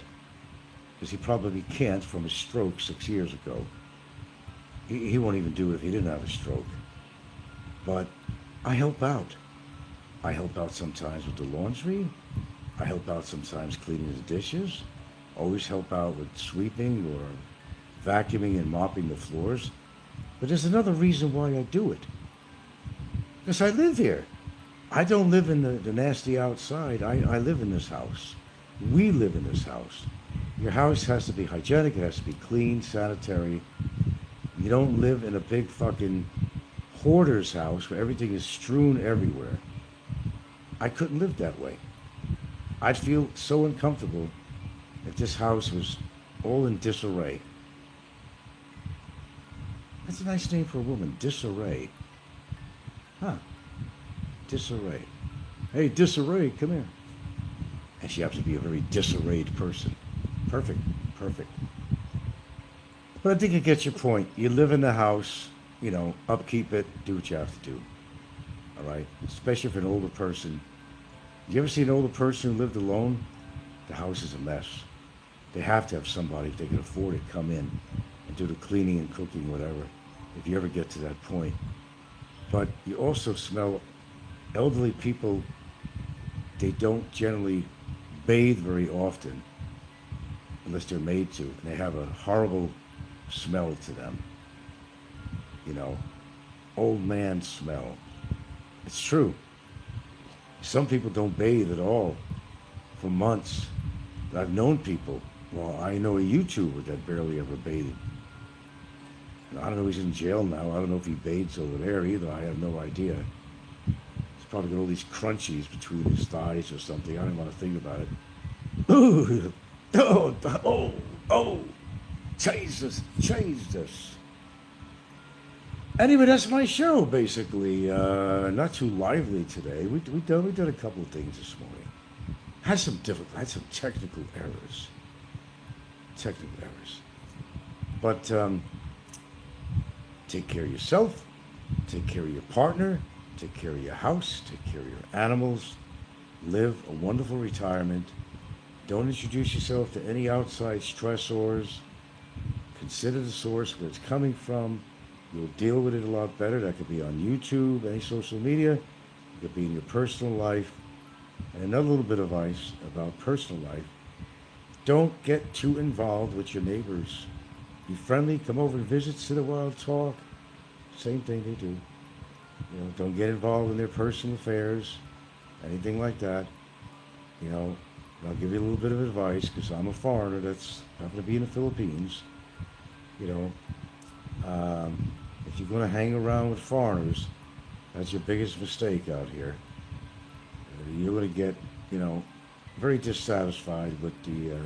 [SPEAKER 4] Because he probably can't from a stroke 6 years ago. He won't even do it if he didn't have a stroke. But I help out. I help out sometimes with the laundry. I help out sometimes cleaning the dishes. Always help out with sweeping or vacuuming and mopping the floors. But there's another reason why I do it. Because I live here. I don't live in the nasty outside. I live in this house. We live in this house. Your house has to be hygienic. It has to be clean, sanitary. You don't live in a big fucking hoarder's house where everything is strewn everywhere. I couldn't live that way. I'd feel so uncomfortable if this house was all in disarray. That's a nice name for a woman, disarray. Huh, disarray. Hey, disarray, come here. And she happens to be a very disarrayed person. Perfect, perfect. But I think you get your point. You live in the house, you know, upkeep it, do what you have to do. All right? Especially for an older person. You ever see an older person who lived alone? The house is a mess. They have to have somebody, if they can afford it, come in and do the cleaning and cooking, whatever, if you ever get to that point. But you also smell elderly people, they don't generally bathe very often unless they're made to. And they have a horrible smell to them. You know, old man smell. It's true. Some people don't bathe at all for months. I've known people. Well, I know a YouTuber that barely ever bathed. I don't know, he's in jail now. I don't know if he bathes over there either. I have no idea. He's probably got all these crunchies between his thighs or something. I don't want to think about it. Ooh, oh, Jesus. Anyway, that's my show, basically. Not too lively today. We did a couple of things this morning. Had some technical errors. But take care of yourself, take care of your partner, take care of your house, take care of your animals, live a wonderful retirement. Don't introduce yourself to any outside stressors. Consider the source where it's coming from. You'll deal with it a lot better. That could be on YouTube, any social media. It could be in your personal life. And another little bit of advice about personal life. Don't get too involved with your neighbors. Be friendly, come over and visit, sit a while, talk. Same thing they do. You know, don't get involved in their personal affairs, anything like that. You know, I'll give you a little bit of advice because I'm a foreigner that's happened to be in the Philippines. You know, if you're going to hang around with foreigners, that's your biggest mistake out here. You're going to get, you know, very dissatisfied with the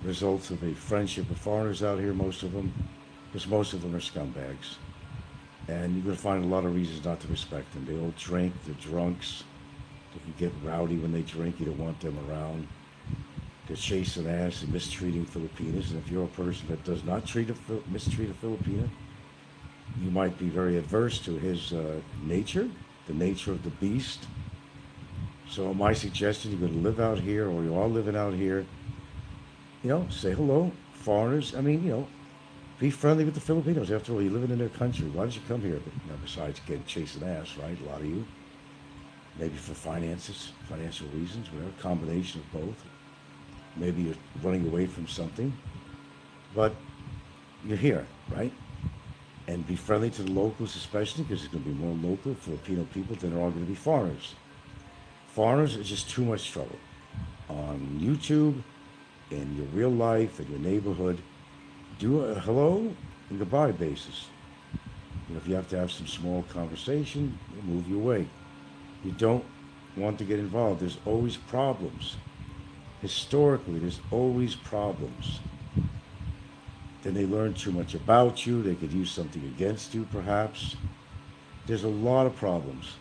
[SPEAKER 4] results of a friendship with foreigners out here, most of them, because most of them are scumbags. And you're going to find a lot of reasons not to respect them. They all drink, they're drunks, they can get rowdy when they drink, you don't want them around. They're chasing ass and mistreating Filipinos, and if you're a person that does not mistreat a Filipino, you might be very adverse to his nature, the nature of the beast. So my suggestion, you're going to live out here, or you are living out here, you know, say hello, foreigners. I mean, you know, be friendly with the Filipinos. After all, you're living in their country. Why did you come here? But, you know, besides getting chasing ass, right? A lot of you. Maybe for finances, financial reasons, whatever, combination of both. Maybe you're running away from something. But you're here, right? And be friendly to the locals, especially, because there's going to be more local Filipino people than there are going to be foreigners. Foreigners are just too much trouble. On YouTube, in your real life, in your neighborhood, do a hello and goodbye basis. You know, if you have to have some small conversation, move your way. You don't want to get involved. There's always problems. Historically, there's always problems. Then they learn too much about you. They could use something against you, perhaps. There's a lot of problems.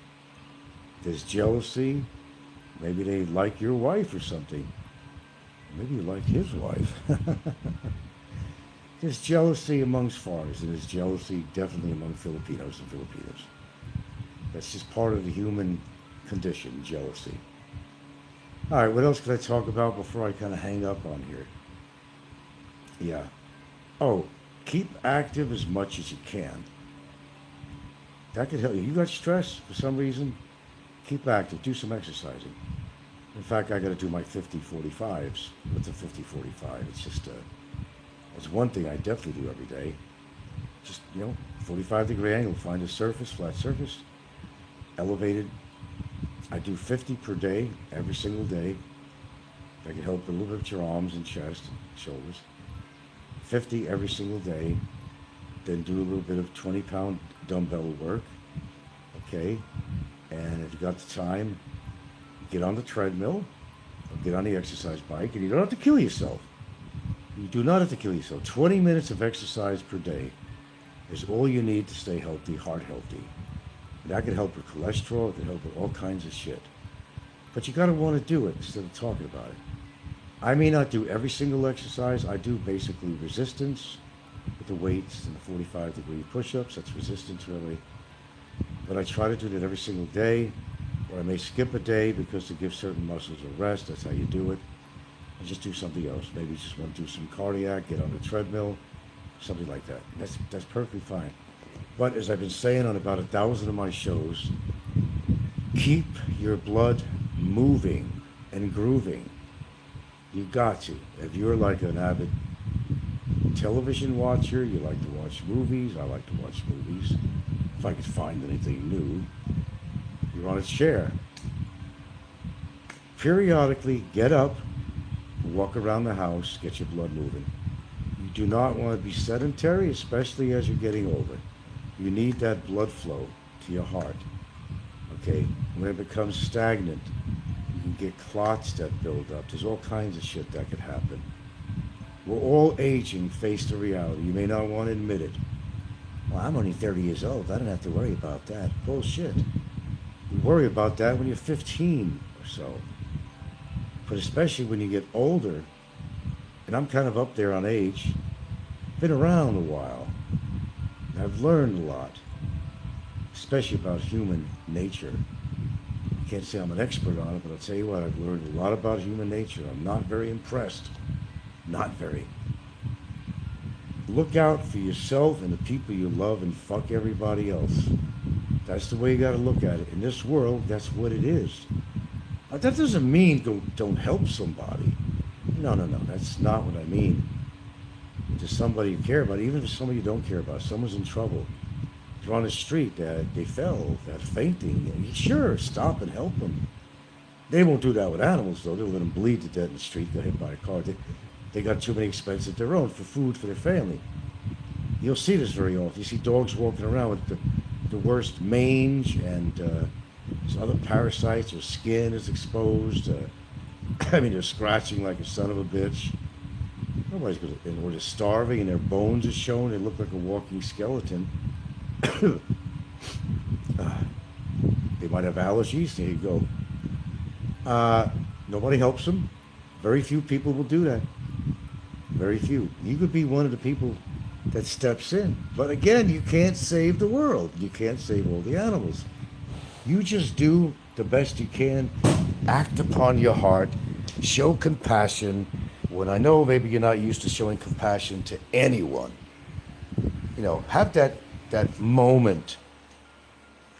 [SPEAKER 4] There's jealousy. Maybe they like your wife or something. Maybe you like his wife. There's jealousy amongst foreigners, and there's jealousy definitely among Filipinos and Filipinos. That's just part of the human condition, jealousy. All right, what else could I talk about before I kind of hang up on here? Yeah. Oh, keep active as much as you can. That could help you. You got stress for some reason? Keep active. Do some exercising. In fact, I got to do my 50-45s. What's a 50-45? It's just that's one thing I definitely do every day. Just, you know, 45-degree angle. Find a surface, flat surface, elevated. I do 50 per day, every single day. That can help a little bit with your arms and chest and shoulders. 50 every single day. Then do a little bit of 20-pound dumbbell work. okay? And if you got the time, get on the treadmill, or get on the exercise bike, and you don't have to kill yourself. You do not have to kill yourself. 20 minutes of exercise per day is all you need to stay healthy, heart healthy. And that can help with cholesterol, it can help with all kinds of shit. But you gotta wanna do it instead of talking about it. I may not do every single exercise. I do basically resistance with the weights and the 45-degree push-ups. That's resistance really. But I try to do that every single day, or I may skip a day because to give certain muscles a rest. That's how you do it. And just do something else. Maybe you just want to do some cardiac, get on the treadmill, something like that. That's perfectly fine. But as I've been saying on about 1,000 of my shows, keep your blood moving and grooving. You got to. If you're like an avid television watcher, you like to watch movies, I like to watch movies. If I could find anything new, you're on a chair. Periodically get up, walk around the house, get your blood moving. You do not want to be sedentary, especially as you're getting older. You need that blood flow to your heart. Okay? When it becomes stagnant, you can get clots that build up. There's all kinds of shit that could happen. We're all aging, face the reality. You may not want to admit it. Well, I'm only 30 years old. I don't have to worry about that. Bullshit. You worry about that when you're 15 or so. But especially when you get older, and I'm kind of up there on age, been around a while, and I've learned a lot, especially about human nature. I can't say I'm an expert on it, but I'll tell you what, I've learned a lot about human nature. I'm not very impressed. Not very. Look out for yourself and the people you love and fuck everybody else. That's the way you gotta look at it. In this world, that's what it is. That doesn't mean don't help somebody. No, that's not what I mean. To somebody you care about, even if it's somebody you don't care about, someone's in trouble. They're on the street, they fell, they're fainting. Sure, stop and help them. They won't do that with animals, though. They'll let them bleed to death in the street, get hit by a car. They got too many expenses of their own for food for their family. You'll see this very often. You see dogs walking around with the worst mange and some other parasites. Their skin is exposed. I mean, they're scratching like a son of a bitch. Nobody's gonna, or they're starving and their bones are showing. They look like a walking skeleton. They might have allergies. There you go. Nobody helps them. Very few people will do that. Very few. You could be one of the people that steps in. But again, you can't save the world. You can't save all the animals. You just do the best you can. Act upon your heart. Show compassion. When I know maybe you're not used to showing compassion to anyone. You know, have that moment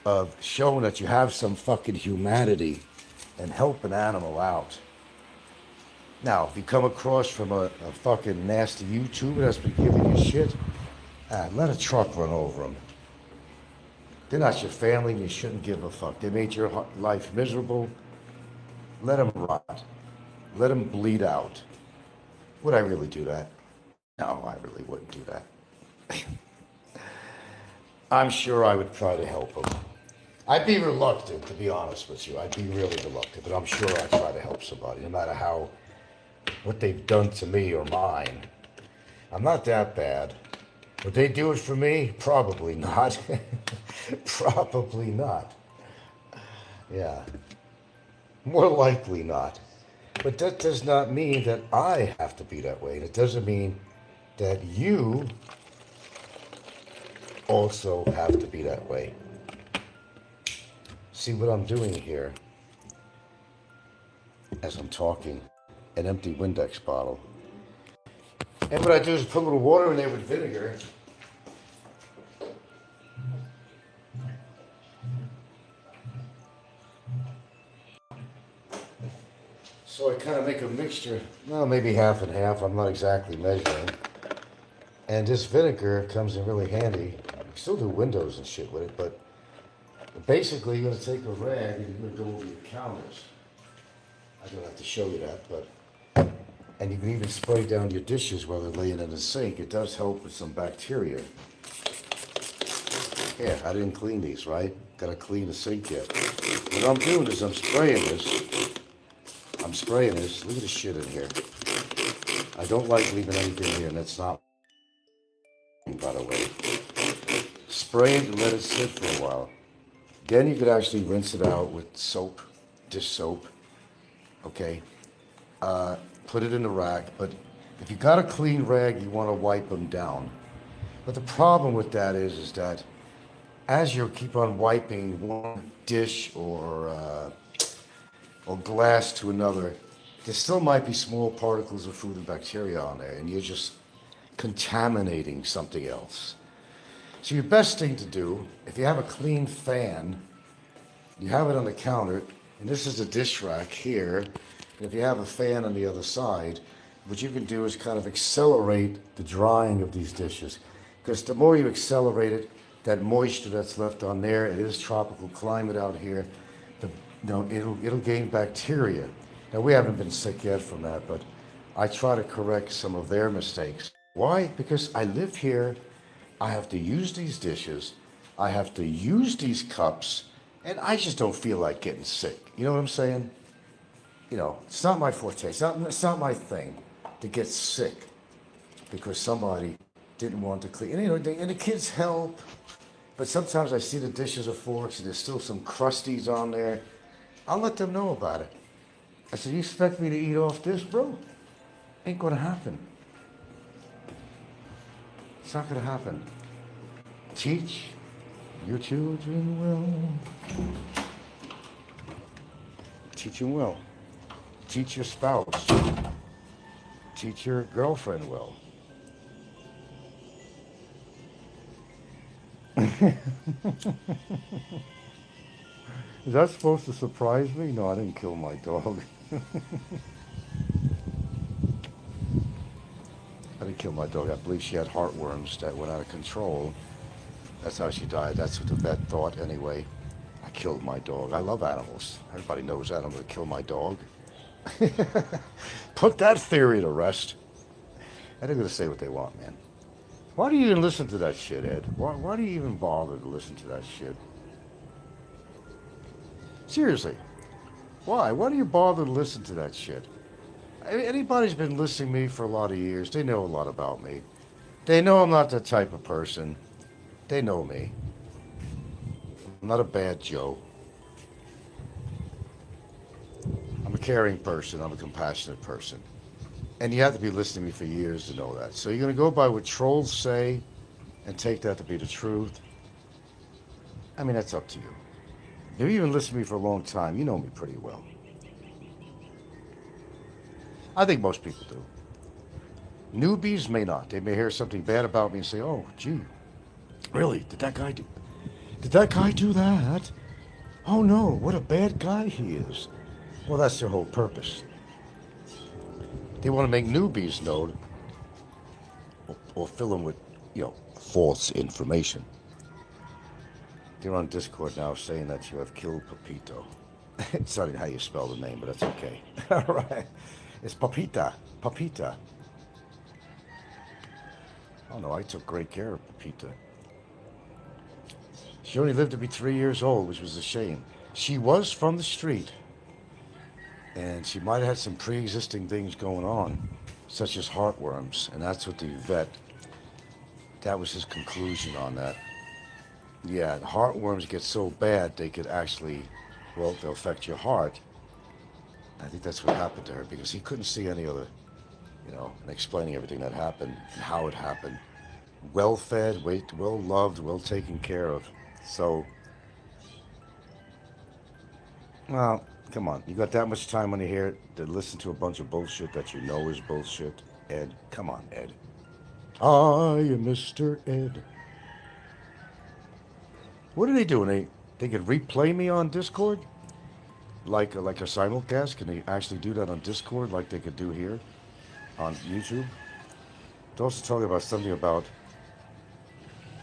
[SPEAKER 4] of showing that you have some fucking humanity and help an animal out. Now, if you come across from a fucking nasty YouTuber that's been giving you shit, let a truck run over them. They're not your family and you shouldn't give a fuck. They made your life miserable. Let them rot. Let them bleed out. Would I really do that? No, I really wouldn't do that. I'm sure I would try to help them. I'd be reluctant, to be honest with you. I'd be really reluctant, but I'm sure I'd try to help somebody, no matter what they've done to me or mine. I'm not that bad. Would they do it for me? Probably not. Probably not. Yeah. More likely not. But that does not mean that I have to be that way. And it doesn't mean that you also have to be that way. See what I'm doing here as I'm talking? An empty Windex bottle. And what I do is put a little water in there with vinegar. So I kind of make a mixture, well, maybe half and half. I'm not exactly measuring. And this vinegar comes in really handy. You can still do windows and shit with it, but basically you're going to take a rag and you're going to go over your counters. I don't have to show you that, but... And you can even spray down your dishes while they're laying in the sink. It does help with some bacteria. Yeah, I didn't clean these, right? Gotta clean the sink yet. What I'm doing is I'm spraying this. Look at the shit in here. I don't like leaving anything here, and that's not, by the way. Spray it and let it sit for a while. Then you could actually rinse it out with soap, dish soap, okay? Put it in the rack, but if you got a clean rag, you want to wipe them down. But the problem with that is that as you keep on wiping one dish or glass to another, there still might be small particles of food and bacteria on there, and you're just contaminating something else. So your best thing to do, if you have a clean fan, you have it on the counter, and this is the dish rack here, and if you have a fan on the other side, what you can do is kind of accelerate the drying of these dishes. Because the more you accelerate it, that moisture that's left on there, it is tropical climate out here, it'll gain bacteria. Now, we haven't been sick yet from that, but I try to correct some of their mistakes. Why? Because I live here, I have to use these dishes, I have to use these cups, and I just don't feel like getting sick. You know what I'm saying? You know, it's not my forte, it's not my thing to get sick because somebody didn't want to clean. And, you know, and the kids help, but sometimes I see the dishes or forks and there's still some crusties on there. I'll let them know about it. I said, you expect me to eat off this, bro? Ain't gonna happen. It's not gonna happen. Teach your children well. Teach them well. Teach your spouse. Teach your girlfriend well. Is that supposed to surprise me? No, I didn't kill my dog. I didn't kill my dog. I believe she had heartworms that went out of control. That's how she died. That's what the vet thought anyway. I killed my dog. I love animals. Everybody knows that. I'm going to kill my dog. Put that theory to rest. And they're going to say what they want, man. Why do you even listen to that shit, Ed? Why do you even bother to listen to that shit? Seriously. Why? Why do you bother to listen to that shit? Anybody's been listening to me for a lot of years, they know a lot about me. They know I'm not that type of person. They know me. I'm not a bad Joe. I'm a caring person. I'm a compassionate person. And you have to be listening to me for years to know that. So you're going to go by what trolls say and take that to be the truth? I mean, that's up to you. If you've even listened to me for a long time, you know me pretty well. I think most people do. Newbies may not. They may hear something bad about me and say, oh, gee, really? Did that guy do that? Oh no, what a bad guy he is. Well, that's their whole purpose. They want to make newbies know or fill them with, false information. They're on Discord now saying that you have killed Pepito. It's not even how you spell the name, but that's okay. All right. It's Papita. Papita. Oh no, I took great care of Pepita. She only lived to be 3 years old, which was a shame. She was from the street. And she might have had some pre-existing things going on, such as heartworms. And that's what the vet, that was his conclusion on that. Yeah, heartworms get so bad, they could actually, they'll affect your heart. I think that's what happened to her, because he couldn't see any other, and explaining everything that happened and how it happened. Well-fed, well-loved, well-taken care of. So, well, come on. You got that much time on your hair to listen to a bunch of bullshit that you know is bullshit? Ed, come on, Ed. I am Mr. Ed. What are they doing? They could replay me on Discord? Like a simulcast? Can they actually do that on Discord like they could do here on YouTube? They're also talking about something about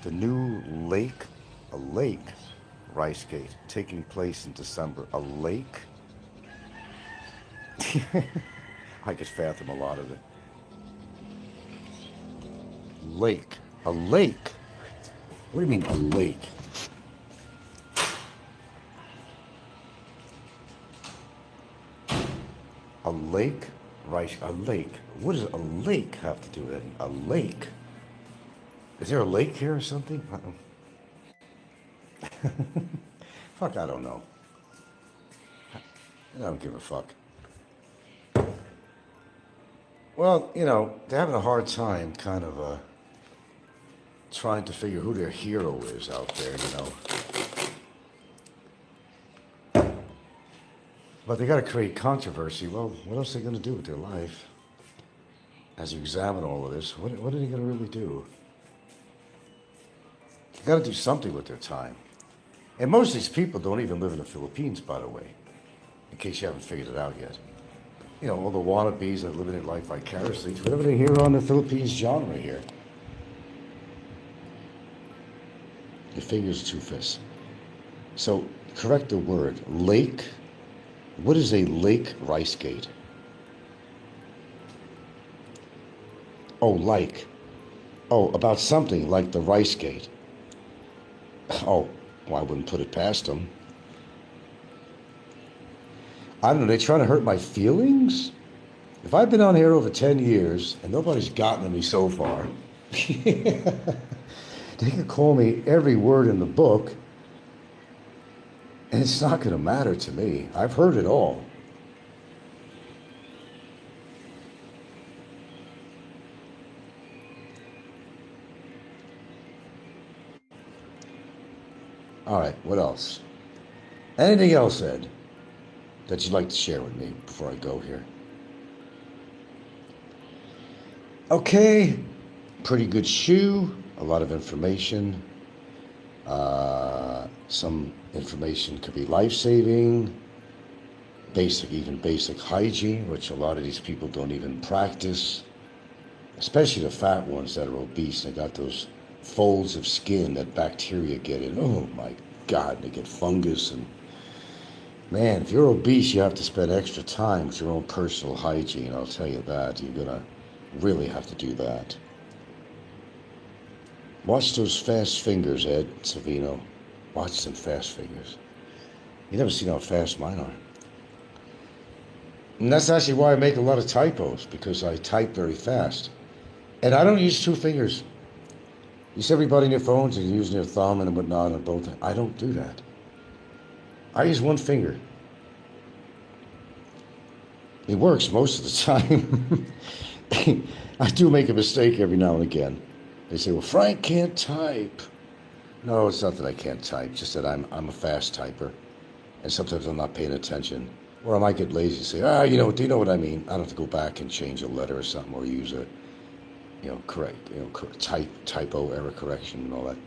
[SPEAKER 4] the new lake, a lake, Rice Gate, taking place in December. A lake? I could fathom a lot of it. Lake. A lake? What do you mean, a lake? A lake? Right, a lake. What does a lake have to do with it? A lake? Is there a lake here or something? Fuck, I don't know. I don't give a fuck. Well, you know, they're having a hard time kind of trying to figure who their hero is out there, you know. But they got to create controversy. Well, what else are they going to do with their life? As you examine all of this, what are they going to really do? They got to do something with their time. And most of these people don't even live in the Philippines, by the way, in case you haven't figured it out yet. You know, all the wannabes that live in their life vicariously, whatever they hear on the Philippines genre here. Your fingers, two fists. So, correct the word. Lake. What is a lake rice gate? Oh, like. Oh, about something like the rice gate. Oh, well, I wouldn't put it past them. I don't know, they're trying to hurt my feelings? If I've been on here over 10 years and nobody's gotten to me so far, they can call me every word in the book and it's not going to matter to me. I've heard it all. All right, what else? Anything else, Ed, that you'd like to share with me before I go here? Okay, pretty good shoe, a lot of information. Some information could be life-saving, even basic hygiene, which a lot of these people don't even practice, especially the fat ones that are obese. They got those folds of skin that bacteria get in. Oh my God, they get fungus. And man, if you're obese, you have to spend extra time with your own personal hygiene. I'll tell you that. You're gonna really have to do that. Watch those fast fingers, Ed Savino. Watch them fast fingers. You never seen how fast mine are. And that's actually why I make a lot of typos, because I type very fast. And I don't use two fingers. You see everybody in their phones and using their thumb and whatnot and both. I don't do that. I use one finger. It works most of the time. I do make a mistake every now and again. They say, well, Frank can't type. No, it's not that I can't type, just that I'm a fast typer. And sometimes I'm not paying attention. Or I might get lazy and say, do you know what I mean? I don't have to go back and change a letter or something or use a, typo, error correction and all that.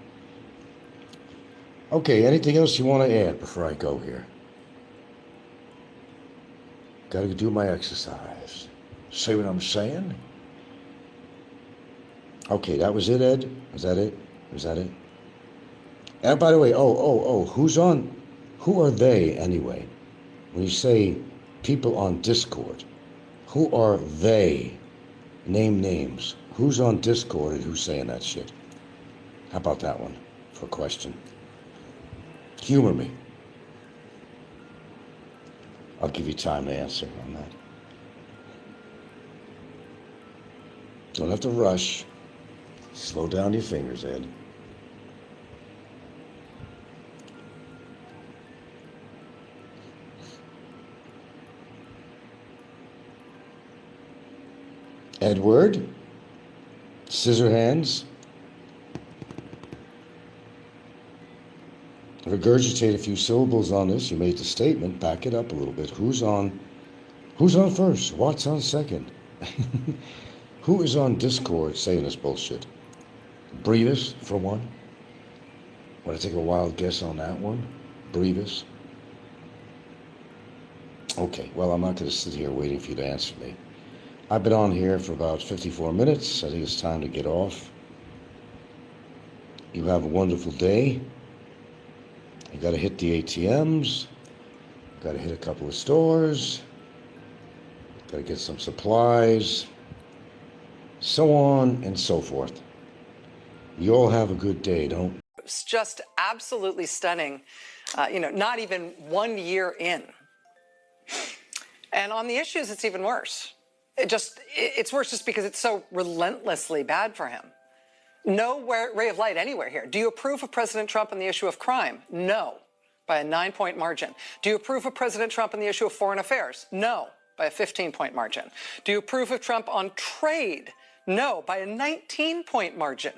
[SPEAKER 4] Okay, anything else you want to add before I go here? Gotta do my exercise. See what I'm saying? Okay, that was it, Ed? Was that it? And by the way, who are they anyway? When you say people on Discord, who are they? Name names. Who's on Discord and who's saying that shit? How about that one for a question? Humor me. I'll give you time to answer on that. Don't have to rush. Slow down your fingers, Ed. Edward, Scissorhands. Regurgitate a few syllables on this. You made the statement. Back it up a little bit. Who's on first? What's on second? Who is on Discord saying this bullshit? Brevis, for one. Want to take a wild guess on that one? Brevis? Okay, well, I'm not going to sit here waiting for you to answer me. I've been on here for about 54 minutes. I think it's time to get off. You have a wonderful day. You got to hit the ATMs. Got to hit a couple of stores. Got to get some supplies. So on and so forth. You all have a good day, don't?
[SPEAKER 13] It's just absolutely stunning. Not even 1 year in. And on the issues, it's even worse. It's worse just because it's so relentlessly bad for him. No ray of light anywhere here. Do you approve of President Trump on the issue of crime? No, by a 9-point margin. Do you approve of President Trump on the issue of foreign affairs? No, by a 15-point margin. Do you approve of Trump on trade? No, by a 19-point margin.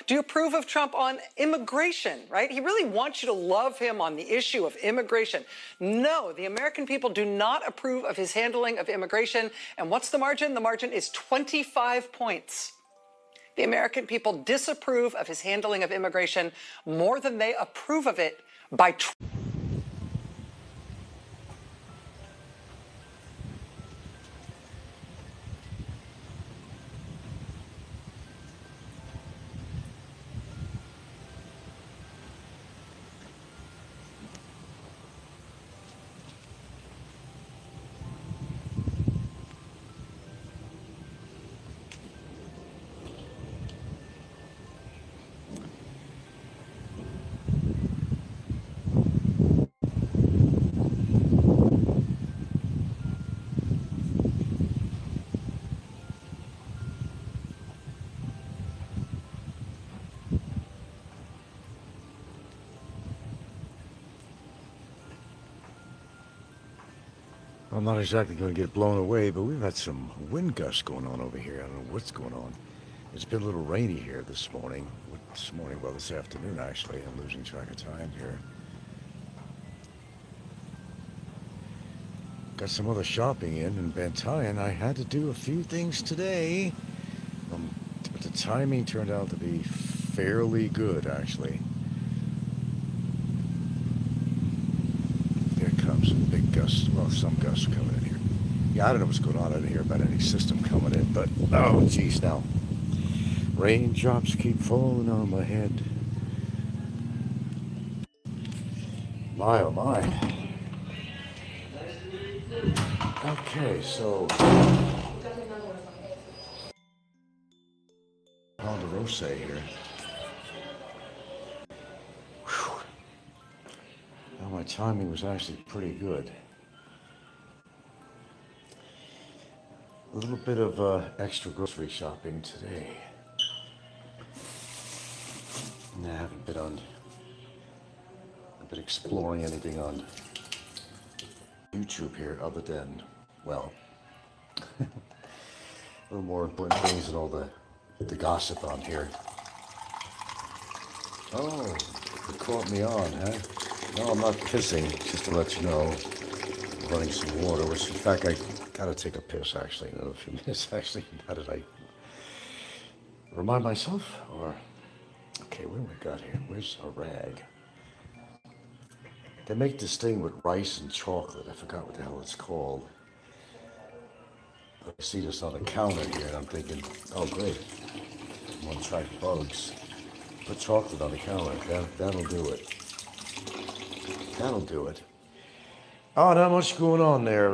[SPEAKER 13] Do you approve of Trump on immigration, right? He really wants you to love him on the issue of immigration. No, the American people do not approve of his handling of immigration. And what's the margin? The margin is 25 points. The American people disapprove of his handling of immigration more than they approve of it by
[SPEAKER 4] I'm not exactly going to get blown away, but we've had some wind gusts going on over here. I don't know what's going on. It's been a little rainy here this morning. Well, this afternoon, actually. I'm losing track of time here. Got some other shopping in Battaglia, and I had to do a few things today. But the timing turned out to be fairly good, actually. Here comes some big gusts. Well, some gusts are coming in here. Yeah, I don't know what's going on. I didn't hear about any system coming in, but oh, geez, now. Raindrops keep falling on my head. My, oh my. Okay, so Ponderosa here. Whew. Now my timing was actually pretty good. A little bit of extra grocery shopping today. And I haven't been exploring anything on YouTube here other than, well, a little more important things than all the gossip on here. Oh, you caught me on, huh? No, I'm not pissing, just to let you know. I'm running some water, which in fact I gotta take a piss actually in a few minutes actually. How did I remind myself? Or, okay, what do we got here? Where's a rag? They make this thing with rice and chocolate. I forgot what the hell it's called. I see this on the counter here, and I'm thinking, oh great, I'm gonna try bugs. Put chocolate on the counter. That'll do it. That'll do it. Oh, not much going on there.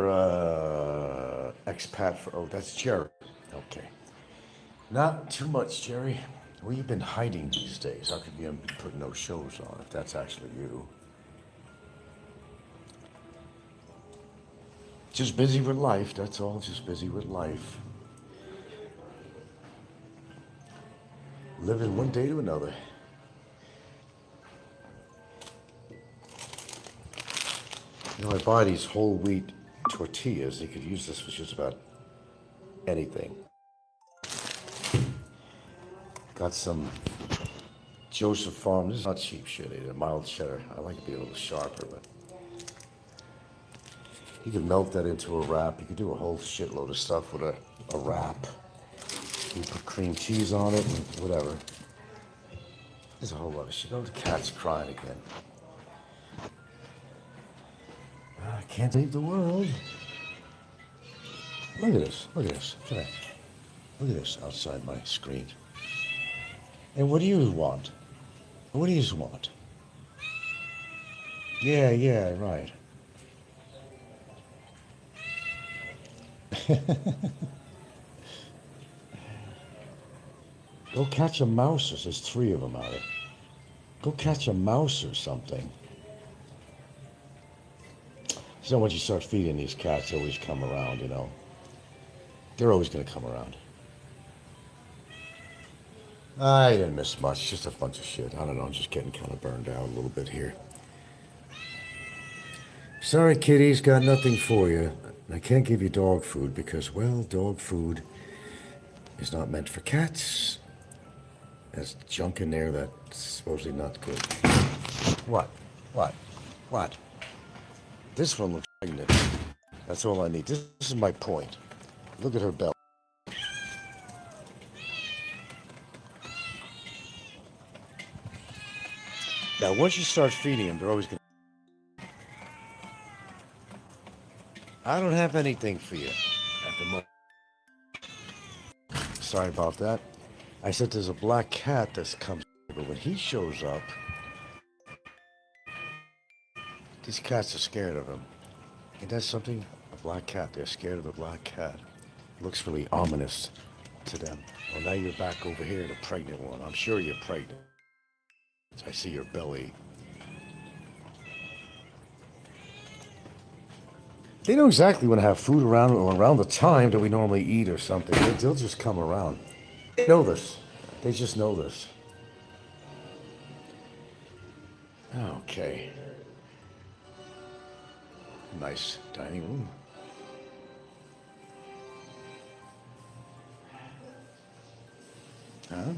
[SPEAKER 4] Expat for, oh, that's Jerry. Okay. Not too much, Jerry. Where you been hiding these days? How could you be putting no shows on if that's actually you? Just busy with life, that's all, just busy with life. Living one day to another. You know, I buy these whole wheat tortillas. You could use this for just about anything. Got some Joseph Farm. This is not cheap shit either, mild cheddar. I like it to be a little sharper, but you can melt that into a wrap. You can do a whole shitload of stuff with a wrap. You put cream cheese on it and whatever. There's a whole lot of shit. Oh, the cat's crying again. I can't save the world. Look at this. Look at this. Look at this outside my screen. And what do you want? What do you want? Yeah, right. Go catch a mouse. There's 3 of them out there. Go catch a mouse or something. So once you start feeding these cats, they always come around, you know. They're always going to come around. I didn't miss much, just a bunch of shit. I don't know, I'm just getting kind of burned out a little bit here. Sorry, kitties, got nothing for you. I can't give you dog food because, well, dog food is not meant for cats. There's junk in there that's supposedly not good. What? What? This one looks pregnant. That's all I need. This is my point. Look at her belly. Now, once you start feeding them, they're always going to... I don't have anything for you at the moment. Sorry about that. I said there's a black cat that comes, but when he shows up, these cats are scared of him. Ain't that something? A black cat. They're scared of the black cat. Looks really ominous to them. Well, now you're back over here, the pregnant one. I'm sure you're pregnant. I see your belly. They know exactly when to have food around or around the time that we normally eat or something. They'll just come around. They know this. They just know this. Okay. Nice dining room. Huh?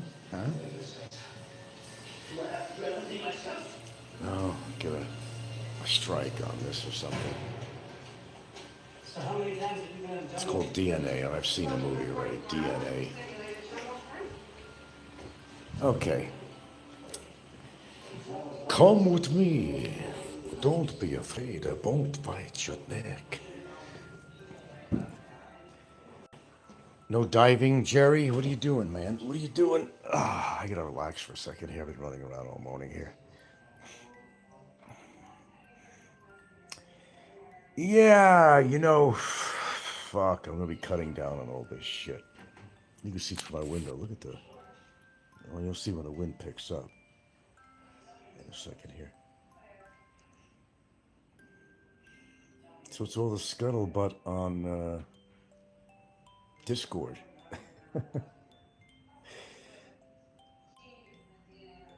[SPEAKER 4] Oh, give a strike on this or something. It's called DNA. I've seen a movie already. DNA. Okay. Come with me. Don't be afraid. I won't bite your neck. No diving, Jerry? What are you doing, man? What are you doing? I gotta relax for a second here. I've been running around all morning here. Yeah, you know, fuck, I'm gonna be cutting down on all this shit. You can see through my window. Look at the... Well, you'll see when the wind picks up. In a second here. So it's all the scuttlebutt on Discord.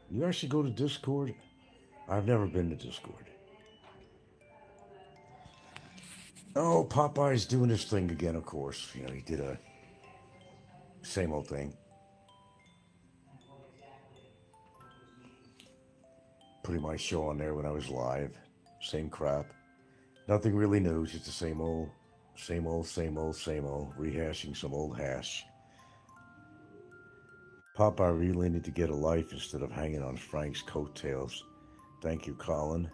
[SPEAKER 4] You actually go to Discord? I've never been to Discord. Oh, Popeye's doing his thing again, of course. You know, he did a same old thing. Putting my show on there when I was live. Same crap. Nothing really new, just the same old, rehashing some old hash. Popeye really need to get a life instead of hanging on Frank's coattails. Thank you, Colin.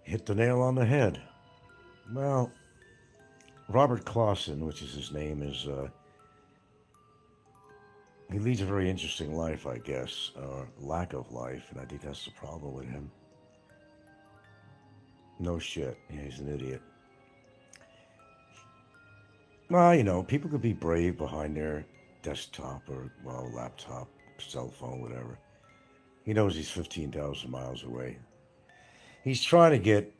[SPEAKER 4] Hit the nail on the head. Well, Robert Clausen, which is his name, is, he leads a very interesting life, I guess, or lack of life, and I think that's the problem with him. No shit. Yeah, he's an idiot. Well, you know, people could be brave behind their desktop or, well, laptop, cell phone, whatever. He knows he's 15,000 miles away. He's trying to get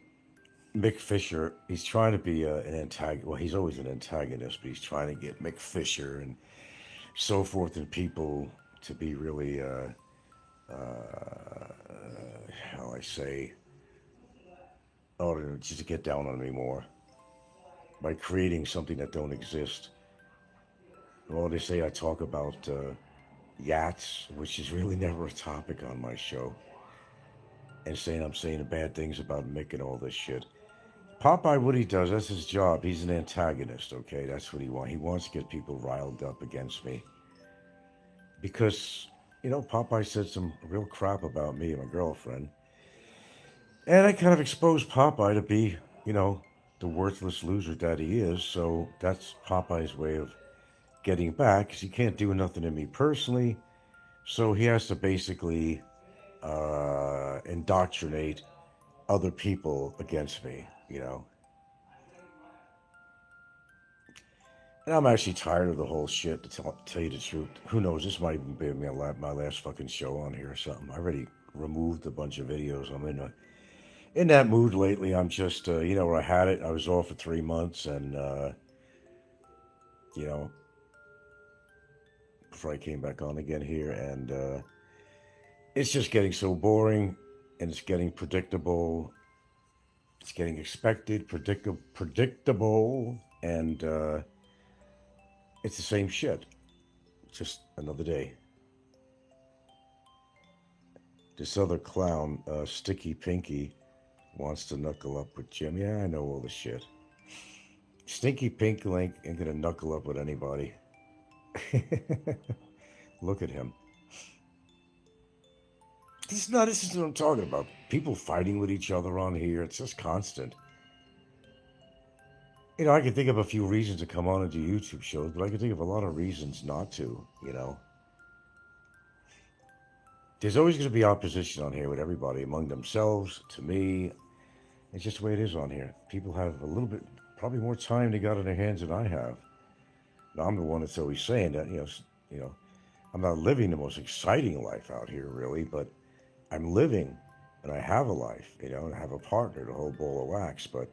[SPEAKER 4] Mick Fisher, he's trying to be an antagonist. Well, he's always an antagonist, but he's trying to get Mick Fisher and so forth and people to be really, how I say, just to get down on me more by creating something that don't exist. Well, they say I talk about yachts, which is really never a topic on my show, and saying I'm saying bad things about Mick and all this shit. Popeye, what he does, that's his job. He's an antagonist, okay? That's what he wants. He wants to get people riled up against me. Because, you know, Popeye said some real crap about me and my girlfriend. And I kind of exposed Popeye to be, you know, the worthless loser that he is. So that's Popeye's way of getting back, because he can't do nothing to me personally. So he has to basically indoctrinate other people against me, you know. And I'm actually tired of the whole shit, to tell you the truth. Who knows, this might even be my last fucking show on here or something. I already removed a bunch of videos. I'm in that mood lately. I'm just, you know, where I had it. I was off for 3 months, and you know, before I came back on again here, and it's just getting so boring, and it's getting predictable. It's getting expected, predictable, and it's the same shit. Just another day. This other clown, Sticky Pinky, wants to knuckle up with Jim. Yeah, I know all the shit. Stinky Pink Link ain't gonna knuckle up with anybody. Look at him. This is what I'm talking about. People fighting with each other on here. It's just constant. You know, I can think of a few reasons to come on and do YouTube shows, but I can think of a lot of reasons not to, you know. There's always going to be opposition on here with everybody, among themselves, to me. It's just the way it is on here. People have a little bit, probably more time they got in their hands than I have. Now, I'm the one that's always saying that, you know, I'm not living the most exciting life out here, really, but I'm living, and I have a life, you know, and I have a partner, the whole ball of wax, but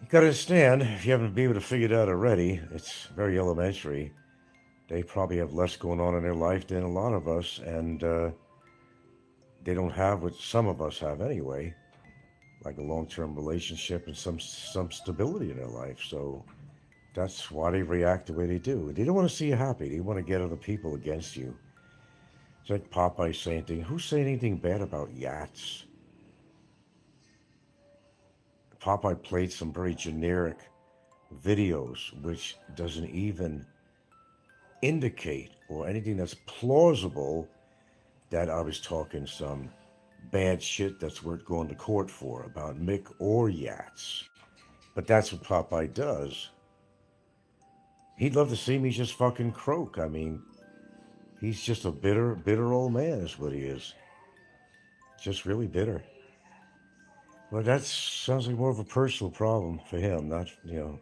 [SPEAKER 4] you got to understand, if you haven't been able to figure it out already, it's very elementary. They probably have less going on in their life than a lot of us, and they don't have what some of us have anyway, like a long-term relationship and some stability in their life. So that's why they react the way they do. They don't want to see you happy. They want to get other people against you. It's like Popeye saying things. Who's saying anything bad about yachts? Popeye played some very generic videos, which doesn't even indicate or anything that's plausible that I was talking some bad shit that's worth going to court for about Mick or yachts. But that's what Popeye does. He'd love to see me just fucking croak. I mean, he's just a bitter old man is what he is. Just really bitter. Well, that sounds like more of a personal problem for him, not, you know,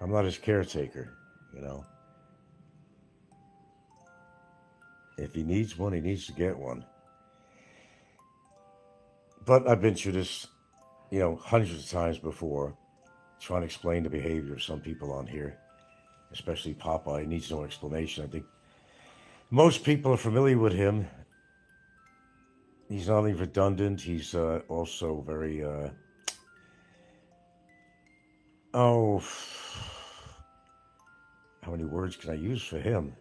[SPEAKER 4] I'm not his caretaker, you know. If he needs one, he needs to get one. But I've been through this, you know, hundreds of times before, trying to explain the behavior of some people on here, especially Popeye. He needs no explanation. I think most people are familiar with him. He's not only redundant, he's also very, how many words can I use for him?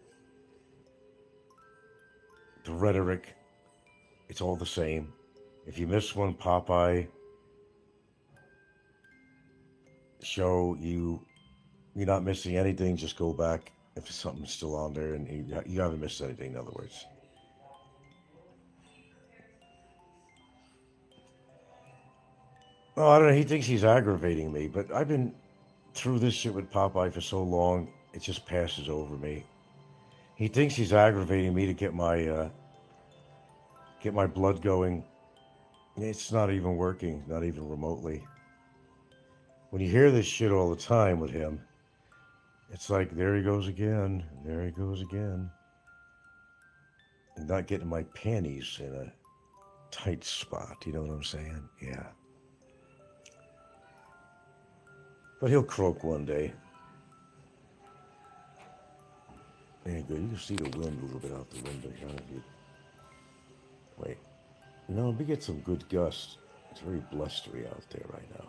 [SPEAKER 4] The rhetoric, it's all the same. If you miss one Popeye show, you're not missing anything. Just go back if something's still on there, and you haven't missed anything, in other words. Oh, I don't know. He thinks he's aggravating me, but I've been through this shit with Popeye for so long, it just passes over me. He thinks he's aggravating me to get my blood going. It's not even working, not even remotely. When you hear this shit all the time with him, it's like, there he goes again. There he goes again. I'm not getting my panties in a tight spot. You know what I'm saying? Yeah. But he'll croak one day. There you go. You can see the wind a little bit out the window here. Wait. No, we get some good gusts. It's very blustery out there right now.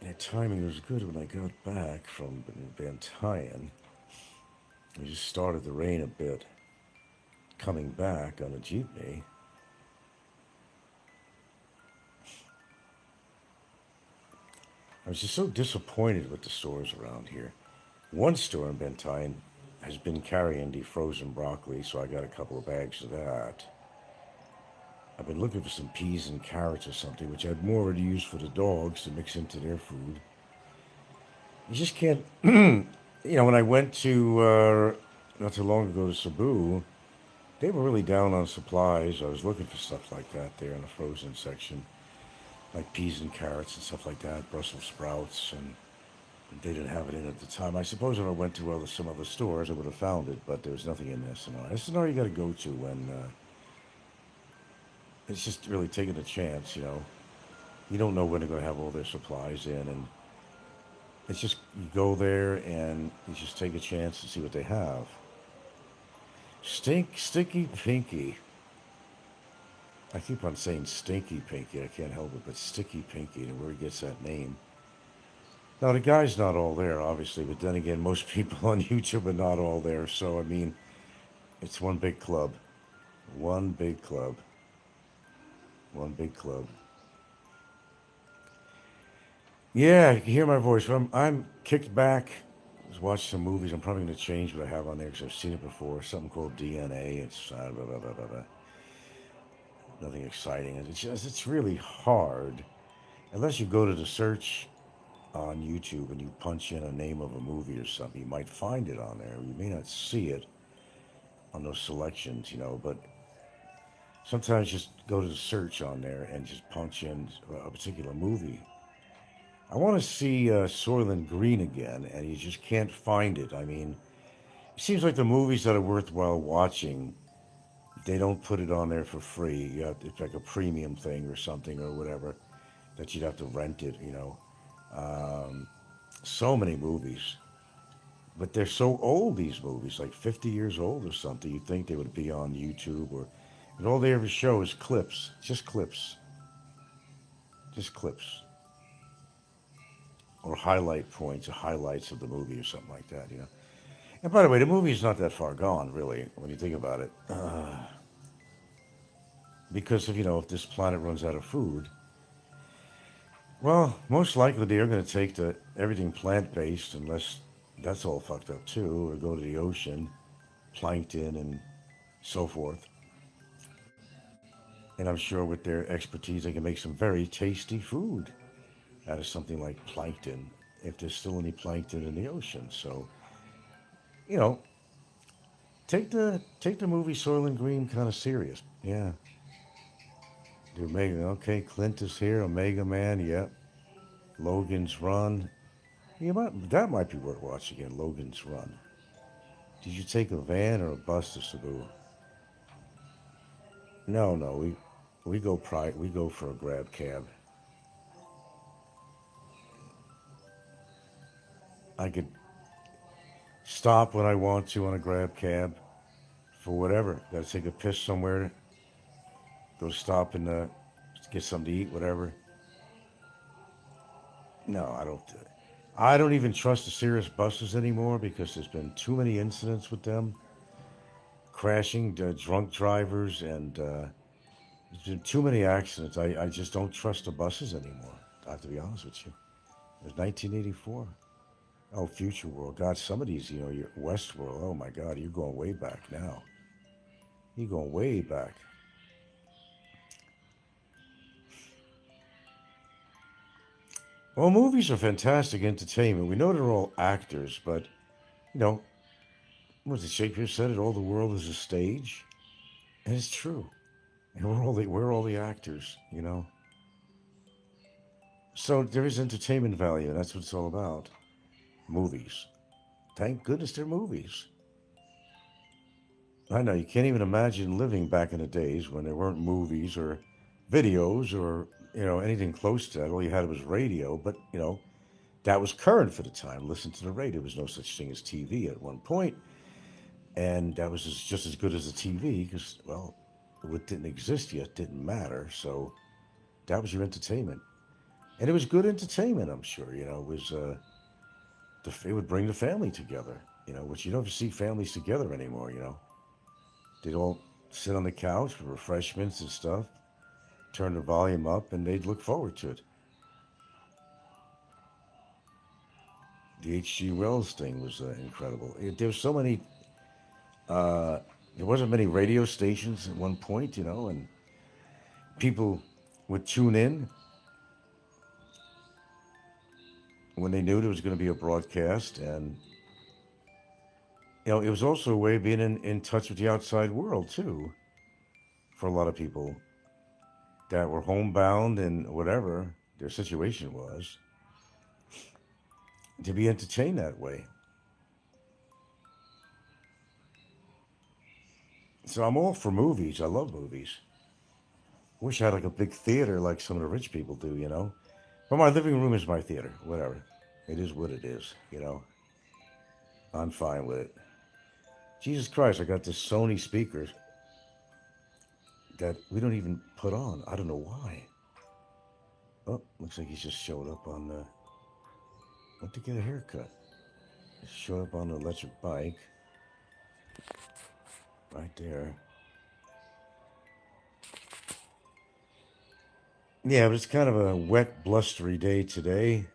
[SPEAKER 4] That timing was good when I got back from Battaglia. It just started to rain a bit. Coming back on a jeepney. I was just so disappointed with the stores around here. One store in Battaglia has been carrying defrozen broccoli, so I got a couple of bags of that. I've been looking for some peas and carrots or something, which I'd more already used for the dogs to mix into their food. You just can't, you know, when I went to, not too long ago to Cebu, they were really down on supplies. I was looking for stuff like that there in the frozen section, like peas and carrots and stuff like that, Brussels sprouts, and They didn't have it in at the time. I suppose if I went to some other stores, I would have found it, but there was nothing in SNR. SNR you got to go to when it's just really taking a chance, you know. You don't know when they're going to have all their supplies in, and it's just you go there and you just take a chance to see what they have. Sticky Pinky. I keep on saying Stinky Pinky. I can't help it, but Sticky Pinky, and where he gets that name. Now, the guy's not all there, obviously, but then again, most people on YouTube are not all there, so, I mean, it's one big club. One big club. One big club. Yeah, you can hear my voice. I'm kicked back. I was watching some movies. I'm probably going to change what I have on there because I've seen it before. Something called DNA. It's blah, blah, blah, blah, blah. Nothing exciting. It's really hard. Unless you go to the search on YouTube and you punch in a name of a movie or something, you might find it on there. You may not see it on those selections, you know, but sometimes just go to the search on there and just punch in a particular movie. I want to see Soylent Green again, and you just can't find it. I mean, it seems like the movies that are worthwhile watching, they don't put it on there for free. It's like a premium thing or something or whatever that you'd have to rent it, you know. So many movies. But they're so old, these movies, like 50 years old or something. You'd think they would be on YouTube, and all they ever show is clips. Just clips. Just clips. Or highlight points, or highlights of the movie or something like that, you know. And by the way, the movie is not that far gone, really, when you think about it. Because if this planet runs out of food, well, most likely they are going to take everything plant-based, unless that's all fucked up too, or go to the ocean, plankton, and so forth. And I'm sure with their expertise, they can make some very tasty food out of something like plankton, if there's still any plankton in the ocean. So, take the movie Soylent Green kind of serious. Yeah. The Omega, okay, Clint is here, Omega Man, yep. Logan's Run. That might be worth watching again, Logan's Run. Did you take a van or a bus to Cebu? No, we go for a grab cab. I could stop when I want to on a grab cab for whatever. Got to take a piss somewhere. Go stop and get something to eat, whatever. No, I don't even trust the Sirius buses anymore because there's been too many incidents with them. Crashing, drunk drivers, and there's been too many accidents. I just don't trust the buses anymore, I have to be honest with you. It was 1984. Oh, Future World. God, some of these, your Westworld. Oh, my God, you're going way back now. You're going way back. Well, movies are fantastic entertainment. We know they're all actors, but, what was it Shakespeare said? It all the world is a stage. And it's true. And we're all the actors, So there is entertainment value, and that's what it's all about. Movies. Thank goodness they're movies. I know, you can't even imagine living back in the days when there weren't movies or videos or, anything close to that. All you had was radio, but, that was current for the time. Listen to the radio. There was no such thing as TV at one point. And that was just as good as the TV because, well, what didn't exist yet didn't matter. So that was your entertainment. And it was good entertainment, I'm sure. It was... it would bring the family together, which you don't see families together anymore, They'd all sit on the couch with refreshments and stuff, turn the volume up, and they'd look forward to it. The H.G. Wells thing was incredible. There was so many, there wasn't many radio stations at one point, and people would tune in when they knew there was going to be a broadcast, and it was also a way of being in touch with the outside world too, for a lot of people that were homebound and whatever their situation was. to be entertained that way. So I'm all for movies. I love movies. Wish I had like a big theater like some of the rich people do, you know. But my living room is my theater. Whatever. It is what it is, you know. I'm fine with it. Jesus Christ, I got this Sony speakers that we don't even put on. I don't know why. Oh, looks like he just showed up on the... Went to get a haircut. He showed up on the electric bike. Right there. Yeah, but it's kind of a wet, blustery day today.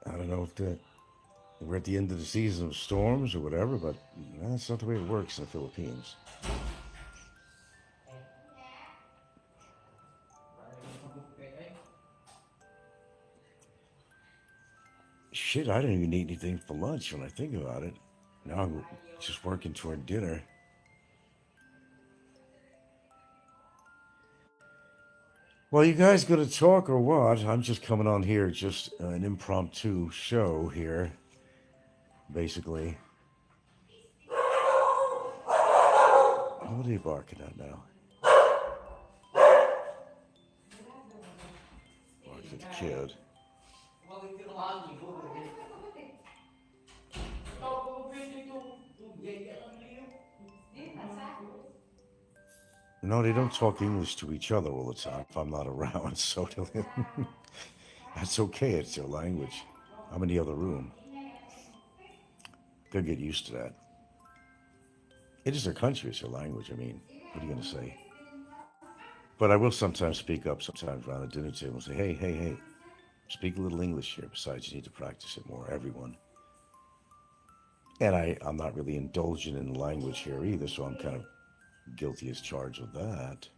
[SPEAKER 4] I don't know if we're at the end of the season of storms or whatever, but that's not the way it works in the Philippines. Shit, I didn't even eat anything for lunch when I think about it. Now I'm just working toward dinner. Well, you guys gonna talk or what? I'm just coming on here, just an impromptu show here, basically. What are you barking at now? Barks at the kid. No, they don't talk English to each other all the time if I'm not around, so that's okay, it's their language. I'm in the other room. They'll get used to that. It is their country, it's their language, I mean, what are you going to say? But I will sometimes speak up, sometimes around the dinner table and say, hey, speak a little English here. Besides, you need to practice it more, everyone. And I'm not really indulgent in language here either, so I'm kind of guilty as charged with that.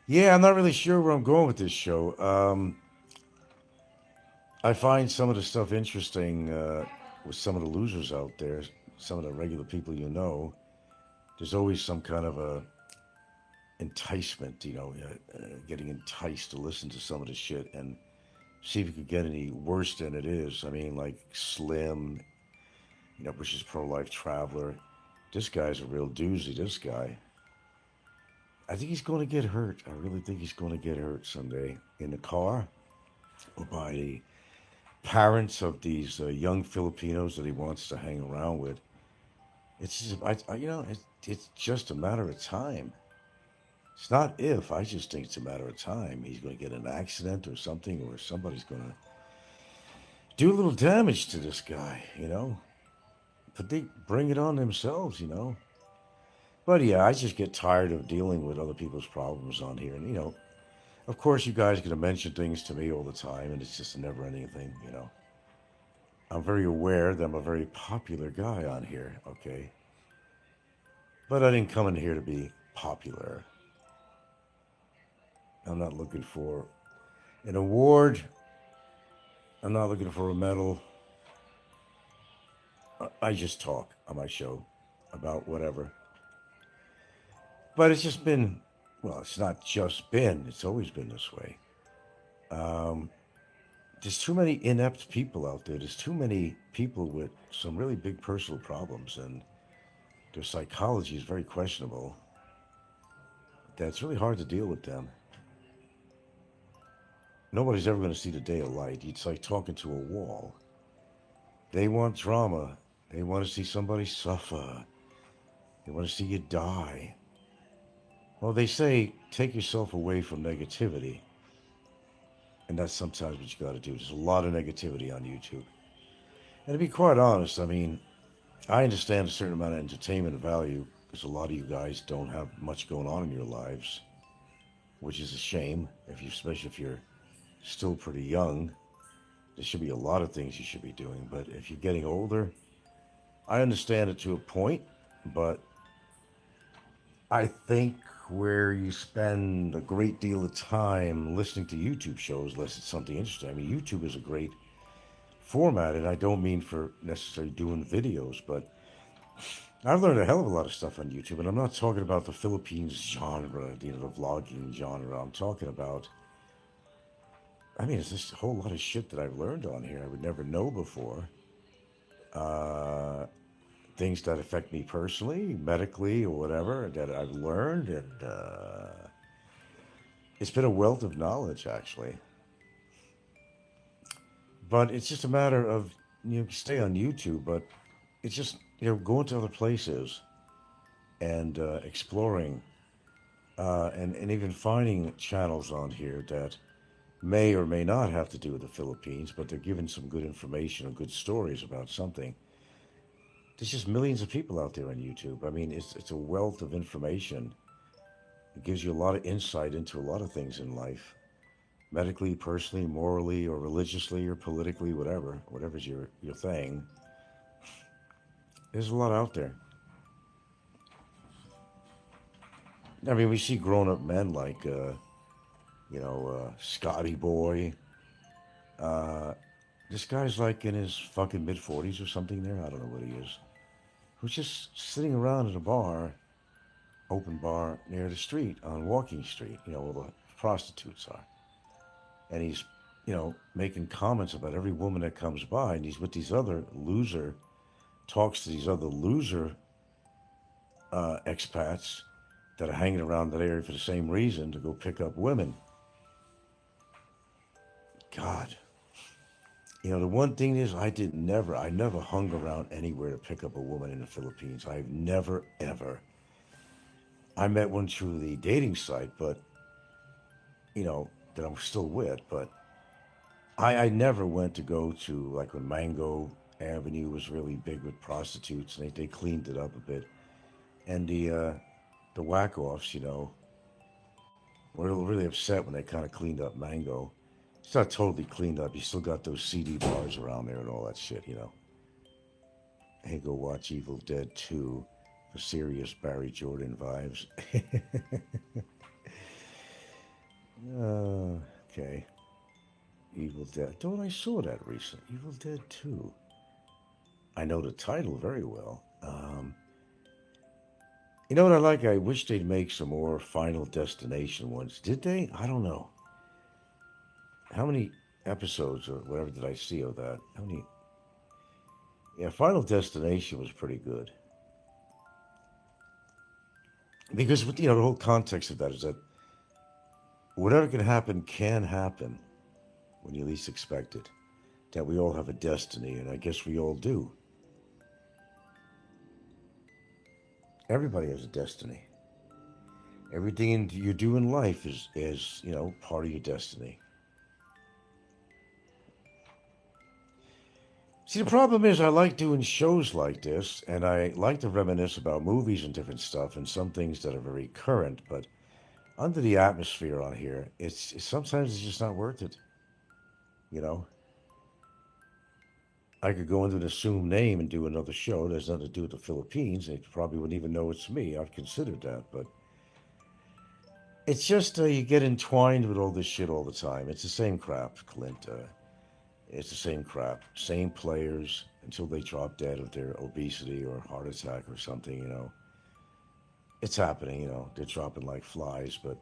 [SPEAKER 4] Yeah, I'm not really sure where I'm going with this show. I find some of the stuff interesting with some of the losers out there, some of the regular people you know. There's always some kind of a enticement, you know, getting enticed to listen to some of the shit and see if you could get any worse than it is. I mean, like Slim, you know, Bush's pro-life traveler. This guy's a real doozy, this guy. I think he's going to get hurt. I really think he's going to get hurt someday in the car or by the parents of these young Filipinos that he wants to hang around with. It's just, it's just a matter of time. It's not if, I just think it's a matter of time. He's going to get an accident or something, or somebody's going to do a little damage to this guy, you know. But they bring it on themselves, you know. But yeah, I just get tired of dealing with other people's problems on here. And, you know, of course you guys are going to mention things to me all the time, and it's just a never-ending thing, you know. I'm very aware that I'm a very popular guy on here, okay? But I didn't come in here to be popular. I'm not looking for an award. I'm not looking for a medal. I just talk on my show about whatever. But it's just been, well, it's not just been, it's always been this way. There's too many inept people out there. There's too many people with some really big personal problems, and their psychology is very questionable. That's really hard to deal with them. Nobody's ever going to see the day of light. It's like talking to a wall. They want drama. They want to see somebody suffer. They want to see you die. Well, they say, take yourself away from negativity. And that's sometimes what you got to do. There's a lot of negativity on YouTube. And to be quite honest, I mean, I understand a certain amount of entertainment value because a lot of you guys don't have much going on in your lives, which is a shame, especially if you're still pretty young. There should be a lot of things you should be doing. But if you're getting older, I understand it to a point, but I think where you spend a great deal of time listening to YouTube shows, unless it's something interesting. I mean, YouTube is a great format, and I don't mean for necessarily doing videos, but I've learned a hell of a lot of stuff on YouTube, and I'm not talking about the Philippines genre, the vlogging genre. I'm talking about, it's just a whole lot of shit that I've learned on here I would never know before. Things that affect me personally, medically, or whatever, that I've learned, and it's been a wealth of knowledge, actually. But it's just a matter of, stay on YouTube, but it's just, going to other places and exploring and even finding channels on here that may or may not have to do with the Philippines, but they're giving some good information or good stories about something. There's just millions of people out there on YouTube. It's a wealth of information. It gives you a lot of insight into a lot of things in life. Medically, personally, morally, or religiously, or politically, whatever's your thing. There's a lot out there. We see grown-up men like, Scotty Boy. This guy's like in his fucking mid-40s or something there. I don't know what he is. Who's just sitting around in a bar, open bar, near the street, on Walking Street, where the prostitutes are. And he's, making comments about every woman that comes by, and he's with these other talks to these other loser expats that are hanging around that area for the same reason, to go pick up women. God. The one thing is, I never hung around anywhere to pick up a woman in the Philippines. I've never, ever. I met one through the dating site, but, that I'm still with, but I never went to go to, like, when Mango Avenue was really big with prostitutes, and they cleaned it up a bit. And the whack-offs, were really upset when they kind of cleaned up Mango. It's not totally cleaned up. You still got those CD bars around there and all that shit, Hey, go watch Evil Dead 2 for serious Barry Jordan vibes. Okay. Evil Dead. Don't I saw that recently? Evil Dead 2. I know the title very well. You know what I like? I wish they'd make some more Final Destination ones. Did they? I don't know. How many episodes or whatever did I see of that? How many? Yeah, Final Destination was pretty good. Because, the whole context of that is that whatever can happen when you least expect it. That we all have a destiny, and I guess we all do. Everybody has a destiny. Everything you do in life is part of your destiny. See, the problem is I like doing shows like this, and I like to reminisce about movies and different stuff, and some things that are very current, but under the atmosphere on here, sometimes it's just not worth it. I could go into an assumed name and do another show that has nothing to do with the Philippines. They probably wouldn't even know it's me. I've considered that, but it's just you get entwined with all this shit all the time. It's the same crap, Clint. It's the same crap. Same players until they drop dead of their obesity or heart attack or something, It's happening, They're dropping like flies, but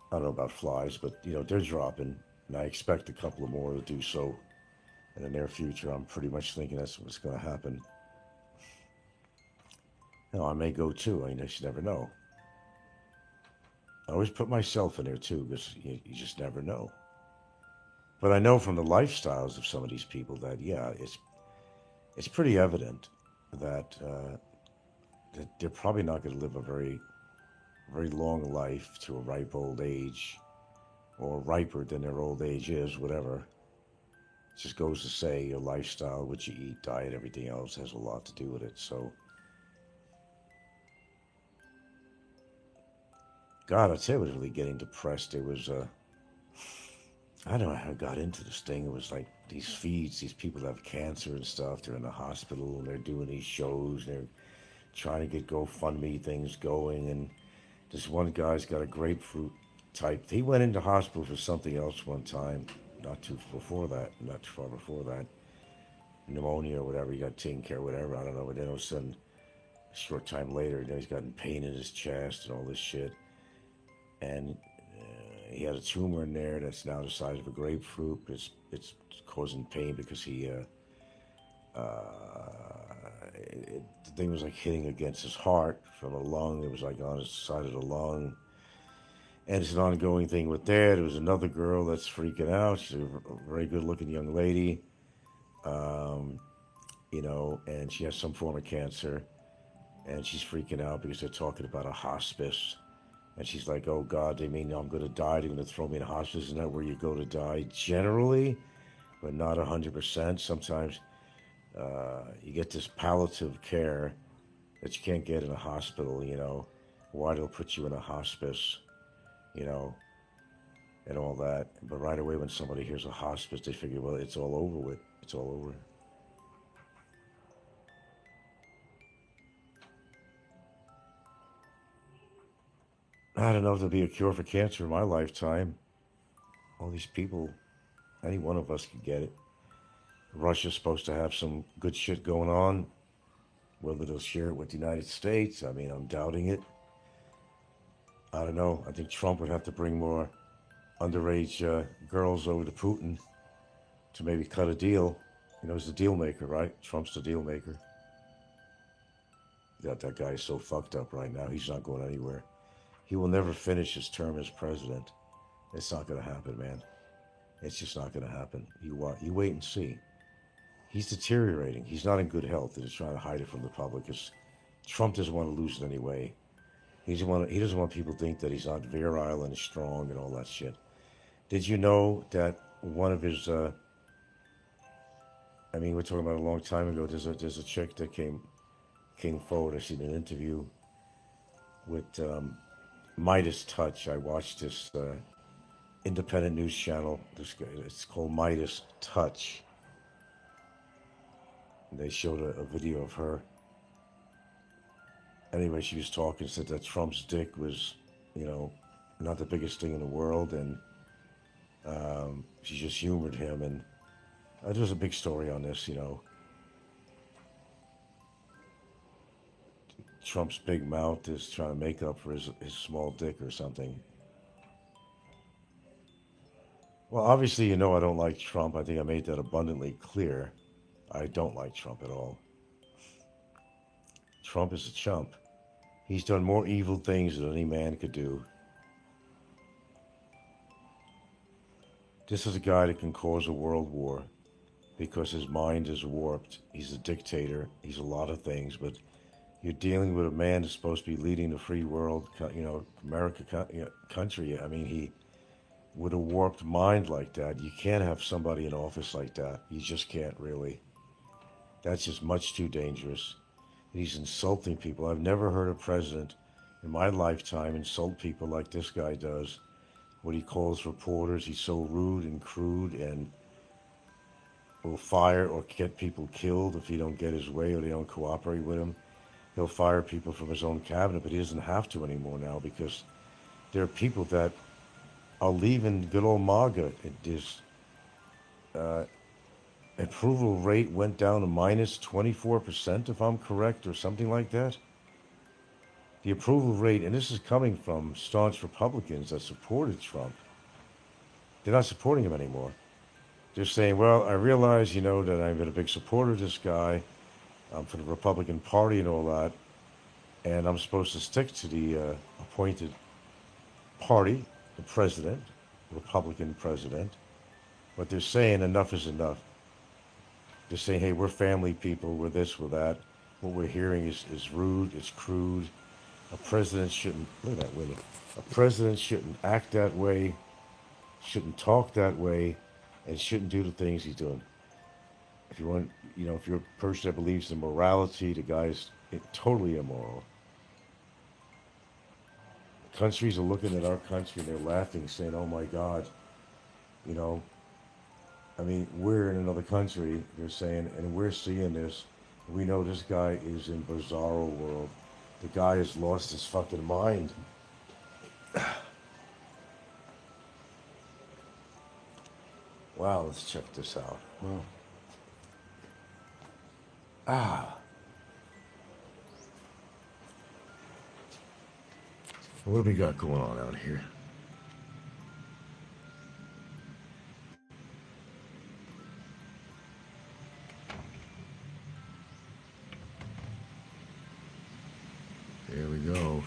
[SPEAKER 4] I don't know about flies, but, they're dropping. And I expect a couple of more to do so in the near future. I'm pretty much thinking that's what's going to happen. I may go too. I just never know. I always put myself in there too, because you just never know. But I know from the lifestyles of some of these people that, yeah, it's pretty evident that they're probably not going to live a very, very long life to a ripe old age, or riper than their old age is, whatever. It just goes to say your lifestyle, what you eat, diet, everything else has a lot to do with it. So, God, I'd say I was really getting depressed. It was, I don't know how I got into this thing. It was like these feeds, these people that have cancer and stuff, they're in the hospital and they're doing these shows, and they're trying to get GoFundMe things going, and this one guy's got a grapefruit type. He went into hospital for something else one time, not too far before that, pneumonia or whatever. He got taken care of, whatever. I don't know. But then all of a sudden, a short time later, you know, he's gotten pain in his chest and all this shit. And he had a tumor in there that's now the size of a grapefruit. It's causing pain because the thing was like hitting against his heart from a lung. It was like on his side of the lung. And it's an ongoing thing with that. There was another girl that's freaking out. She's a very good-looking young lady, you know, and she has some form of cancer. And she's freaking out because they're talking about a hospice. And she's like, oh, God, they mean I'm going to die. They're going to throw me in a hospice. Isn't that where you go to die? Generally, but not 100%. Sometimes you get this palliative care that you can't get in a hospital, you know. Why they'll put you in a hospice, you know, and all that. But right away when somebody hears a hospice, they figure, well, it's all over with. It's all over. I don't know if there'll be a cure for cancer in my lifetime. All these people, any one of us could get it. Russia's supposed to have some good shit going on. Whether they'll share it with the United States, I mean, I'm doubting it. I don't know. I think Trump would have to bring more underage girls over to Putin to maybe cut a deal. You know, he's the deal maker, right? Trump's the deal maker. That guy is so fucked up right now. He's not going anywhere. He will never finish his term as president. It's not going to happen, man. It's just not going to happen. You wait and see. He's deteriorating. He's not in good health, and he's trying to hide it from the public because Trump doesn't want to lose it anyway. He doesn't want people to think that he's not virile and strong and all that shit. Did you know that one of his, I mean, we're talking about a long time ago. There's a chick that came forward. I seen an interview with Midas Touch. I watched this independent news channel. This guy, it's called Midas Touch. And they showed a video of her. Anyway, she was talking, said that Trump's dick was, you know, not the biggest thing in the world, and she just humored him. And there's a big story on this, you know. Trump's big mouth is trying to make up for his small dick or something. Well, obviously, you know I don't like Trump. I think I made that abundantly clear. I don't like Trump at all. Trump is a chump. He's done more evil things than any man could do. This is a guy that can cause a world war because his mind is warped. He's a dictator. He's a lot of things, but you're dealing with a man that's supposed to be leading the free world, you know, America country. I mean, he, with a warped mind like that, you can't have somebody in office like that. You just can't really. That's just much too dangerous. He's insulting people. I've never heard a president in my lifetime insult people like this guy does. What he calls reporters, he's so rude and crude and will fire or get people killed if he don't get his way or they don't cooperate with him. He'll fire people from his own cabinet, but he doesn't have to anymore now because there are people that are leaving good old MAGA. His approval rate went down to minus 24%, if I'm correct, or something like that. The approval rate, and this is coming from staunch Republicans that supported Trump, they're not supporting him anymore. They're saying, well, I realize, you know, that I've been a big supporter of this guy. I'm for the Republican Party and all that, and I'm supposed to stick to the appointed party, the president, Republican president. But they're saying enough is enough. They're saying, hey, we're family people, we're this, we're that. What we're hearing is rude, it's crude. A president shouldn't, look at that women. A president shouldn't act that way, shouldn't talk that way, and shouldn't do the things he's doing. If you want, you know, if you're a person that believes in morality, the guy's totally immoral. Countries are looking at our country and they're laughing, saying, oh my God, you know, I mean, we're in another country, they're saying, and we're seeing this. We know this guy is in bizarro world. The guy has lost his fucking mind. Wow, let's check this out. Wow. Ah. What do we got going on out here? There we go.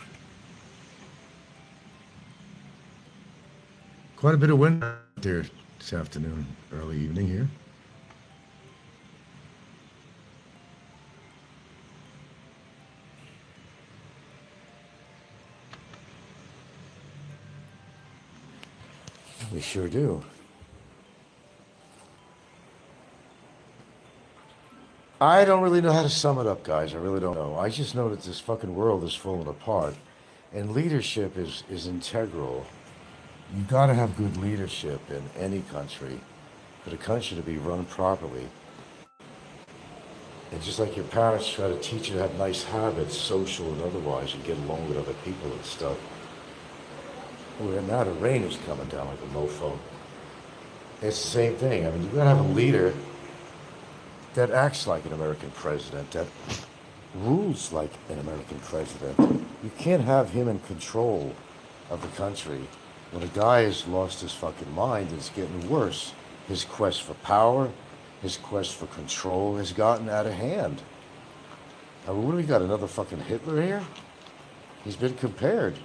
[SPEAKER 4] Quite a bit of wind out there this afternoon, early evening here. We sure do. I don't really know how to sum it up, guys. I really don't know. I just know that this fucking world is falling apart, and leadership is integral. You gotta have good leadership in any country for the country to be run properly. And just like your parents try to teach you to have nice habits, social and otherwise, and get along with other people and stuff. Well, now the rain is coming down like a mofo. It's the same thing. I mean, you gotta have a leader that acts like an American president, that rules like an American president. You can't have him in control of the country when a guy has lost his fucking mind. It's getting worse. His quest for power, his quest for control has gotten out of hand. I mean, what do we got, another fucking Hitler here? He's been compared.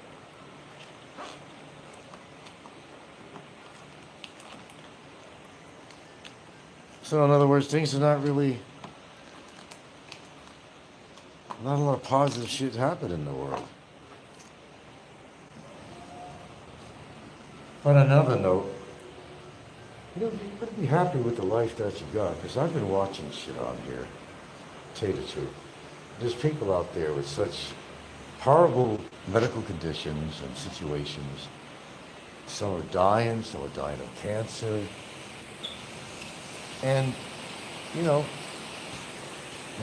[SPEAKER 4] So in other words, things are not really, not a lot of positive shit happening in the world. But on another note, you know, you better be happy with the life that you got, because I've been watching shit on here, to tell you the truth. There's people out there with such horrible medical conditions and situations. Some are dying of cancer. And, you know,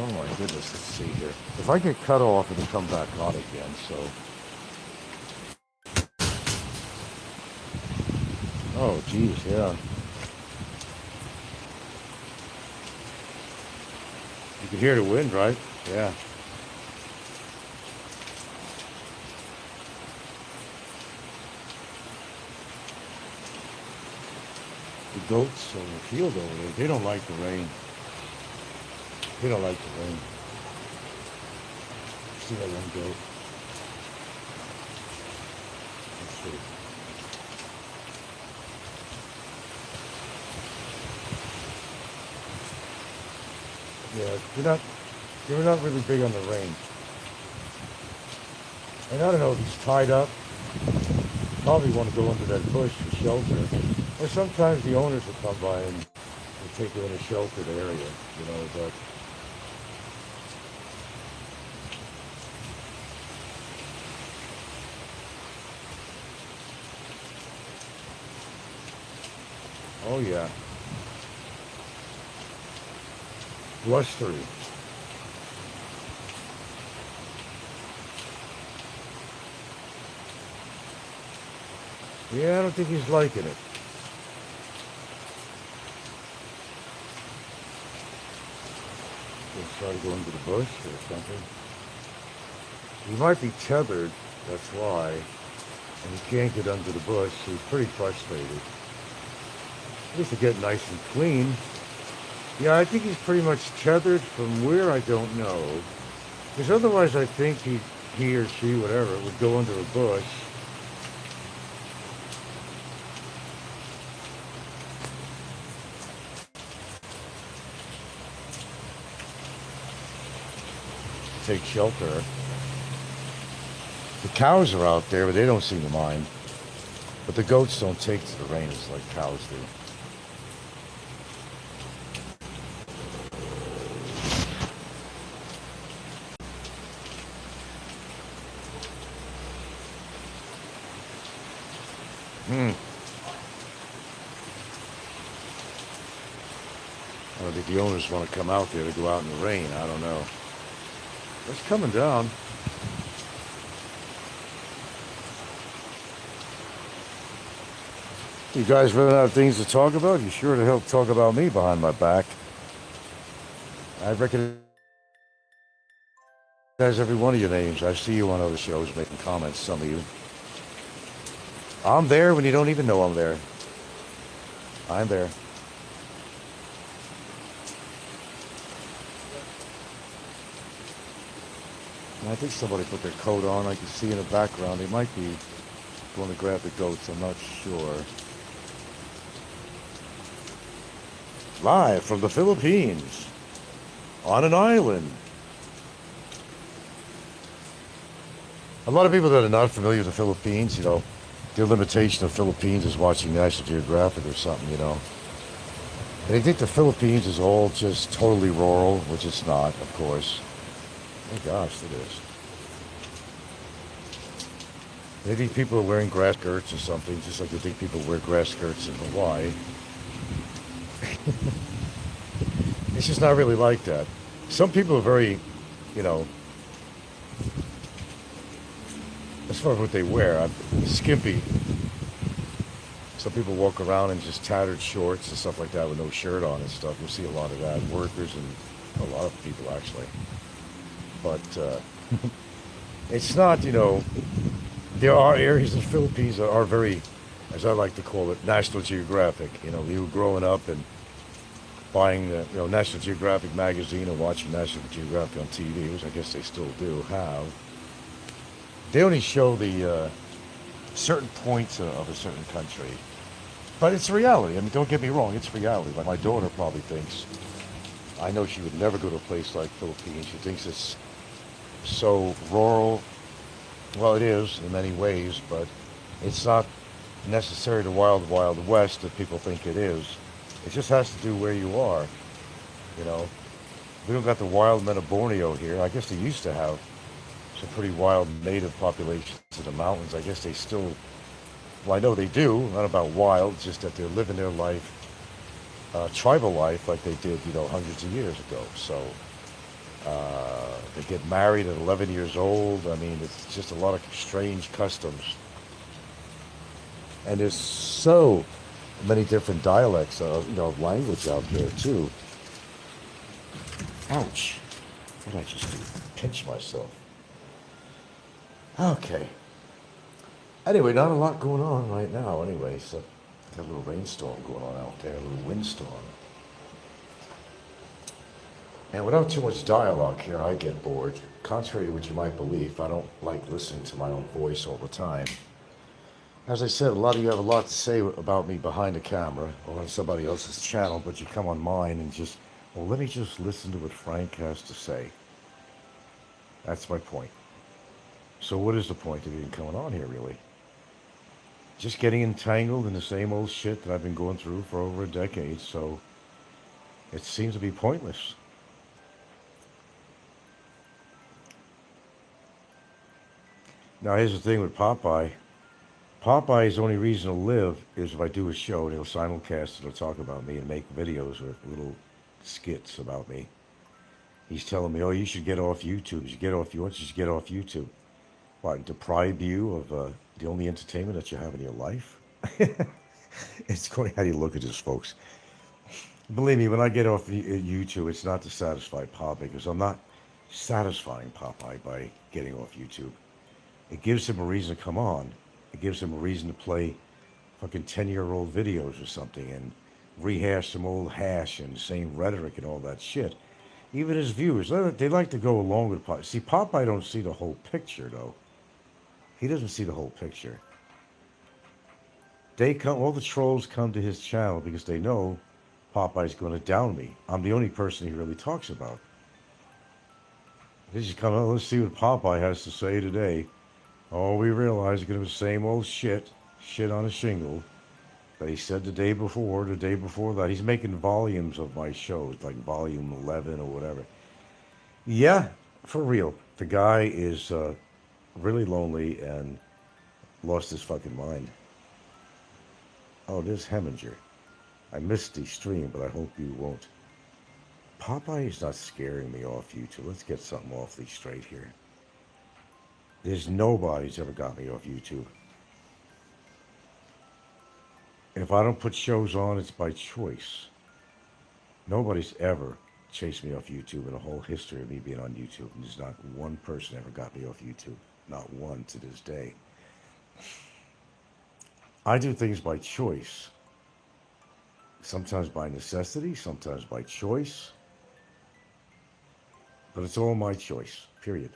[SPEAKER 4] oh my goodness, let's see here. If I get cut off, it'll come back on again, so. Oh, geez, yeah. You can hear the wind, right? Yeah. The goats on the field over there, they don't like the rain. They don't like the rain. See that one goat? Let's see. Yeah, they're not really big on the rain. And I don't know if he's tied up. Probably want to go under that bush for shelter. Or sometimes the owners will come by and take you in a sheltered area, you know, but oh yeah. Blustery. Yeah, I don't think he's liking it. He'll try to go into the bush or something. He might be tethered, that's why. And he can't get under the bush, so he's pretty frustrated. At least to get nice and clean. Yeah, I think he's pretty much tethered. From where, I don't know. Because otherwise I think he or she, whatever, would go under a bush. Take shelter. The cows are out there, but they don't seem to mind. But the goats don't take to the rain as like cows do. I don't think the owners want to come out there to go out in the rain. I don't know. It's coming down. You guys run out of things to talk about? You sure to help talk about me behind my back. I reckon There's every one of your names. I see you on other shows making comments, some of you. I'm there when you don't even know I'm there. I'm there. And I think somebody put their coat on. I can see in the background. They might be going to grab the goats. I'm not sure. Live from the Philippines. On an island. A lot of people that are not familiar with the Philippines, you know, their limitation of Philippines is watching National Geographic or something, you know. And they think the Philippines is all just totally rural, which it's not, of course. Oh my gosh, it is. They think people are wearing grass skirts or something, just like they think people wear grass skirts in Hawaii. It's just not really like that. Some people are very, you know, as far as what they wear, skimpy. Some people walk around in just tattered shorts and stuff like that with no shirt on and stuff. You'll see a lot of that. Workers and a lot of people, actually. But it's not, you know, there are areas in the Philippines that are very, as I like to call it, National Geographic. You know, you growing up and buying the, you know, National Geographic magazine and watching National Geographic on TV, which I guess they still do have. They only show the certain points of a certain country. But it's reality. I mean, don't get me wrong, it's reality. Like my daughter probably thinks, I know she would never go to a place like Philippines. She thinks it's so rural. Well, it is in many ways, but it's not necessarily the wild, wild west that people think it is. It just has to do where you are, you know. We don't got the wild men of Borneo here. I guess they used to have some pretty wild native populations in the mountains. I guess they still, well, I know they do, not about wild, just that they're living their life, tribal life like they did, you know, hundreds of years ago. So they get married at 11 years old. I mean, it's just a lot of strange customs. And there's so many different dialects of, you know, of language out there too. Ouch. What did I just do? Pinch myself. Okay. Anyway, not a lot going on right now anyway, so got a little rainstorm going on out there, a little windstorm. And without too much dialogue here, I get bored. Contrary to what you might believe, I don't like listening to my own voice all the time. As I said, a lot of you have a lot to say about me behind the camera or on somebody else's channel, but you come on mine and just, well, let me just listen to what Frank has to say. That's my point. So what is the point of even coming on here, really? Just getting entangled in the same old shit that I've been going through for over a decade, so it seems to be pointless. Now, here's the thing with Popeye. Popeye's only reason to live is if I do a show and he'll simulcast it, he'll talk about me and make videos or little skits about me. He's telling me, oh, you should get off YouTube. You should get off, you should get off YouTube. What, deprive you of the only entertainment that you have in your life? It's funny how you look at this, folks. Believe me, when I get off YouTube, it's not to satisfy Popeye, because I'm not satisfying Popeye by getting off YouTube. It gives him a reason to come on. It gives him a reason to play fucking 10-year-old videos or something and rehash some old hash and the same rhetoric and all that shit. Even his viewers, they like to go along with Popeye. See, Popeye don't see the whole picture, though. He doesn't see the whole picture. They come, all the trolls come to his channel because they know Popeye's going to down me. I'm the only person he really talks about. They just come, oh, let's see what Popeye has to say today. Oh, we realize it's going to be the same old shit on a shingle that he said the day before that. He's making volumes of my shows, like volume 11 or whatever. Yeah, for real. The guy is really lonely and lost his fucking mind. Oh, there's Heminger. I missed the stream, but I hope you won't. Popeye is not scaring me off YouTube. Let's get something awfully straight here. There's nobody's ever got me off YouTube. If I don't put shows on, it's by choice. Nobody's ever chased me off YouTube in the whole history of me being on YouTube. And there's not one person ever got me off YouTube. Not one to this day. I do things by choice. Sometimes by necessity, sometimes by choice. But it's all my choice, period.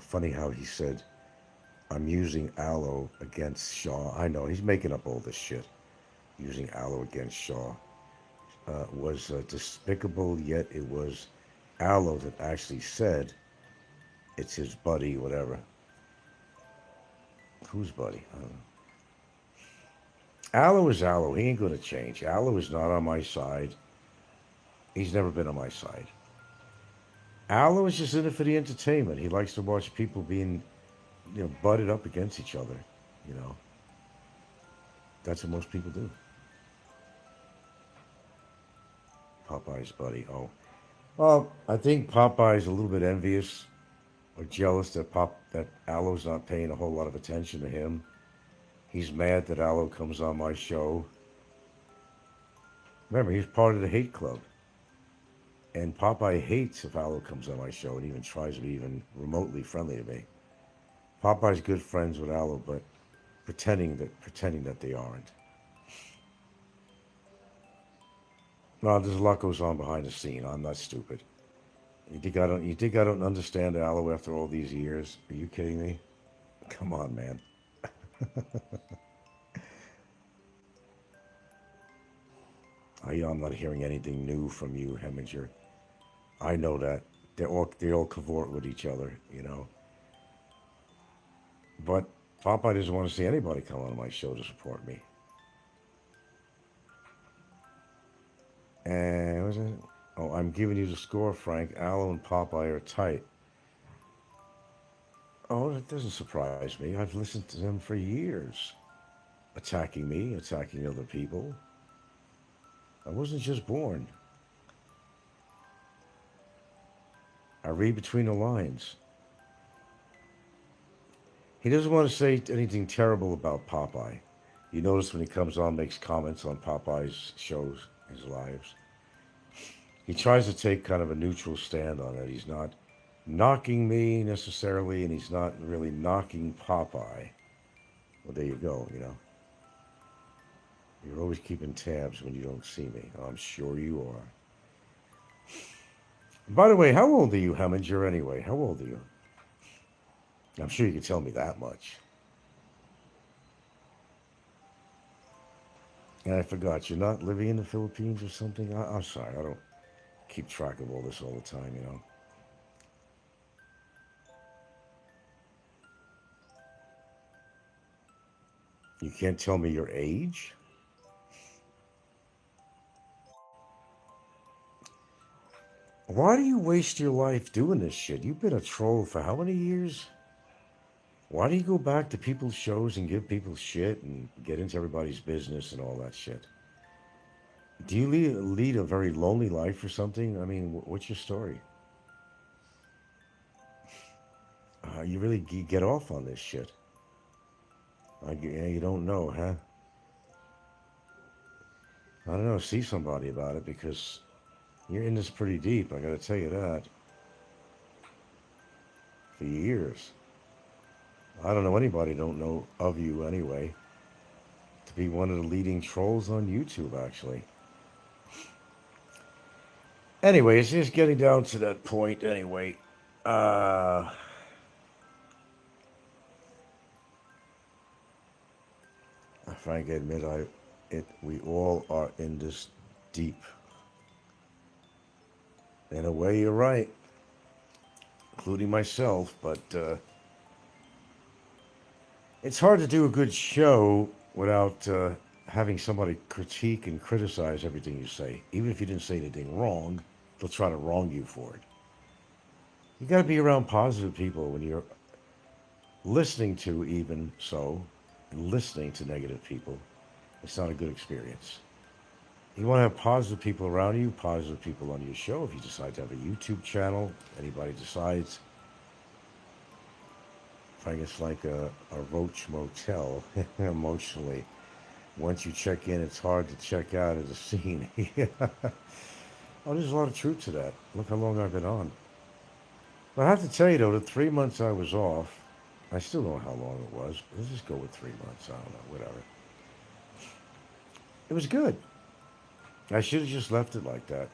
[SPEAKER 4] Funny how he said, I'm using aloe against Shaw. I know, he's making up all this shit. Using aloe against Shaw was despicable, yet it was aloe that actually said it's his buddy, whatever. Whose buddy? I don't know. Aloe is aloe. He ain't going to change. Aloe is not on my side. He's never been on my side. Aloe is just in it for the entertainment. He likes to watch people being, butted up against each other, That's what most people do. Popeye's buddy. Oh. Well, I think Popeye's a little bit envious or jealous that Aloe's not paying a whole lot of attention to him. He's mad that Aloe comes on my show. Remember, he's part of the hate club. And Popeye hates if Aloe comes on my show and even tries to be even remotely friendly to me. Popeye's good friends with Aloe, but pretending that they aren't. No, there's a lot goes on behind the scene. I'm not stupid. You think I don't understand Aloe after all these years? Are you kidding me? Come on, man. I'm not hearing anything new from you, Heminger. I know that. They all cavort with each other, But Popeye doesn't want to see anybody come on my show to support me. And what was it? Oh, I'm giving you the score, Frank. Aloe and Popeye are tight. Oh, that doesn't surprise me. I've listened to them for years. Attacking me, attacking other people. I wasn't just born. I read between the lines. He doesn't want to say anything terrible about Popeye. You notice when he comes on, makes comments on Popeye's shows, his lives. He tries to take kind of a neutral stand on it. He's not knocking me necessarily, and he's not really knocking Popeye. Well, there you go, You're always keeping tabs when you don't see me. I'm sure you are. By the way, how old are you, Heminger, anyway? How old are you? I'm sure you can tell me that much. And I forgot, you're not living in the Philippines or something? I'm sorry, I don't keep track of all this all the time, You can't tell me your age? Why do you waste your life doing this shit? You've been a troll for how many years? Why do you go back to people's shows and give people shit and get into everybody's business and all that shit? Do you lead a very lonely life or something? I mean, what's your story? You really get off on this shit. You don't know, huh? I don't know, see somebody about it, because you're in this pretty deep, I gotta tell you that. For years. I don't know anybody don't know of you anyway. To be one of the leading trolls on YouTube, actually. Anyway, it's just getting down to that point anyway. Frank, I admit we all are in this deep. In a way, you're right, including myself, but it's hard to do a good show without having somebody critique and criticize everything you say. Even if you didn't say anything wrong, they'll try to wrong you for it. You got to be around positive people when you're listening to, even so, and listening to negative people. It's not a good experience. You want to have positive people around you, positive people on your show. If you decide to have a YouTube channel, anybody decides. I guess like a Roach Motel, emotionally. Once you check in, it's hard to check out of the scene. Oh, there's a lot of truth to that. Look how long I've been on. But I have to tell you, though, the 3 months I was off, I still don't know how long it was. Let's just go with 3 months. I don't know, whatever. It was good. I should have just left it like that.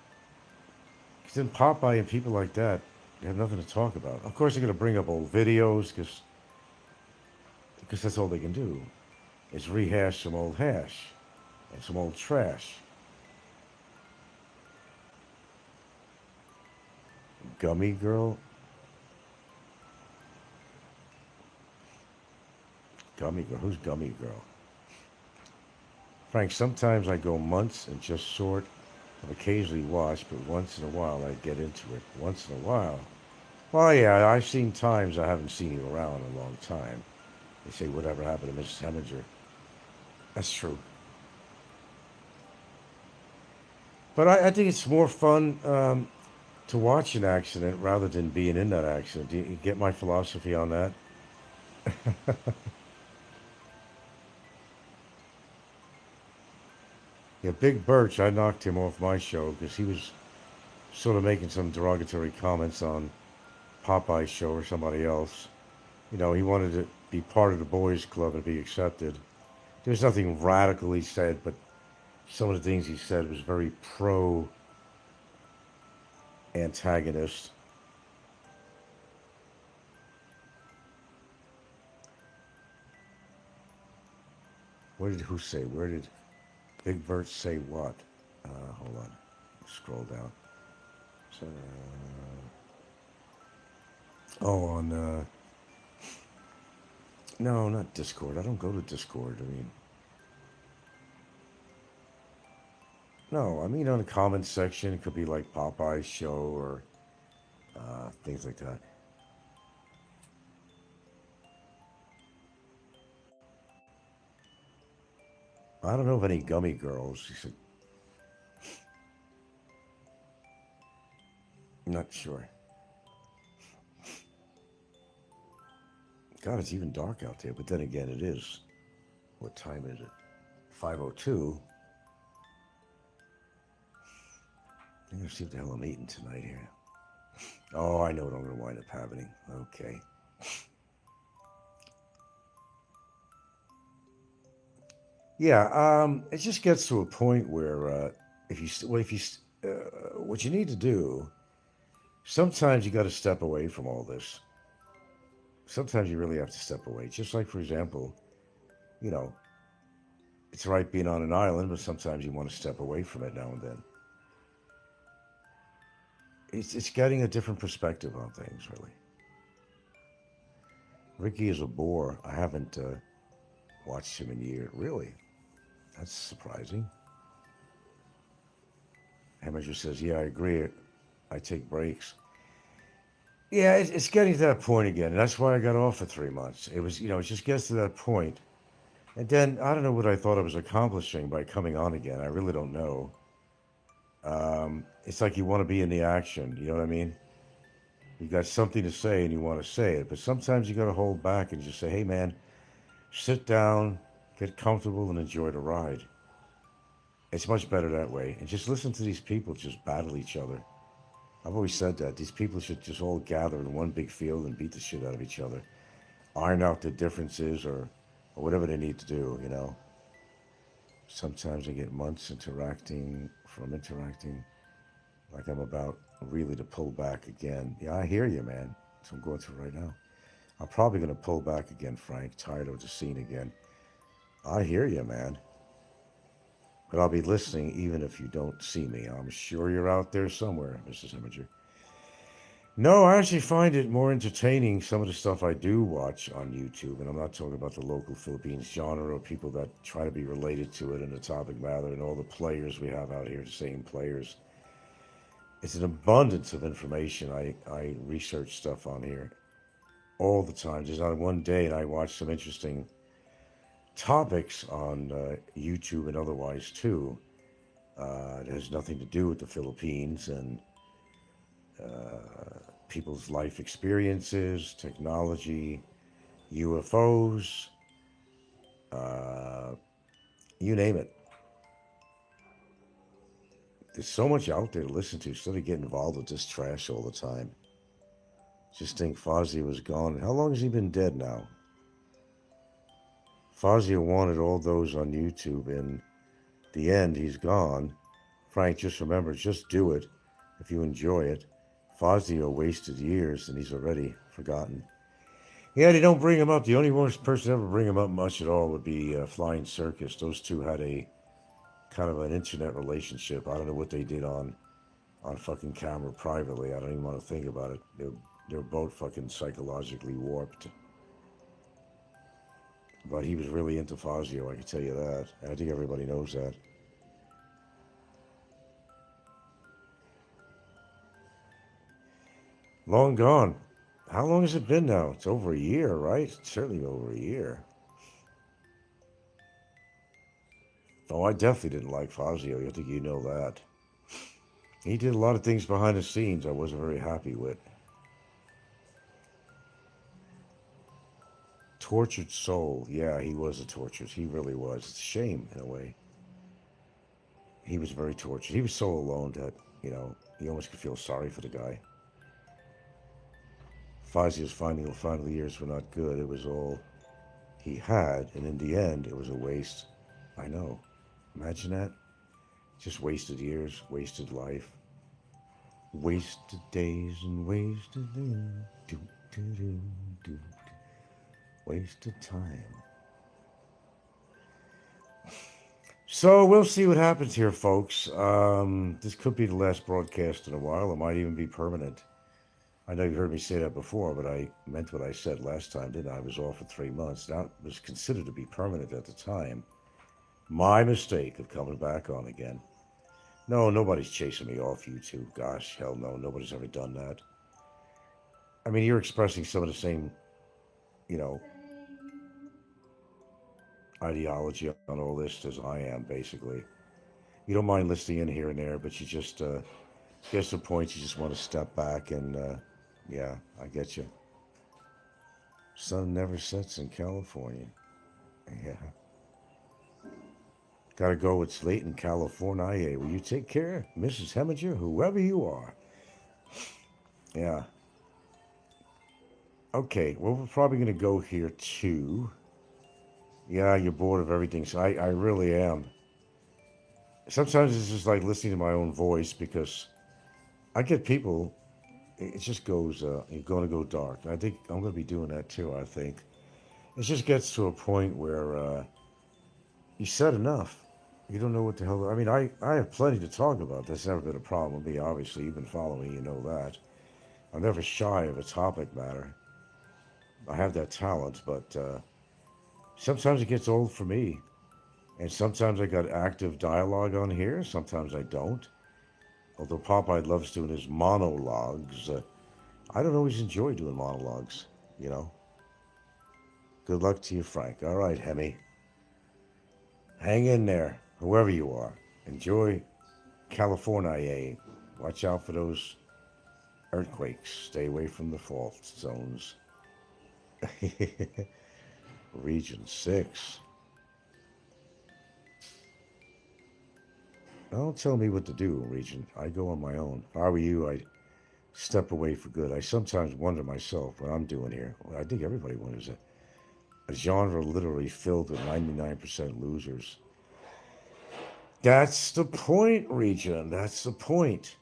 [SPEAKER 4] Because then Popeye and people like that, they have nothing to talk about. Of course, they're going to bring up old videos because that's all they can do is rehash some old hash and some old trash. Gummy Girl? Gummy Girl? Who's Gummy Girl? Frank, sometimes I go months and just sort of occasionally watch, but once in a while I get into it. Once in a while. Well, yeah, I've seen times I haven't seen you around in a long time. They say, whatever happened to Mrs. Heminger? That's true. But I think it's more fun to watch an accident rather than being in that accident. Do you get my philosophy on that? Yeah, Big Birch, I knocked him off my show because he was sort of making some derogatory comments on Popeye's show or somebody else. You know, he wanted to be part of the boys club and be accepted. There was nothing radical he said, but some of the things he said was very pro-antagonist. Who say? Where did Big Birch say what? Hold on. Scroll down. So, on... no, not Discord. I don't go to Discord. No, I mean on the comments section. It could be like Popeye's show or things like that. I don't know of any gummy girls. He said, not sure. God, it's even dark out there. But then again, it is. What time is it? 5:02. I'm going to see what the hell I'm eating tonight here. Oh, I know what I'm going to wind up having. Okay. Yeah, it just gets to a point where what you need to do, sometimes you got to step away from all this. Sometimes you really have to step away. Just like, for example, you know, it's right being on an island, but sometimes you want to step away from it now and then. It's getting a different perspective on things, really. Ricky is a bore. I haven't watched him in years. Really? That's surprising. Heminger says, yeah, I agree. I take breaks. Yeah, it's getting to that point again. And that's why I got off for 3 months. It was, it just gets to that point. And then, I don't know what I thought I was accomplishing by coming on again. I really don't know. It's like you want to be in the action. You know what I mean? You got something to say and you want to say it. But sometimes you got to hold back and just say, hey, man, sit down, get comfortable, and enjoy the ride. It's much better that way. And just listen to these people just battle each other. I've always said that. These people should just all gather in one big field and beat the shit out of each other. Iron out the differences or whatever they need to do, Sometimes I get months interacting, like I'm about really to pull back again. Yeah, I hear you, man. That's what I'm going through right now. I'm probably going to pull back again, Frank. Tired of the scene again. I hear you, man. But I'll be listening even if you don't see me. I'm sure you're out there somewhere, Mrs. Heminger. No, I actually find it more entertaining, some of the stuff I do watch on YouTube. And I'm not talking about the local Philippines genre or people that try to be related to it in the topic matter and all the players we have out here, the same players. It's an abundance of information. I research stuff on here all the time. There's not one day and I watch some interesting topics on YouTube and otherwise too. It has nothing to do with the Philippines and people's life experiences, technology, UFOs, you name it. there's so much out there to listen to instead of getting involved with this trash all the time. Just think Fazio was gone. How long has he been dead now? Fazio wanted all those on YouTube. In the end, he's gone. Frank, just remember, just do it if you enjoy it. Fazio wasted years and he's already forgotten. Yeah, they don't bring him up. The only worst person to ever bring him up much at all would be Flying Circus. Those two had a kind of an internet relationship. I don't know what they did on fucking camera privately. I don't even want to think about it. They're both fucking psychologically warped. But he was really into Fazio, I can tell you that. And I think everybody knows that. Long gone. How long has it been now? It's over a year, right? It's certainly over a year. Oh, I definitely didn't like Fazio. I think you know that. He did a lot of things behind the scenes I wasn't very happy with. Tortured soul. Yeah, he was a tortured. He really was. It's a shame, in a way. He was very tortured. He was so alone that, you almost could feel sorry for the guy. Fazio's final years were not good. It was all he had, and in the end, it was a waste. I know. Imagine that. Just wasted years, wasted life. Wasted days and wasted days. Wasted time. So we'll see what happens here, folks. This could be the last broadcast in a while. It might even be permanent. I know you've heard me say that before, but I meant what I said last time, didn't I? I was off for 3 months. That was considered to be permanent at the time. My mistake of coming back on again. No, nobody's chasing me off YouTube. Gosh, hell no. Nobody's ever done that. I mean, you're expressing some of the same, ideology on all this as I am, basically. You don't mind listening in here and there, but you just gets to a point you just want to step back and, yeah, I get you. Sun never sets in California. Yeah. Gotta go, it's late in California. Will you take care, Mrs. Heminger, whoever you are? Yeah. Okay, well, we're probably going to go here too. Yeah, you're bored of everything, so I really am. Sometimes it's just like listening to my own voice because I get people, it just goes, you're going to go dark. I think I'm going to be doing that too, I think. It just gets to a point where you said enough. You don't know what the hell, I mean, I have plenty to talk about. That's never been a problem with me, obviously. You've been following me, you know that. I'm never shy of a topic matter. I have that talent, but sometimes it gets old for me. And sometimes I got active dialogue on here, sometimes I don't. Although Popeye loves doing his monologues, I don't always enjoy doing monologues, Good luck to you, Frank. All right, Hemi. Hang in there, whoever you are. Enjoy California. Watch out for those earthquakes. Stay away from the fault zones. Region 6. Don't tell me what to do, Region. I go on my own. If I were you, I'd step away for good. I sometimes wonder myself what I'm doing here. Well, I think everybody wonders it. A genre literally filled with 99% losers. That's the point, Region. That's the point.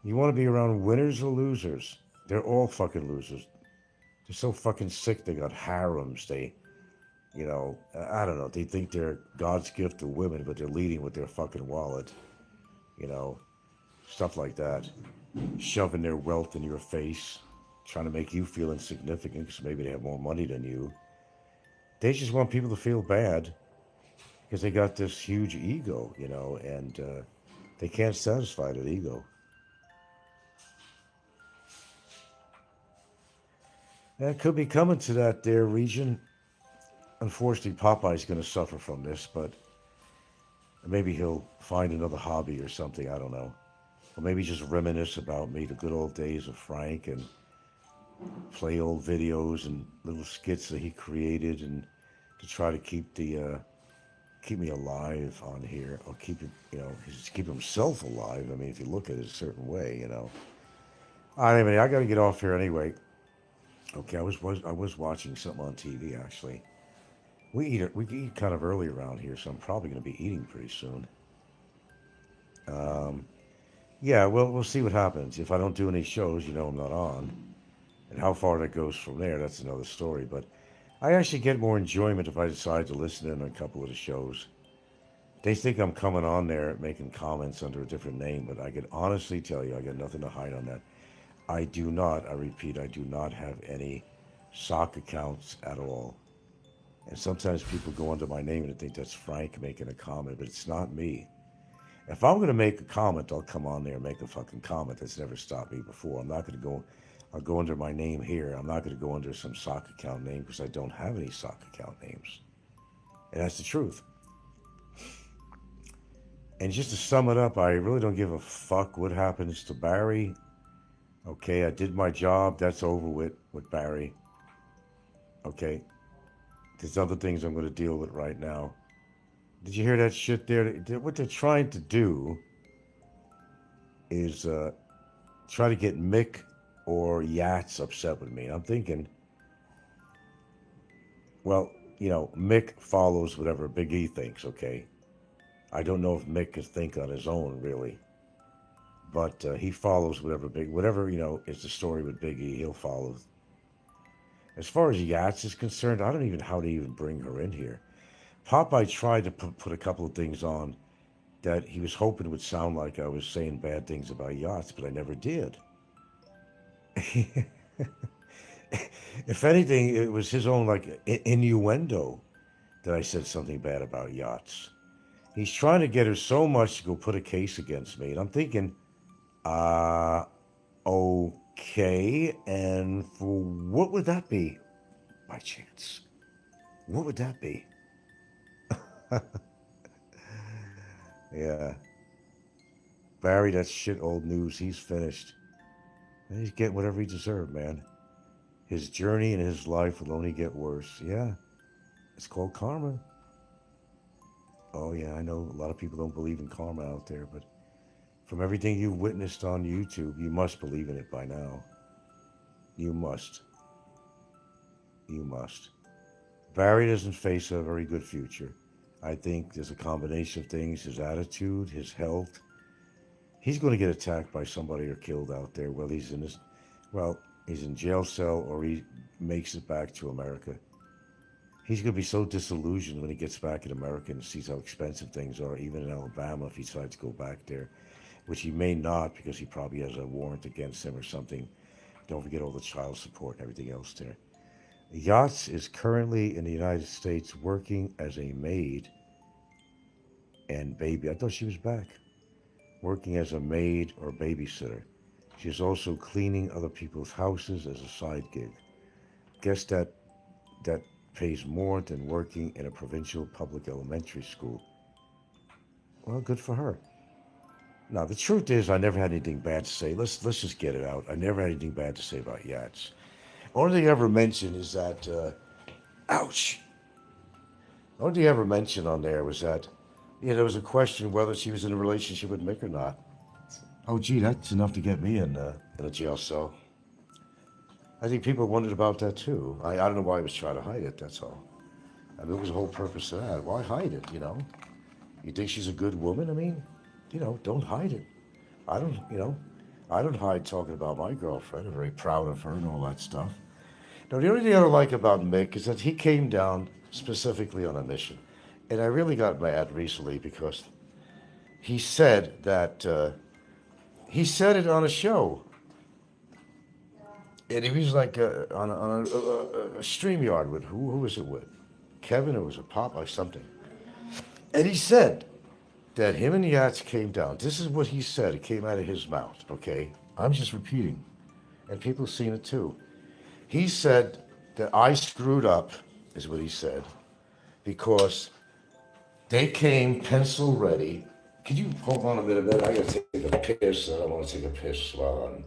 [SPEAKER 4] You want to be around winners or losers? They're all fucking losers. They're so fucking sick they got harems. They, I don't know. They think they're God's gift to women, but they're leading with their fucking wallet. Stuff like that. Shoving their wealth in your face. Trying to make you feel insignificant because maybe they have more money than you. They just want people to feel bad because they got this huge ego, and they can't satisfy that ego. That could be coming to that there, Region. Unfortunately, Popeye's going to suffer from this, but maybe he'll find another hobby or something, I don't know. Or maybe just reminisce about me, the good old days of Frank, and play old videos and little skits that he created, and to try to keep the keep me alive on here, or keep it, he's keep himself alive. I mean, if you look at it a certain way, Anyway, I got to get off here anyway. Okay, I was watching something on TV actually. We eat kind of early around here, so I'm probably going to be eating pretty soon. Yeah, well, we'll see what happens. If I don't do any shows, I'm not on. And how far that goes from there, that's another story. But I actually get more enjoyment if I decide to listen in on a couple of the shows. They think I'm coming on there making comments under a different name, but I can honestly tell you, I got nothing to hide on that. I do not, I repeat, I do not have any sock accounts at all. And sometimes people go under my name and they think that's Frank making a comment, but it's not me. If I'm going to make a comment, I'll come on there and make a fucking comment. That's never stopped me before. I'm not going to go, I'll go under my name here. I'm not going to go under some sock account name because I don't have any sock account names. And that's the truth. And just to sum it up, I really don't give a fuck what happens to Barry. Okay, I did my job. That's over with Barry. Okay. There's other things I'm going to deal with right now. Did you hear that shit there? What they're trying to do is try to get Mick or Yats upset with me. I'm thinking, well, Mick follows whatever Big E thinks, okay? I don't know if Mick can think on his own, really. But he follows whatever, is the story with Big E, he'll follow. As far as Yats is concerned, I don't even know how to even bring her in here. Popeye tried to put a couple of things on that he was hoping would sound like I was saying bad things about yachts, but I never did. If anything, it was his own innuendo that I said something bad about yachts. He's trying to get her so much to go put a case against me, and I'm thinking, okay, and for what would that be, by chance? What would that be? Yeah. Barry, that's shit old news. He's finished. And he's getting whatever he deserved, man. His journey and his life will only get worse. Yeah. It's called karma. Oh, yeah, I know a lot of people don't believe in karma out there, but from everything you've witnessed on YouTube, you must believe in it by now. You must. You must. Barry doesn't face a very good future. I think there's a combination of things, his attitude, his health. He's going to get attacked by somebody or killed out there, whether he's he's in jail cell or he makes it back to America. He's going to be so disillusioned when he gets back in America and sees how expensive things are, even in Alabama, if he decides to go back there, which he may not because he probably has a warrant against him or something. Don't forget all the child support and everything else there. Yachts is currently in the United States working as a maid and baby. I thought she was back. Working as a maid or babysitter. She's also cleaning other people's houses as a side gig. Guess that pays more than working in a provincial public elementary school. Well, good for her. Now, the truth is, I never had anything bad to say. Let's just get it out. I never had anything bad to say about yachts. Only thing I ever mentioned is that, ouch. The only thing I ever mentioned on there was that, there was a question whether she was in a relationship with Mick or not. Oh, gee, that's enough to get me in a jail cell. I think people wondered about that too. I don't know why he was trying to hide it, that's all. I mean, it was the whole purpose of that. Why hide it, You think she's a good woman? I mean, don't hide it. I don't hide talking about my girlfriend. I'm very proud of her and all that stuff. Now, the only thing I don't like about Mick is that he came down specifically on a mission. And I really got mad recently because he said that, he said it on a show. And he was like on a StreamYard with, who was it with? Kevin, or was it Popeye, something. And he said that him and Yats came down. This is what he said. It came out of his mouth, okay? I'm just repeating. And people have seen it too. He said that I screwed up, is what he said, because they came pencil ready. Could you hold on a minute? I gotta take a piss. I don't want to take a piss while I'm...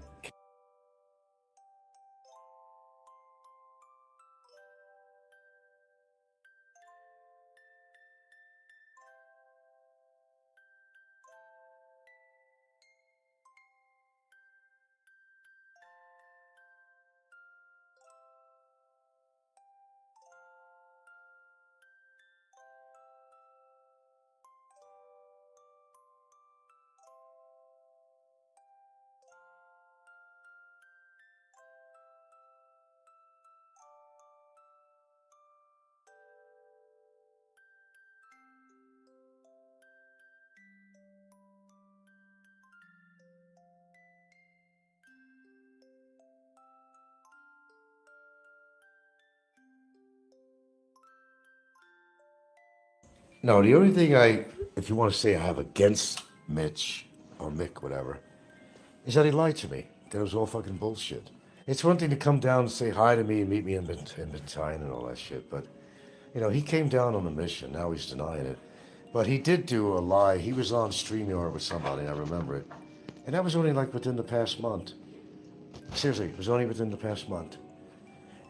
[SPEAKER 4] No, the only thing if you want to say I have against Mitch or Mick, whatever, is that he lied to me. That it was all fucking bullshit. It's one thing to come down and say hi to me and meet me in Battaglia and all that shit, but, you know, he came down on a mission. Now he's denying it. But he did do a lie. He was on StreamYard with somebody, I remember it. And that was only like within the past month. Seriously, it was only within the past month.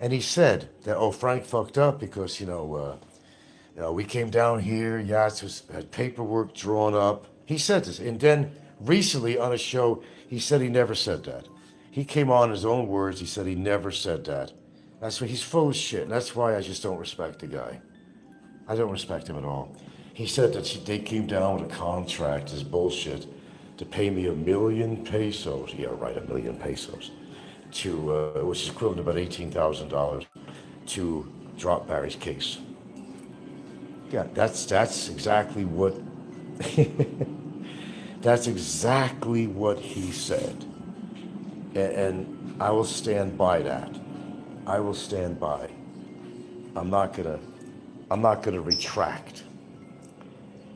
[SPEAKER 4] And he said that, oh, Frank fucked up because, you know, we came down here, Yachts had paperwork drawn up. He said this. And then recently on a show, he said he never said that. He came on his own words. He said he never said that. That's why he's full of shit. And that's why I just don't respect the guy. I don't respect him at all. He said that they came down with a contract, this bullshit, to pay me $1 million pesos. Yeah, right, $1 million pesos. To, which is equivalent to about $18,000 to drop Barry's case. Yeah, that's exactly what, that's exactly what he said. And I will stand by that. I will stand by. I'm not gonna retract.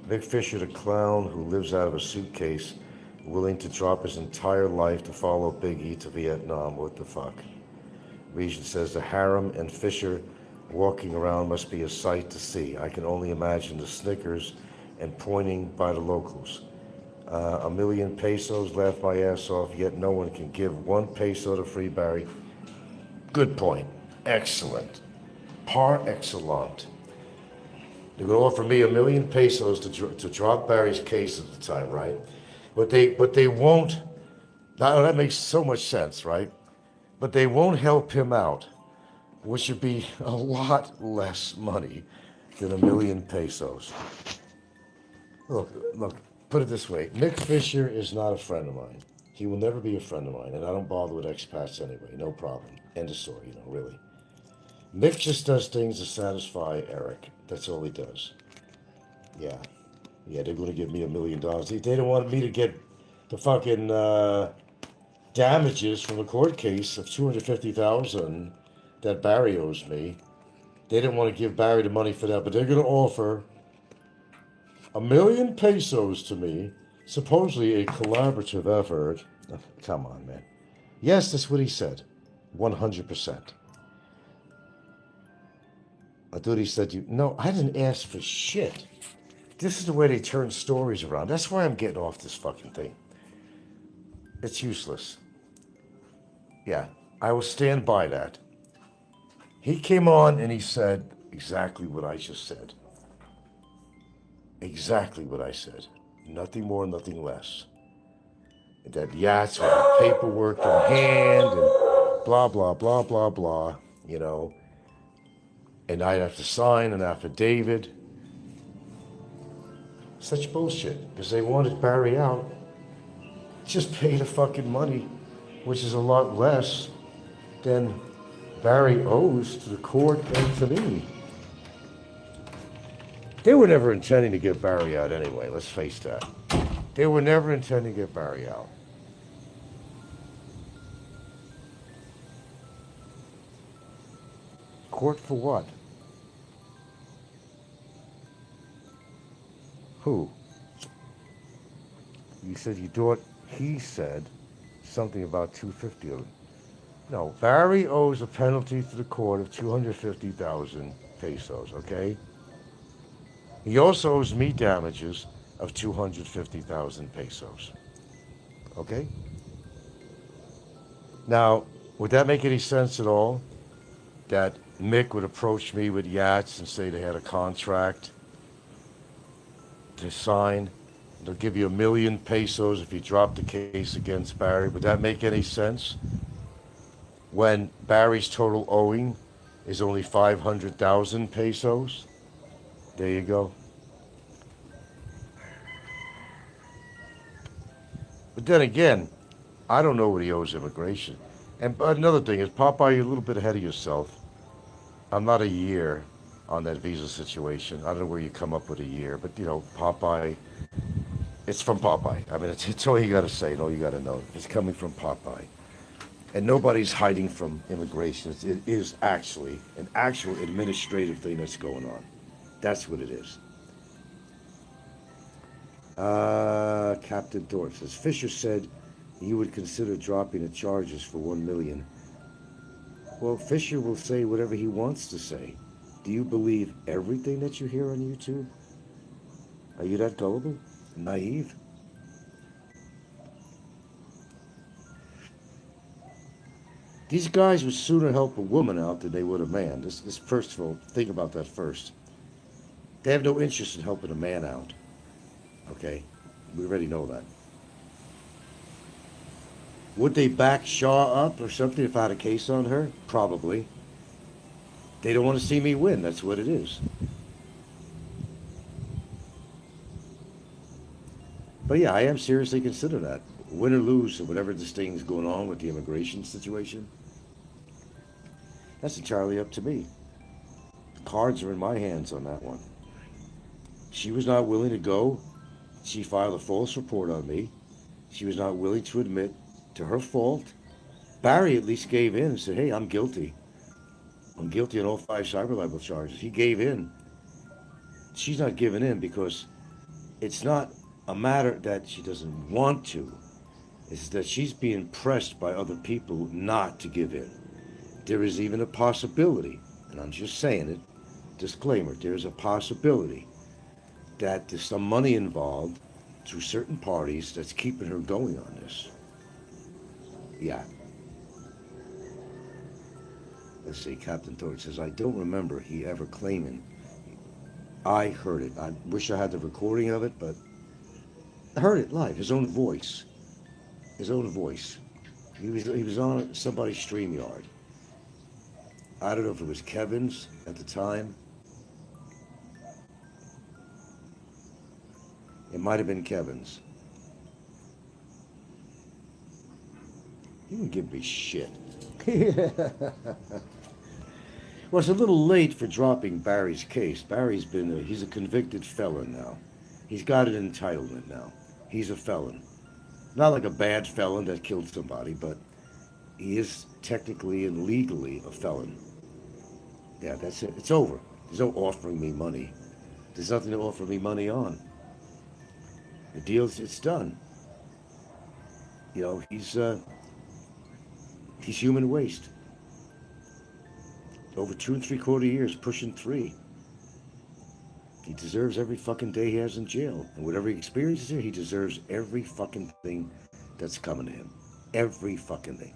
[SPEAKER 4] Vic Fisher, the clown who lives out of a suitcase, willing to drop his entire life to follow Big E to Vietnam. What the fuck? Regent says the harem and Fisher walking around must be a sight to see. I can only imagine the snickers and pointing by the locals. $1 million pesos, laugh my ass off, yet no one can give 1 peso to Free Barry. Good point. Excellent. Par excellent. They're going to offer me $1 million pesos to drop Barry's case at the time, right? But they won't. Now that makes so much sense, right? But they won't help him out, which would be a lot less money than $1 million pesos. Look. Put it this way: Nick Fisher is not a friend of mine. He will never be a friend of mine, and I don't bother with expats anyway. No problem. End of story. You know, really. Nick just does things to satisfy Eric. That's all he does. Yeah, they're going to give me $1 million. They don't want me to get the fucking damages from a court case of $250,000 that Barry owes me. They didn't want to give Barry the money for that, but they're going to offer $1 million pesos to me, supposedly a collaborative effort. Oh, come on, man. Yes, that's what he said. 100%. I thought he said, no, I didn't ask for shit. This is the way they turn stories around. That's why I'm getting off this fucking thing. It's useless. Yeah, I will stand by that. He came on and he said exactly what I just said. Exactly what I said. Nothing more, nothing less. And that Yachts would have paperwork in hand and blah, blah, blah, blah, blah, you know. And I'd have to sign an affidavit. Such bullshit, because they wanted Barry out. Just pay the fucking money, which is a lot less than Barry owes to the court and to me. They were never intending to get Barry out anyway, let's face that. They were never intending to get Barry out. Court for what? Who? You said you thought he said something about 250 of them. No, Barry owes a penalty to the court of 250,000 pesos, okay? He also owes me damages of 250,000 pesos. Okay? Now, would that make any sense at all? That Mick would approach me with Yachts and say they had a contract to sign. They'll give you $1 million pesos if you drop the case against Barry. Would that make any sense? When Barry's total owing is only 500,000 pesos? There you go. But then again, I don't know what he owes immigration. And another thing is, Popeye, you're a little bit ahead of yourself. I'm not a year on that visa situation. I don't know where you come up with a year, but you know, Popeye, it's from Popeye. I mean, it's all you got to say and all you got to know. It's coming from Popeye. And nobody's hiding from immigration. It is actually an actual administrative thing that's going on. That's what it is. Captain Thorpe says, Fisher said he would consider dropping the charges for $1 million. Well, Fisher will say whatever he wants to say. Do you believe everything that you hear on YouTube? Are you that gullible? Naive? These guys would sooner help a woman out than they would a man. This first of all, think about that first. They have no interest in helping a man out. Okay? We already know that. Would they back Shaw up or something if I had a case on her? Probably. They don't want to see me win. That's what it is. But yeah, I am seriously considering that. Win or lose or whatever this thing's going on with the immigration situation. That's entirely up to me. The cards are in my hands on that one. She was not willing to go. She filed a false report on me. She was not willing to admit to her fault. Barry at least gave in and said, hey, I'm guilty. I'm guilty on all 5 cyber libel charges. He gave in. She's not giving in because it's not a matter that she doesn't want to. It's that she's being pressed by other people not to give in. There is even a possibility, and I'm just saying it, disclaimer, there's a possibility that there's some money involved through certain parties that's keeping her going on this. Yeah. Let's see, Captain Thorpe says, I don't remember he ever claiming. I heard it. I wish I had the recording of it, but I heard it live, his own voice. His own voice. He was on somebody's StreamYard. I don't know if it was Kevin's at the time. It might have been Kevin's. He didn't give me shit. Well, it's a little late for dropping Barry's case. Barry's he's a convicted felon now. He's got an entitlement now. He's a felon. Not like a bad felon that killed somebody, but he is technically and legally a felon. Yeah, that's it. It's over. There's no offering me money. There's nothing to offer me money on. The deal's, it's done. You know, he's human waste. Over 2 3/4 years, pushing 3. He deserves every fucking day he has in jail. And whatever he experiences here, he deserves every fucking thing that's coming to him. Every fucking thing.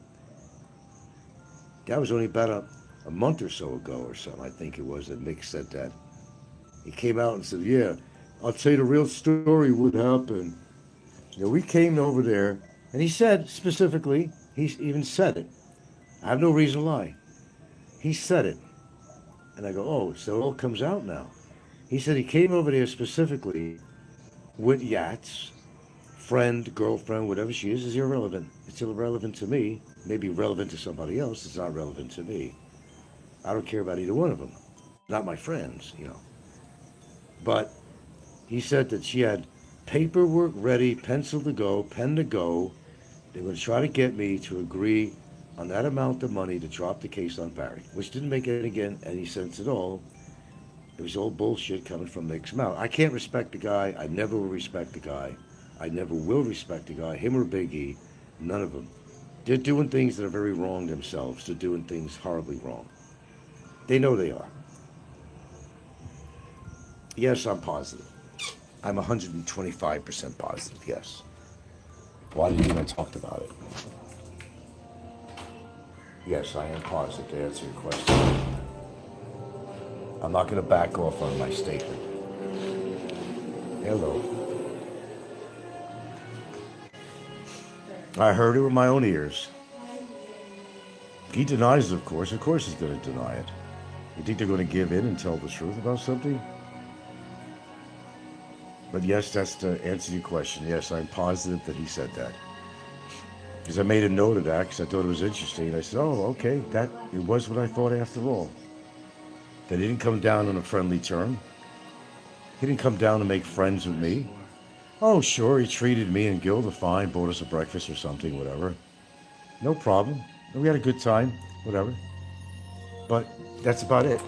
[SPEAKER 4] That was only about a month or so ago or something, I think it was, that Mick said that. He came out and said, yeah, I'll tell you the real story what happened. You know, we came over there, and he said specifically, he even said it. I have no reason to lie. He said it. And I go, oh, so it all comes out now. He said he came over there specifically with yachts, friend, girlfriend, whatever she is irrelevant. It's irrelevant to me. Maybe relevant to somebody else. It's not relevant to me. I don't care about either one of them. Not my friends, you know. But he said that she had paperwork ready, pencil to go, pen to go. They were going to try to get me to agree on that amount of money to drop the case on Barry, which didn't make any sense at all. It was all bullshit coming from Mick's mouth. I can't respect the guy. I never will respect the guy. I never will respect the guy, him or Big E, none of them. They're doing things that are very wrong themselves. They're doing things horribly wrong. They know they are. Yes, I'm positive. I'm 125% positive, yes. Why did you even talk about it? Yes, I am positive to answer your question. I'm not going to back off on my statement. Hello. I heard it with my own ears. He denies it, of course. Of course he's going to deny it. You think they're going to give in and tell the truth about something? But yes, that's to answer your question. Yes, I'm positive that he said that. Because I made a note of that because I thought it was interesting. I said, oh, okay, it was what I thought after all. That he didn't come down on a friendly term. He didn't come down to make friends with me. Oh, sure, he treated me and Gilda fine, bought us a breakfast or something, whatever. No problem. We had a good time, whatever. But that's about it.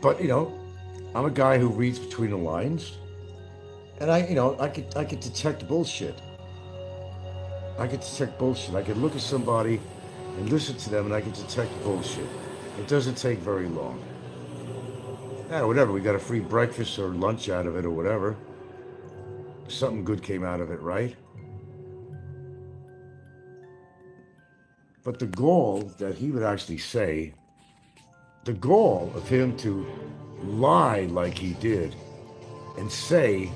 [SPEAKER 4] But, you know, I'm a guy who reads between the lines, and I could detect bullshit. I could detect bullshit. I could look at somebody and listen to them, and I could detect bullshit. It doesn't take very long. Yeah, whatever. We got a free breakfast or lunch out of it or whatever. Something good came out of it, right? But the gall that he would actually say, the gall of him to lie like he did and say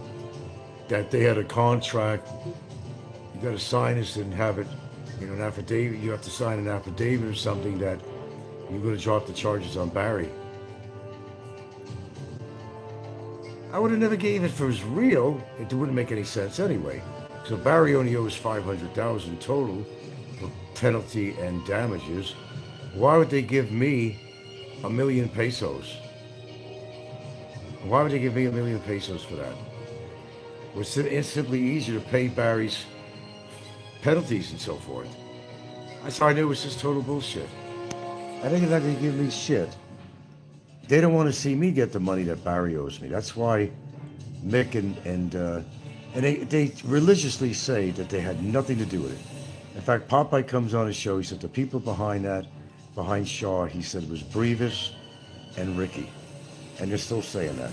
[SPEAKER 4] that they had a contract, you got to sign this and have it, you know, an affidavit, you have to sign an affidavit or something that you're going to drop the charges on Barry. I would have never gave it if it was real. It wouldn't make any sense anyway. So Barry only owes $500,000 total for penalty and damages. Why would they give me $1 million pesos? Why would they give me $1 million pesos for that? It's simply easier to pay Barry's penalties and so forth. That's how I knew it was just total bullshit. I think they're not going to give me shit. They don't want to see me get the money that Barry owes me. That's why Mick and they religiously say that they had nothing to do with it. In fact, Popeye comes on his show. He said the people behind Shaw, he said it was Brevis and Ricky. And they're still saying that.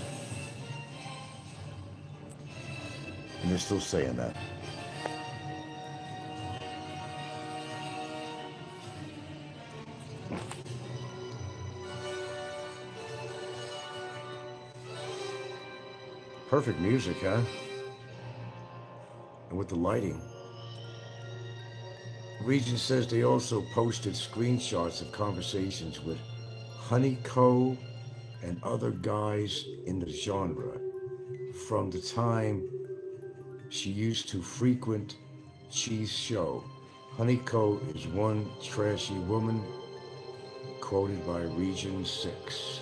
[SPEAKER 4] And they're still saying that. Perfect music, huh? And with the lighting. Regent says they also posted screenshots of conversations with Honeyco and other guys in the genre from the time she used to frequent Chi's show. Honeyco is one trashy woman, quoted by Region 6.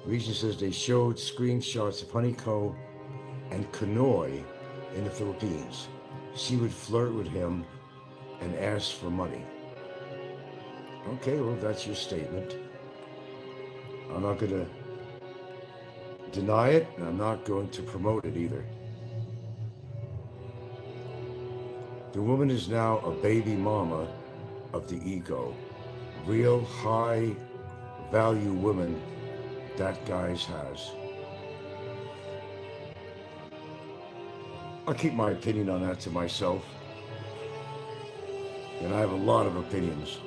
[SPEAKER 4] Region says they showed screenshots of Honeyco and Kanoy in the Philippines. She would flirt with him and ask for money. Okay, well, that's your statement. I'm not going to deny it, and I'm not going to promote it either. The woman is now a baby mama of the ego. Real high value woman that guys has. I'll keep my opinion on that to myself. And I have a lot of opinions.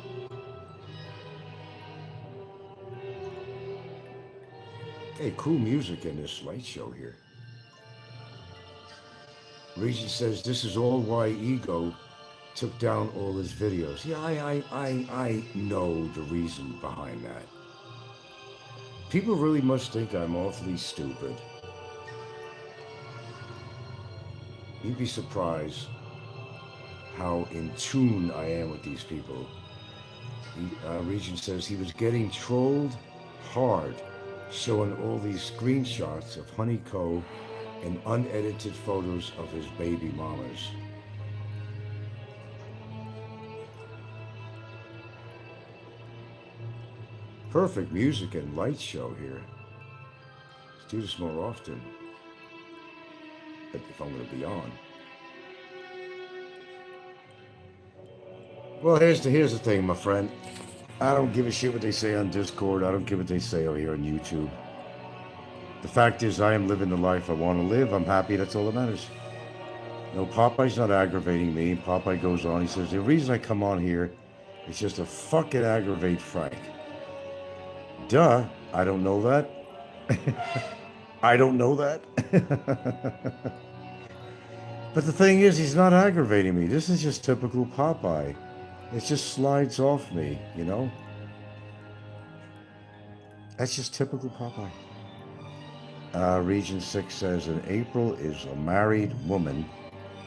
[SPEAKER 4] Hey, cool music in this light show here. Regent says this is all why Ego took down all his videos. Yeah, I know the reason behind that. People really must think I'm awfully stupid. You'd be surprised how in tune I am with these people. Regent says he was getting trolled hard, showing all these screenshots of Honeyco and unedited photos of his baby mamas. Perfect music and light show here. Let's do this more often. If I'm going to be on. Well, here's the thing, my friend. I don't give a shit what they say on Discord. I don't give what they say over here on YouTube. The fact is, I am living the life I want to live. I'm happy. That's all that matters. No, Popeye's not aggravating me. Popeye goes on. He says, the reason I come on here is just to fucking aggravate Frank. Duh. I don't know that. I don't know that. But the thing is, he's not aggravating me. This is just typical Popeye. It just slides off me, you know? That's just typical Popeye. Region 6 says, and April is a married woman,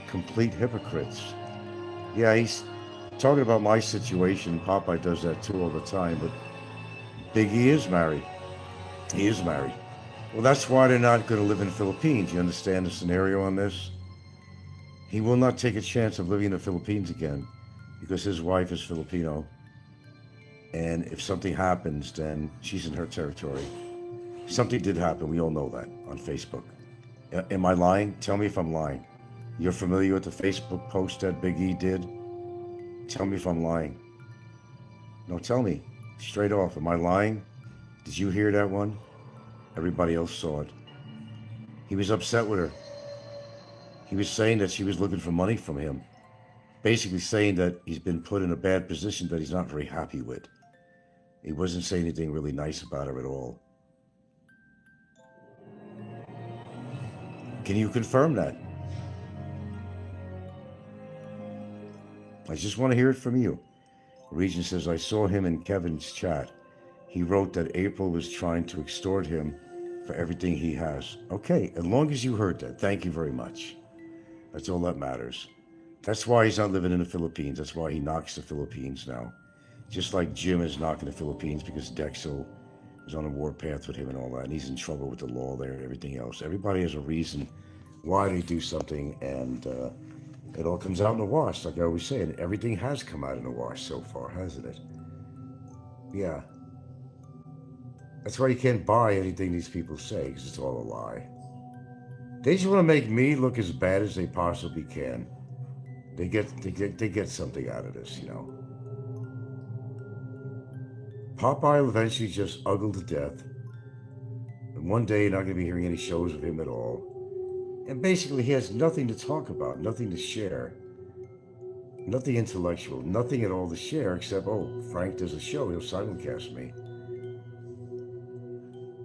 [SPEAKER 4] complete hypocrites. Yeah, he's talking about my situation. Popeye does that too all the time, but Biggie is married. He is married. Well, that's why they're not going to live in the Philippines. You understand the scenario on this? He will not take a chance of living in the Philippines again because his wife is Filipino. And if something happens, then she's in her territory. Something did happen. We all know that on Facebook. Am I lying? Tell me if I'm lying. You're familiar with the Facebook post that Big E did? Tell me if I'm lying. No, tell me. Straight off. Am I lying? Did you hear that one? Everybody else saw it. He was upset with her. He was saying that she was looking for money from him. Basically saying that he's been put in a bad position that he's not very happy with. He wasn't saying anything really nice about her at all. Can you confirm that? I just want to hear it from you. Regent says, I saw him in Kevin's chat. He wrote that April was trying to extort him for everything he has. Okay, as long as you heard that, thank you very much. That's all that matters. That's why he's not living in the Philippines. That's why he knocks the Philippines now. Just like Jim is knocking the Philippines because Dexcel is on a warpath with him and all that. And he's in trouble with the law there and everything else. Everybody has a reason why they do something, and it all comes out in the wash, like I always say. And everything has come out in the wash so far, hasn't it? Yeah. That's why you can't buy anything these people say, because it's all a lie. They just want to make me look as bad as they possibly can. They get something out of this, you know. Popeye will eventually just ugly to death. And one day you're not going to be hearing any shows of him at all. And basically he has nothing to talk about, nothing to share. Nothing intellectual, nothing at all to share except, oh, Frank does a show, he'll simulcast me.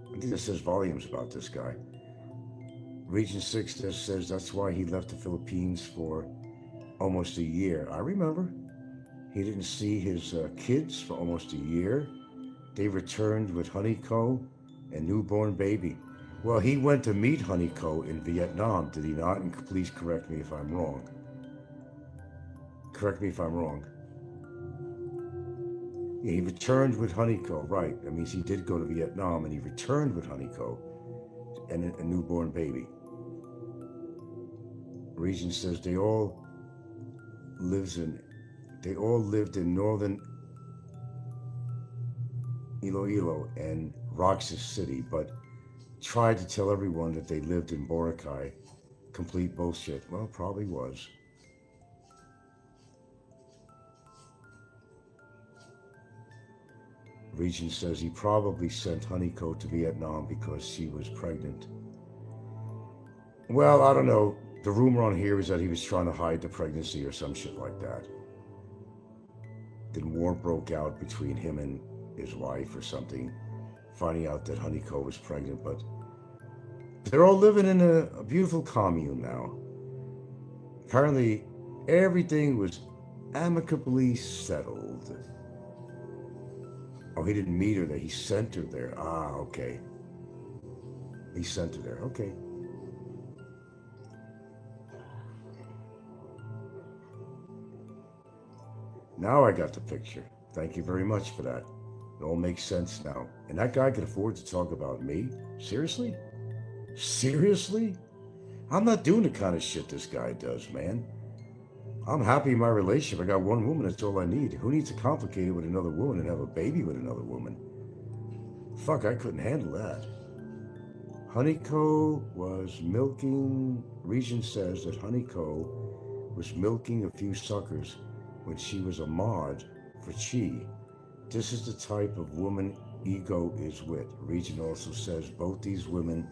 [SPEAKER 4] I think that says volumes about this guy. Region 6 says that's why he left the Philippines for almost a year. I remember. He didn't see his kids for almost a year. They returned with Honeyco and newborn baby. Well, he went to meet Honeyco in Vietnam, did he not? And please correct me if I'm wrong. Correct me if I'm wrong. Yeah, he returned with Honeyco, right. That means he did go to Vietnam and he returned with Honeyco and a newborn baby. Region says they all lived in northern Iloilo and Roxas City, but tried to tell everyone that they lived in Boracay. Complete bullshit. Well, probably was. Regent says he probably sent Honeyco to Vietnam because she was pregnant. Well, I don't know. The rumor on here is that he was trying to hide the pregnancy or some shit like that. Then war broke out between him and his wife or something, finding out that Honeyco was pregnant, but they're all living in a beautiful commune now. Apparently, everything was amicably settled. Oh, he didn't meet her there. He sent her there. Ah, okay. He sent her there. Okay. Now I got the picture. Thank you very much for that. It all makes sense now. And that guy could afford to talk about me? Seriously? Seriously? I'm not doing the kind of shit this guy does, man. I'm happy in my relationship. I got one woman, that's all I need. Who needs to complicate it with another woman and have a baby with another woman? Fuck, I couldn't handle that. Honeyco was milking, Regent says that Honeyco was milking a few suckers when she was a mod for Chi. This is the type of woman ego is with. Regent also says both these women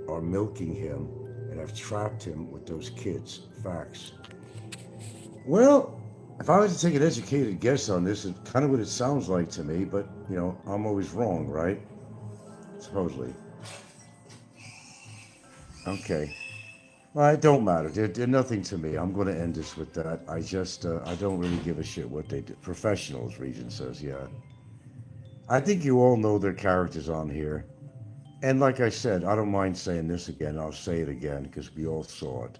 [SPEAKER 4] are milking him and have trapped him with those kids. Facts. Well, if I was to take an educated guess on this, it's kind of what it sounds like to me, but, you know, I'm always wrong, right? Supposedly. Okay. Well, it don't matter. They're nothing to me. I'm going to end this with that. I just, I don't really give a shit what they do. Professionals, Regent says, yeah. I think you all know their characters on here. And like I said, I don't mind saying this again. I'll say it again because we all saw it.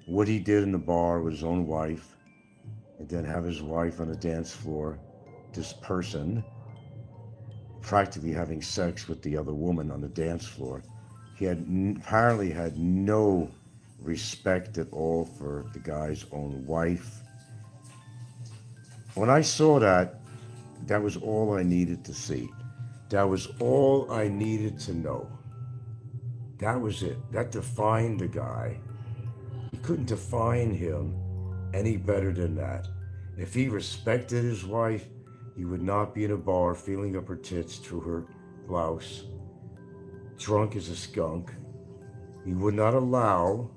[SPEAKER 4] What he did in the bar with his own wife, and then have his wife on the dance floor, this person, practically having sex with the other woman on the dance floor. He had apparently had no respect at all for the guy's own wife. When I saw that, That was all I needed to see. That was all I needed to know. That was it. That defined the guy. You couldn't define him any better than that. If he respected his wife, he would not be in a bar feeling up her tits through her blouse, drunk as a skunk. He would not allow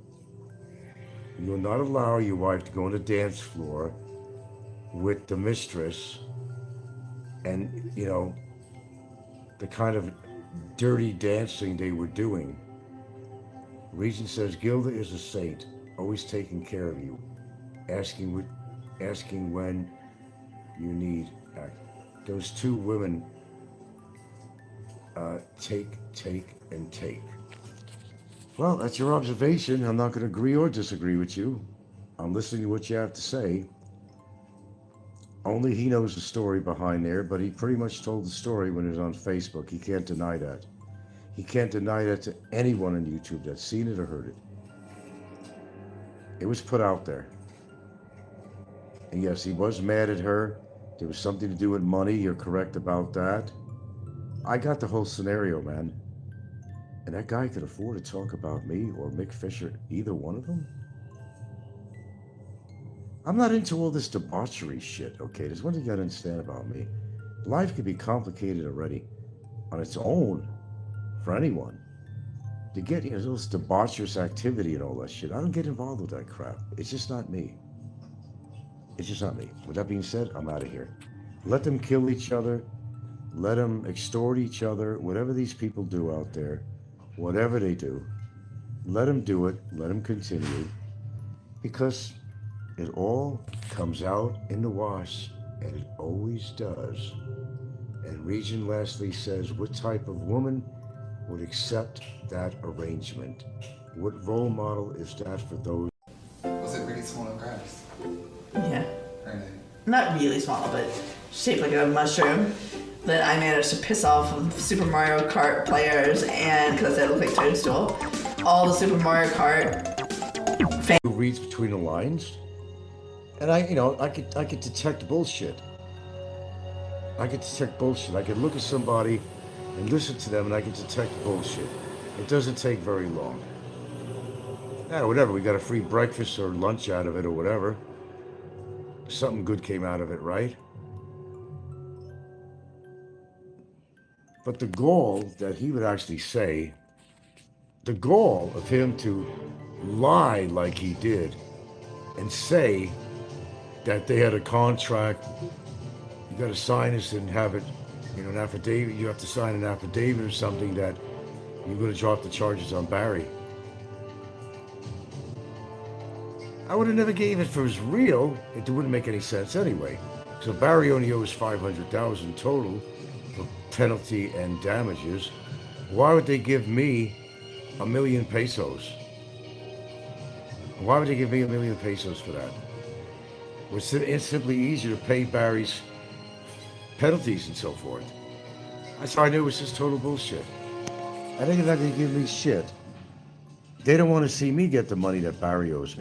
[SPEAKER 4] your wife to go on the dance floor with the mistress and, you know, the kind of dirty dancing they were doing. Regent says, Gilda is a saint, always taking care of you, asking when you need. Those two women take, and take. Well, that's your observation. I'm not going to agree or disagree with you. I'm listening to what you have to say. Only he knows the story behind there, but he pretty much told the story when it was on Facebook. He can't deny that. He can't deny that to anyone on YouTube that's seen it or heard it. It was put out there. And yes, he was mad at her. There was something to do with money. You're correct about that. I got the whole scenario, man. And that guy could afford to talk about me or Mick Fisher, either one of them. I'm not into all this debauchery shit, okay? There's one thing you gotta understand about me. Life can be complicated already on its own for anyone. To get, you know, this debaucherous activity and all that shit, I don't get involved with that crap. It's just not me. It's just not me. With that being said, I'm out of here. Let them kill each other. Let them extort each other. Whatever these people do out there, whatever they do, let them do it. Let them continue. Because it all comes out in the wash, and it always does. And Regent lastly says, what type of woman would accept that arrangement? What role model is that for those?
[SPEAKER 14] Was it really small and gross?
[SPEAKER 15] Yeah.
[SPEAKER 14] Really?
[SPEAKER 15] Not really small, but shaped like a mushroom. That I managed to piss off of Super Mario Kart players, and because I look like Toadstool, all the Super Mario Kart fans.
[SPEAKER 4] Who reads between the lines? And I could detect bullshit. I could detect bullshit. I could look at somebody and listen to them, and I could detect bullshit. It doesn't take very long. Yeah, whatever. We got a free breakfast or lunch out of it or whatever. Something good came out of it, right? But the gall that he would actually say, the gall of him to lie like he did and say that they had a contract, you got to sign this and have it, you know, an affidavit, you have to sign an affidavit or something that you're going to drop the charges on Barry. I would have never gave it if it was real. It wouldn't make any sense anyway. So Barry only owes $500,000 total for penalty and damages. Why would they give me $1 million pesos? Why would they give me $1 million pesos for that? It's simply easier to pay Barry's penalties and so forth. That's how I knew it was just total bullshit. I think they're not going to give me shit. They don't want to see me get the money that Barry owes me.